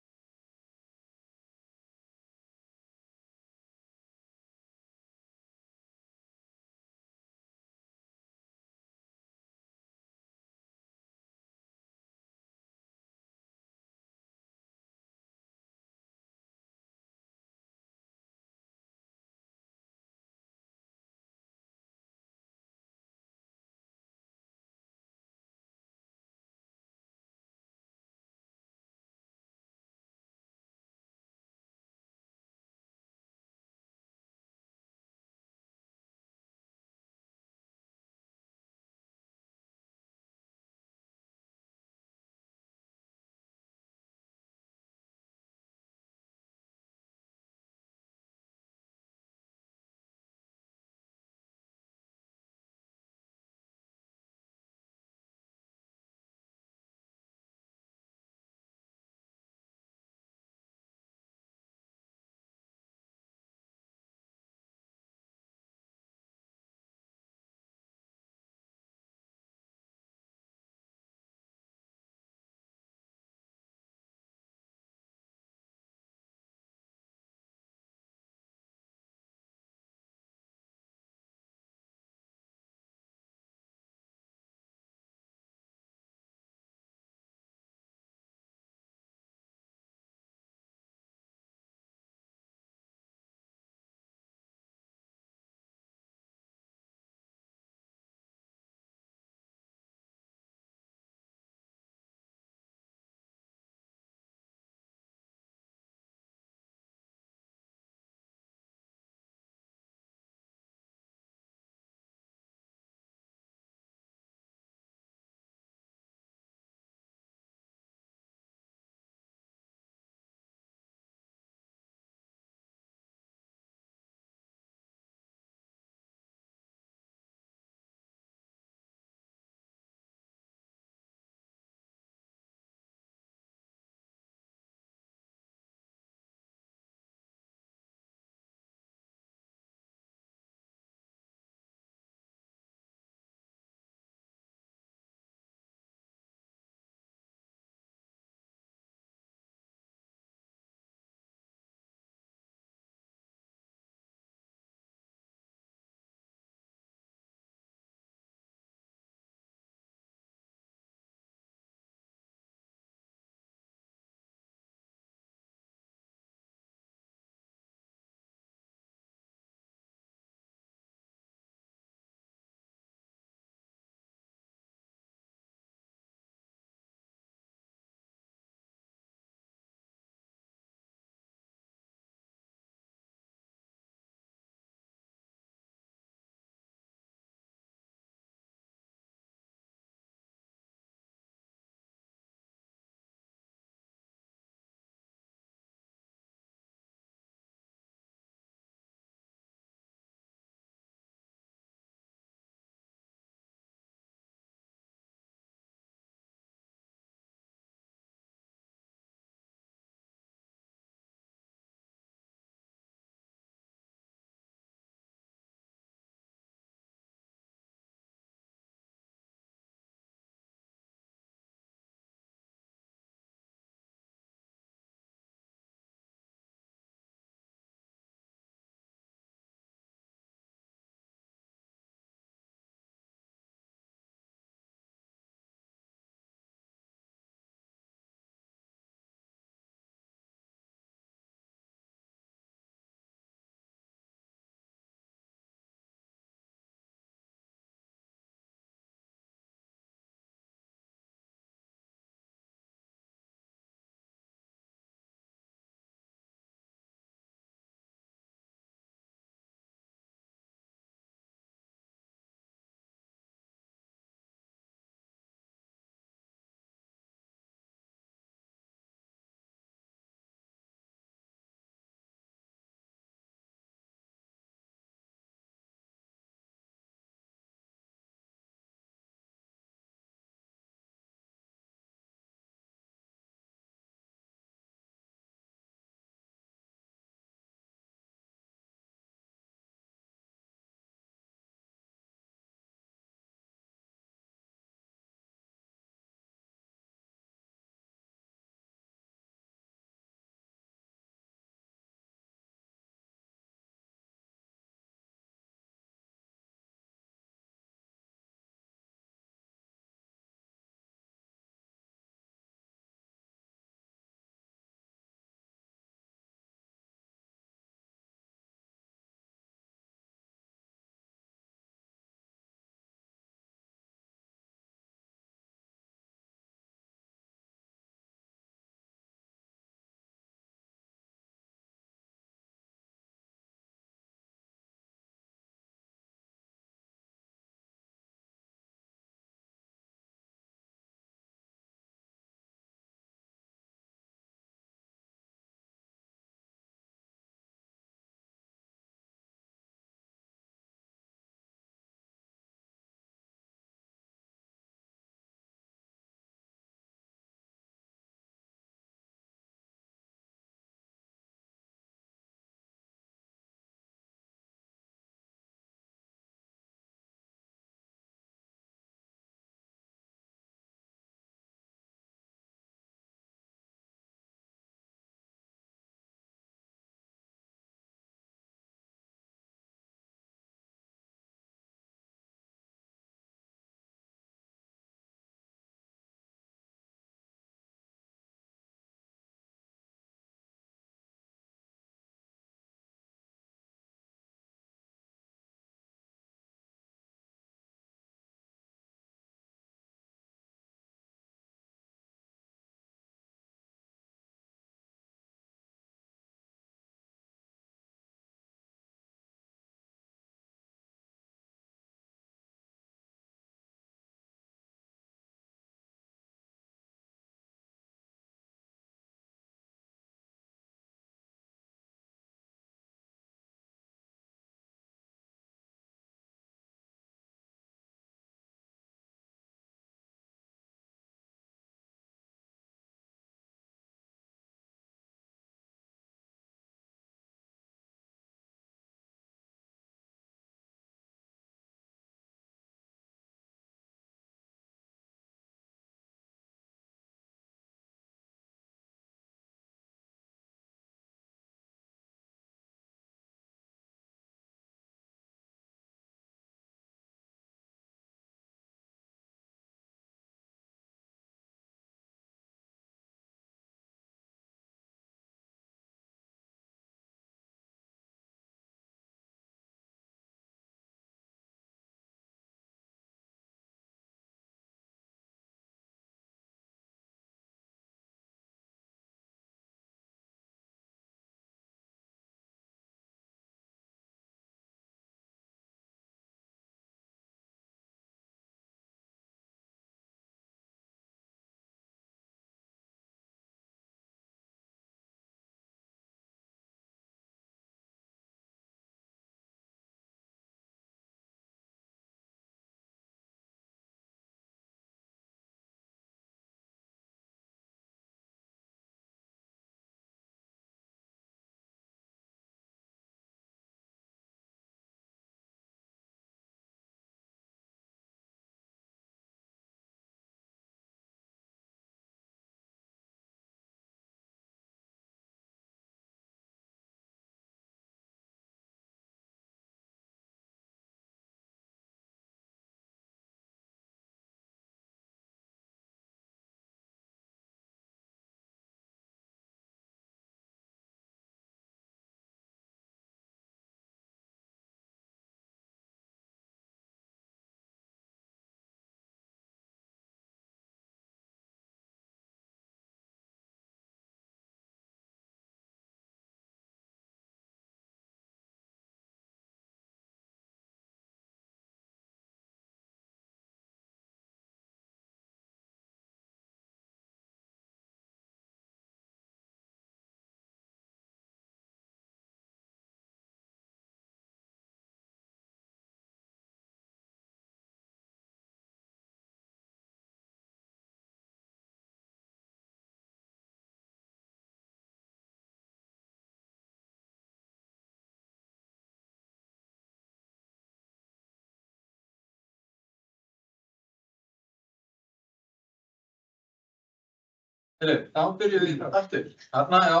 Þá byrjum við aftur. Þarna, já.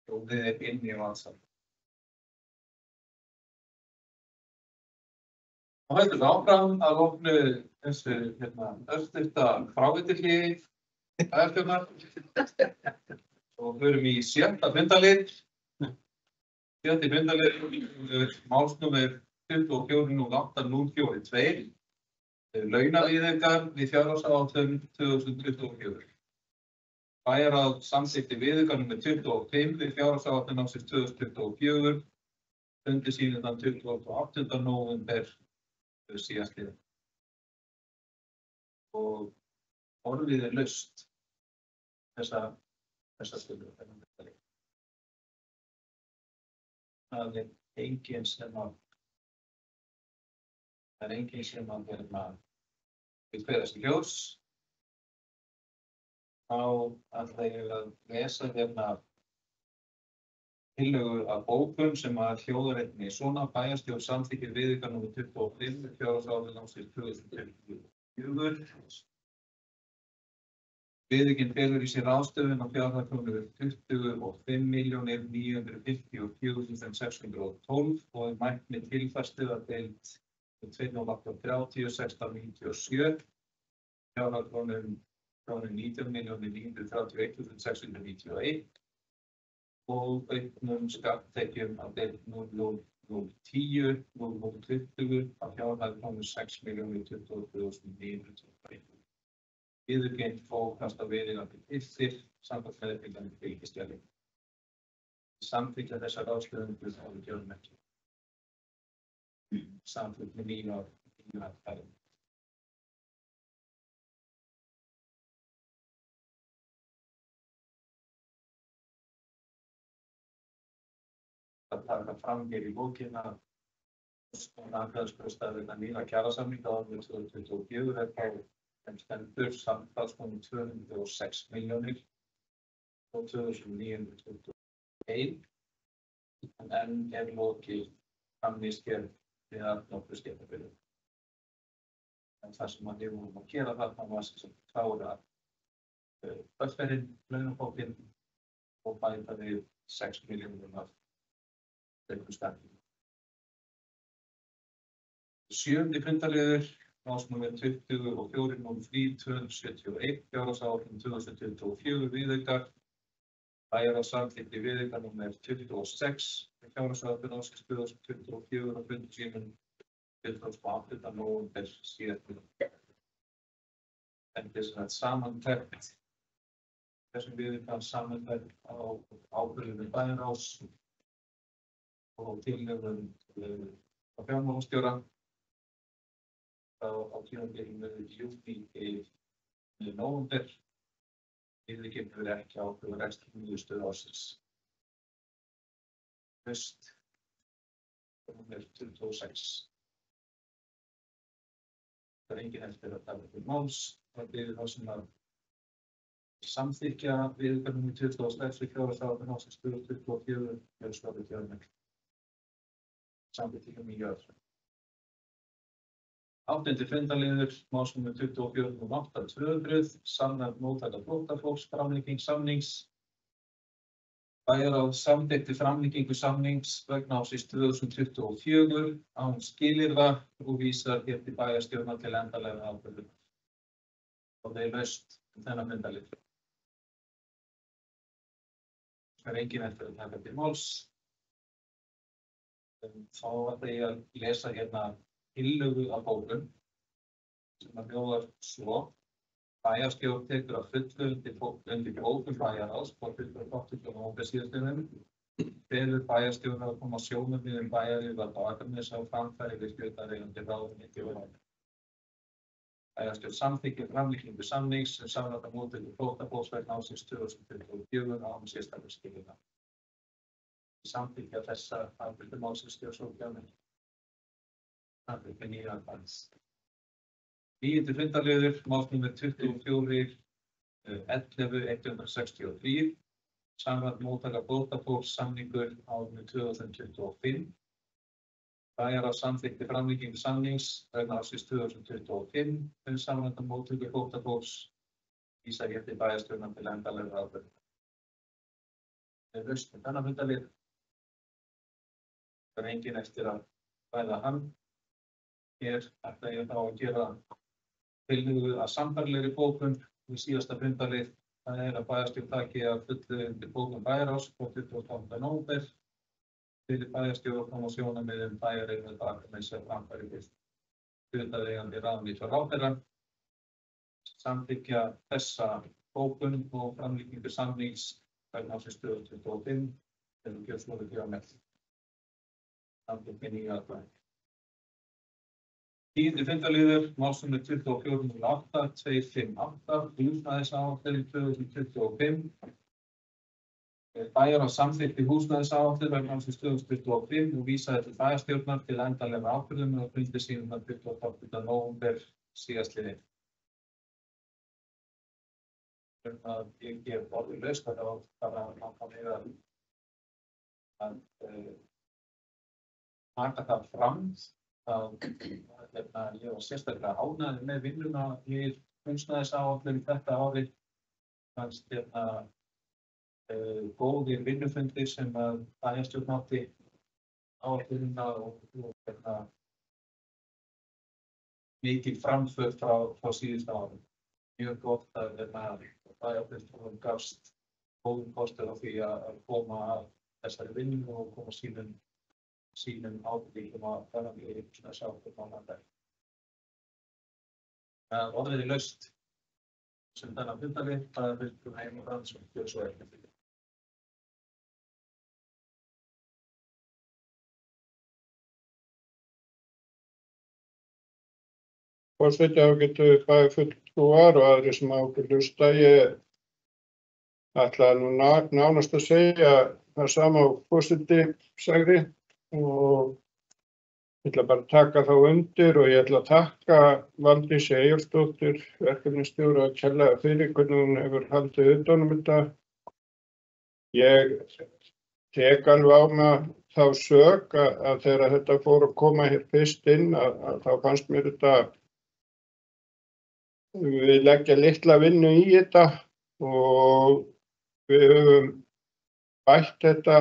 Hljóðið er inn í vatnsal. Og höldum við áfram að loknu þessu örstutta fráveitilhléi bæjarstjórnar. Og förum í 7. fundarlið. 7. fundarlið, málsnúmer 24.08.042. Launaviðaukar við fjárhagsáætlun 2024. Bæjarráð samþykkti viðauka númer 25 við fjárhagsáætlun ársins 2024. Fundi síðan þann 28. nóvember síðastliðinn. Og orðið er laust þessa stöðu. Það er enginn sem að við hverjast í ljós. Þá ætla ég að lesa tillögu af bókun sem að hljóðar einnig svona: bæjarstjórn samþykkir viðauka númer 25 fjárhagsáætlun ársins 2024. Viðaukinn felur í sér ráðstöfun á fjárhagskrónu 25.954.612 og er mælt með tilfærslu að deild 2.830.1697, fjárhagskrónum 19.931.691 og auknum skatttekjum að deild 0.010.0020 af fjárhagskrónum 6.022.921. Viðaukinn fókast á viðeigandi piltir samkvæmt meðfylgjandi fylgiskjali. Samþykkja þessar ráðstöfunir árið gjörðum ekki. Samþykkt með 9 atkvæðum. Það taka fram hér í bókina atkvæðisgreiðsla vegna nýrra kjarasamninga á árinu 2024 er þá sem stendur samtals 206 milljónir og 2.921 en enn er lokið samningsgerð við að nokkru stéttarfélögum. En það sem við vorum að gera þarna var sem klára öllferðin, launabókinn og bæta við 6 milljónum af auknum skatttekjum. 7. fundarliður, málsnúmer 24.03.271, fjárhagsáætlun 2024 viðaukar. Bæjarráð samþykkti viðauka númer 26 við fjárhagsáætlun ársins 2024 og fundi sínum 28. nóvember síðastliðinn. Þetta er samantekt þessum viðauka samantekt á ábyrgðum bæjarráðs og tillögum á fjármálastjóra á tímabilinu júní til nóvember. Viðaukinn hefur ekki ákveðið rekstrarniðurstöðu ársins. Haust númer 26. Það er enginn eftir að taka til máls. Það byrðir þá sem að samþykkja viðauka númer 26 við fjárhagsáætlun ársins 2024 fjárskapið fjármagn. Samþykkja mjög öðru. 8. fundarliður, málsnúmer 24.8.200, samræmd móttaka flóttafólks, framlenging samnings. Bæjarráð samþykkti framlengingu samnings vegna ársins 2024 án skilyrða og vísar hér til bæjarstjórnar til endanlegrar ákvörðunar. Og það er laust þennan fundarlið. Það er enginn eftir að taka til máls. Þá ætla ég að lesa hérna tillögu af bókun sem að hljóðar svo: bæjarstjórn tekur að fullu undir bókun bæjarráðs frá 28. nóvember síðastliðnum. Felur bæjarstjórn að koma sjónarmiðum bæjaryfirvalda á Akranesi á framfæri við hlutaðeigandi ráðuneyti og ráðuneyti. Bæjarstjórn samþykkir framlengingu samnings sem samræmda móttöku flóttafólks vegna ársins 2024 án sérstakra skilyrða. Samþykkja þessa afgreiðslu málsins stjórnsóknarnir. Samþykkja 9 atkvæðis. 9. fundarliður, málsnúmer 24.11.163, samræmd móttaka flóttafólks samningur á árinu 2025. Bæjarráð samþykkti framlengingu samnings vegna ársins 2025 samræmda móttöku flóttafólks vísa hér til bæjarstjórnar til endanlegrar ákvörðunar. Lausn með þennan fundarlið. Það er enginn eftir að ræða hann. Hér ætla ég þá að gera tillögu að sambærilegri bókun við síðasta fundarlið. Það er að bæjarstjórn taki að fullu undir bókun bæjarráðs frá 28. nóvember fyrir bæjarstjórn og koma sjónarmið bæjareign Akraness sem framfæri fyrst hlutaðeigandi ráðuneytis og ráðherra. Samþykkja þessa bókun og framlíkingu samnings vegna ársins 2025 til gjörsmóðu með samþykkin í aðvæði. 10. fundarliður, málsnúmer 2408 258, húsnæðisáætlun 2025. Bæjarráð samþykkti húsnæðisáætlun vegna ársins 2025 og vísaði til bæjarstjórnar til endanlegrar ákvörðunar og fundi sínum þann 28. nóvember síðastliðinn. Ég gef orðið laust að það bara langar mig að taka það fram að ég var sérstaklega ánægður með vinnuna í húsnæðisáætlun þetta árið. Fannst góðir vinnufundir sem að bæjarstjórn átti áætlunina og mikil framför frá síðustu árum. Mjög gott að bæjarstjórn gafst góðum kostur á því að koma að þessari vinnu og koma sínum ábyrgum að fara í húsnæðisáætlun á landinu. Orðið er laust sem þennan fundarlið, það er Heimir Brandsson, gjör svo ekki. Forseti ágætu bæjarfulltrúar og aðrir sem ákveð hlusta. Ég ætla nú nánast að segja það sama og forseti sagði og ég ætla bara að taka þá undir og ég ætla að þakka Valdísi Eyjólfsdóttur, verkefnisstjóra, kærlega fyrir hvernig hún hefur haldið utan um þetta. Ég tek alveg á mig þá sök að þegar þetta fór að koma hér fyrst inn að þá fannst mér þetta við leggja litla vinnu í þetta og við höfum bætt þetta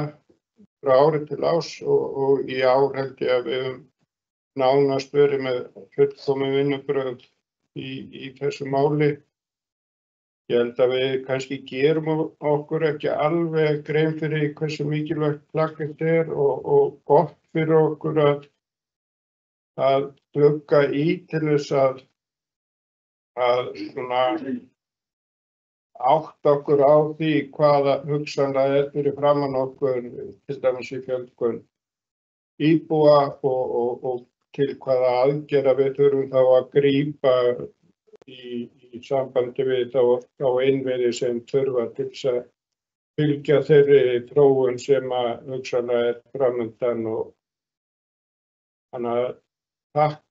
frá ári til árs og í ár held ég að við höfum nánast verið með fullkomin vinnubrögð í þessu máli. Ég held að við kannski gerum okkur ekki alveg grein fyrir hversu mikilvægt plagg þetta er og gott fyrir okkur að glugga í til þess að svona átta okkur á því hvaða hugsanlega er fyrir framan okkur, til dæmis í fjölgun íbúa og til hvaða aðgerða við þurfum þá að grípa í sambandi við þá innviði sem þurfa til þess að fylgja þeirri þróun sem að hugsanlega er framundan og þannig að takk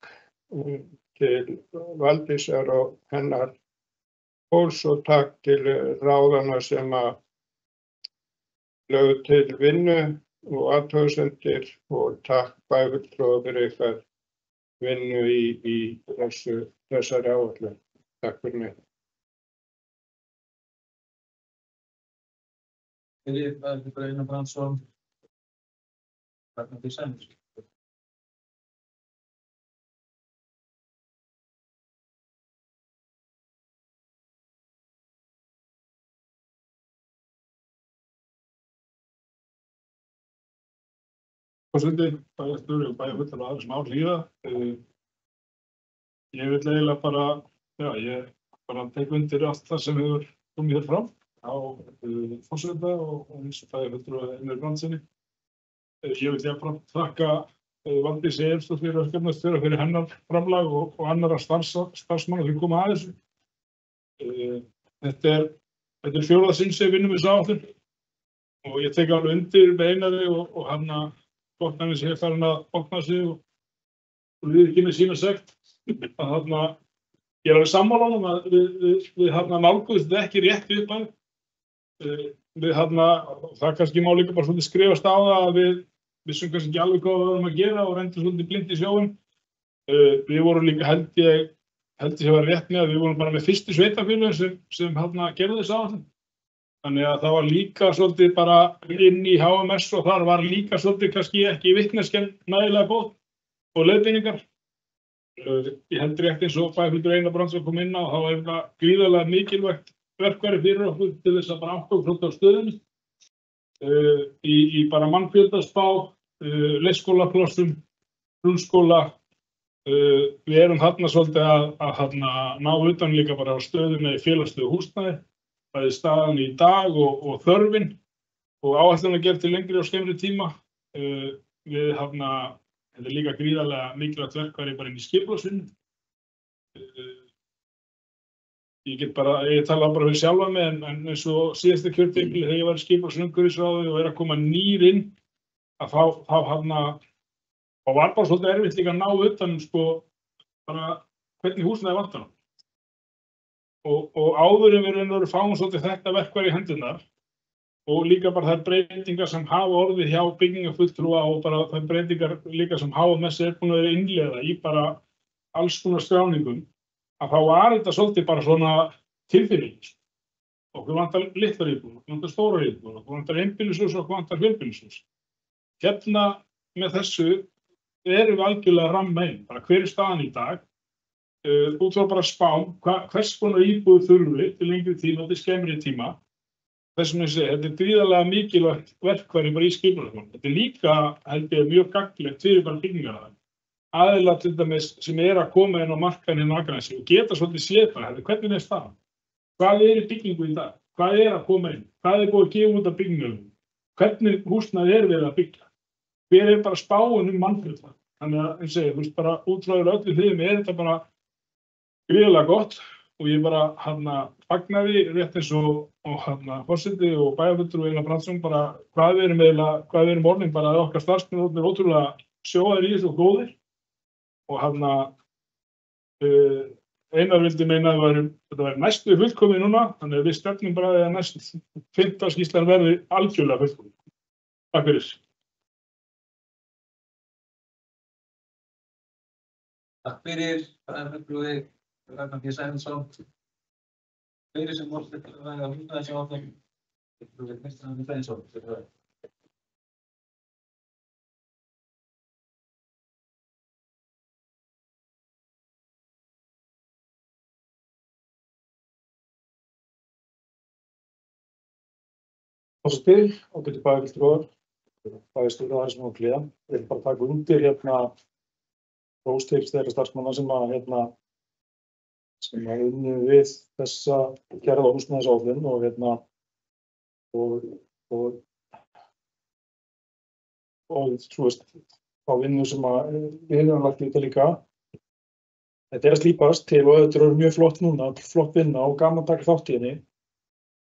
til Valdísar og hennar fólks og takk til ráðanna sem að lögðu til vinnu og athugasemdir og takk bæjarfulltrúa fyrir ykkar vinnu í þessari áætlun. Takk fyrir mig. Heimir Brandsson, Ragnar Sæmundsson. Forseti, bæjarstjóri og bæjarfulltrúar og aðrir sem á hlýða. Ég vil eiginlega bara, ég bara tek undir allt það sem hefur komið hér fram á forseta og eins og bæjarfulltrúa Heimir Brandsssyni. Ég vil jafnframt þakka Valdísi Eyjólfsdóttur verkefnisstjóra fyrir hennar framlag og annarra starfsmanna sem koma að þessu. Þetta er fjórða sinn sem við vinnum við áætlun og ég tek alveg undir með Einari og hann að botnarnir sé farin að opna sig og líður ekki með sína sekt. Ég er alveg sammála um að við nálguðumst þetta ekki rétt upp að. Það kannski má líka bara svolítið skrifast á það að við vissum kannski ekki alveg hvað við vorum að gera og reyndum svolítið blind í sjóinn. Við vorum líka held ég held ég var rétt með að við vorum bara með fyrstu sveitarfélögin sem gerðu þessa áætlun. Þannig að það var líka svolítið bara inn í HMS og þar var líka svolítið kannski ekki vitneskjan nægilega góð og leiðbeiningar. Ég held rétt eins og bæjarfulltrúi Einar Brandsson kom inn á, þá er það gríðarlega mikilvægt verkfæri fyrir okkur til þess að bara átta okkur á stöðunni. Í bara mannfjöldaspá, leikskólaplássum, grunnskóla. Við erum þarna svolítið að ná utan líka bara á stöðuna í félagslegu húsnæði, bæði staðan í dag og þörfin og áætlun að gera til lengri og skemmri tíma. Þetta er líka gríðarlega mikilvægt verkfæri bara inn í skipulagsvinnu. Ég tala bara fyrir sjálfa mig en eins og síðasta kjörtímabili þegar ég var í skipulagsumhverfisráði og að koma nýr inn að þá var bara svolítið erfitt líka að ná utan bara hvernig húsnæði vantar. Og áður en við fáum svolítið þetta verkfæri í hendurnar og líka bara þær breytingar sem hafa orðið hjá byggingafulltrúa og bara þær breytingar líka sem HMS er búin að vera innleiða í bara alls konar skráningum, að þá var þetta svolítið bara svona tilfinning. Okkur vantar litlar íbúðir, okkur vantar stórar íbúðir, okkur vantar einbýlishús og okkur vantar fjölbýlishús. Hérna með þessu erum við algjörlega að ramma inn, bara hver er staðan í dag, út frá bara spám, hvers konar íbúð þurfum við til lengri tíma og til skemmri tíma. Þess vegna þetta er gríðarlega mikilvægt verkfæri bara í skipulagsmálum. Þetta er líka, held ég, mjög gagnlegt fyrir bara byggingarnar. Aðilar til dæmis sem að koma inn á markaðinn á Akranesi og geta svolítið séð bara, hvernig er staðan? Hvað er í byggingu í dag? Hvað er að koma inn? Hvað er búið að gefa út af byggingunum? Hvernig húsnæði er verið að byggja? Hver er bara spáin mannfjölda? Þannig að, eins og ég segi, bara út frá öllu hliðum er þetta bara gríðarlega gott og ég bara fagnaði rétt eins og forseti og bæjarfulltrúi Einar Brandsson bara hvað við erum orðin bara að okkar starfsmenn er ótrúlega sjóðaðir í þessu og góðir og Einar vildi meina að þetta væri næstu fullkomið núna, þannig að við stefnum bara að næst 5. skýrslan verði algjörlega fullkomið. Takk fyrir. Takk fyrir, bæjarfulltrúi Ragnar P. Sæmundsson. Fleiri sem voru til að ræða húsnæðisáætlun, fulltrúi Kristján Hreinsson. Forseti, ágætu bæjarfulltrúar, bæjarstjórar sem á Kliða. Ég vil bara taka undir hrós til þeirra starfsmanna sem unnu við þessa gerða húsnæðisáætlun og þá vinnu sem við höfum lagt í þetta líka. Þetta er að slípast til og þetta er mjög flott núna, flott vinna og gaman að taka þátt í henni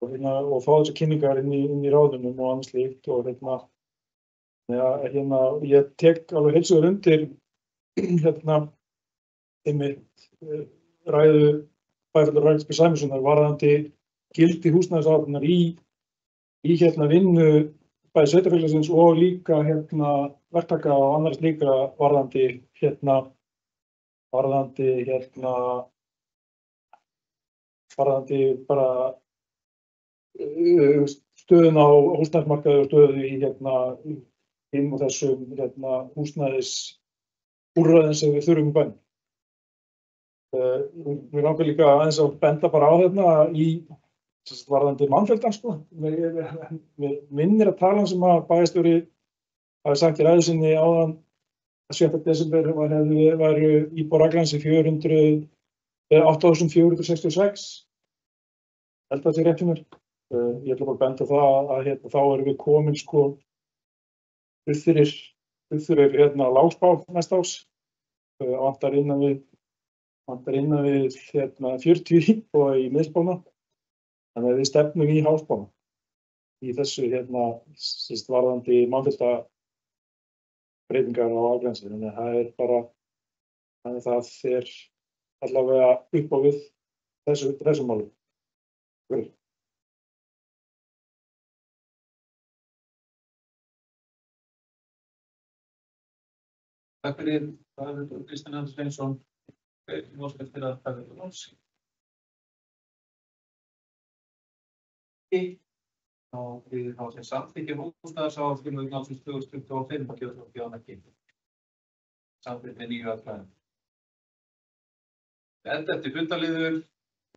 og fá þessar kynningar inn í ráðunum og annað slíkt og ég tek alveg heils hugar undir einmitt ræðu bæjarfulltrúa Ragnars P. Sæmundssonar varðandi gildi húsnæðisáætlunar í vinnu bæði sveitarfélagsins og líka verktaka og annarra slíkra varðandi bara stöðuna á húsnæðismarkaði og stöðu í og þessum húsnæðisúrræðum sem við þurfum í bænum. Mér langar líka aðeins að benda bara á í varðandi mannfjöldan Mér minnir að talan sem að bæjarstjóri hafi sagt í ræðu sinni áðan að 7. desember væru íbúar Akranesi 8.466. Held að það sé rétt hjá mér. Ég ætla bara að benda það að þá erum við komin upp fyrir lágspá næsta árs. Vantar innan við 40 íbúa í miðspána. Þannig að við stefnum í háspána í þessu varðandi mannfjölda breytingar á Akranesi. Þannig að það fer allavega upp á við þessu máli. Takk fyrir, bæjarfulltrúi Kristján Hreinsson. Óskar eftir að taka til máls. Og við þá sem samþykkja húsnæðisáætlun vegna ársins 2025 og gefur frá ekki. Samþykkt með 9 atkvæðum. 11. fundarliður,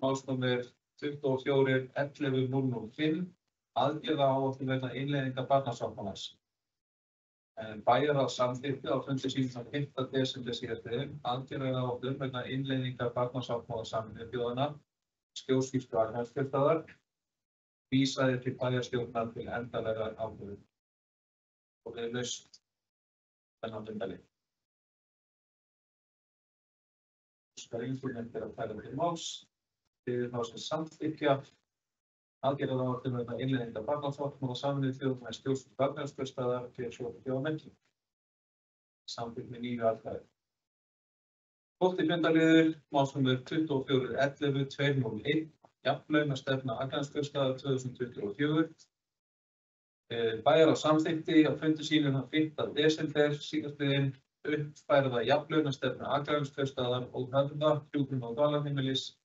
málsnúmer 24.11.005, aðgerðaáætlun vegna innleiðingar barnasáttmálans. Bæjarráð samþykkti á fundi sínum þann 5. desember síðastliðinn aðgerðaáætlun vegna innleiðingar barnasáttmála Sameinuðu þjóðanna, stjórnsýslu Akranskjördæmis, vísaði til bæjarstjórnar til endanlegrar ákvörðunar og við laust þennan fundarlið. Óskar Ingunn eftir að taka til máls. Við þá sem samþykkja aðgerðaáætlun vegna innleiðingar barnasáttmála Sameinuðu þjóðanna, stjórnsýslu Akranskjördæmis fyrir svo ekki. Samþykkt með 9 atkvæðum. 12. fundarliður, málsnúmer 24.11.201, jafnlaunastefna Akranskjördæmis 2024. Bæjarráð samþykkti á fundi sínum þann 5. desember síðastliðinn uppfærða jafnlaunastefna Akranskjördæmis og höfða hjúkrun- og dvalarheimilis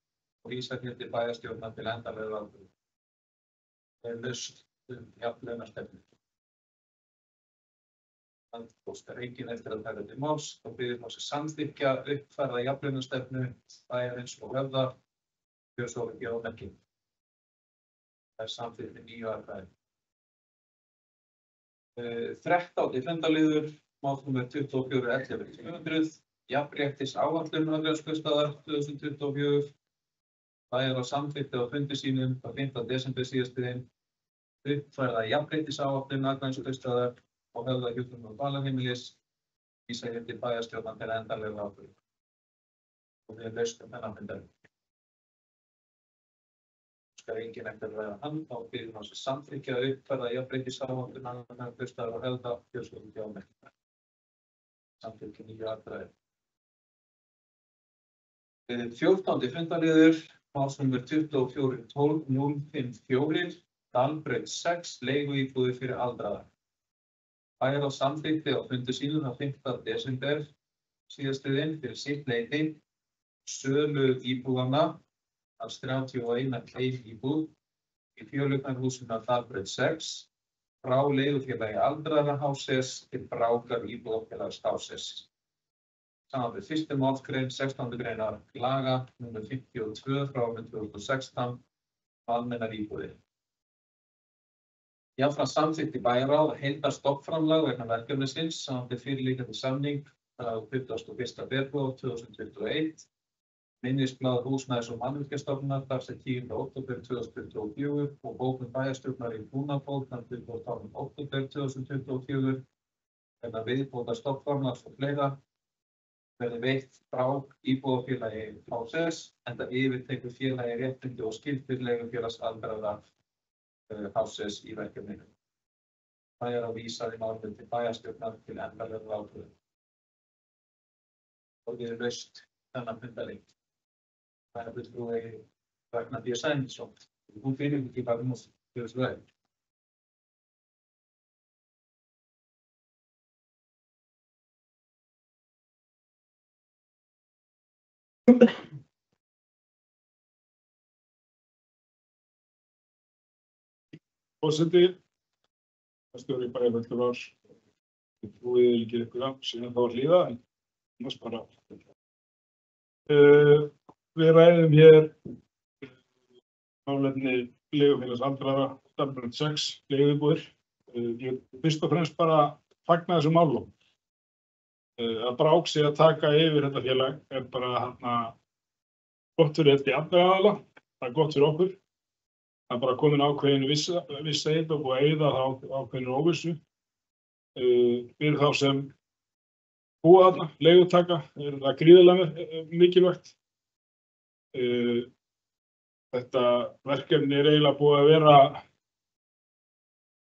og vísaði til bæjarstjórnar til endanlegrar ákvörðunar. Laust jafnlaunastefnu. Óskar enginn eftir að taka til máls og biður þá sem samþykkja uppfærða jafnlaunastefnu bæjarins og höfða gjör svo ekki á merki. Það samþykkt með 9 atkvæðum. 13. fundarliður, málsnúmer 24.11.200, jafnréttisáætlun Akranskjördæmis 2024. Bæjarráð samþykkti á fundi sínum á 5. desember síðastliðinn uppfærða jafnréttisáætlun Akranskjördæmis og höfða hjúkrun- og dvalarheimilis vísaði til bæjarstjórnar til endanlegrar ákvörðunar og við laustum þennan fundarlið. Óskar enginn eftir að ræða hann þá biður þá sem samþykkja uppfærða jafnréttisáætlun Akranskjördæmis og höfða hjúkrun- og dvalarheimilis. Samþykkt 9 atkvæðum. 14. fundarliður, málsnúmer 24.12.054, Dalbraut 6, leiguíbúðir fyrir aldraða. Bæjarráð samþykkti á fundi sínum þann 5. desember síðastliðinn fyrir sitt leyti sölu íbúðanna, alls 31 kleif íbúð í fjöleignarhúsinu Dalbraut 6 frá leigufélagi aldraðra HCS til Brákar íbúðafélags HCS. Samanber 1. málsgrein 16. greinar laga nr. 52 frá 2016 almennar íbúðir. Jafnframt samþykkti bæjarráð að heildarstofnframlag vegna verkefnisins samanber fyrirliggjandi samning frá 21. febrúar 2021, minnisblað Húsnæðis- og mannvirkjastofnunar dagsett 10. október 2024 og bókun bæjarstjórnar í Brúnabók þann 22. október 2024 vegna viðbótar stofnframlags og fleira verði veitt frá íbúðafélagi HCS enda yfirtekur félagi réttindi og skyldur leigufélags aldraðra HCS í verkefninu. Bæjarráð vísaði málinu til bæjarstjórnar til endanlegrar ákvörðunar. Og við laust þennan fundarleik. Bæjarfulltrúi Ragnar B. Sæmundsson. Hún fyrir ekki bara nú fyrir svo vel. Forseti, stjóri bæjarfulltrúar, trúið ekki ykkur af síðan þá að hlýða, en annars bara. Við ræðum hér málefni leigufélags aldraðra, Dalbraut 6, leiguíbúðir. Ég fyrst og fremst bara fagna þessu málum. Að Brák sé að taka yfir þetta félag bara gott fyrir þetta í allra aðila, það gott fyrir okkur. Það bara komin ákveðin vissa eitt og búið að eyða það ákveðinu óvissu. Fyrir þá sem búa þarna, leigutaka, það gríðarlega mikilvægt. Þetta verkefni eiginlega búið að vera,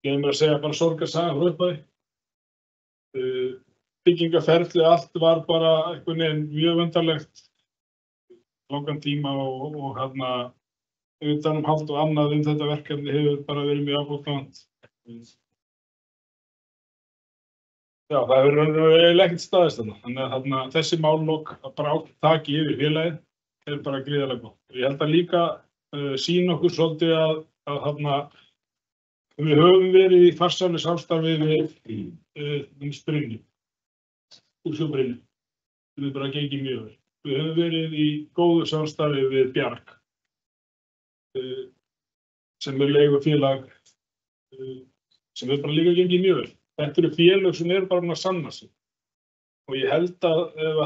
ég mér að segja bara sorgarsaga frá upphafi. Byggingaferli allt var bara einhvern veginn mjög undarlegt, langan tíma og utan hálft og annað þetta verkefni hefur bara verið mjög ábúðsvænt. Já, það hefur eiginlega ekkert staðist þarna. Þannig að þessi mállok að Brák taki yfir félagið er bara gríðarlega gott. Ég held að líka sýna okkur svolítið að við höfum verið í farsælu samstarfi við Brynju, úr Brynju. Við bara gengið mjög vel. Við höfum verið í góðu samstarfi við Bjarg, sem leigufélag, sem bara líka gengið mjög vel. Þetta eru félög sem eru bara að sanna sig. Og ég held að ef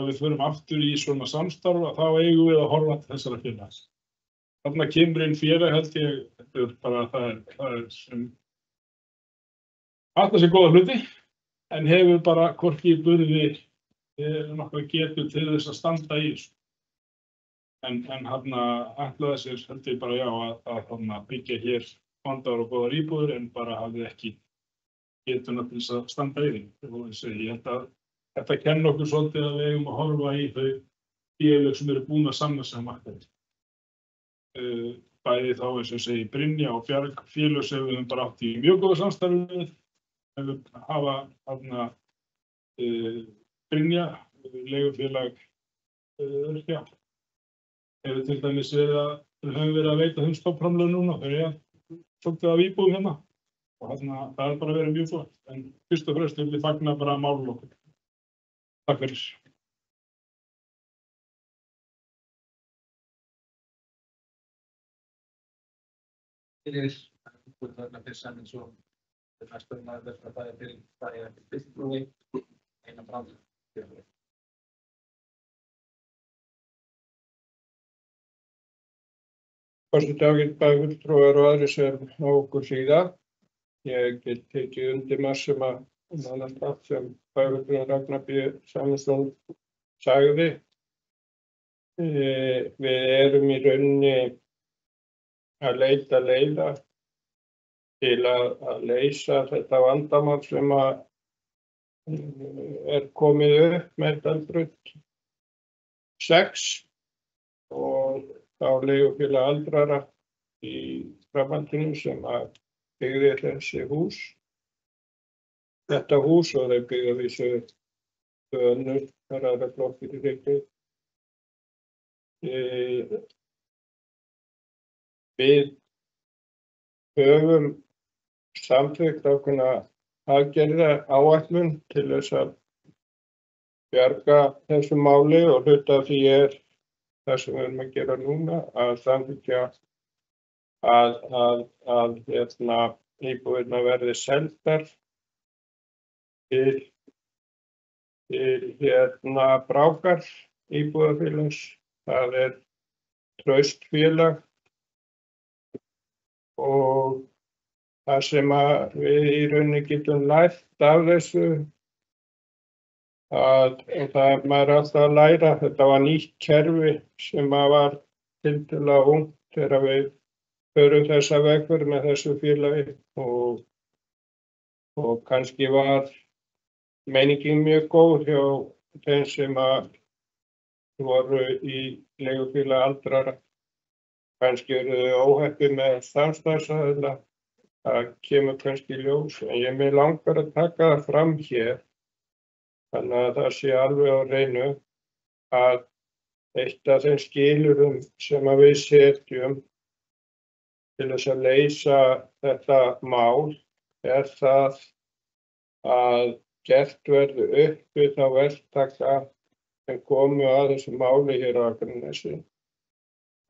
við förum aftur í svona samstarfa, þá eigum við að horfa til þessara félags. Þarna kemur inn félag, held ég, þetta er bara það er sem alltaf sé góða hluti, en hefur bara hvorki burði nokkuð getur til þess að standa í þessu. En ætlaði sér, held ég bara já, að byggja hér vandaðar og góðar íbúðir, en bara hafði ekki getuna til þess að standa í því. Ég held að þetta kenna okkur svolítið að við eigum að horfa í þau félög sem eru búin að sanna sig á markaði. Bæði þá, eins og ég segi, Brynja og Bjarg félög sem við höfum bara átt í mjög góða samstarfi við. Við hafa Brynja, leigufélag öryrkja. Hefur til dæmis við höfum verið að veita þeim stofnframlög núna, þegar svolítið af íbúðum hérna. Og það er bara verið mjög flott. En fyrst og fremst vil ég fagna bara mállokum. Takk fyrir. Fyrir sem eins og næstu maður þess að það er til Fiskbrúi, Einar Brand. Forseti ágætt fulltrúar og aðrir sem á okkur síða. Ég get tekið undir margt sem allt sem bæjarfulltrúinn Ragnar B. Sæmundsson sagði. Við erum í rauninni að leita leiða til að leysa þetta vandamál sem er komið upp með Dalbraut 6 og þá leigufélag aldraðra í framhaldinu sem byggði þessi hús. Þetta hús og þeir byggði þessu önnur aðrar blokkir í Reykjavík. Við höfum samþykkt ákveðna aðgerða áætlun til þess að bjarga þessu máli og hluta af því það sem við erum að gera núna, að samþykkja að íbúðirnar verði seldar til Brákar íbúðarfélags. Það er traust félag og það sem við í rauninni getum lært af þessu maður er alltaf að læra. Þetta var nýtt kerfi sem var tiltölulega ungt þegar við förum þessa vegferð með þessu félagi og kannski var meiningin mjög góð hjá þeim sem voru í leigufélagi aldraðra. Kannski eru þau óheppin með samstarfsaðila, það kemur kannski í ljós, en ég mig langar að taka það fram hér, þannig að það sé alveg á hreinu að eitt af þeim skilyrðum sem við setjum til þess að leysa þetta mál það að gert verði upp við þá verktaka sem komu að þessu máli hér á Akranesi.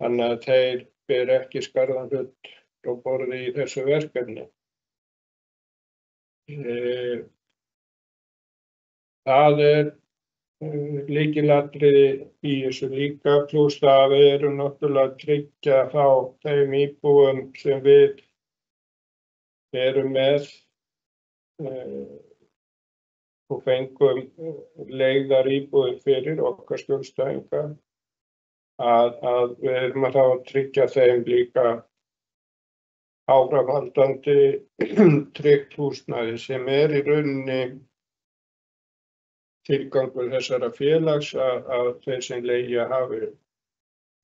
Þannig að þeir beri ekki skarðan hlut frá borði í þessu verkefni. Það er lykilatriði í þessu líka, pluss að við erum náttúrulega að tryggja þá þeim íbúum sem við erum með og fengum leigðar íbúðir fyrir okkar skjólstæðinga. Að við erum að tryggja þeim líka áframhaldandi tryggt húsnæði sem í rauninni tilgangur þessara félags að þeir sem leigja hafi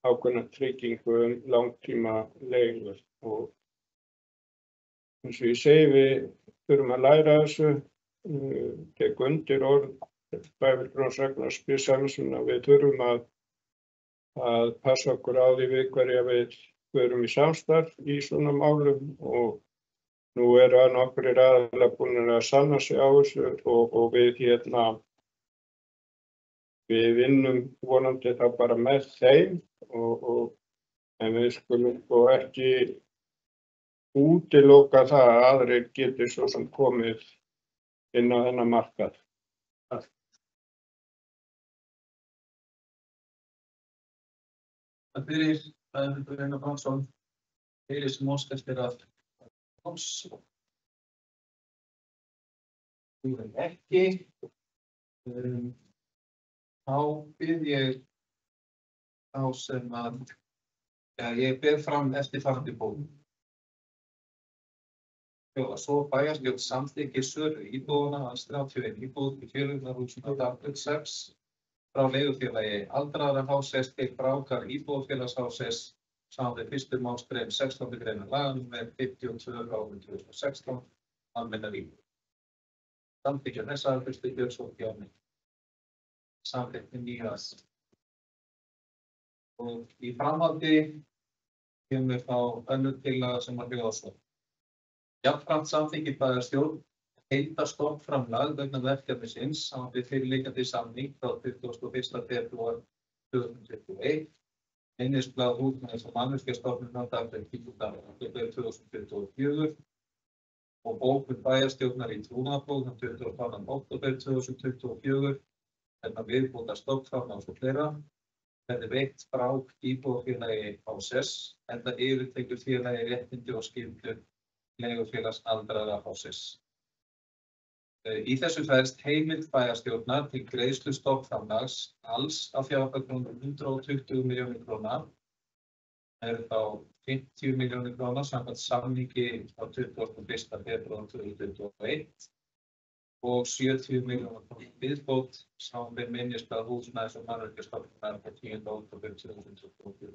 ákveðna tryggingu langtíma leigu. Og eins og ég segi, við þurfum að læra þessu tek undir orð Bæjarfélags Ragnars Björnssonar að við þurfum að passa okkur á því við hverja við förum í samstarf í svona málum og nú eru nokkrir aðilar búnir að sanna sig á þessu og við við vinnum vonandi þá bara með þeim en við skulum sko ekki útiloka það að aðrir geti svo sem komið inn á þennan markað. Það fyrir Einar Brandsson, sem óskar eftir að ekki. Þá bið ég þá sem að ég ber fram eftirfarandi bókun. Svo bæjarstjórn samþykkir sölu íbúðanna alls 31 íbúð í Fjöleignarhúsinu á Dalbraut 6 frá leigufélagi aldraðra HSS til Brákar íbúðafélags samanber 1. málsgrein 16. greinar laga númer 52/2016 almennar íbúðir. Samþykkja þessa Trausti Björnsson Bjarni. Samþykkt nýjas. Og í framhaldi kemur þá önnur tillaga sem að hljóða svo. Jafnframt samþykkir bæjarstjórn heildarstofnframlag vegna verkefnisins samanber fyrirliggjandi samning frá 21. febrúar 2021. Minnisblað Húsnæðis- og mannvirkjastofnunar dagsett 10. október 2024 og bókun bæjarstjórnar í trúnaðarbók 22. október 2024 vegna viðbótar stofnframlags og fleira verði veitt Brák íbúðafélagi HSS enda yfirtekur félagi réttindi og skyldur leigufélags aldraðra HSS. Í þessu felst heimild bæjarstjórnar til greiðslu stofnframlags alls að fjárhæð 120 milljónir króna. Það þá 50 milljónir króna samkvæmt samningi á 21. febrúar 2021 og 70 milljónir króna viðbót samanber minnisblað Húsnæðis- og mannvirkjastofnunar frá 10. október 2024.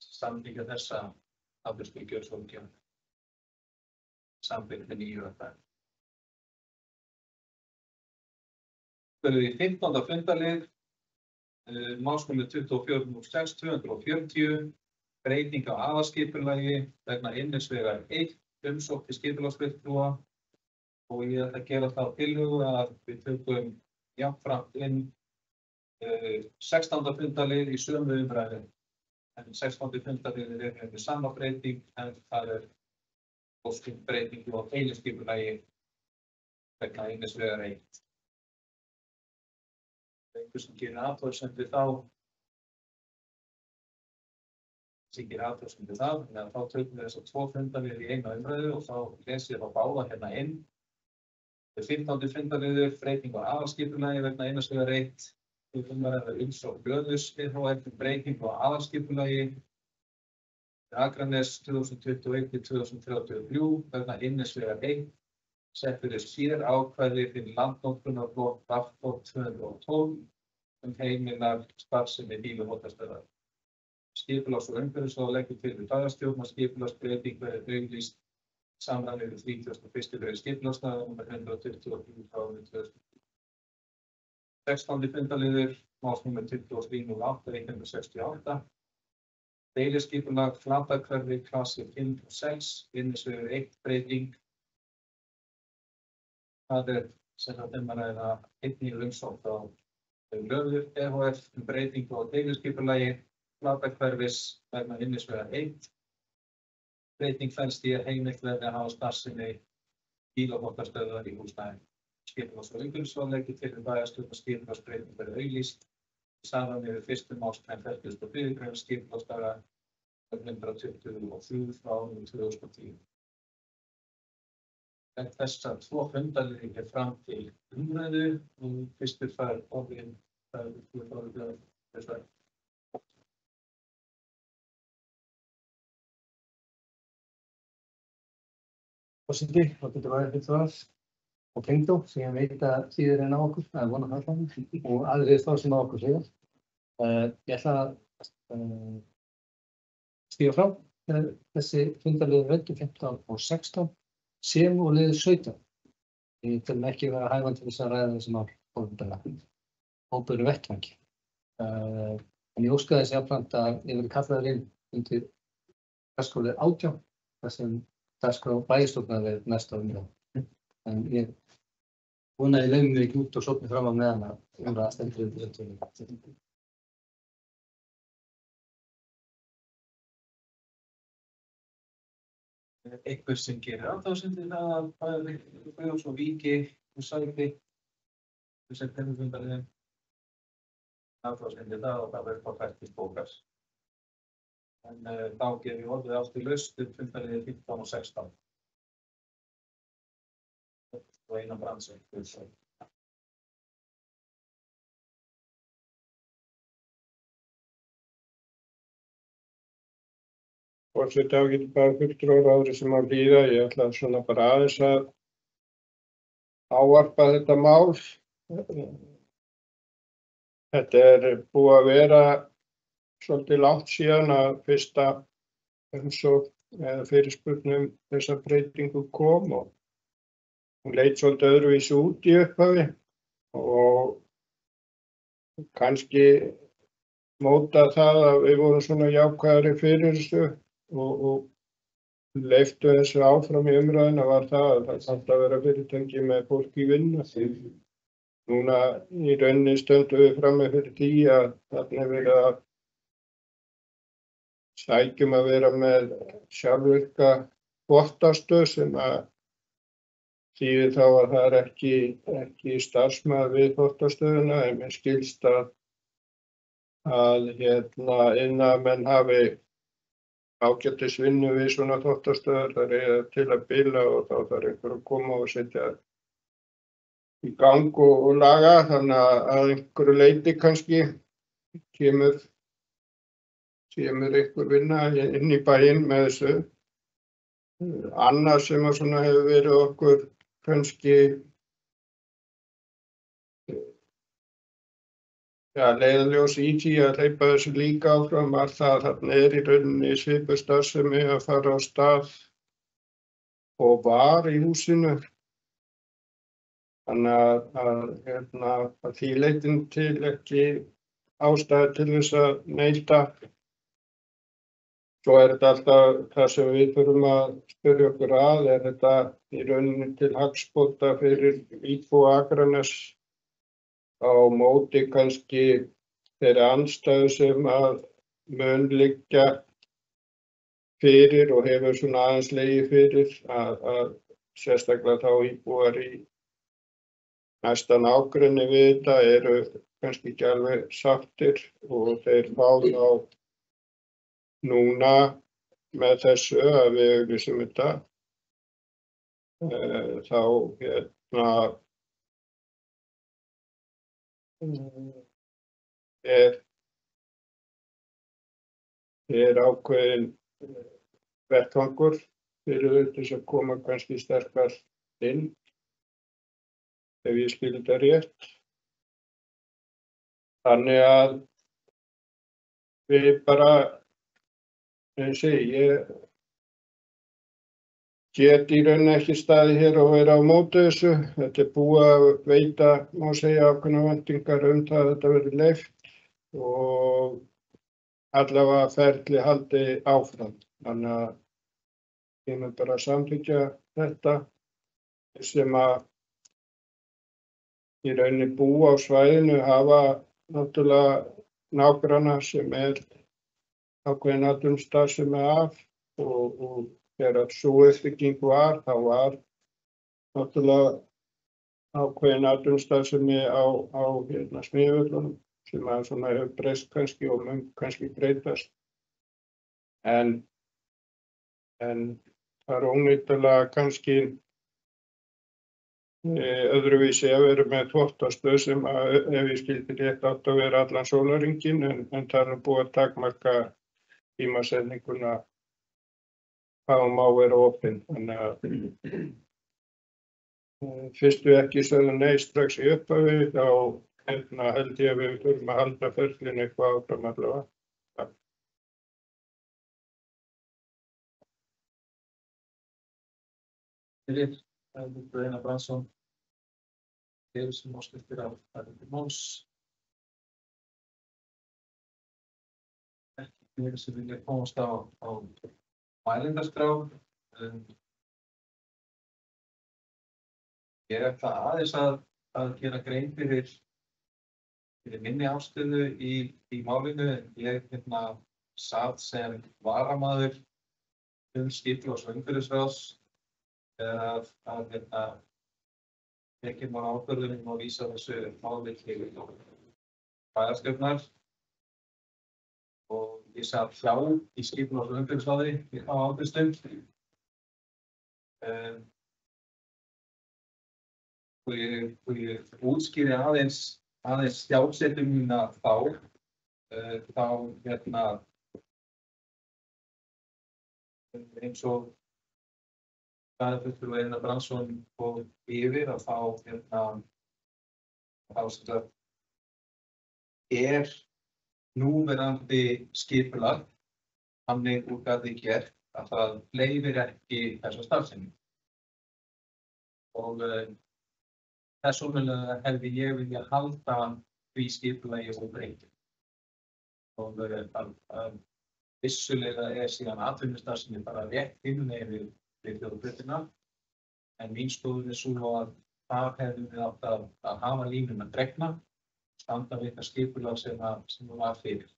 Samþykkja þessa afgreiðslu Björnsson samþykkt nýju þetta. Í 15. fundarlið, málsnúmer 24/6/240, breyting á aðalskipulagi vegna inninsvegar 1, umsókn til skipulagsfulltrúa og ég ætla að gera þá tillögu að við tökum jafnframt inn 16. fundarlið í sömu umræðu. En 16. fundarlið með sama breyting en það breytingu á deiliskipulagi vegna inninsvegar 1. Einhver sem gerir athugasemd við þá, þannig að þá tökum við þessar 2 fundarliði í eina umræðu og þá lesi ég þá báða hérna inn. 15. fundarliður, breyting á aðalskipulagi vegna inninsvegar 1. Umsókn Blöðus EHF breyting á aðalskipulagi Akranes 2021-2033 vegna inninsvegar 1. Sett fyrir sér ákvæði fyrir landnotkunarblokk VAFF 212 heimilar starfsemi bíl- og hótelstöðvar. Skipulags- og umhverfisráð leggur til við bæjarstjórn að skipulagsbreyting verði auglýst í samræmi við 31. lög skipulagslaga númer 123/2000. 16. fundarliður, málsnúmer 23/08/168. Deiliskipulag Flatahverfi klassi 5 og 6, inninsvegar 1 breyting. Það sem að ræða einnig umsókn á Löður EHF breytingu á deiliskipulagi Flatahverfis vegna inninsvegar 1. Breyting felst í að heimilt verði að hafa starfsemi bíl- og hótelstöðvar í húsnæði. Skipulags- og umhverfisráð leggur til við bæjarstjórn að skipulagsbreyting verði auglýst í samræmi við 1. málsgrein 44. grein skipulagslaga 123/2010. Þessar 2 fundarliðir fram til umræðu og fyrstur fær orðin þessar. Forseti, og þetta var eitthvað það og Tengdó sem ég veit að síður en á okkur, það er vonað allan og aðrir þá sem á okkur segja. Ég ætla að stíga fram þessi fundarliður 15 og 16 sem og liður 17. Ég tel mig ekki vera hæfan til þess að ræða þessi mál opinberum vettvangi. En ég óskaði þess jafnframt að ég verið kallaður inn undir dagskrá 18, þar sem dagskrá bæjarstjórnar verið næsta umræða. En ég vona að ég laumi mér ekki út og sofni fram á meðan að umræða stendur yfir þetta. Einhver sem gerir athugasemdir að Guðjóns og Víki og Sæfi sem fundarliðin athugasemdir það og það verður þá fært til bókar. En þá gefum við orðið ástulaust fundarliðin 15 og 16. Og Einar Brandsson. Forseti á getur bara fulltrúar aðrir sem á hlýða. Ég ætla svona bara aðeins að ávarpa þetta mál. Þetta búið að vera svolítið langt síðan að fyrsta umsókn eða fyrirspurn þessa breytingu kom og hún leit svolítið öðruvísi út í upphafi og kannski móta það að við vorum svona jákvæðari fyrir þessu og leiftu þessu áfram í umræðina var það að það þarf að vera fyrirtæki með fólk í vinnu. Núna í rauninni stöndum við frammi fyrir því að þarna er verið að sækjum að vera með sjálfvirka þvottastöð sem að þýðir þá að það er ekki starfsmaður við þvottastöðina en mér skilst að iðnaðarmenn hafi ágætis vinnu við svona þvottastöðar, það er til að bila og þá þarf einhver að koma og setja í gang og laga, þannig að einhverju leyti kannski kemur einhver vinna inn í bæinn með þessu. Annað sem að svona hefur verið okkur kannski leiðarljós í því að hleypa þessu líka áfram var það að þarna er í rauninni svipuð starfsemi að fara á stað og var í húsinu. Þannig að því leytinu til ekki ástæða til þess að neita. Svo er þetta alltaf það sem við þurfum að spyrja okkur að, er þetta í rauninni til hagsbóta fyrir íbúa Akraness á móti kannski þeirri andstæðu sem að mun liggja fyrir og hefur svona aðeins legið fyrir að sérstaklega þá íbúar í næsta nágrenni við þetta eru kannski ekki alveg sáttir og þeir fá þá núna með þessu að við auglýsum þetta þá er ákveðin vettvangur fyrir þess að koma kannski sterkar inn, ef ég skil þetta rétt. Þannig að við bara, ég get í rauninni ekki staðið hér og vera á móti þessu. Þetta er búið að veita, má segja, ákveðnar væntingar það að þetta verði leyft og allavega ferli haldi áfram. Þannig að ég mun bara samþykkja þetta sem að í rauninni búa á svæðinu hafa náttúrulega nágranna sem ákveðin atvinnustarfsemi af og þegar sú uppbygging var, þá var náttúrulega ákveðin atvinnustarfsemi á Smíðavöllunum sem að svona hefur breyst kannski og mun kannski breytast. En það er óneitanlega kannski öðruvísi að vera með þvottastöð sem að, ef ég skildi rétt, átt að vera allan sólarhringinn en það er búið að takmarka tímasetninguna hvað hún má vera opin. Þannig að fyrst við ekki sögðum nei strax í upphafi þá held ég að við þurfum að halda ferlinu eitthvað áfram allavega. Fyrir, Einar Brandsson, fleiri sem óska eftir að fara til máls. Ekki fleiri sem vilja komast á mælendaskrá. Ég ætla aðeins að gera grein fyrir minni afstöðu í málinu. Ég sat sem varamaður skipulags- og umhverfisráðs þegar tekin var ákvörðun að vísa þessu máli til bæjarstjórnar og ég sat hjá í skipulags- og umhverfisráði í þá afgreiðslu. Og ég útskýri aðeins stjálfsetu mína þá eins og bæjarfulltrúi Einar Brandsson fór yfir að þá núverandi skipulag þannig úr garði gert að það leyfir ekki þessa starfsemi. Og persónulega hefði ég vilja halda því skipulagi óbreyttu. Og vissulega síðan atvinnustarfsemi bara rétt innleiðir við þjóðbrautina, en mín skoðun sú að þar hefðum við átt að hafa línuna dregna, standa við það skipulag sem var fyrir.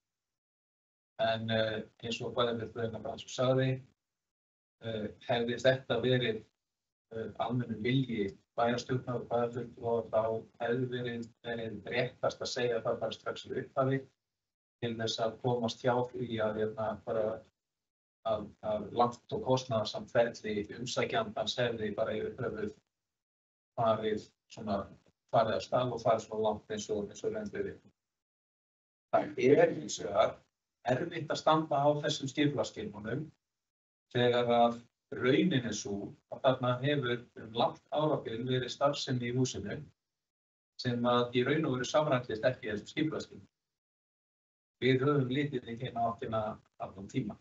En eins og bæjarfulltrúi Einar Brandsson sagði, hefði þetta verið almennur vilji bæjarstjórnar og bæjarfulltrúa, þá hefði verið réttast að segja það bara strax í upphafi til þess að komast hjá því að langt og kostnaðarsamt ferli umsækjandans hefði bara yfir höfuð farið af stað og farið svo langt eins og raun ber vitni. Það hins vegar erfitt að standa á þessum skipulagsskilmálum þegar að raunin sú að þarna hefur langt árabil verið starfsemi í húsinu sem að í raun og veru samræmdist ekki þessum skipulagsskilmálum. Við höfum litið í hérna áttina allan tíma.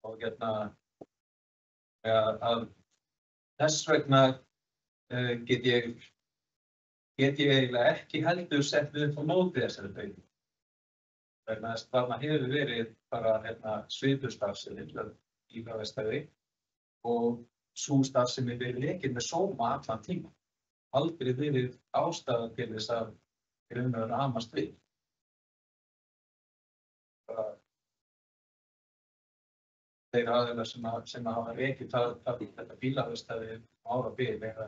Og að þess vegna get ég eiginlega ekki heldur sett við upp á móti þessari breytingu. Vegna þess að þarna hefur verið bara svipuð starfsemi í Vestfirði og sú starfsemi verið rekin með sóma allan tíma. Aldrei verið ástæða til þess að raunverulega amast við. Þeir aðilar sem hafa rekið þetta bílaverkstæði árabil eiga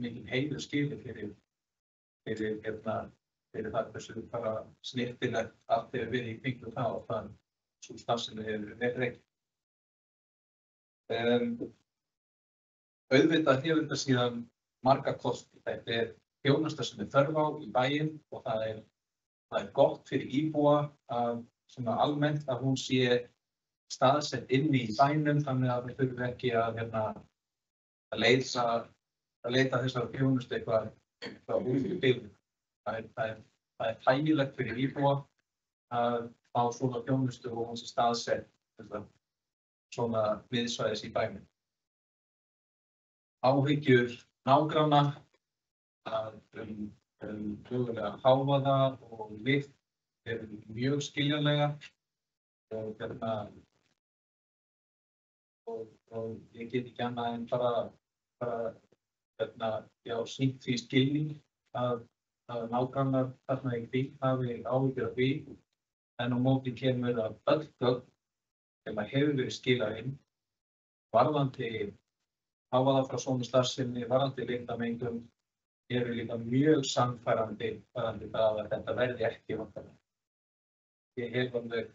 mikinn heiður skilið fyrir það hversu bara snyrtilegt allt hefur verið í kringum það og það sú starfsemi hefur verið rekin. Auðvitað hefur þetta síðan marga kosti. Þetta þjónusta sem þörf á í bæinn og það er gott fyrir íbúa að almennt að hún sé staðsett inni í bænum þannig að við þurfum ekki að leita þessar þjónustu eitthvað út í byggðum. Það er þægilegt fyrir íbúa að fá svona þjónustu og hún sé staðsett svona miðsvæðis í bænum. Áhyggjur nágranna mögulega hávaða og lykt eru mjög skiljanlegar og ég get ekki annað en bara sýnt því skilning að nágrannar þarna í kring hafi áhyggjur af því, en á móti kemur að öll gögn sem hefur verið skilað inn varðandi hávaða frá svona starfsemi, varðandi lyktarmengun eru líka mjög sannfærandi varðandi það að þetta verði ekki vandalega. Ég hef alveg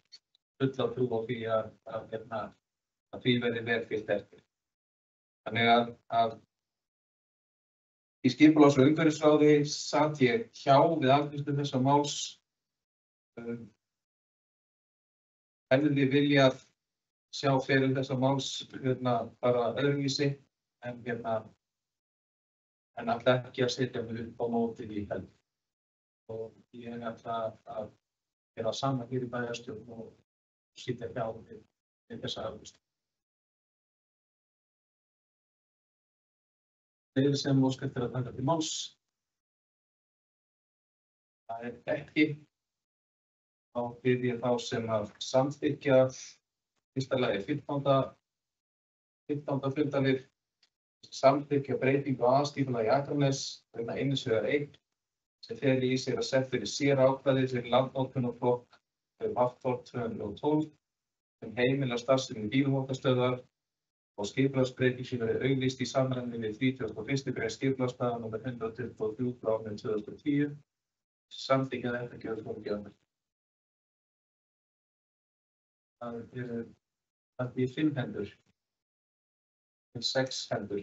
fulla trú á því að því verði vel fylgt eftir. Þannig að í skipulags- og umhverfisráði sat ég hjá við afgreiðslu þessa máls. Hefði viljað sjá fyrir þessa máls bara öðruvísi en ætla ekki að setja mig upp á móti því heldur. Og ég ætla að gera saman hér í bæjarstjórn og sitja hjá við þessa afgreiðslu. fleiri sem óska eftir að taka til máls? Það ekki. Þá bið ég þá sem að samþykkja fyrsta lagi 15. fundarlið, samþykkja breytingu á aðalskipulagi Akranes vegna Einnesvegar 1 sem feli í sér að sett fyrir sérákvæði fyrir landnotkunarflokk Hafþór 212 sem heimila starfsemi bílumótastöðvar og skipulagsbreytingin verði auglýst í samræmi við 31. grein skipulagslaga nr. 123/2010. Samþykkja þetta gjörð fólkið. Það er 5 hendur. 6 hendur.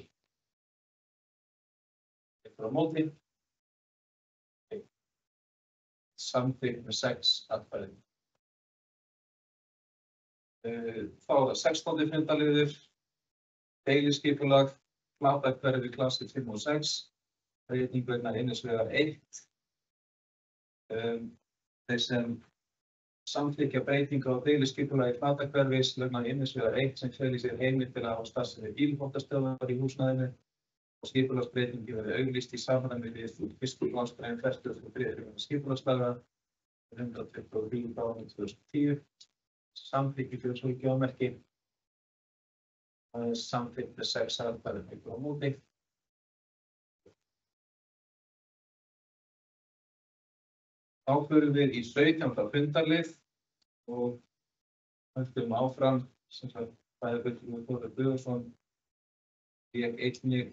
Einhver á móti. Samþykkt með 6 atkvæði. Þá er það 16. fundarliður. Deiliskipulag, Flatahverfi klassi 5 og 6. Breyting vegna Einnesvegar 1. Þeir sem samþykkja breytingu á deiliskipulagi Flatahverfis vegna Einnesvegar 1 sem feli í sér heimild til að hafa starfsemi bílumótastöðvar í húsnæðinu og skipulagsbreytingi verði auglýst í samræmi við 1. málsgrein 43. grein skipulagslaga 123/2010. Samþykki fyrir svo ekki ámerki. Það er samþykkt með 6 atkvæðum einhver á móti. Þá förum við í 17. fundarlið og höldum áfram sem sagt bæði fulltrúi Þórður Guðjónsson fékk einnig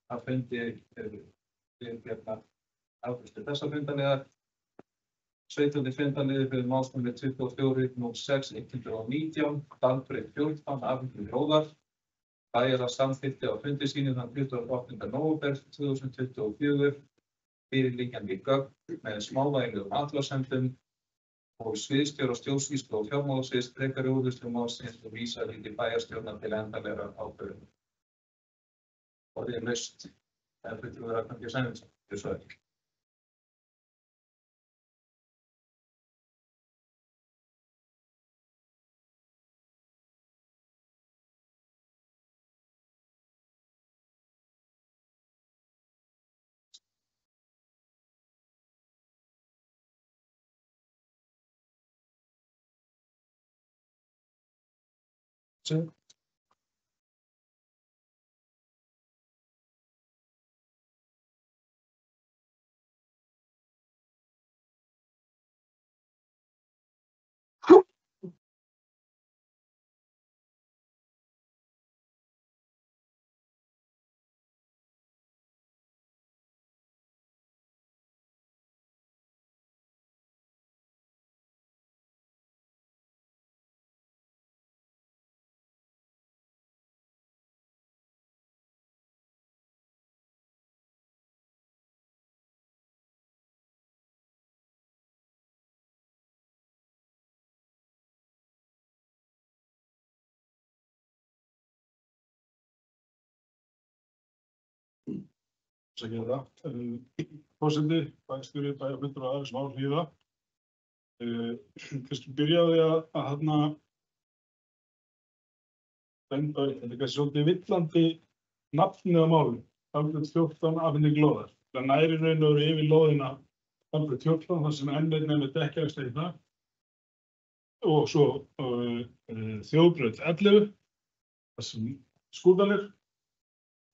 að fundi við afgreiðslu þessa fundarliðar. 17. fundarliður fyrir málsnúmer 24/06/119, Dalbraut 14, afhending Hróðar. Bæjarráð samþykkti á fundi sínum þann 28. nóvember 2024 fyrirliggjandi gögn með smávægilegum athugasemdum og sviðsstjóra stjórnsýslu og fjármálasviðs frekari úrvinnslu málsins og vísaði til bæjarstjórnar til endanlegrar ákvörðunar. Orðið er laust. Það er fulltrúi Ragnar G. Sæmundsson. Gjörðu svo vel. að gera það. Forseti, bæjarstjóri, bæjarfundur og aðeins mál hlýða. Kannski byrjaði að benda, þetta er kannski svolítið villandi nafnið á málum, Dalbraut 14, afhending lóðar. Það næri raun og veru yfir lóðina Dalbraut 14, þar sem enn er með dekkjaverkstæði þar. Og svo Þjóðbraut 11, þar sem Skútalir.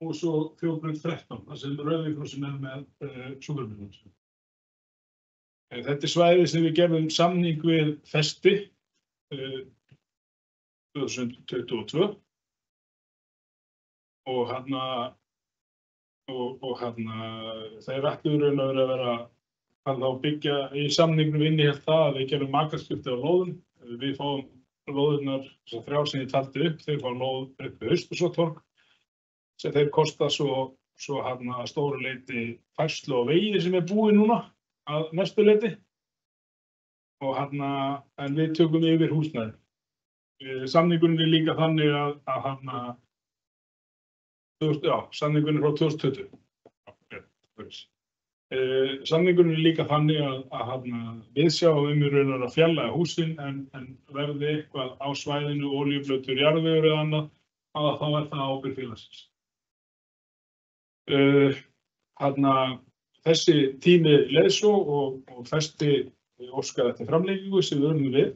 Og svo Þjóðbraut 13, þar sem Rauði krossin er með sjúkrabílum. Þetta er svæði sem við gerðum samning við Festi 2022 og þeir ætluðu raun og veru að vera að byggja í samningnum innihélt það að við gerum makarskipti á lóðum. Við fáum lóðurnar, þessar 3 sem ég taldi upp, þeir fá lóð upp við Austursortorg sem þeir kosta svo að stóru leyti færslu á vegi sem er búið núna að mestu leyti og en við tökum yfir húsnæði. Samningurinn er líka þannig samningurinn er frá 2020. Samningurinn er líka þannig að við sjáum í raun að fjarlægja húsin en verði eitthvað á svæðinu, olíublautur, jarðvegur eða annað, þá er það ábyrgð félagsins. Þessi tími leið svo og festi óskaði eftir framlengingu sem við unnum við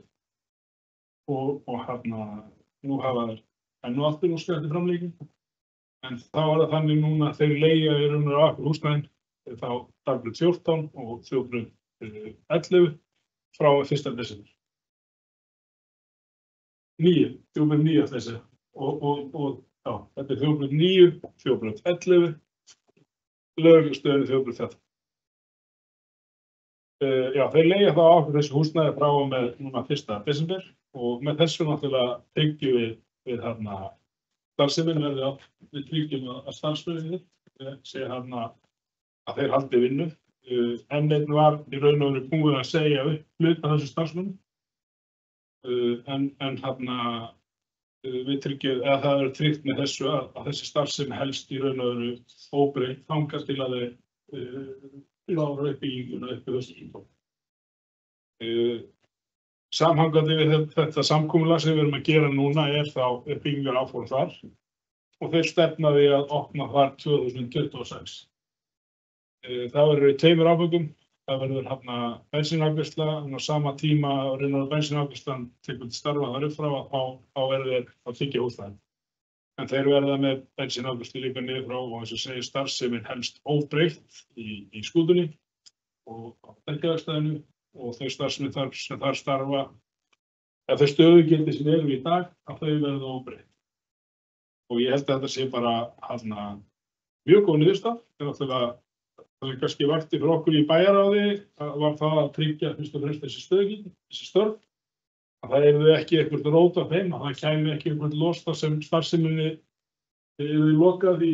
og nú hafa þeir enn og aftur óskaði eftir framlengingu. En þá það þannig núna að þeir leigja í raun og veru húsnæðin þá dagblöð 14 og þjóðblöð 11 frá 1. desember. Þjóðblöð 9 af þessi já, þetta þjóðblöð 9, þjóðblöð 11, lögreglustöðin þjóðblöð 13. Já, þeir leigja þá á þessu húsnæði frá og með núna 1. desember og með þessu náttúrulega tryggjum við starfsemin við tryggjum að starfsmennirnir segja að þeir haldi vinnu. Enn einn var í raun og veru búið að segja upp hluta af þessu starfsmönnum en við tryggjum, eða það tryggt með þessu að þessi starfsemi helst í raun og veru óbreytt þangað til að þeir klára uppbygginguna upp í haustinu. Samhangandi við þetta samkomulag sem við erum að gera núna þá uppbyggingar áform þar og þeir stefna því að opna þar 2026. Það verður í 2 áföngum. Það verður bensínafgreiðsla en á sama tíma reynir bensínafgreiðslan tekur til starfa þar upp frá þá verður þeir að þiggja húsnæði. En þeir verða með bensínafgreiðslu líka niður frá og eins og segir starfsemin helst óbreytt í skútunni og á dekkjaverkstæðinu og þau starfsmenn sem þar starfa ef þau stöðugildi sem eru í dag að þau verða óbreytt. Og ég held að þetta sé bara mjög góð niðurstaða. Það kannski vakti fyrir okkur í bæjarráði var það að tryggja fyrst og fremst þessi stöðugildi, þessi störf. Að það yrði ekki eitthvað rót af þeim, að það kæmi ekki eitthvað los þar sem starfseminni yrði lokað í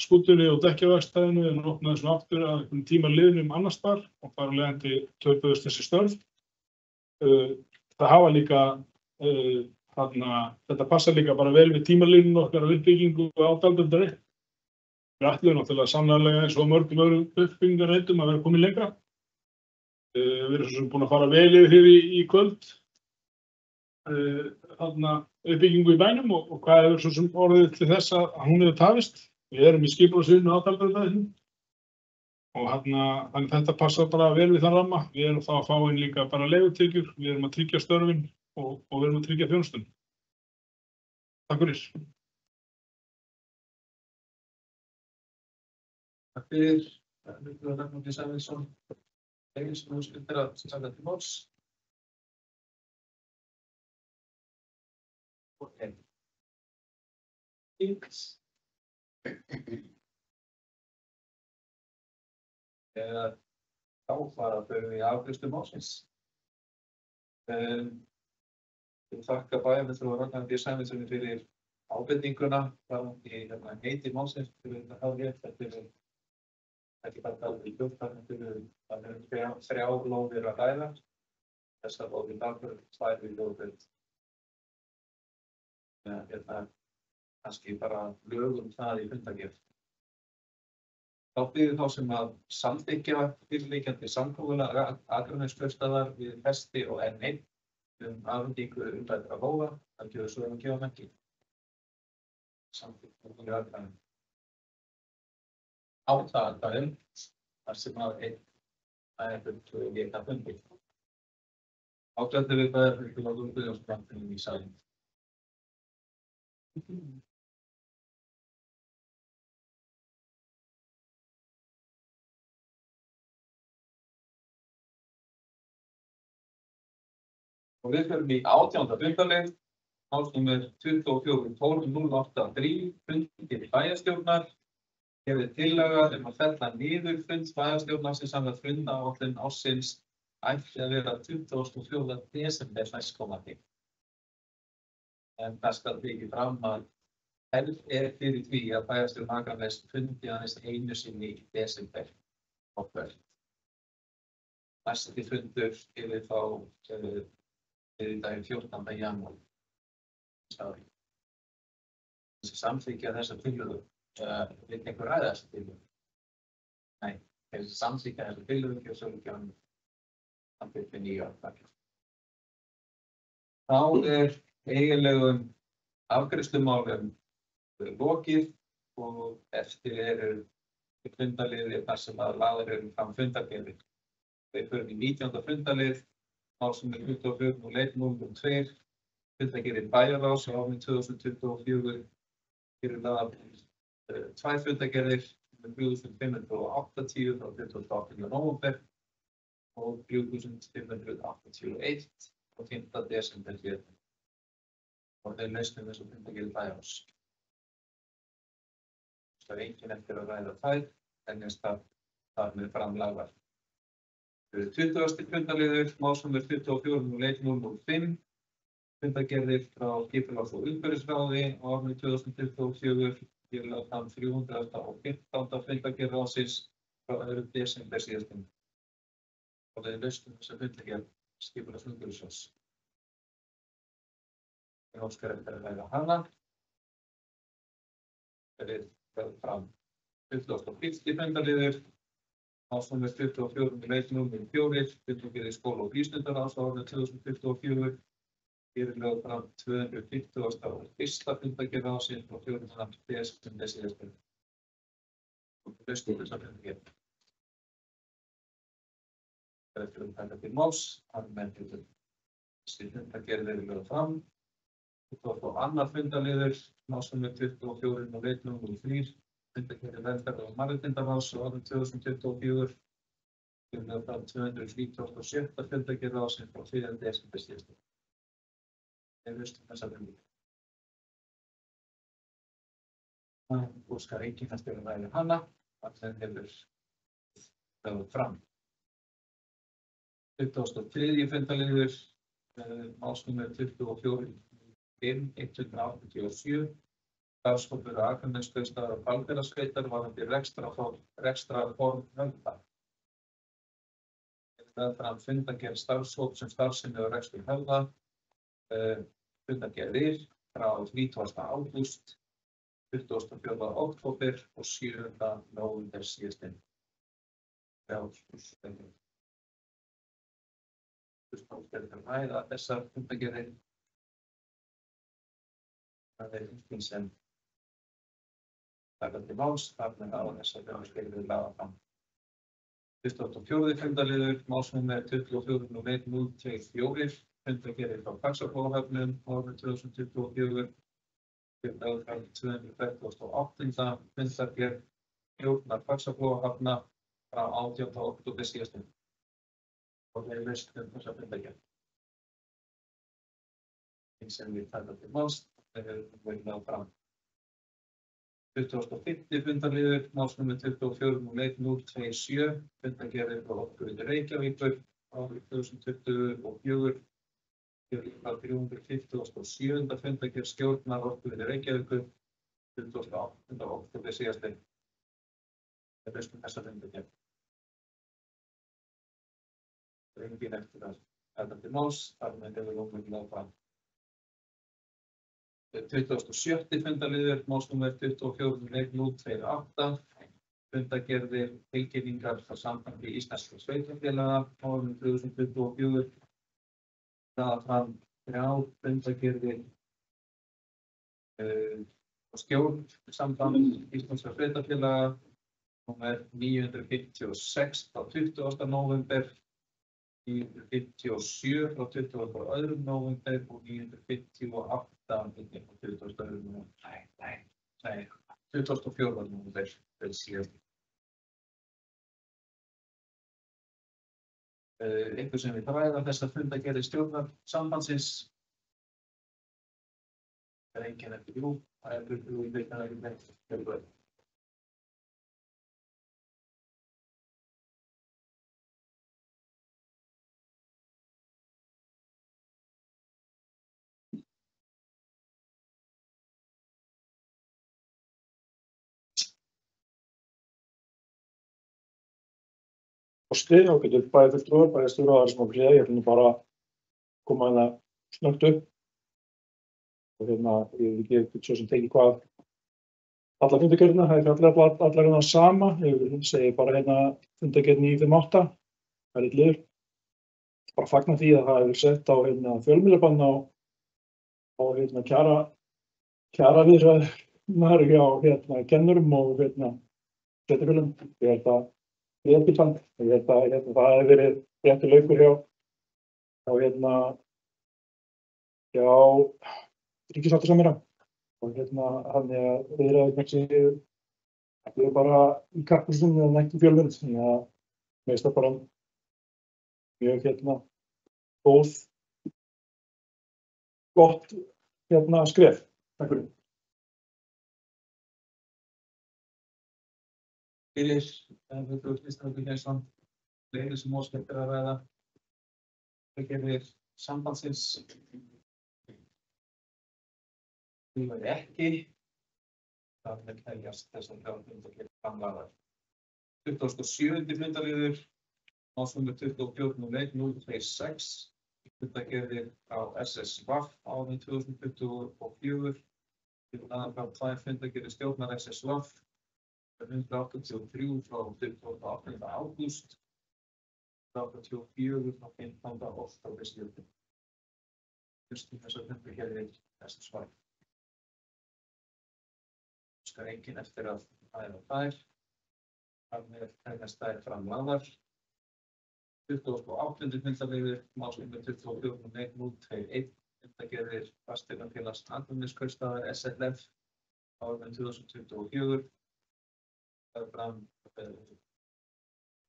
skútunni og dekkjaverkstæðinu en opnaði svo aftur að einhvern tíma liðnum annars staðar og þar af leiðandi töpuðust þessi störf. Það hafa líka, þetta passar líka bara vel við tímalínuna okkar á uppbyggingu á Dalbjarnareyri. Við ætluðum náttúrulega sannarlega eins og mörgum öðrum uppbyggingarreitum að vera komin lengra. Við erum svo búin að fara vel yfir í kvöld uppbyggingu í bænum og hvað hefur svo sem orðið til þess að hún hefur tafist. Við erum í skipulagsvinnu á Dalbjarnareyri og þannig þetta passar bara vel við þann ramma. Við erum þá að fá inn líka bara leigutekjur, við erum að tryggja störfin og við erum að tryggja þjónustuna. Takk fyrir. Takk fyrir. Ragnhildur Sæmundsson. Sem þú skildir að taka til máls. Þá fara þau í afgreiðslu málsins. Ég þakka bæjarfulltrúa Ragnhildi Sæmundssoni fyrir ábendinguna í heiti málsins fyrir þetta hafði ekki bara í hljóðfærin fyrir að þrjár lóðir að ræða. Þessar lóðir dagblöð, 2 lóðir. Kannski bara lögum það í fundargerð. Þá biður þá sem að samþykkja fyrirliggjandi samkomulag Akraneskaupstaðar við Festi og N1 afhendingu umræddra lóða, það gjörðu svo að gefa merki. Samþykja við Akranes. Átakadaginn, þar sem að fulltrúi geta fundið. Ákveðandi við það fyrir Guðjón Guðjónsson í salinn. Og við förum í 18. fundarlið, málsnúmer 24.12.08.3, fundir bæjarstjórnar. Hér tillaga að fella niður fund bæjarstjórnar sem samkvæmt fundaáætlun ársins ætti að vera 24. desember næstkomandi. En það skal tekið fram að hefð fyrir því að bæjarstjórn Akraness fundi aðeins einu sinni í desember á kvöld. Næsti fundur yrði þá daginn 14. janúar. Þessi samþykkja þessa tillögu. Við einhver ræða þessa tillögu? Nei, þessi samþykkja þessa tillögu og svo ekki hann samþykkja 9 ára. Þá eiginlegum afgreiðslumálum lokið og eftir eru fundaliðir þar sem að lagðar eru fram fundargerðir. Við förum í 19. fundalið, mál sem 24.01.02, fundargerðir bæjarráðs á árinu 2024, hér lagðar 2 fundargerðir, 4.580 frá 28. nóvember og 4.581 frá 5. desember hér. Og þeir lausnum þess að fundargerðir bæjarráðs. Það er enginn eftir að ræða þær, en þar með framlagðar. 20. fundaliður, mál sem 24.01.05, fundargerðir frá skipulags- og umhverfisráði á árinu 2024, hér lagði fram 315. fundargerð ráðsins frá 2. desember síðastliðnum. Og þeir lausnum þess að fundargerð skipulags- og umhverfisráðs. Ég óskar eftir að ræða hana. Fram 21. fundaliður, mál sem 24.01.04, fundargerðir skóla- og frístundaráðs á árinu 2024. Hér lögð fram 250. fundargerð ráðsins frá 4. desember síðastliðnum. Og lausnum þess að fundargerð. Eftir að taka til máls, almennt þessi fundargerð eru lögð fram. 22. fundaliður, mál sem 24.01.03, fundargerðir velferðar- og mannréttindaráðs á árinu 2024. Hér lögð fram 237. fundargerð ráðsins frá 4. desember síðastliðnum. Þeir lausnum þess að fundargerð. Óskar enginn eftir að ræða hana, sem hefur lögð fram. 23. fundaliður, mál sem 24.05.187, starfshópur Akraneskaupstaðar og Hvalfjarðarsveitar varðandi rekstrarform höfða. Það fram fundargerð starfshóps sem starfsemi og rekstur höfða, fundargerðir frá 30. ágúst, 24. október og 7. nóvember síðastliðnum. Ræða þessar fundargerðir. Það er einhvern sem taka til máls, þar með á þessar fundargerðir lagðar fram. 24. fundaliður, mál sem 24.01.024, fundargerðir frá Faxaflóahöfnum á árinu 2024. Hér lögð fram 248. fundargerð stjórnar Faxaflóahafna frá 18. október síðastliðnum. Og þeir lausnum þessa fundargerð. Sem við taka til máls, þeir verið lagðar fram. 25. fundaliður, mál sem 24.01.027, fundargerðir frá Orkuveitu Reykjavíkur árið 2024. Hér frá 357. fundargerð stjórnar Orkuveitu Reykjavíkur 28. október síðastliðnum. Þeir lausnum þessa fundargerð. Enginn eftir að taka til máls, þar með hefur lagðar fram. 27. fundaliður, mál sem 24.01.028, fundargerðir tilkynningar frá Sambandi íslenskra sveitarfélaga á árinu 2024. Lagðar fram 3 fundargerðir og stjórn Samband íslenskra sveitarfélaga númer 956 frá 20. nóvember, 957 frá 22. nóvember og 958 frá 24. nóvember síðast. Einhver sem við ræða þessar fundargerðir stjórnar sambandsins. Það er enginn eftir það er í veikana ekki með. Ágætu bæjarfulltrúar, bæjarstjórar og aðrir sem á hlýða, ég ætla bara að koma snöggt upp og ég veit ekki svo sem tekið hvað alla fundargerðina, það er allar sama, ég segi bara fundargerðin í 5.8, það er liður. Bara fagna því að það hefur sett á fjölmiðlabann á kjaraviðræður maður hjá kennurum og sveitarfélögum. Ég held að ég held að það hefði verið réttur laukur hjá ríkissáttasemjara og þannig að viðræðurnar séu bara í kappakstrinum en ekki fjölmennt. Þannig að mér finnst það bara mjög gott skref. Takk fyrir. Fyrir fulltrúi Kristján Guðjónsson, fleiri sem óskert að ræða. Reglugerðir sambandsins. Því væri ekki. Það er teljast þessar fundargerðir framlagðar. 27. fundarliður, málsnúmer 24.01.026, fundargerðir á SSVAF árið 2024. Til aðan frá 2 fundargerðir stjórnar SSVAF. 183 frá 28. ágúst, 184 frá 15. október síðan. Fyrstum þessar fundargerðir SSVAF. Óskar enginn eftir að ræða þær. Þannig teljast þær framlagðar. 28. fundarliður, málsnúmer 24.01.021, fundargerðir Fasteignafélags Atvinnulífskaupstaðar SLF árið 2024. Það fram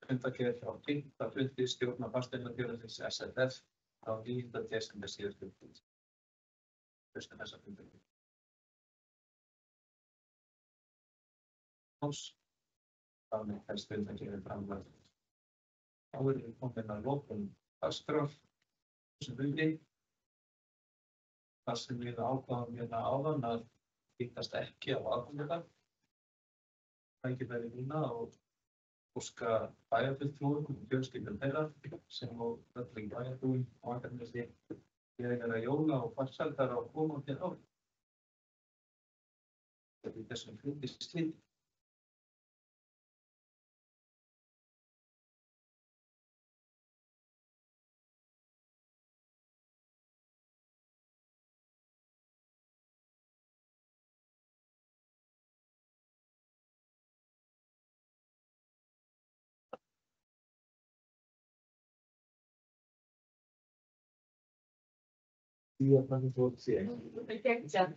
fundargerð frá 5. fundi stjórnar Fasteignafélagsins SLF á 9. desember síðastliðinn. Fyrstum þessar fundargerðir. Þannig helst fundargerðir framlagðar. Þá erum við komin að lokum dagskrár þessum fundi. Það sem við ákváðum áðan að hittast ekki á aðkomenda. Tækifæri núna og óska bæjarfulltrúum og fjölskyldum þeirra sem og öllum bæjarbúum á Akranesi gleðilegra jóla og farsældar á komandi ári. Þetta er þessum fundi slitið. Geggjað.